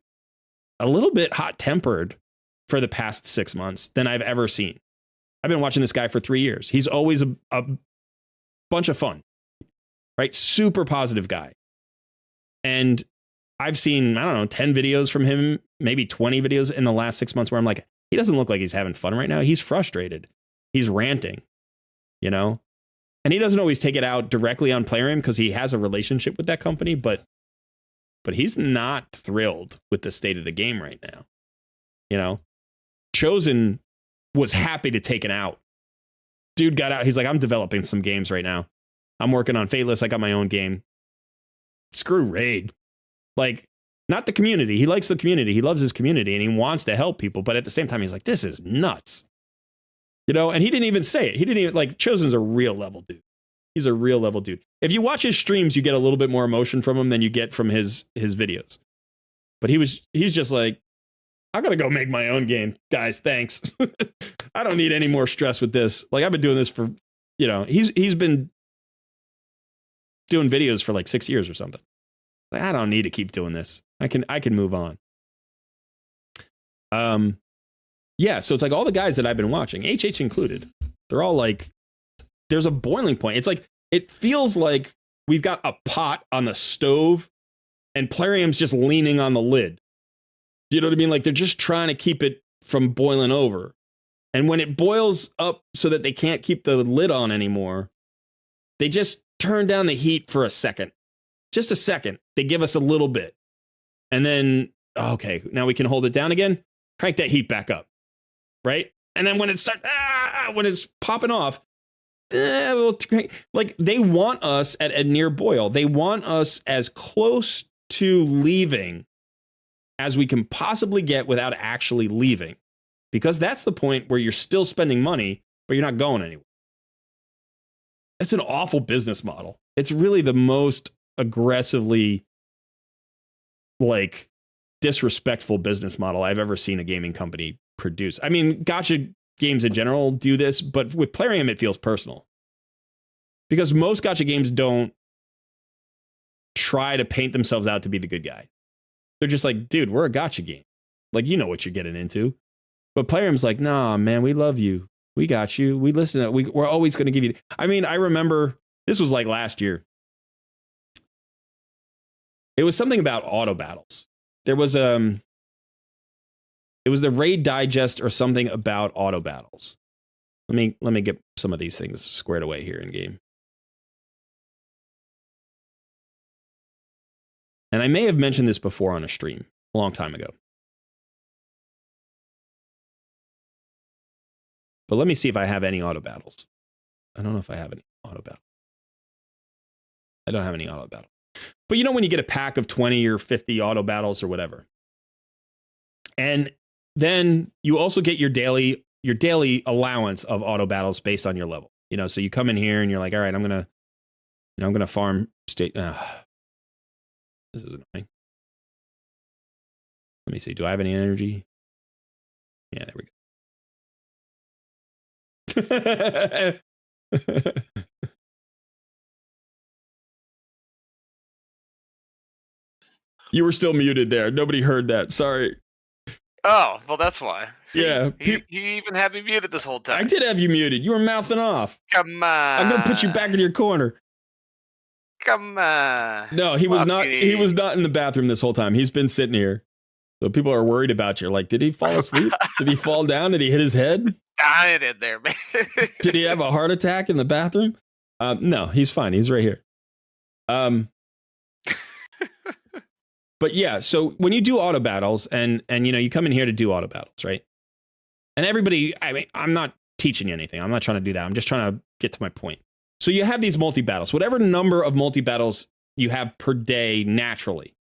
Speaker 1: a little bit hot-tempered for the past 6 months than I've ever seen. I've been watching this guy for 3 years. He's always a bunch of fun, right? Super positive guy. And I've seen, I don't know, 10 videos from him, maybe 20 videos in the last 6 months where I'm like, he doesn't look like he's having fun right now. He's frustrated. He's ranting, you know? And he doesn't always take it out directly on Plarium because he has a relationship with that company, but he's not thrilled with the state of the game right now. You know? Chosen was happy to take it out. Dude got out. He's like, I'm developing some games right now. I'm working on Fateless. I got my own game. Screw Raid. Like, not the community. He likes the community. He loves his community and he wants to help people. But at the same time, he's like, this is nuts. You know, and he didn't even say it. He didn't even, like, Chosen's a real level dude. He's a real level dude. If you watch his streams, you get a little bit more emotion from him than you get from his videos. But he's just like, I gotta go make my own game, guys. Thanks. I don't need any more stress with this. Like, I've been doing this for, you know, he's been doing videos for like 6 years or something. Like, I don't need to keep doing this. I can move on. Yeah, so it's like all the guys that I've been watching, HH included, they're all like, there's a boiling point. It's like, it feels like we've got a pot on the stove and Plarium's just leaning on the lid. Do you know what I mean? Like, they're just trying to keep it from boiling over. And when it boils up so that they can't keep the lid on anymore, they just turn down the heat for a second. Just a second. They give us a little bit. And then, okay, now we can hold it down again. Crank that heat back up. Right? And then when it starts, when it's popping off, like, they want us at a near boil. They want us as close to leaving as we can possibly get without actually leaving. Because that's the point where you're still spending money, but you're not going anywhere. It's an awful business model. It's really the most aggressively, like, disrespectful business model I've ever seen a gaming company produce. I mean, gacha games in general do this, but with Plarium, it feels personal. Because most gacha games don't try to paint themselves out to be the good guy. They're just like, dude, we're a gacha game. Like, you know what you're getting into. But Plarium's like, nah, man, we love you. We got you. We listen to it. We're always going to give you. I mean, I remember this was like last year. It was something about auto battles. There was it was the Raid Digest or something about auto battles. Let me get some of these things squared away here in game. And I may have mentioned this before on a stream a long time ago. But let me see if I have any auto battles. I don't know if I have any auto battles. I don't have any auto battles. But you know when you get a pack of 20 or 50 auto battles or whatever. And then you also get your daily allowance of auto battles based on your level. You know, so you come in here and you're like, all right, I'm gonna farm state. This is annoying. Let me see. Do I have any energy? Yeah, there we go. You were still muted there. Nobody heard that. Sorry.
Speaker 2: Oh, well, that's why. See,
Speaker 1: yeah.
Speaker 2: He even had me muted this whole time.
Speaker 1: I did have you muted. You were mouthing off.
Speaker 2: Come on.
Speaker 1: I'm going to put you back in your corner.
Speaker 2: Come on.
Speaker 1: No, he was not. He was not in the bathroom this whole time. He's been sitting here. So people are worried about you. Like, did he fall asleep? Did he fall down? Did he hit his head?
Speaker 2: Dying in there, man.
Speaker 1: Did he have a heart attack in the bathroom? No, he's fine. He's right here. But yeah, so when you do auto battles and you know, you come in here to do auto battles, right? And everybody, I mean, I'm not teaching you anything. I'm not trying to do that. I'm just trying to get to my point. So you have these multi-battles, whatever number of multi-battles you have per day naturally.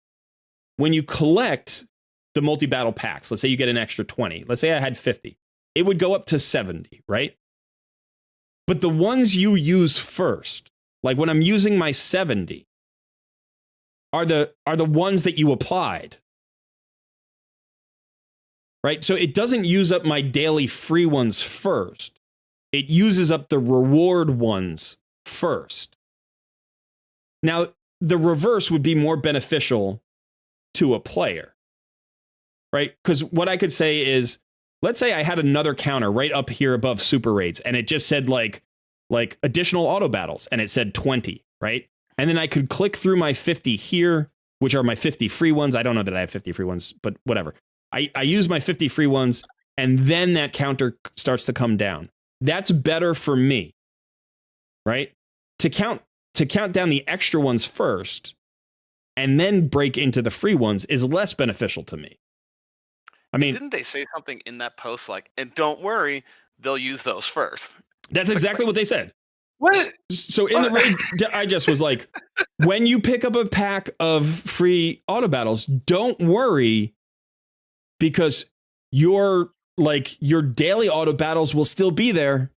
Speaker 1: When you collect the multi-battle packs, let's say you get an extra 20. Let's say I had 50. It would go up to 70, right? But the ones you use first, like when I'm using my 70, are the ones that you applied. Right? So it doesn't use up my daily free ones first. It uses up the reward ones first. Now, the reverse would be more beneficial to a player. Right? Because what I could say is, let's say I had another counter right up here above super raids and it just said like additional auto battles and it said 20, right? And then I could click through my 50 here, which are my 50 free ones. I don't know that I have 50 free ones, but whatever. I use my 50 free ones and then that counter starts to come down. That's better for me, right? To count down the extra ones first and then break into the free ones is less beneficial to me. I mean,
Speaker 2: didn't they say something in that post like, and don't worry, they'll use those first?
Speaker 1: That's exactly what they said.
Speaker 2: What?
Speaker 1: So in the raid, I just was like, when you pick up a pack of free auto battles, don't worry because your daily auto battles will still be there.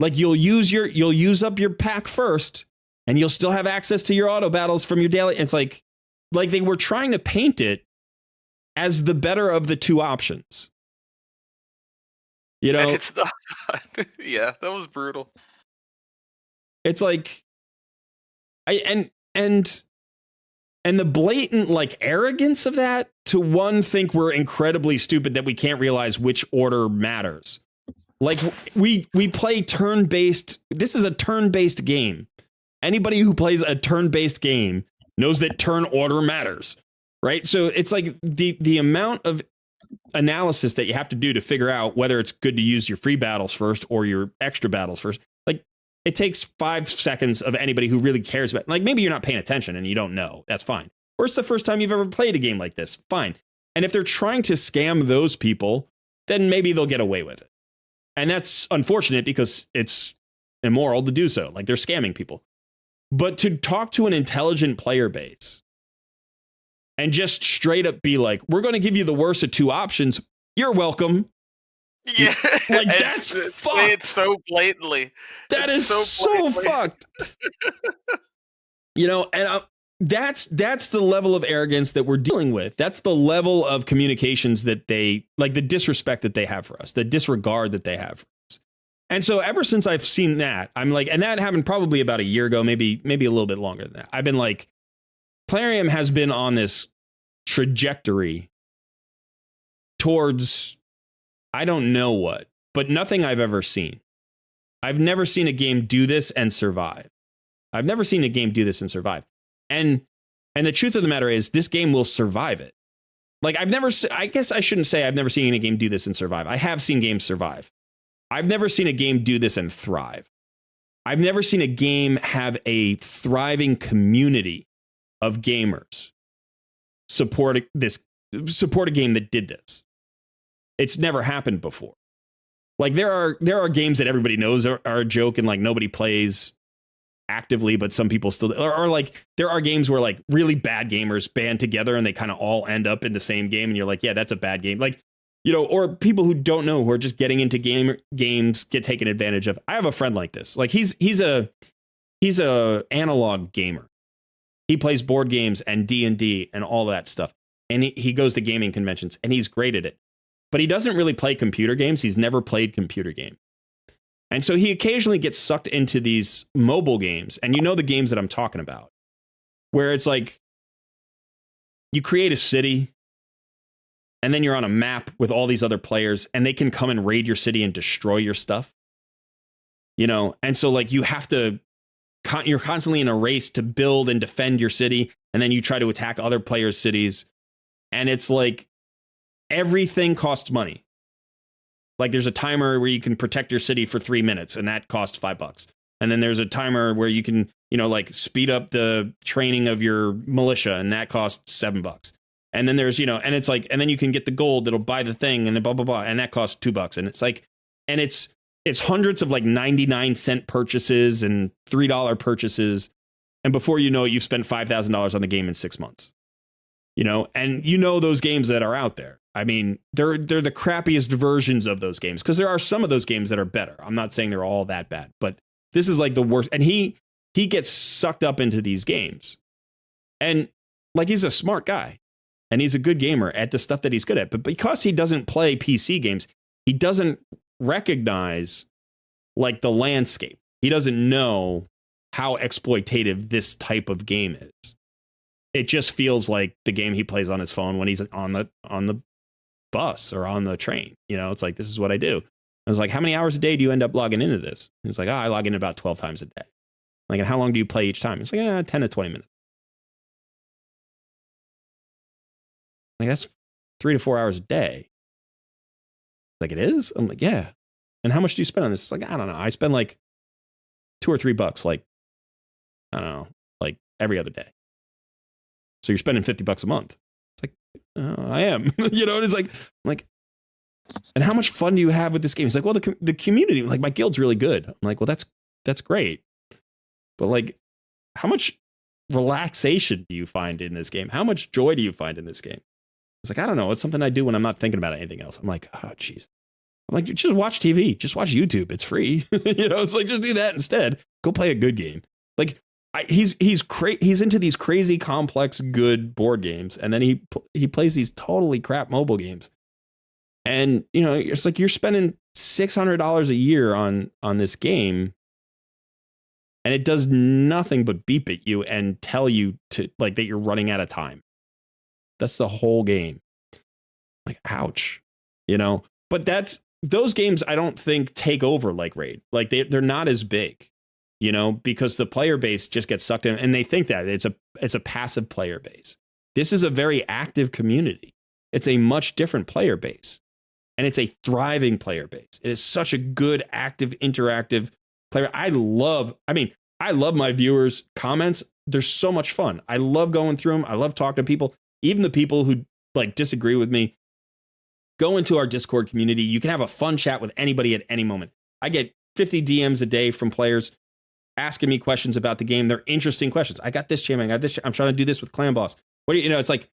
Speaker 1: Like you'll use up your pack first, and you'll still have access to your auto battles from your daily. It's like they were trying to paint it as the better of the two options. You know,
Speaker 2: it's not. Yeah, that was brutal.
Speaker 1: It's like, and the blatant like arrogance of that to one think we're incredibly stupid that we can't realize which order matters. Like we play turn-based. This is a turn-based game. Anybody who plays a turn-based game knows that turn order matters, right? So it's like the amount of analysis that you have to do to figure out whether it's good to use your free battles first or your extra battles first. Like it takes 5 seconds of anybody who really cares about, like maybe you're not paying attention and you don't know. That's fine. Or it's the first time you've ever played a game like this. Fine. And if they're trying to scam those people, then maybe they'll get away with it. And that's unfortunate because it's immoral to do so. Like they're scamming people. But to talk to an intelligent player base and just straight up be like, we're going to give you the worst of two options. You're welcome.
Speaker 2: Yeah.
Speaker 1: Like that's fucked.
Speaker 2: It's so blatantly.
Speaker 1: That is so fucked. You know, and that's the level of arrogance that we're dealing with. That's the level of communications that they, like the disrespect that they have for us, the disregard that they have for us. And so ever since I've seen that, I'm like, and that happened probably about a year ago, maybe a little bit longer than that. I've been like, Plarium has been on this trajectory towards, I don't know what, but nothing I've ever seen. I've never seen a game do this and survive. I've never seen a game do this and survive. And the truth of the matter is, this game will survive it. Like I guess I shouldn't say I've never seen a game do this and survive. I have seen games survive. I've never seen a game do this and thrive. I've never seen a game have a thriving community of gamers support a game that did this. It's never happened before. Like there are games that everybody knows are a joke and like nobody plays actively, but some people still, or like there are games where like really bad gamers band together and they kind of all end up in the same game and you're like, yeah, that's a bad game. Like, you know, or people who don't know, who are just getting into games get taken advantage of. I have a friend like this. Like he's a analog gamer. He plays board games and D&D and all that stuff. And he goes to gaming conventions and he's great at it. But he doesn't really play computer games. He's never played computer games. And so he occasionally gets sucked into these mobile games. And you know the games that I'm talking about, where it's like you create a city and then you're on a map with all these other players and they can come and raid your city and destroy your stuff. You know, and so like you have to, you're constantly in a race to build and defend your city. And then you try to attack other players' cities. And it's like everything costs money. Like there's a timer where you can protect your city for 3 minutes and that costs $5. And then there's a timer where you can, you know, like speed up the training of your militia and that costs $7. And then there's, you know, and it's like, and then you can get the gold that'll buy the thing and then blah, blah, blah. And that costs $2. And it's like, and it's hundreds of like 99-cent purchases and $3 purchases. And before you know it, you've spent $5,000 on the game in 6 months. You know, and you know those games that are out there. I mean, they're the crappiest versions of those games because there are some of those games that are better. I'm not saying they're all that bad, but this is like the worst. And he gets sucked up into these games. And like he's a smart guy and he's a good gamer at the stuff that he's good at. But because he doesn't play PC games, he doesn't recognize like the landscape. He doesn't know how exploitative this type of game is. It just feels like the game he plays on his phone when he's on the bus or on the train. You know, it's like, this is what I do. I was like, how many hours a day do you end up logging into this? And it's like, I log in about 12 times a day. Like, and how long do you play each time? It's like, 10 to 20 minutes. Like, that's 3 to 4 hours a day. Like, it is? I'm like, yeah. And how much do you spend on this? It's like, I don't know. I spend like $2 or $3, like, I don't know, like every other day. So you're spending $50 a month. It's like, I am, you know, and it's like, and how much fun do you have with this game? He's like, well, the community, like my guild's really good. I'm like, well, that's great. But like, how much relaxation do you find in this game? How much joy do you find in this game? It's like, I don't know. It's something I do when I'm not thinking about anything else. I'm like, oh, geez. I'm like, just watch TV, just watch YouTube. It's free. It's like, just do that instead. Go play a good game. Like he's into these crazy complex good board games, and then he plays these totally crap mobile games. And it's like you're spending $600 a year on this game, and it does nothing but beep at you and tell you to like that you're running out of time. That's the whole game. Like, ouch, But those games I don't think take over like Raid. Like they're not as big, because the player base just gets sucked in, and they think that it's a passive player base. This is a very active community. It's a much different player base, and it's a thriving player base. It is such a good, active, interactive player. I love my viewers' comments. They're so much fun. I love going through them. I love talking to people, even the people who like disagree with me. Go into our Discord community. You can have a fun chat with anybody at any moment. I get 50 DMs a day from players asking me questions about the game. They're interesting questions. I got this champion. I got this. I'm trying to do this with Clan Boss. What do it's like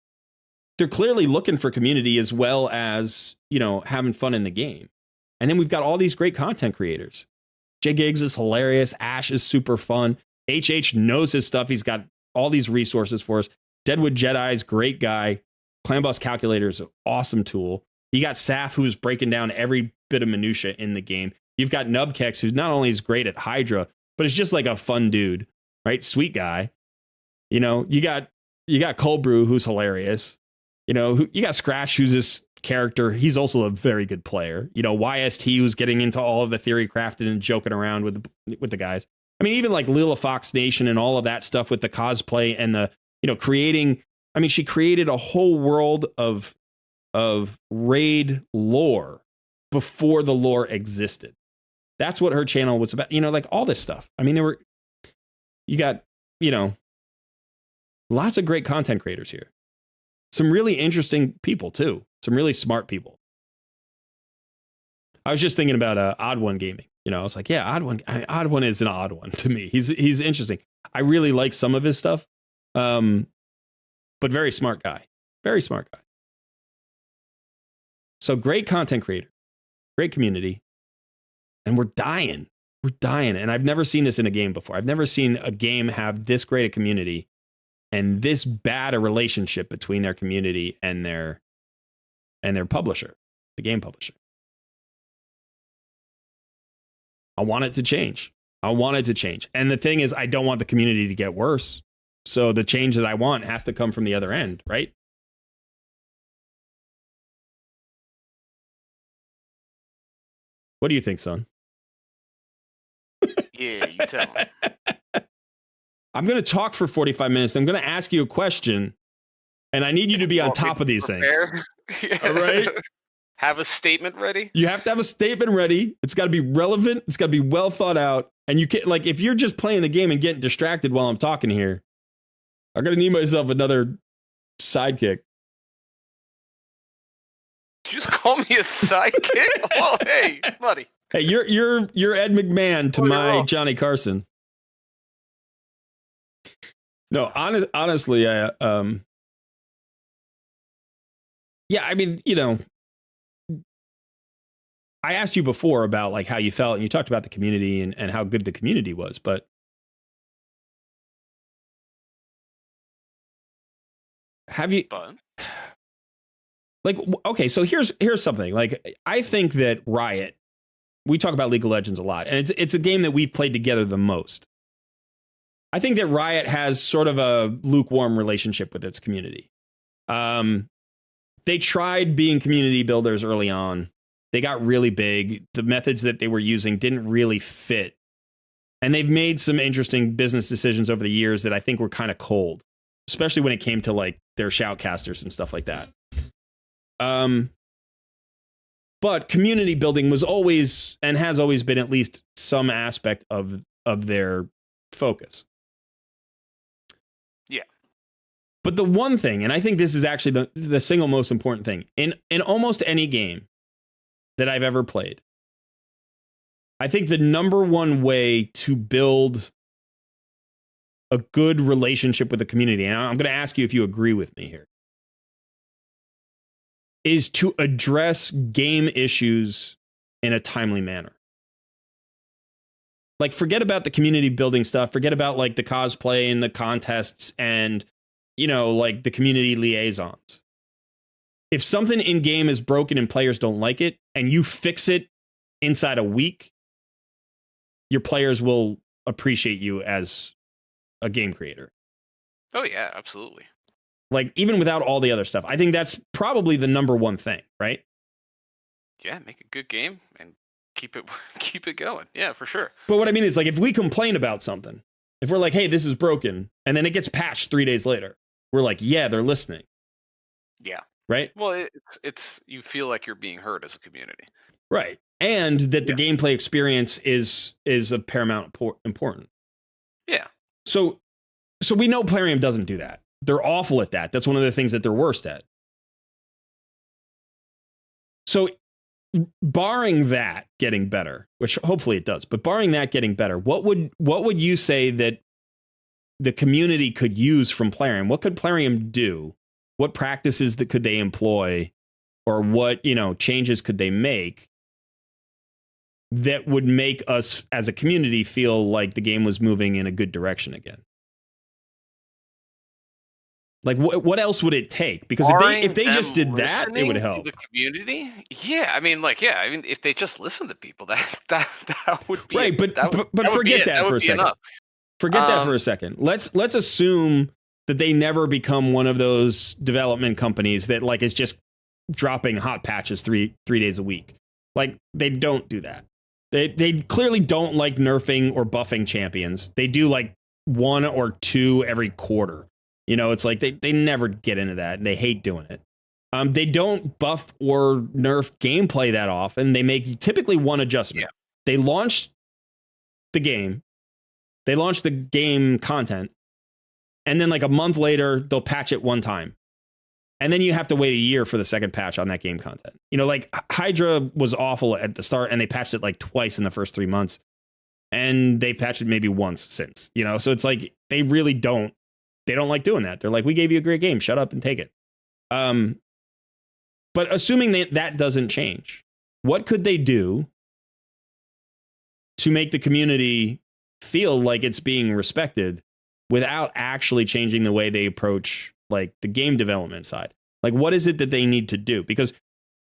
Speaker 1: they're clearly looking for community as well as, having fun in the game. And then we've got all these great content creators. J Gigs is hilarious. Ash is super fun. HH knows his stuff. He's got all these resources for us. Deadwood Jedi is great guy. Clan Boss Calculator is an awesome tool. You got Saf, who's breaking down every bit of minutia in the game. You've got Nubkex, who's not only is great at Hydra, but it's just like a fun dude, right? Sweet guy. You got Cold Brew, who's hilarious. You got Scratch, who's this character. He's also a very good player. YST, who's getting into all of the theory crafting and joking around with the guys. I mean, even like Lila Fox Nation and all of that stuff with the cosplay and the, creating. I mean, she created a whole world of Raid lore before the lore existed. That's what her channel was about. Like all this stuff. I mean, you got, lots of great content creators here. Some really interesting people too. Some really smart people. I was just thinking about Odd One Gaming. I was like, yeah, Odd One is an odd one to me. He's interesting. I really like some of his stuff. But very smart guy. Very smart guy. So great content creator, great community, and we're dying. We're dying. And I've never seen this in a game before. I've never seen a game have this great a community and this bad a relationship between their community and their publisher, the game publisher. I want it to change. And the thing is, I don't want the community to get worse. So the change that I want has to come from the other end, right? What do you think, son?
Speaker 2: Yeah, you tell him.
Speaker 1: I'm going to talk for 45 minutes. I'm going to ask you a question, and I need you to be on top of these things. All right?
Speaker 2: Have a statement ready?
Speaker 1: You have to have a statement ready. It's got to be relevant. It's got to be well thought out. And you can't, like, if you're just playing the game and getting distracted while I'm talking here, I'm going to need myself another sidekick.
Speaker 2: Did you just call me a sidekick? Oh, hey, buddy.
Speaker 1: Hey, you're Ed McMahon to my Johnny Carson. No, honestly, yeah, I mean, I asked you before about like how you felt, and you talked about the community and how good the community was, but have you like, okay, so here's something. Like, I think that Riot, we talk about League of Legends a lot, and it's a game that we've played together the most. I think that Riot has sort of a lukewarm relationship with its community. They tried being community builders early on. They got really big. The methods that they were using didn't really fit. And they've made some interesting business decisions over the years that I think were kind of cold, especially when it came to like their shoutcasters and stuff like that. But community building was always and has always been at least some aspect of their focus.
Speaker 2: Yeah.
Speaker 1: But the one thing, and I think this is actually the single most important thing, in almost any game that I've ever played, I think the number one way to build a good relationship with the community, and I'm going to ask you if you agree with me here, is to address game issues in a timely manner. Like, forget about the community building stuff. Forget about like the cosplay and the contests and, you know, like the community liaisons. If something in game is broken and players don't like it and you fix it inside a week, your players will appreciate you as a game creator.
Speaker 2: Oh yeah, absolutely.
Speaker 1: Like, even without all the other stuff, I think that's probably the number one thing, right?
Speaker 2: Yeah, make a good game and keep it going. Yeah, for sure.
Speaker 1: But what I mean is, like, if we complain about something, if we're like, hey, this is broken, and then it gets patched 3 days later, we're like, yeah, they're listening.
Speaker 2: Yeah.
Speaker 1: Right?
Speaker 2: Well, it's you feel like you're being heard as a community.
Speaker 1: Right. And that the gameplay experience is of paramount important.
Speaker 2: Yeah.
Speaker 1: So we know Plarium doesn't do that. They're awful at that. That's one of the things that they're worst at. So barring that getting better, which hopefully it does, but barring that getting better, what would you say that the community could use from Plarium? What could Plarium do? What practices that could they employ, or what, you know, changes could they make that would make us as a community feel like the game was moving in a good direction again? Like, what else would it take? Because if they just did that, it would help
Speaker 2: the community. Yeah, I mean, if they just listen to people, that would be
Speaker 1: right. But forget that for a second. Forget that for a second. Let's assume that they never become one of those development companies that like is just dropping hot patches three days a week. Like, they don't do that. They clearly don't like nerfing or buffing champions. They do like 1 or 2 every quarter. You know, it's like they never get into that, and they hate doing it. They don't buff or nerf gameplay that often. They make typically one adjustment. Yeah. They launch the game. They launch the game content. And then like a month later, they'll patch it one time. And then you have to wait a year for the second patch on that game content. You know, like Hydra was awful at the start, and they patched it like twice in the first 3 months. And they patched it maybe once since, you know, so it's like they really don't. They don't like doing that. They're like, we gave you a great game. Shut up and take it. But assuming that doesn't change, what could they do to make the community feel like it's being respected without actually changing the way they approach like the game development side? Like, what is it that they need to do? Because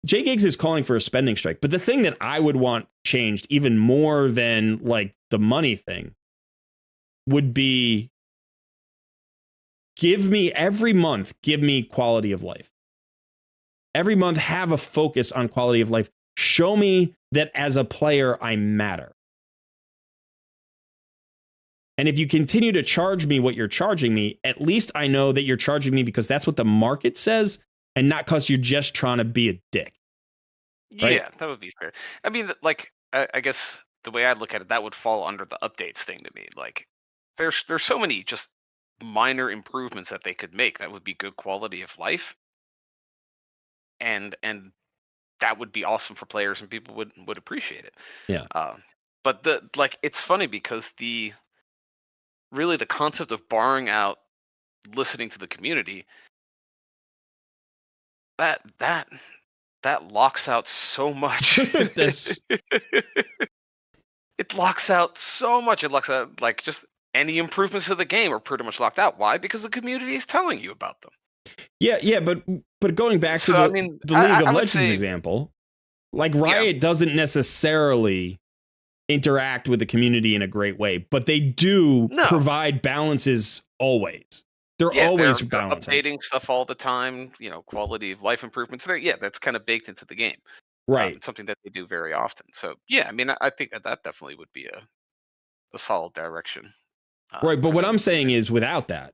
Speaker 1: Jay Giggs is calling for a spending strike. But the thing that I would want changed even more than like the money thing would be, every month, give me quality of life. Every month, have a focus on quality of life. Show me that as a player, I matter. And if you continue to charge me what you're charging me, at least I know that you're charging me because that's what the market says, and not because you're just trying to be a dick. Right?
Speaker 2: Yeah, that would be fair. I mean, like, I guess the way I look at it, that would fall under the updates thing to me. Like, there's so many just minor improvements that they could make that would be good quality of life, and that would be awesome for players, and people would appreciate it.
Speaker 1: Yeah.
Speaker 2: But it's funny because the concept of barring out listening to the community, that locks out so much. It locks out so much. It locks out like just any improvements to the game are pretty much locked out. Why? Because the community is telling you about them.
Speaker 1: Yeah, but going back to the League of Legends example, like Riot doesn't necessarily interact with the community in a great way, but they do provide balances always. They're always balancing.
Speaker 2: Updating stuff all the time, you know, quality of life improvements. That's kind of baked into the game.
Speaker 1: Right.
Speaker 2: It's something that they do very often. So, yeah, I mean, I think that definitely would be a solid direction.
Speaker 1: Right, but what I'm saying is without that,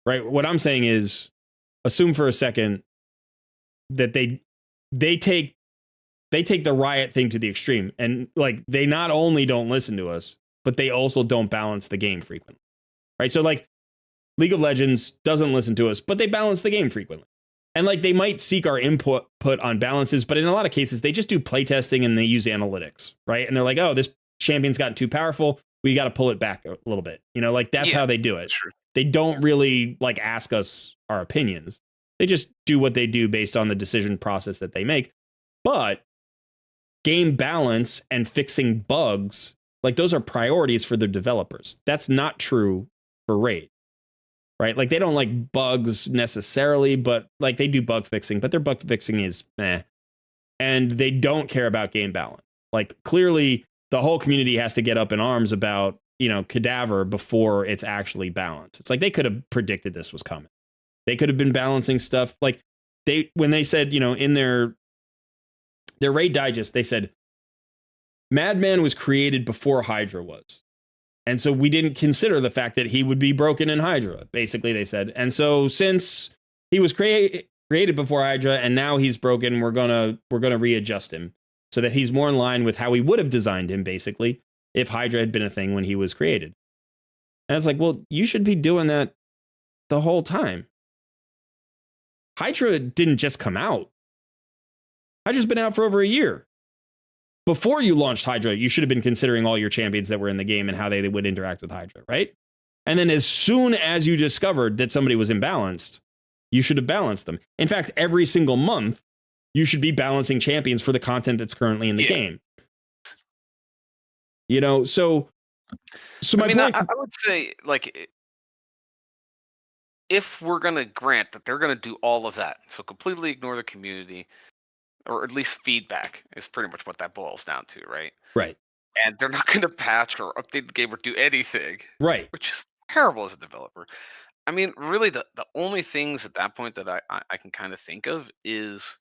Speaker 1: right, what I'm saying is assume for a second that they take the Riot thing to the extreme, and like they not only don't listen to us, but they also don't balance the game frequently. Right? So like League of Legends doesn't listen to us, but they balance the game frequently. And like they might seek our input on balances, but in a lot of cases they just do playtesting and they use analytics, right? And they're like, oh, this champion's gotten too powerful. We got to pull it back a little bit. You know, like that's how they do it.
Speaker 2: True.
Speaker 1: They don't really like ask us our opinions. They just do what they do based on the decision process that they make. But game balance and fixing bugs, like those are priorities for the developers. That's not true for Raid, right? Like they don't like bugs necessarily, but like they do bug fixing, but their bug fixing is meh. And they don't care about game balance. Like clearly the whole community has to get up in arms about, you know, Cadaver before it's actually balanced. It's like they could have predicted this was coming. They could have been balancing stuff. Like when they said, you know, in their Raid Digest, they said Madman was created before Hydra was. And so we didn't consider the fact that he would be broken in Hydra, basically, they said. And so since he was created before Hydra and now he's broken, we're gonna readjust him so that he's more in line with how we would have designed him, basically, if Hydra had been a thing when he was created. And it's like, well, you should be doing that the whole time. Hydra didn't just come out. Hydra's been out for over a year. Before you launched Hydra, you should have been considering all your champions that were in the game and how they would interact with Hydra, right? And then as soon as you discovered that somebody was imbalanced, you should have balanced them. In fact, every single month, you should be balancing champions for the content that's currently in the game. You know, so my point...
Speaker 2: I would say, like, if we're going to grant that they're going to do all of that, so completely ignore the community, or at least feedback is pretty much what that boils down to, right?
Speaker 1: Right.
Speaker 2: And they're not going to patch or update the game or do anything.
Speaker 1: Right.
Speaker 2: Which is terrible as a developer. I mean, really, the only things at that point that I can kind of think of is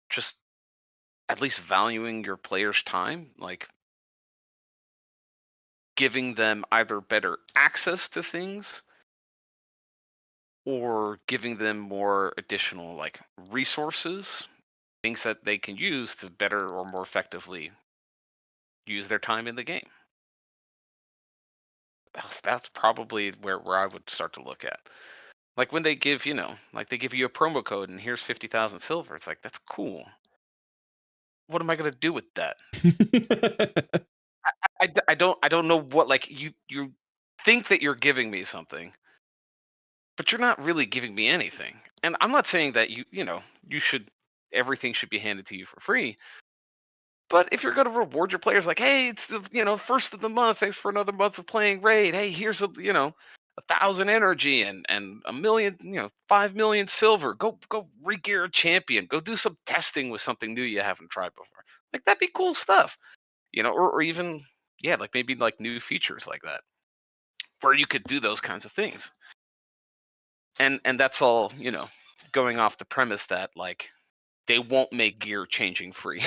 Speaker 2: just at least valuing your players' time, like giving them either better access to things or giving them more additional like resources, things that they can use to better or more effectively use their time in the game. That's probably where I would start to look at. Like when they give, you know, like they give you a promo code and here's 50,000 silver. It's like, that's cool. What am I going to do with that? I don't know what, like you think that you're giving me something, but you're not really giving me anything. And I'm not saying that everything should be handed to you for free. But if you're going to reward your players like, hey, it's the, first of the month, thanks for another month of playing Raid. Hey, here's 1,000 energy and a million, 5 million silver. Go re-gear a champion. Go do some testing with something new you haven't tried before. Like that'd be cool stuff, or even, like maybe like new features like that where you could do those kinds of things. And that's all, going off the premise that like, they won't make gear changing free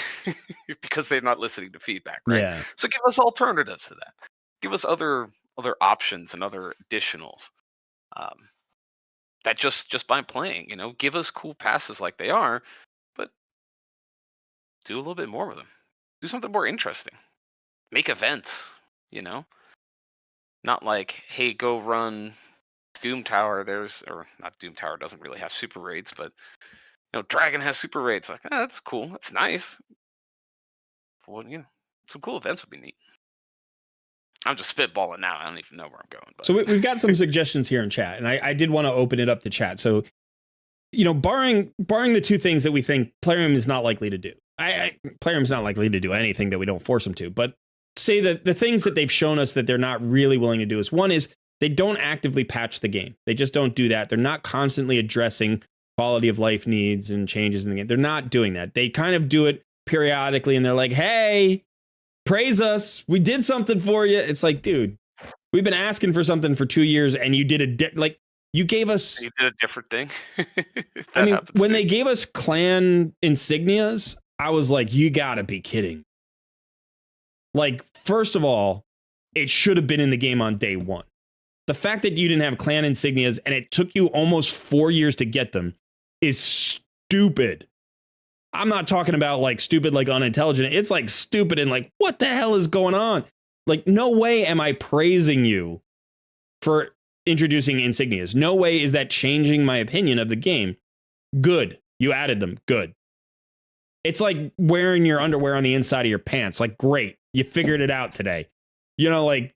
Speaker 2: because they're not listening to feedback, right?
Speaker 1: Yeah.
Speaker 2: So give us alternatives to that. Give us other options and other additionals. That just by playing, give us cool passes like they are, but do a little bit more with them. Do something more interesting. Make events, Not like, hey, go run Doom Tower. Or not Doom Tower doesn't really have super raids, but Dragon has super raids. Like, that's cool. That's nice. Well, some cool events would be neat. I'm just spitballing now. I don't even know where I'm going. But.
Speaker 1: So we've got some suggestions here in chat, and I did want to open it up to chat. So, barring the two things that we think Plarium is not likely to do. Plarium's not likely to do anything that we don't force them to. But say that the things that they've shown us that they're not really willing to do is, one is they don't actively patch the game. They just don't do that. They're not constantly addressing quality of life needs and changes in the game. They're not doing that. They kind of do it periodically and they're like, hey, praise us. We did something for you. It's like, dude, we've been asking for something for 2 years and you did you gave us.
Speaker 2: You did a different thing.
Speaker 1: I mean, when they gave us clan insignias, I was like, you gotta be kidding. Like, first of all, it should have been in the game on day one. The fact that you didn't have clan insignias and it took you almost 4 years to get them is stupid. I'm not talking about like stupid, like unintelligent. It's like stupid and like, what the hell is going on? Like, no way am I praising you for introducing insignias. No way is that changing my opinion of the game. Good. You added them. Good. It's like wearing your underwear on the inside of your pants. Like, great. You figured it out today. Like,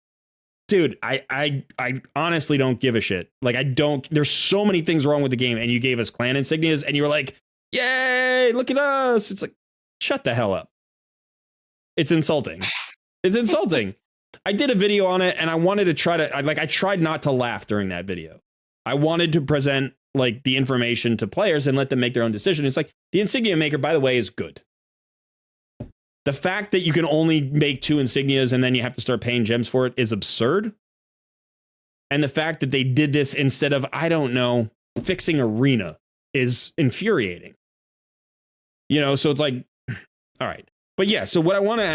Speaker 1: dude, I honestly don't give a shit. Like, there's so many things wrong with the game, and you gave us clan insignias, and you were like, yay, look at us. It's like, shut the hell up. It's insulting. It's insulting. I did a video on it, and I wanted to try to I tried not to laugh during that video. I wanted to present like the information to players and let them make their own decision. It's like the insignia maker, by the way, is good. The fact that you can only make 2 insignias and then you have to start paying gems for it is absurd. And the fact that they did this instead of, I don't know, fixing arena is infuriating. You know, so it's like, all right. But yeah, so what I want to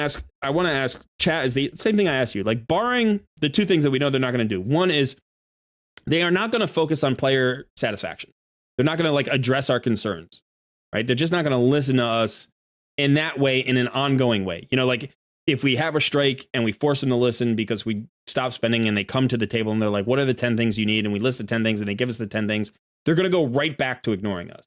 Speaker 1: ask chat is the same thing I asked you. Like, barring the 2 things that we know they're not going to do. One is they are not going to focus on player satisfaction. They're not going to like address our concerns, right? They're just not going to listen to us in that way, in an ongoing way. You know, like if we have a strike and we force them to listen because we stop spending and they come to the table and they're like, what are the 10 things you need? And we list the 10 things and they give us the 10 things. They're going to go right back to ignoring us.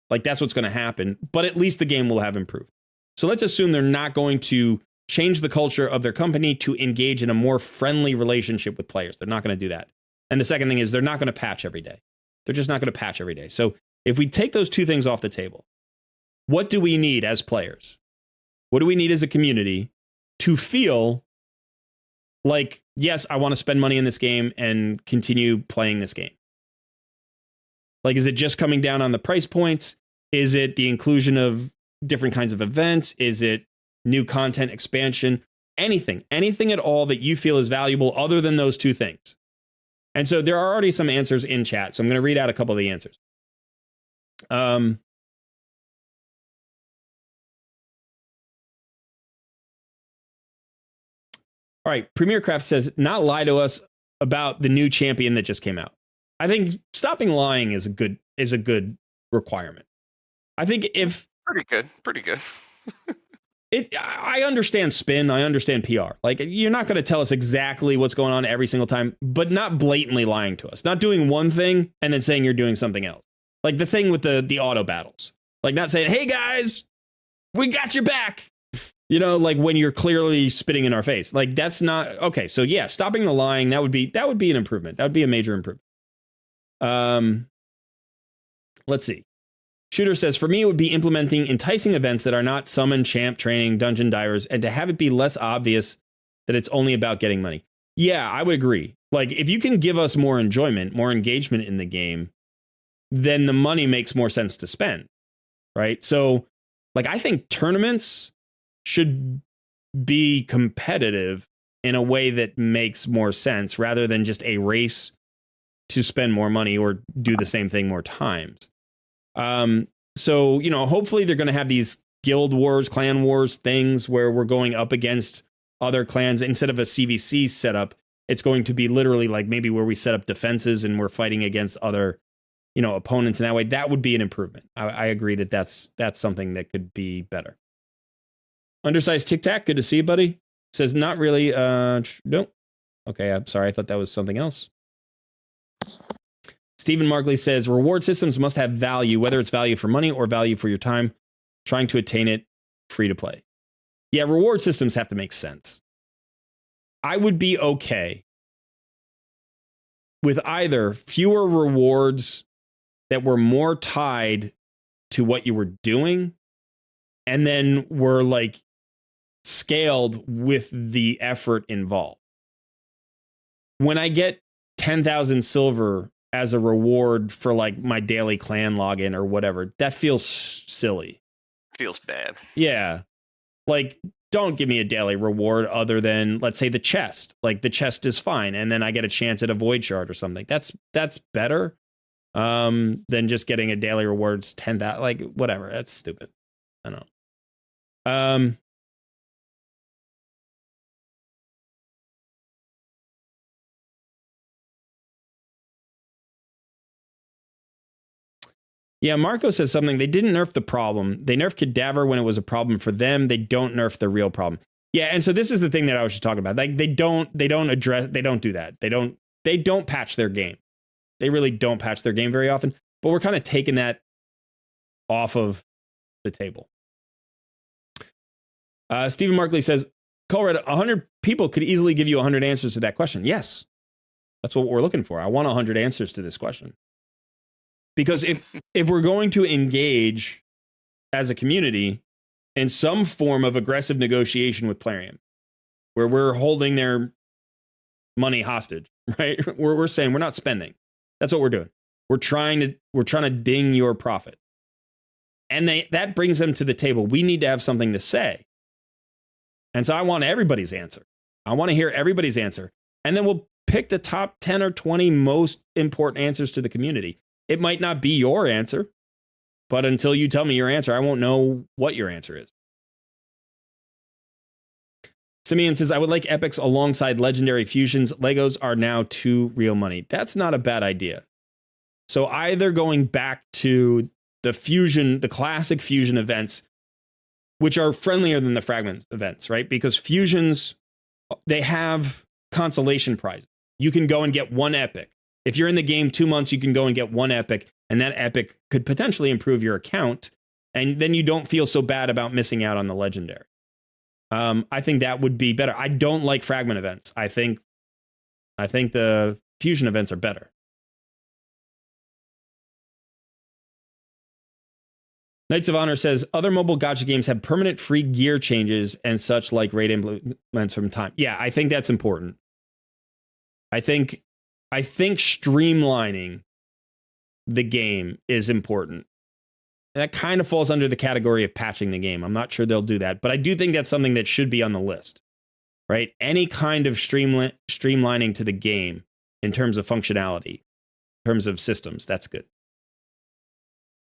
Speaker 1: Like that's what's going to happen. But at least the game will have improved. So let's assume they're not going to change the culture of their company to engage in a more friendly relationship with players. They're not going to do that. And the second thing is they're not going to patch every day. They're just not going to patch every day. So if we take those 2 things off the table, what do we need as players? What do we need as a community to feel like, yes, I want to spend money in this game and continue playing this game? Like, is it just coming down on the price points? Is it the inclusion of different kinds of events? Is it new content expansion? Anything at all that you feel is valuable other than those 2 things. And so there are already some answers in chat. So I'm going to read out a couple of the answers. All right, Premier Craft says, not lie to us about the new champion that just came out. I think stopping lying is a good requirement. I think if
Speaker 2: pretty good.
Speaker 1: I understand spin, I understand PR. Like you're not going to tell us exactly what's going on every single time, but not blatantly lying to us. Not doing one thing and then saying you're doing something else. Like the thing with the auto battles. Like not saying, "Hey guys, we got your back." You know, like when you're clearly spitting in our face. Like that's not okay. So yeah, stopping the lying, that would be an improvement. That would be a major improvement. Let's see. Shooter says, for me, it would be implementing enticing events that are not summon, champ, training, dungeon divers, and to have it be less obvious that it's only about getting money. Yeah, I would agree. Like if you can give us more enjoyment, more engagement in the game, then the money makes more sense to spend. Right? So like I think tournaments should be competitive in a way that makes more sense rather than just a race to spend more money or do the same thing more times. So, you know, hopefully they're going to have these guild wars, clan wars things where we're going up against other clans instead of a CVC setup. It's going to be literally like maybe where we set up defenses and we're fighting against other, you know, opponents in that way. That would be an improvement. I agree that that's something that could be better. Undersized Tic Tac, good to see you, buddy. Says not really. No. Okay, I'm sorry. I thought that was something else. Stephen Markley says reward systems must have value, whether it's value for money or value for your time. Trying to attain it free to play. Yeah, reward systems have to make sense. I would be okay with either fewer rewards that were more tied to what you were doing and then were like scaled with the effort involved. When I get 10,000 silver as a reward for like my daily clan login or whatever, that feels silly.
Speaker 2: Feels bad.
Speaker 1: Yeah. Like, don't give me a daily reward other than, let's say, the chest. Like, the chest is fine, and then I get a chance at a void shard or something. That's better than just getting a daily rewards 10,000. Like, whatever. That's stupid. I don't know. Yeah, Marco says something. They didn't nerf the problem. They nerfed Cadaver when it was a problem for them. They don't nerf the real problem. Yeah, and so this is the thing that I was just talking about. Like they don't do that. They don't patch their game. They really don't patch their game very often. But we're kind of taking that off of the table. Stephen Markley says, Colred, 100 people could easily give you 100 answers to that question. Yes, that's what we're looking for. I want 100 answers to this question. Because if we're going to engage as a community, in some form of aggressive negotiation with Plarium, where we're holding their money hostage, right? We're saying we're not spending. That's what we're doing. We're trying to ding your profit. And that brings them to the table. We need to have something to say. And so I want everybody's answer. I want to hear everybody's answer. And then we'll pick the top 10 or 20 most important answers to the community. It might not be your answer, but until you tell me your answer, I won't know what your answer is. Simeon says, I would like epics alongside legendary fusions. Legos are now too real money. That's not a bad idea. So either going back to the fusion, the classic fusion events, which are friendlier than the fragment events, right? Because fusions, they have consolation prizes. You can go and get one epic. If you're in the game 2 months, you can go and get one epic, and that epic could potentially improve your account, and then you don't feel so bad about missing out on the legendary. I think that would be better. I don't like fragment events. I think the fusion events are better. Knights of Honor says, other mobile gacha games have permanent free gear changes and such like raid implements from time. Yeah, I think that's important. I think streamlining the game is important. That kind of falls under the category of patching the game. I'm not sure they'll do that, but I do think that's something that should be on the list, right? Any kind of streamlining to the game in terms of functionality, in terms of systems, that's good.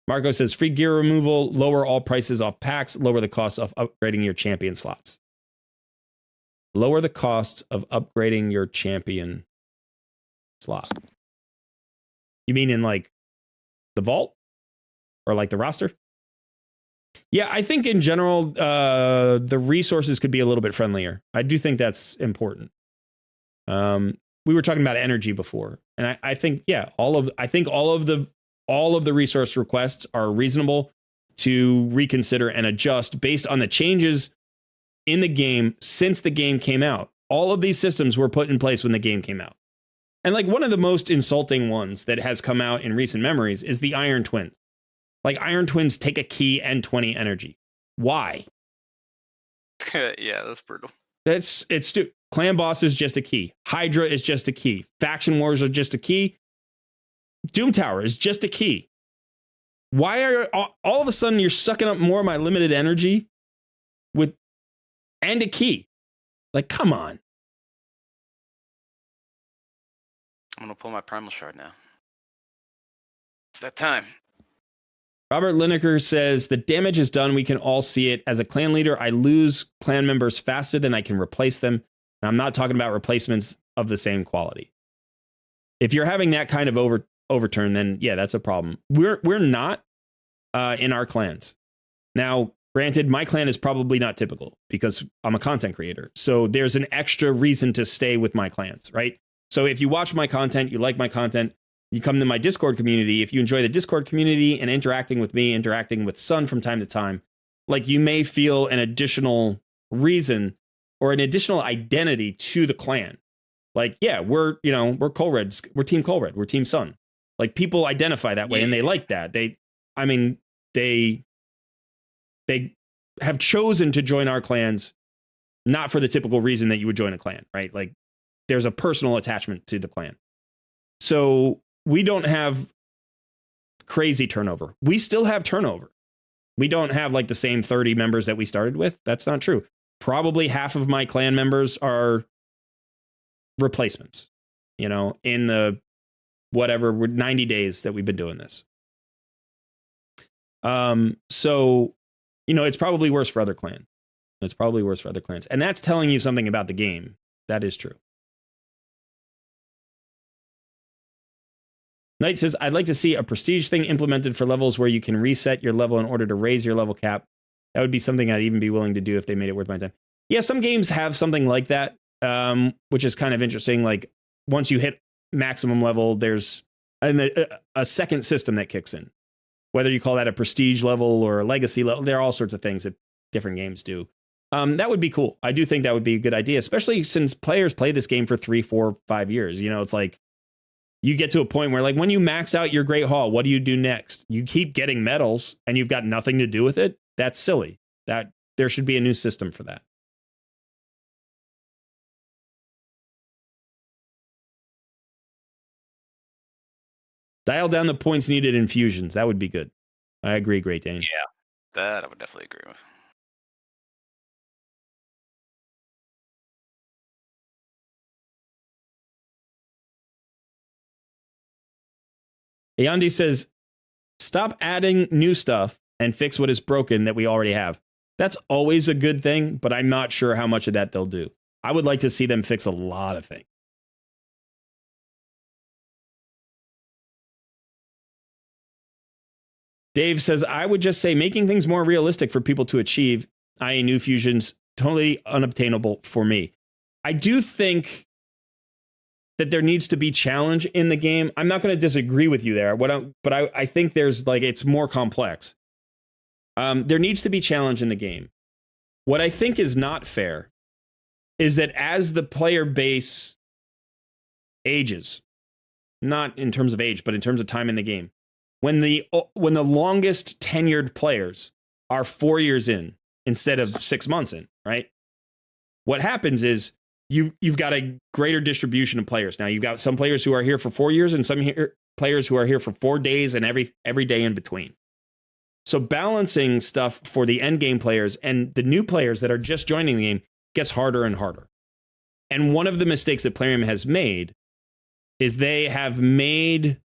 Speaker 1: Marco says, free gear removal, lower all prices off packs, lower the cost of upgrading your champion slots. Lower the cost of upgrading your champion slot. You mean in like the vault? Or like the roster? Yeah, I think in general, the resources could be a little bit friendlier. I do think that's important. We were talking about energy before, and I think, yeah, all of the resource requests are reasonable to reconsider and adjust based on the changes in the game since the game came out. All of these systems were put in place when the game came out. And like one of the most insulting ones that has come out in recent memories is the Iron Twins. Like Iron Twins take a key and 20 energy. Why?
Speaker 2: Yeah, that's brutal.
Speaker 1: It's stupid. Clan Boss is just a key. Hydra is just a key. Faction Wars are just a key. Doom Tower is just a key. Why are all of a sudden you're sucking up more of my limited energy and a key? Like, come on.
Speaker 2: I'm gonna pull my primal shard now. It's that time.
Speaker 1: Robert Lineker says, the damage is done. We can all see it. As a clan leader, I lose clan members faster than I can replace them. And I'm not talking about replacements of the same quality. If you're having that kind of overturn, then yeah, that's a problem. We're not in our clans. Now, granted, my clan is probably not typical because I'm a content creator. So there's an extra reason to stay with my clans, right? So if you watch my content, you like my content, you come to my Discord community. If you enjoy the Discord community and interacting with me, interacting with Sun from time to time, like you may feel an additional reason or an additional identity to the clan. Like, yeah, we're Colreds, we're Team Colred, we're Team Sun. Like people identify that way and they like that. They have chosen to join our clans, not for the typical reason that you would join a clan, right? Like there's a personal attachment to the clan. So we don't have crazy turnover. We still have turnover. We don't have like the same 30 members that we started with. That's not true. Probably half of my clan members are replacements, in the 90 days that we've been doing this. So, it's probably worse for other clans. It's probably worse for other clans. And that's telling you something about the game. That is true. Knight says, I'd like to see a prestige thing implemented for levels where you can reset your level in order to raise your level cap. That would be something I'd even be willing to do if they made it worth my time. Yeah, some games have something like that, which is kind of interesting. Like once you hit maximum level, there's a second system that kicks in. Whether you call that a prestige level or a legacy level, there are all sorts of things that different games do. That would be cool. I do think that would be a good idea, especially since players play this game for 3, 4, 5 years. It's like, you get to a point where like when you max out your Great Hall, what do you do next? You keep getting medals and you've got nothing to do with it. That's silly. That there should be a new system for that. Dial down the points needed in fusions. That would be good. I agree, Great Dane.
Speaker 2: Yeah, that I would definitely agree with.
Speaker 1: Ayandi says, stop adding new stuff and fix what is broken that we already have. That's always a good thing, but I'm not sure how much of that they'll do. I would like to see them fix a lot of things. Dave says, I would just say making things more realistic for people to achieve, i.e. new fusions, totally unobtainable for me. I do think that there needs to be challenge in the game. I'm not going to disagree with you there, but I think there's like, it's more complex. There needs to be challenge in the game. What I think is not fair is that as the player base ages, not in terms of age, but in terms of time in the game, when the longest tenured players are 4 years in instead of 6 months in, right? What happens is you've got a greater distribution of players. Now you've got some players who are here for 4 years and some players who are here for 4 days and every day in between. So balancing stuff for the end game players and the new players that are just joining the game gets harder and harder. And one of the mistakes that Plarium has made is they have made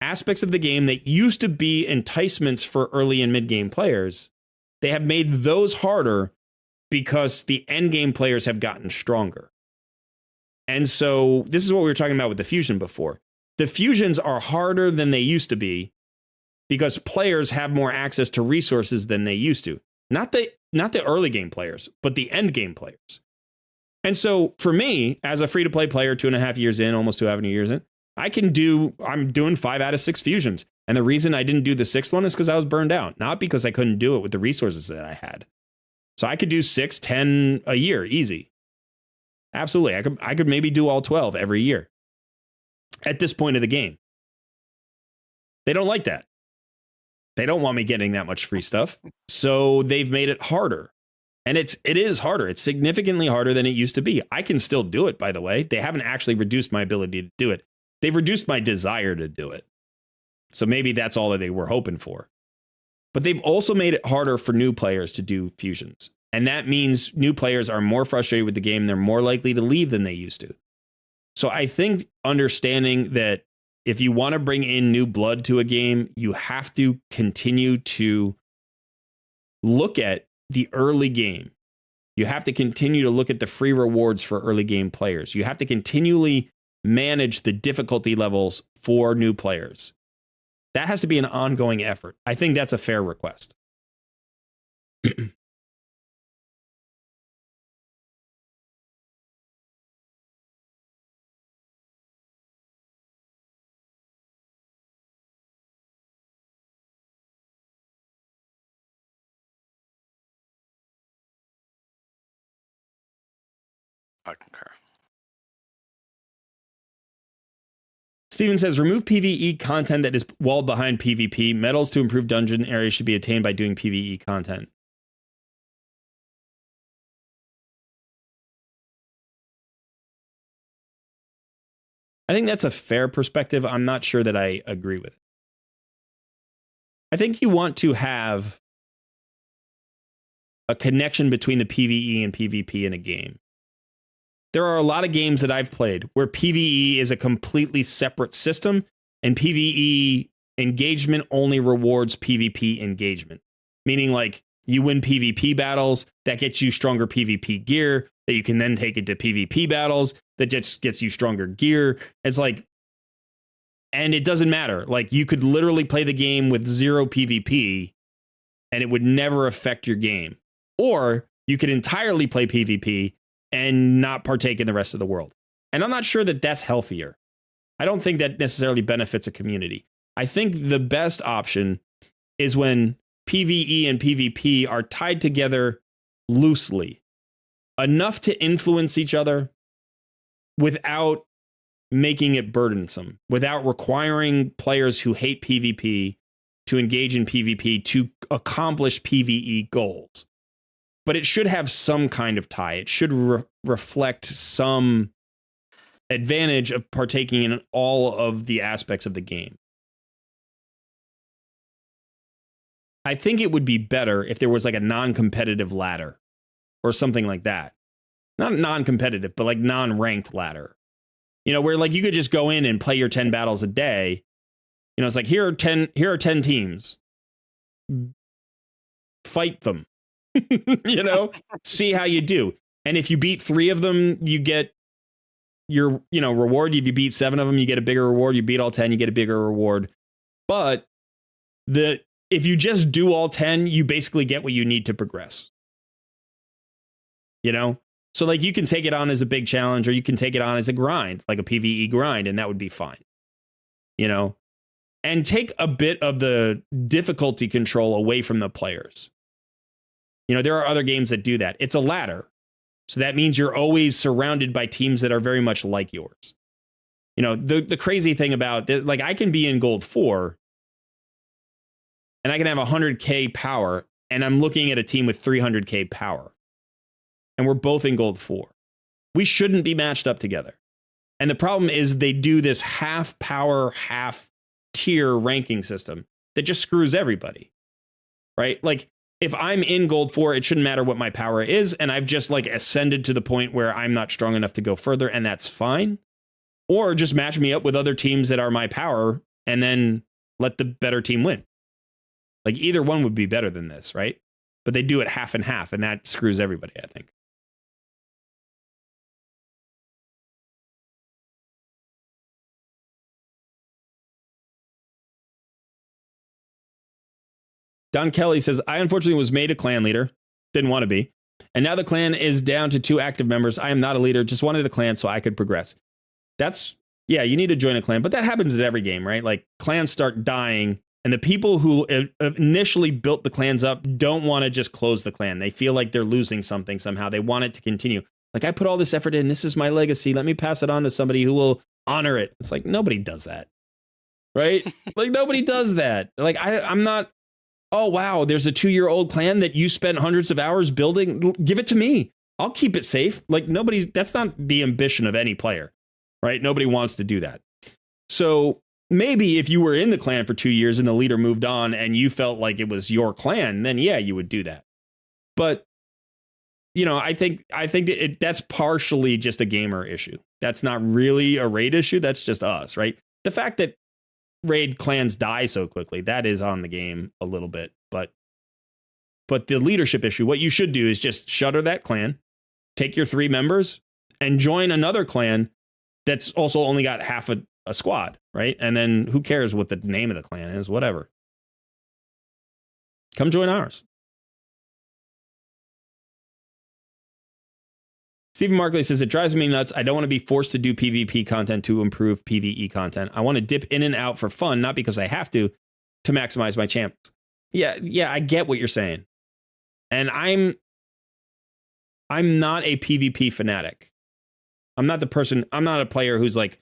Speaker 1: aspects of the game that used to be enticements for early and mid game players. They have made those harder because the end game players have gotten stronger. And so this is what we were talking about with the fusion before. The fusions are harder than they used to be because players have more access to resources than they used to. Not the early game players, but the end game players. And so for me, as a free-to-play player, 2.5 years in, almost 2.5 years in, I'm doing 5 out of 6 fusions. And the reason I didn't do the 6th one is because I was burned out, not because I couldn't do it with the resources that I had. So I could do 6, 10 a year, easy. Absolutely. I could maybe do all 12 every year at this point of the game. They don't like that. They don't want me getting that much free stuff. So they've made it harder. And it is harder. It's significantly harder than it used to be. I can still do it, by the way. They haven't actually reduced my ability to do it. They've reduced my desire to do it. So maybe that's all that they were hoping for. But they've also made it harder for new players to do fusions. And that means new players are more frustrated with the game. They're more likely to leave than they used to. So I think understanding that if you want to bring in new blood to a game, you have to continue to look at the early game. You have to continue to look at the free rewards for early game players. You have to continually manage the difficulty levels for new players. That has to be an ongoing effort. I think that's a fair request.
Speaker 2: I concur.
Speaker 1: Steven says, remove PvE content that is walled behind PvP. Medals to improve dungeon areas should be attained by doing PvE content. I think that's a fair perspective. I'm not sure that I agree with it. I think you want to have a connection between the PvE and PvP in a game. There are a lot of games that I've played where PvE is a completely separate system and PvE engagement only rewards PvP engagement. Meaning like you win PvP battles, that gets you stronger PvP gear that you can then take into PvP battles that just gets you stronger gear. It's like, and it doesn't matter. Like you could literally play the game with 0 PvP and it would never affect your game. Or you could entirely play PvP and not partake in the rest of the world. And I'm not sure that that's healthier. I don't think that necessarily benefits a community. I think the best option is when PvE and PvP are tied together loosely, enough to influence each other without making it burdensome, without requiring players who hate PvP to engage in PvP to accomplish PvE goals. But it should have some kind of tie. It should reflect some advantage of partaking in all of the aspects of the game. I think it would be better if there was like a non-competitive ladder or something like that. Not non-competitive, but like non-ranked ladder. You know, where like you could just go in and play your 10 battles a day. You know, it's like here are 10 teams. Fight them. You know, see how you do. And if you beat 3 of them, you get your, you know, reward. If you beat 7 of them, you get a bigger reward. You beat all 10, you get a bigger reward. But if you just do all 10, you basically get what you need to progress. You know? So like you can take it on as a big challenge, or you can take it on as a grind, like a PvE grind, and that would be fine. You know? And take a bit of the difficulty control away from the players. You know, there are other games that do that. It's a ladder. So that means you're always surrounded by teams that are very much like yours. You know, the crazy thing about this, like I can be in Gold 4 and I can have 100k power, and I'm looking at a team with 300k power. And we're both in Gold 4. We shouldn't be matched up together. And the problem is they do this half power, half tier ranking system that just screws everybody. Right? Like, if I'm in Gold 4, it shouldn't matter what my power is, and I've just like ascended to the point where I'm not strong enough to go further, and that's fine. Or just match me up with other teams that are my power, and then let the better team win. Like either one would be better than this, right? But they do it half and half, and that screws everybody, I think. Don Kelly says, I unfortunately was made a clan leader. Didn't want to be. And now the clan is down to 2 active members. I am not a leader. Just wanted a clan so I could progress. That's, yeah, you need to join a clan. But that happens at every game, right? Like clans start dying. And the people who initially built the clans up don't want to just close the clan. They feel like they're losing something somehow. They want it to continue. Like, I put all this effort in. This is my legacy. Let me pass it on to somebody who will honor it. It's like, nobody does that. Right? Like, nobody does that. Like, I'm not... Oh, wow, there's a 2-year-old clan that you spent hundreds of hours building. Give it to me. I'll keep it safe. Like nobody, that's not the ambition of any player, right? Nobody wants to do that. So maybe if you were in the clan for 2 years and the leader moved on and you felt like it was your clan, then yeah, you would do that. But, you know, I think that's partially just a gamer issue. That's not really a raid issue. That's just us, right? The fact that raid clans die so quickly, that is on the game a little bit, but the leadership issue, what you should do is just shutter that clan, take your 3 members and join another clan that's also only got half a squad, right? And then who cares what the name of the clan is, whatever. Come join ours. Stephen Markley says, it drives me nuts. I don't want to be forced to do PvP content to improve PvE content. I want to dip in and out for fun, not because I have to maximize my champs. Yeah, I get what you're saying. And I'm not a PvP fanatic. I'm not a player who's like,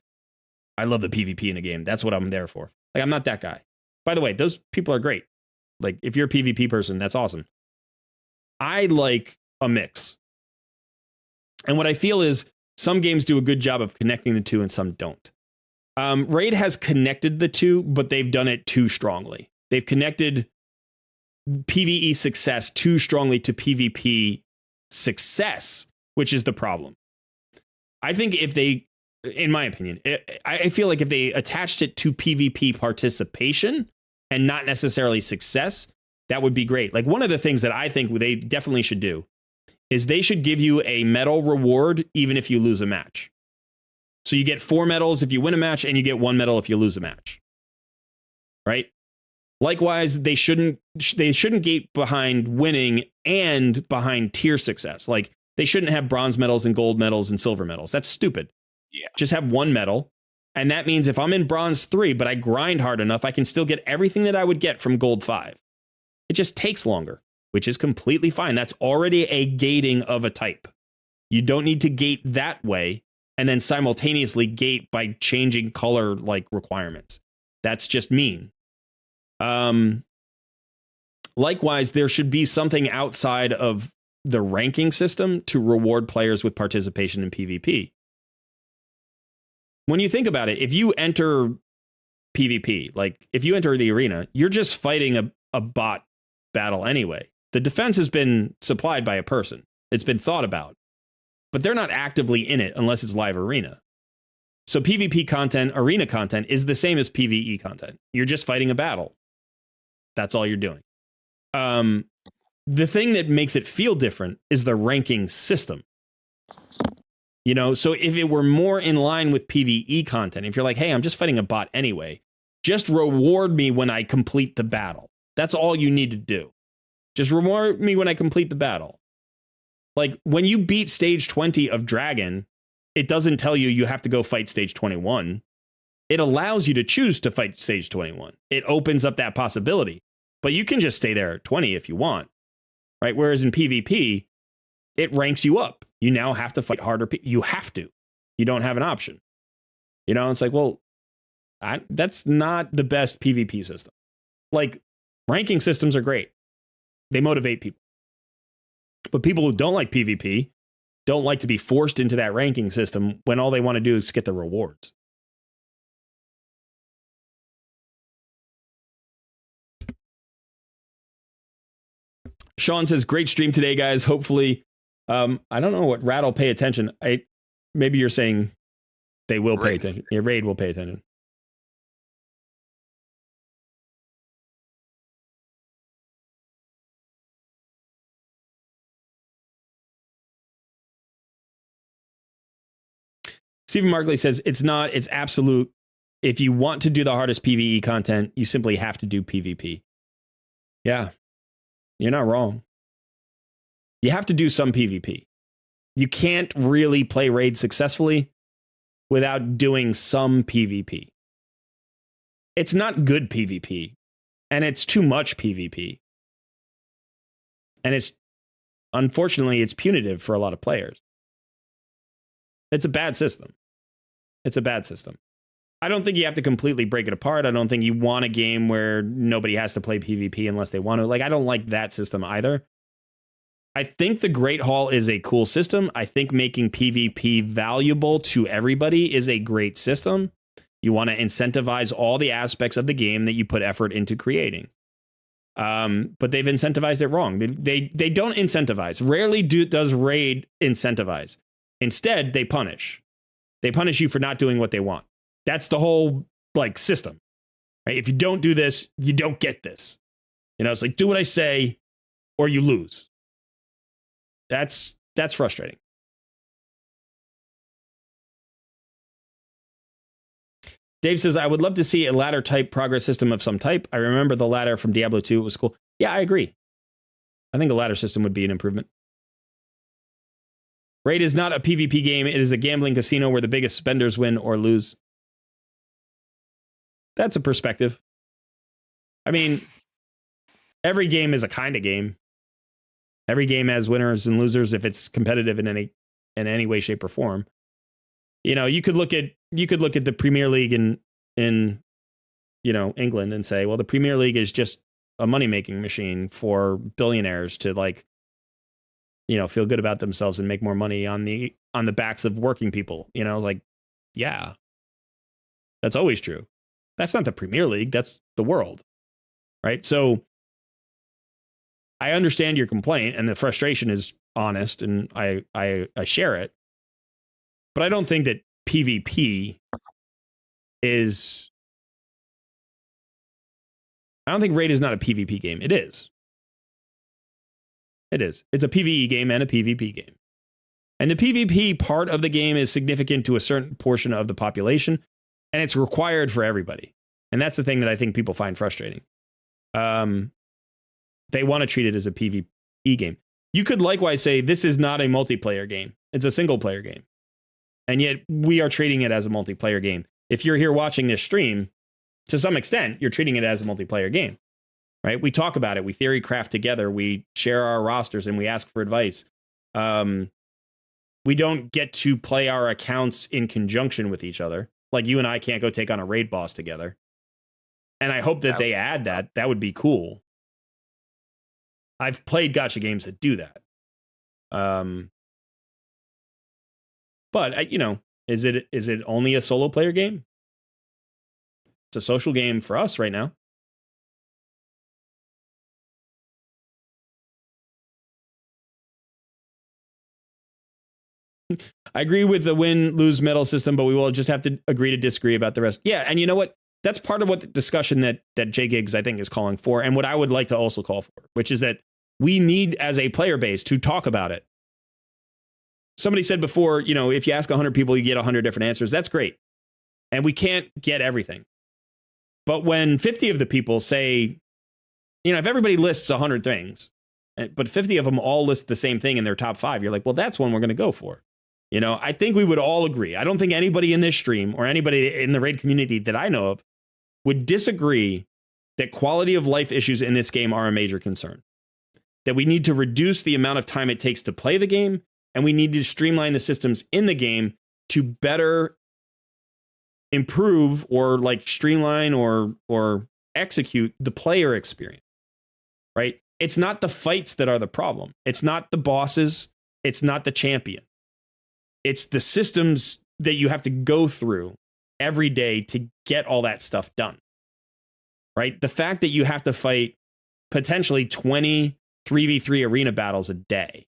Speaker 1: I love the PvP in the game. That's what I'm there for. Like, I'm not that guy. By the way, those people are great. Like, if you're a PvP person, that's awesome. I like a mix. And what I feel is some games do a good job of connecting the two and some don't. Raid has connected the two, but they've done it too strongly. They've connected PvE success too strongly to PvP success, which is the problem. I think if they, in my opinion, I feel like if they attached it to PvP participation and not necessarily success, that would be great. Like one of the things that I think they definitely should do is they should give you a medal reward even if you lose a match. So you get 4 medals if you win a match and you get 1 medal if you lose a match. Right? Likewise, they shouldn't gate behind winning and behind tier success. Like they shouldn't have bronze medals and gold medals and silver medals. That's stupid.
Speaker 2: Yeah.
Speaker 1: Just have 1 medal. And that means if I'm in bronze 3, but I grind hard enough, I can still get everything that I would get from gold 5. It just takes longer, which is completely fine. That's already a gating of a type. You don't need to gate that way and then simultaneously gate by changing color like requirements. That's just mean. Likewise, there should be something outside of the ranking system to reward players with participation in PvP. When you think about it, if you enter PvP, like if you enter the arena, you're just fighting a bot battle anyway. The defense has been supplied by a person. It's been thought about, but they're not actively in it unless it's live arena. So PvP content, arena content is the same as PvE content. You're just fighting a battle. That's all you're doing. The thing that makes it feel different is the ranking system. You know, so if it were more in line with PvE content, if you're like, hey, I'm just fighting a bot anyway, just reward me when I complete the battle. That's all you need to do. Just reward me when I complete the battle. Like when you beat stage 20 of Dragon, it doesn't tell you you have to go fight stage 21. It allows you to choose to fight stage 21. It opens up that possibility, but you can just stay there at 20 if you want, right? Whereas in PvP, it ranks you up. You now have to fight harder. You have to. You don't have an option. You know, it's like, well, that's not the best PvP system. Like, ranking systems are great. They motivate people. But people who don't like PvP don't like to be forced into that ranking system when all they want to do is get the rewards. Sean says, great stream today, guys. Hopefully, I don't know what Rat'll pay attention. Maybe you're saying they will pay attention. Yeah, Raid will pay attention. Stephen Markley says, it's absolute. If you want to do the hardest PvE content, you simply have to do PvP. Yeah, you're not wrong. You have to do some PvP. You can't really play Raid successfully without doing some PvP. It's not good PvP, and it's too much PvP. And unfortunately, it's punitive for a lot of players. It's a bad system. It's a bad system. I don't think you have to completely break it apart. I don't think you want a game where nobody has to play PvP unless they want to. Like, I don't like that system either. I think the Great Hall is a cool system. I think making PvP valuable to everybody is a great system. You want to incentivize all the aspects of the game that you put effort into creating. But they've incentivized it wrong. They don't incentivize. Rarely does Raid incentivize. Instead, they punish. They punish you for not doing what they want. That's the whole system. Right? If you don't do this, you don't get this. You know, it's like, do what I say or you lose. That's frustrating. Dave says, I would love to see a ladder type progress system of some type. I remember the ladder from Diablo 2. It was cool. Yeah, I agree. I think a ladder system would be an improvement. Raid is not a PvP game. It is a gambling casino where the biggest spenders win or lose. That's a perspective. I mean, every game is a kind of game. Every game has winners and losers if it's competitive in any way, shape, or form. You know, you could look at the Premier League in England and say, well, the Premier League is just a money-making machine for billionaires to feel good about themselves and make more money on the backs of working people. You know, yeah, that's always true. That's not the Premier League. That's the world, right? So I understand your complaint, and the frustration is honest, and I share it. But I don't think that PvP is... I don't think Raid is not a PvP game. It is. It is. It's a PvE game and a PvP game. And the PvP part of the game is significant to a certain portion of the population, and it's required for everybody. And that's the thing that I think people find frustrating. They want to treat it as a PvE game. You could likewise say this is not a multiplayer game. It's a single player game. And yet we are treating it as a multiplayer game. If you're here watching this stream, to some extent, you're treating it as a multiplayer game, right? We talk about it. We theory craft together. We share our rosters and we ask for advice. We don't get to play our accounts in conjunction with each other. Like you and I can't go take on a raid boss together. And I hope that they add that. That would be cool. I've played gacha games that do that. But you know, is it only a solo player game? It's a social game for us right now. I agree with the win-lose medal system, but we will just have to agree to disagree about the rest. Yeah, and you know what? That's part of what the discussion that J Gigs, I think, is calling for, and what I would like to also call for, which is that we need, as a player base, to talk about it. Somebody said before, you know, if you ask 100 people, you get 100 different answers. That's great. And we can't get everything. But when 50 of the people say, you know, if everybody lists 100 things, but 50 of them all list the same thing in their top 5, you're like, well, that's one we're going to go for. You know, I think we would all agree. I don't think anybody in this stream or anybody in the raid community that I know of would disagree that quality of life issues in this game are a major concern. That we need to reduce the amount of time it takes to play the game, and we need to streamline the systems in the game to better improve or like streamline or execute the player experience. Right? It's not the fights that are the problem. It's not the bosses. It's not the champion. It's the systems that you have to go through every day to get all that stuff done. Right? The fact that you have to fight potentially 20 3v3 arena battles a day.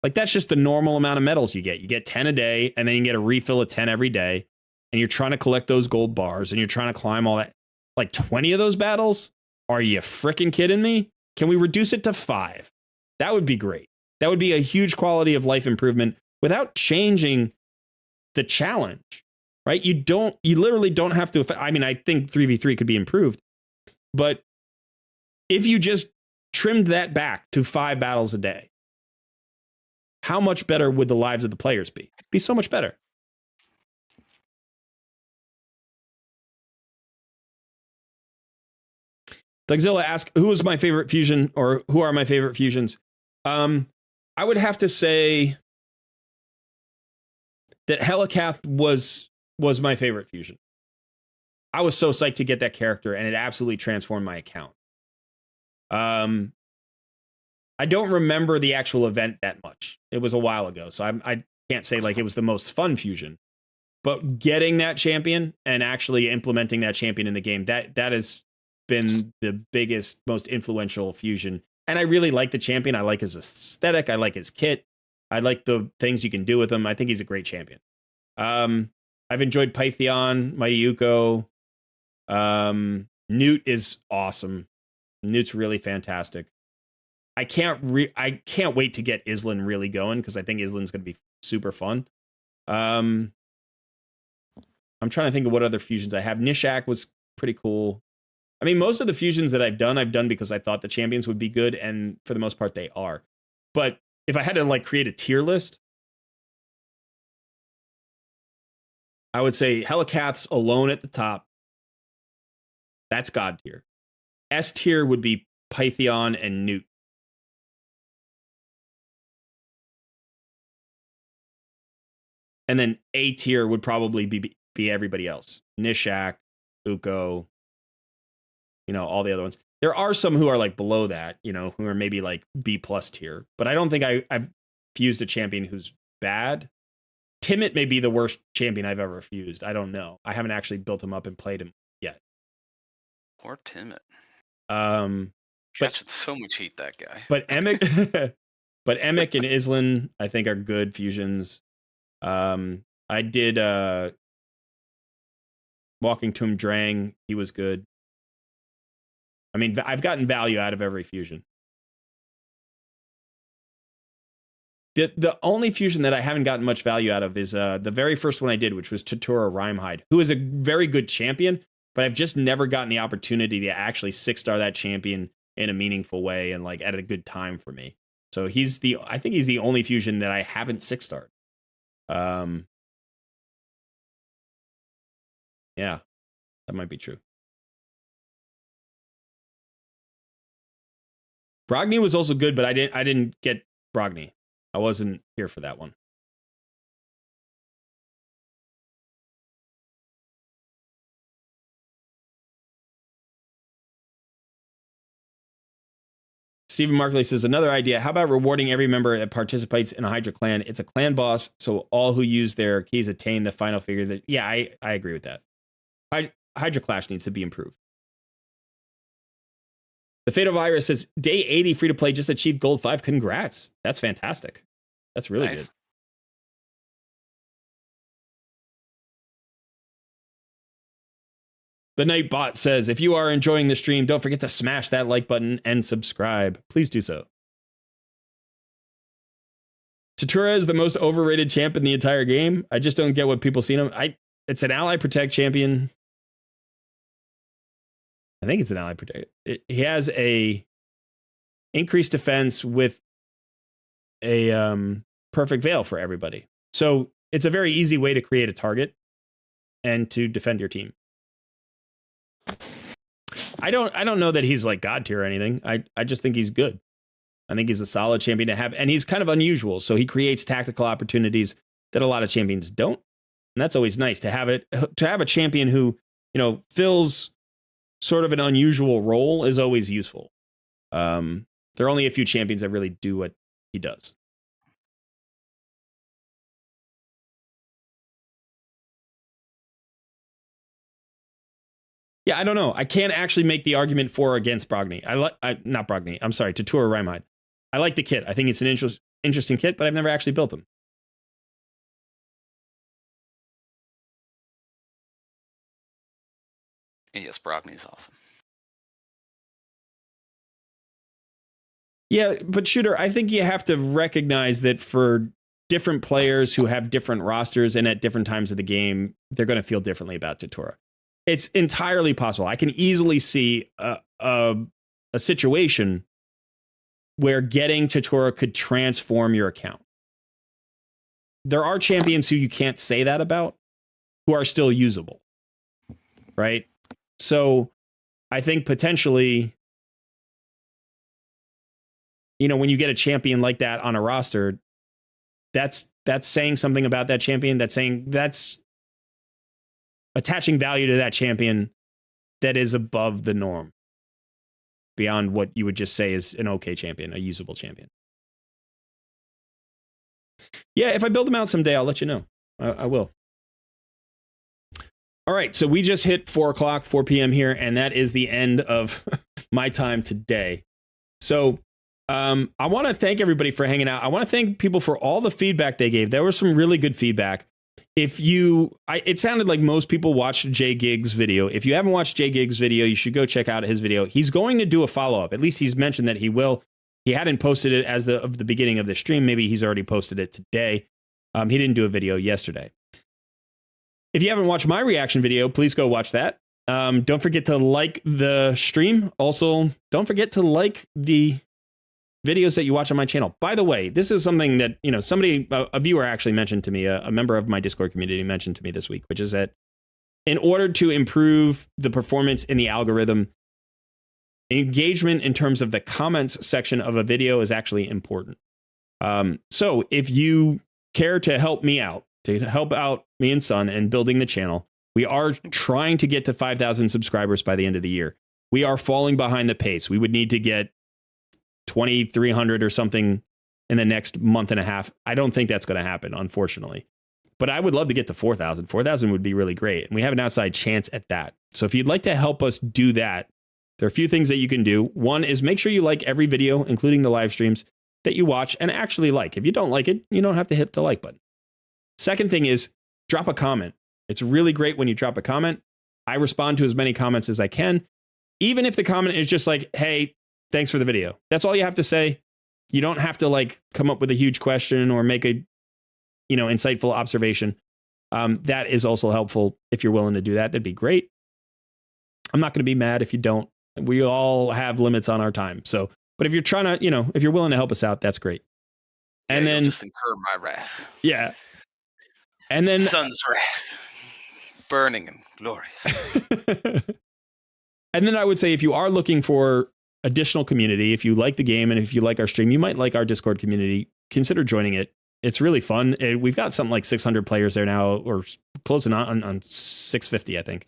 Speaker 1: Like, that's just the normal amount of medals you get. You get 10 a day, and then you get a refill of 10 every day. And you're trying to collect those gold bars, and you're trying to climb all that. Like, 20 of those battles? Are you freaking kidding me? Can we reduce it to 5? That would be great. That would be a huge quality of life improvement without changing the challenge, right? You literally don't have to. I mean, I think 3v3 could be improved, but if you just trimmed that back to 5 battles a day, how much better would the lives of the players be? Be so much better. Dougzilla asked, who was my favorite fusion, or who are my favorite fusions? I would have to say that Helicath was my favorite fusion. I was so psyched to get that character, and it absolutely transformed my account. I don't remember the actual event that much. It was a while ago, so I can't say like it was the most fun fusion. But getting that champion and actually implementing that champion in the game, that has been the biggest, most influential fusion. And I really like the champion. I like his aesthetic. I like his kit. I like the things you can do with him. I think he's a great champion. I've enjoyed Pythion, Mighty Uko. Newt is awesome. Newt's really fantastic. I can't wait to get Islan really going, because I think Islan's going to be super fun. I'm trying to think of what other fusions I have. Nishak was pretty cool. I mean, most of the fusions that I've done because I thought the champions would be good, and for the most part, they are. But if I had to like create a tier list, I would say Helicath's alone at the top. That's God tier. S tier would be Pythion and Newt. And then A tier would probably be everybody else. Nishak, Uko, you know, all the other ones. There are some who are like below that, you know, who are maybe like B+ tier. But I don't think I've fused a champion who's bad. Timid may be the worst champion I've ever fused. I don't know. I haven't actually built him up and played him yet.
Speaker 2: Poor Timid.
Speaker 1: But
Speaker 2: so much hate, that guy.
Speaker 1: But Emic, and Islan, I think, are good fusions. I did Walking Tomb Drang. He was good. I mean, I've gotten value out of every fusion. The only fusion that I haven't gotten much value out of is the very first one I did, which was Tatura Rhymehide, who is a very good champion, but I've just never gotten the opportunity to actually 6-star that champion in a meaningful way and like at a good time for me. So I think he's the only fusion that I haven't 6-starred. Yeah, that might be true. Brogni was also good, but I didn't get Brogni. I wasn't here for that one. Stephen Markley says, another idea. How about rewarding every member that participates in a Hydra clan? It's a clan boss, so all who use their keys attain the final figure. That yeah, I agree with that. Hydra Clash needs to be improved. The Fatal Virus says, day 80 free to play, just achieved gold 5. Congrats. That's fantastic. That's really good. The Nightbot says, if you are enjoying the stream, don't forget to smash that like button and subscribe. Please do so. Tatura is the most overrated champ in the entire game. I just don't get what people see him. It's an ally protect champion. I think it's an ally protect. He has a increased defense with a perfect veil for everybody. So it's a very easy way to create a target and to defend your team. I don't know that he's like God tier or anything. I just think he's good. I think he's a solid champion to have, and he's kind of unusual. So he creates tactical opportunities that a lot of champions don't. And that's always nice to have a champion who, fills sort of an unusual role is always useful. There are only a few champions that really do what he does. Yeah, I don't know. I can't actually make the argument for or against Brogni. Not Brogni. I'm sorry, Tatura Rhymeide. I like the kit. I think it's an interesting kit, but I've never actually built them.
Speaker 2: Yes, Brogni is awesome.
Speaker 1: Yeah, but Shooter, I think you have to recognize that for different players who have different rosters and at different times of the game, they're going to feel differently about Tatura. It's entirely possible. I can easily see a situation where getting Tatura could transform your account. There are champions who you can't say that about, who are still usable, right? So I think potentially, when you get a champion like that on a roster, that's saying something about that champion. That's attaching value to that champion that is above the norm, beyond what you would just say is an okay champion, a usable champion. Yeah, if I build them out someday, I'll let you know. I will. All right, so we just hit 4 p.m. here, and that is the end of my time today. So I want to thank everybody for hanging out. I want to thank people for all the feedback they gave. There was some really good feedback. It sounded like most people watched Jay Giggs' video. If you haven't watched Jay Giggs' video, you should go check out his video. He's going to do a follow-up. At least he's mentioned that he will. He hadn't posted it as of the beginning of the stream. Maybe he's already posted it today. He didn't do a video yesterday. If you haven't watched my reaction video, please go watch that. Don't forget to like the stream. Also, don't forget to like the videos that you watch on my channel. By the way, this is something that, a viewer actually mentioned to me, a member of my Discord community mentioned to me this week, which is that in order to improve the performance in the algorithm, engagement in terms of the comments section of a video is actually important. So if you care to help me out, to help out me and Sun and building the channel, we are trying to get to 5,000 subscribers by the end of the year. We are falling behind the pace. We would need to get 2,300 or something in the next month and a half. I don't think that's going to happen, unfortunately. But I would love to get to 4,000. 4,000 would be really great. And we have an outside chance at that. So if you'd like to help us do that, there are a few things that you can do. One is make sure you like every video, including the live streams that you watch and actually like. If you don't like it, you don't have to hit the like button. Second thing is drop a comment. It's really great when you drop a comment. I respond to as many comments as I can. Even if the comment is just like, hey, thanks for the video. That's all you have to say. You don't have to come up with a huge question or make a, insightful observation. That is also helpful. If you're willing to do that, that'd be great. I'm not going to be mad if you don't. We all have limits on our time. So, but if you're trying to, if you're willing to help us out, that's great. And then
Speaker 2: just incur my wrath.
Speaker 1: Yeah. And then
Speaker 2: Sun's wrath, burning and glorious.
Speaker 1: And then I would say, if you are looking for additional community, if you like the game and if you like our stream, you might like our Discord community, consider joining it. It's really fun. We've got something like 600 players there now, or close on 650, I think.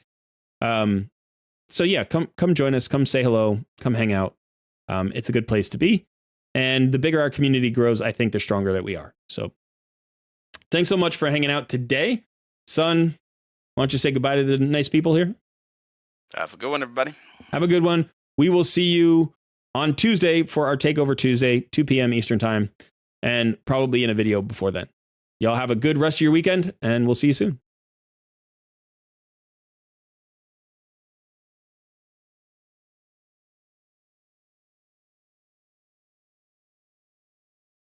Speaker 1: So yeah, come join us, come say hello, come hang out. It's a good place to be. And the bigger our community grows, I think the stronger that we are. So thanks so much for hanging out today. Sun, why don't you say goodbye to the nice people here?
Speaker 2: Have a good one, everybody.
Speaker 1: Have a good one. We will see you on Tuesday for our Takeover Tuesday, 2 p.m. Eastern Time, and probably in a video before then. Y'all have a good rest of your weekend, and we'll see you soon.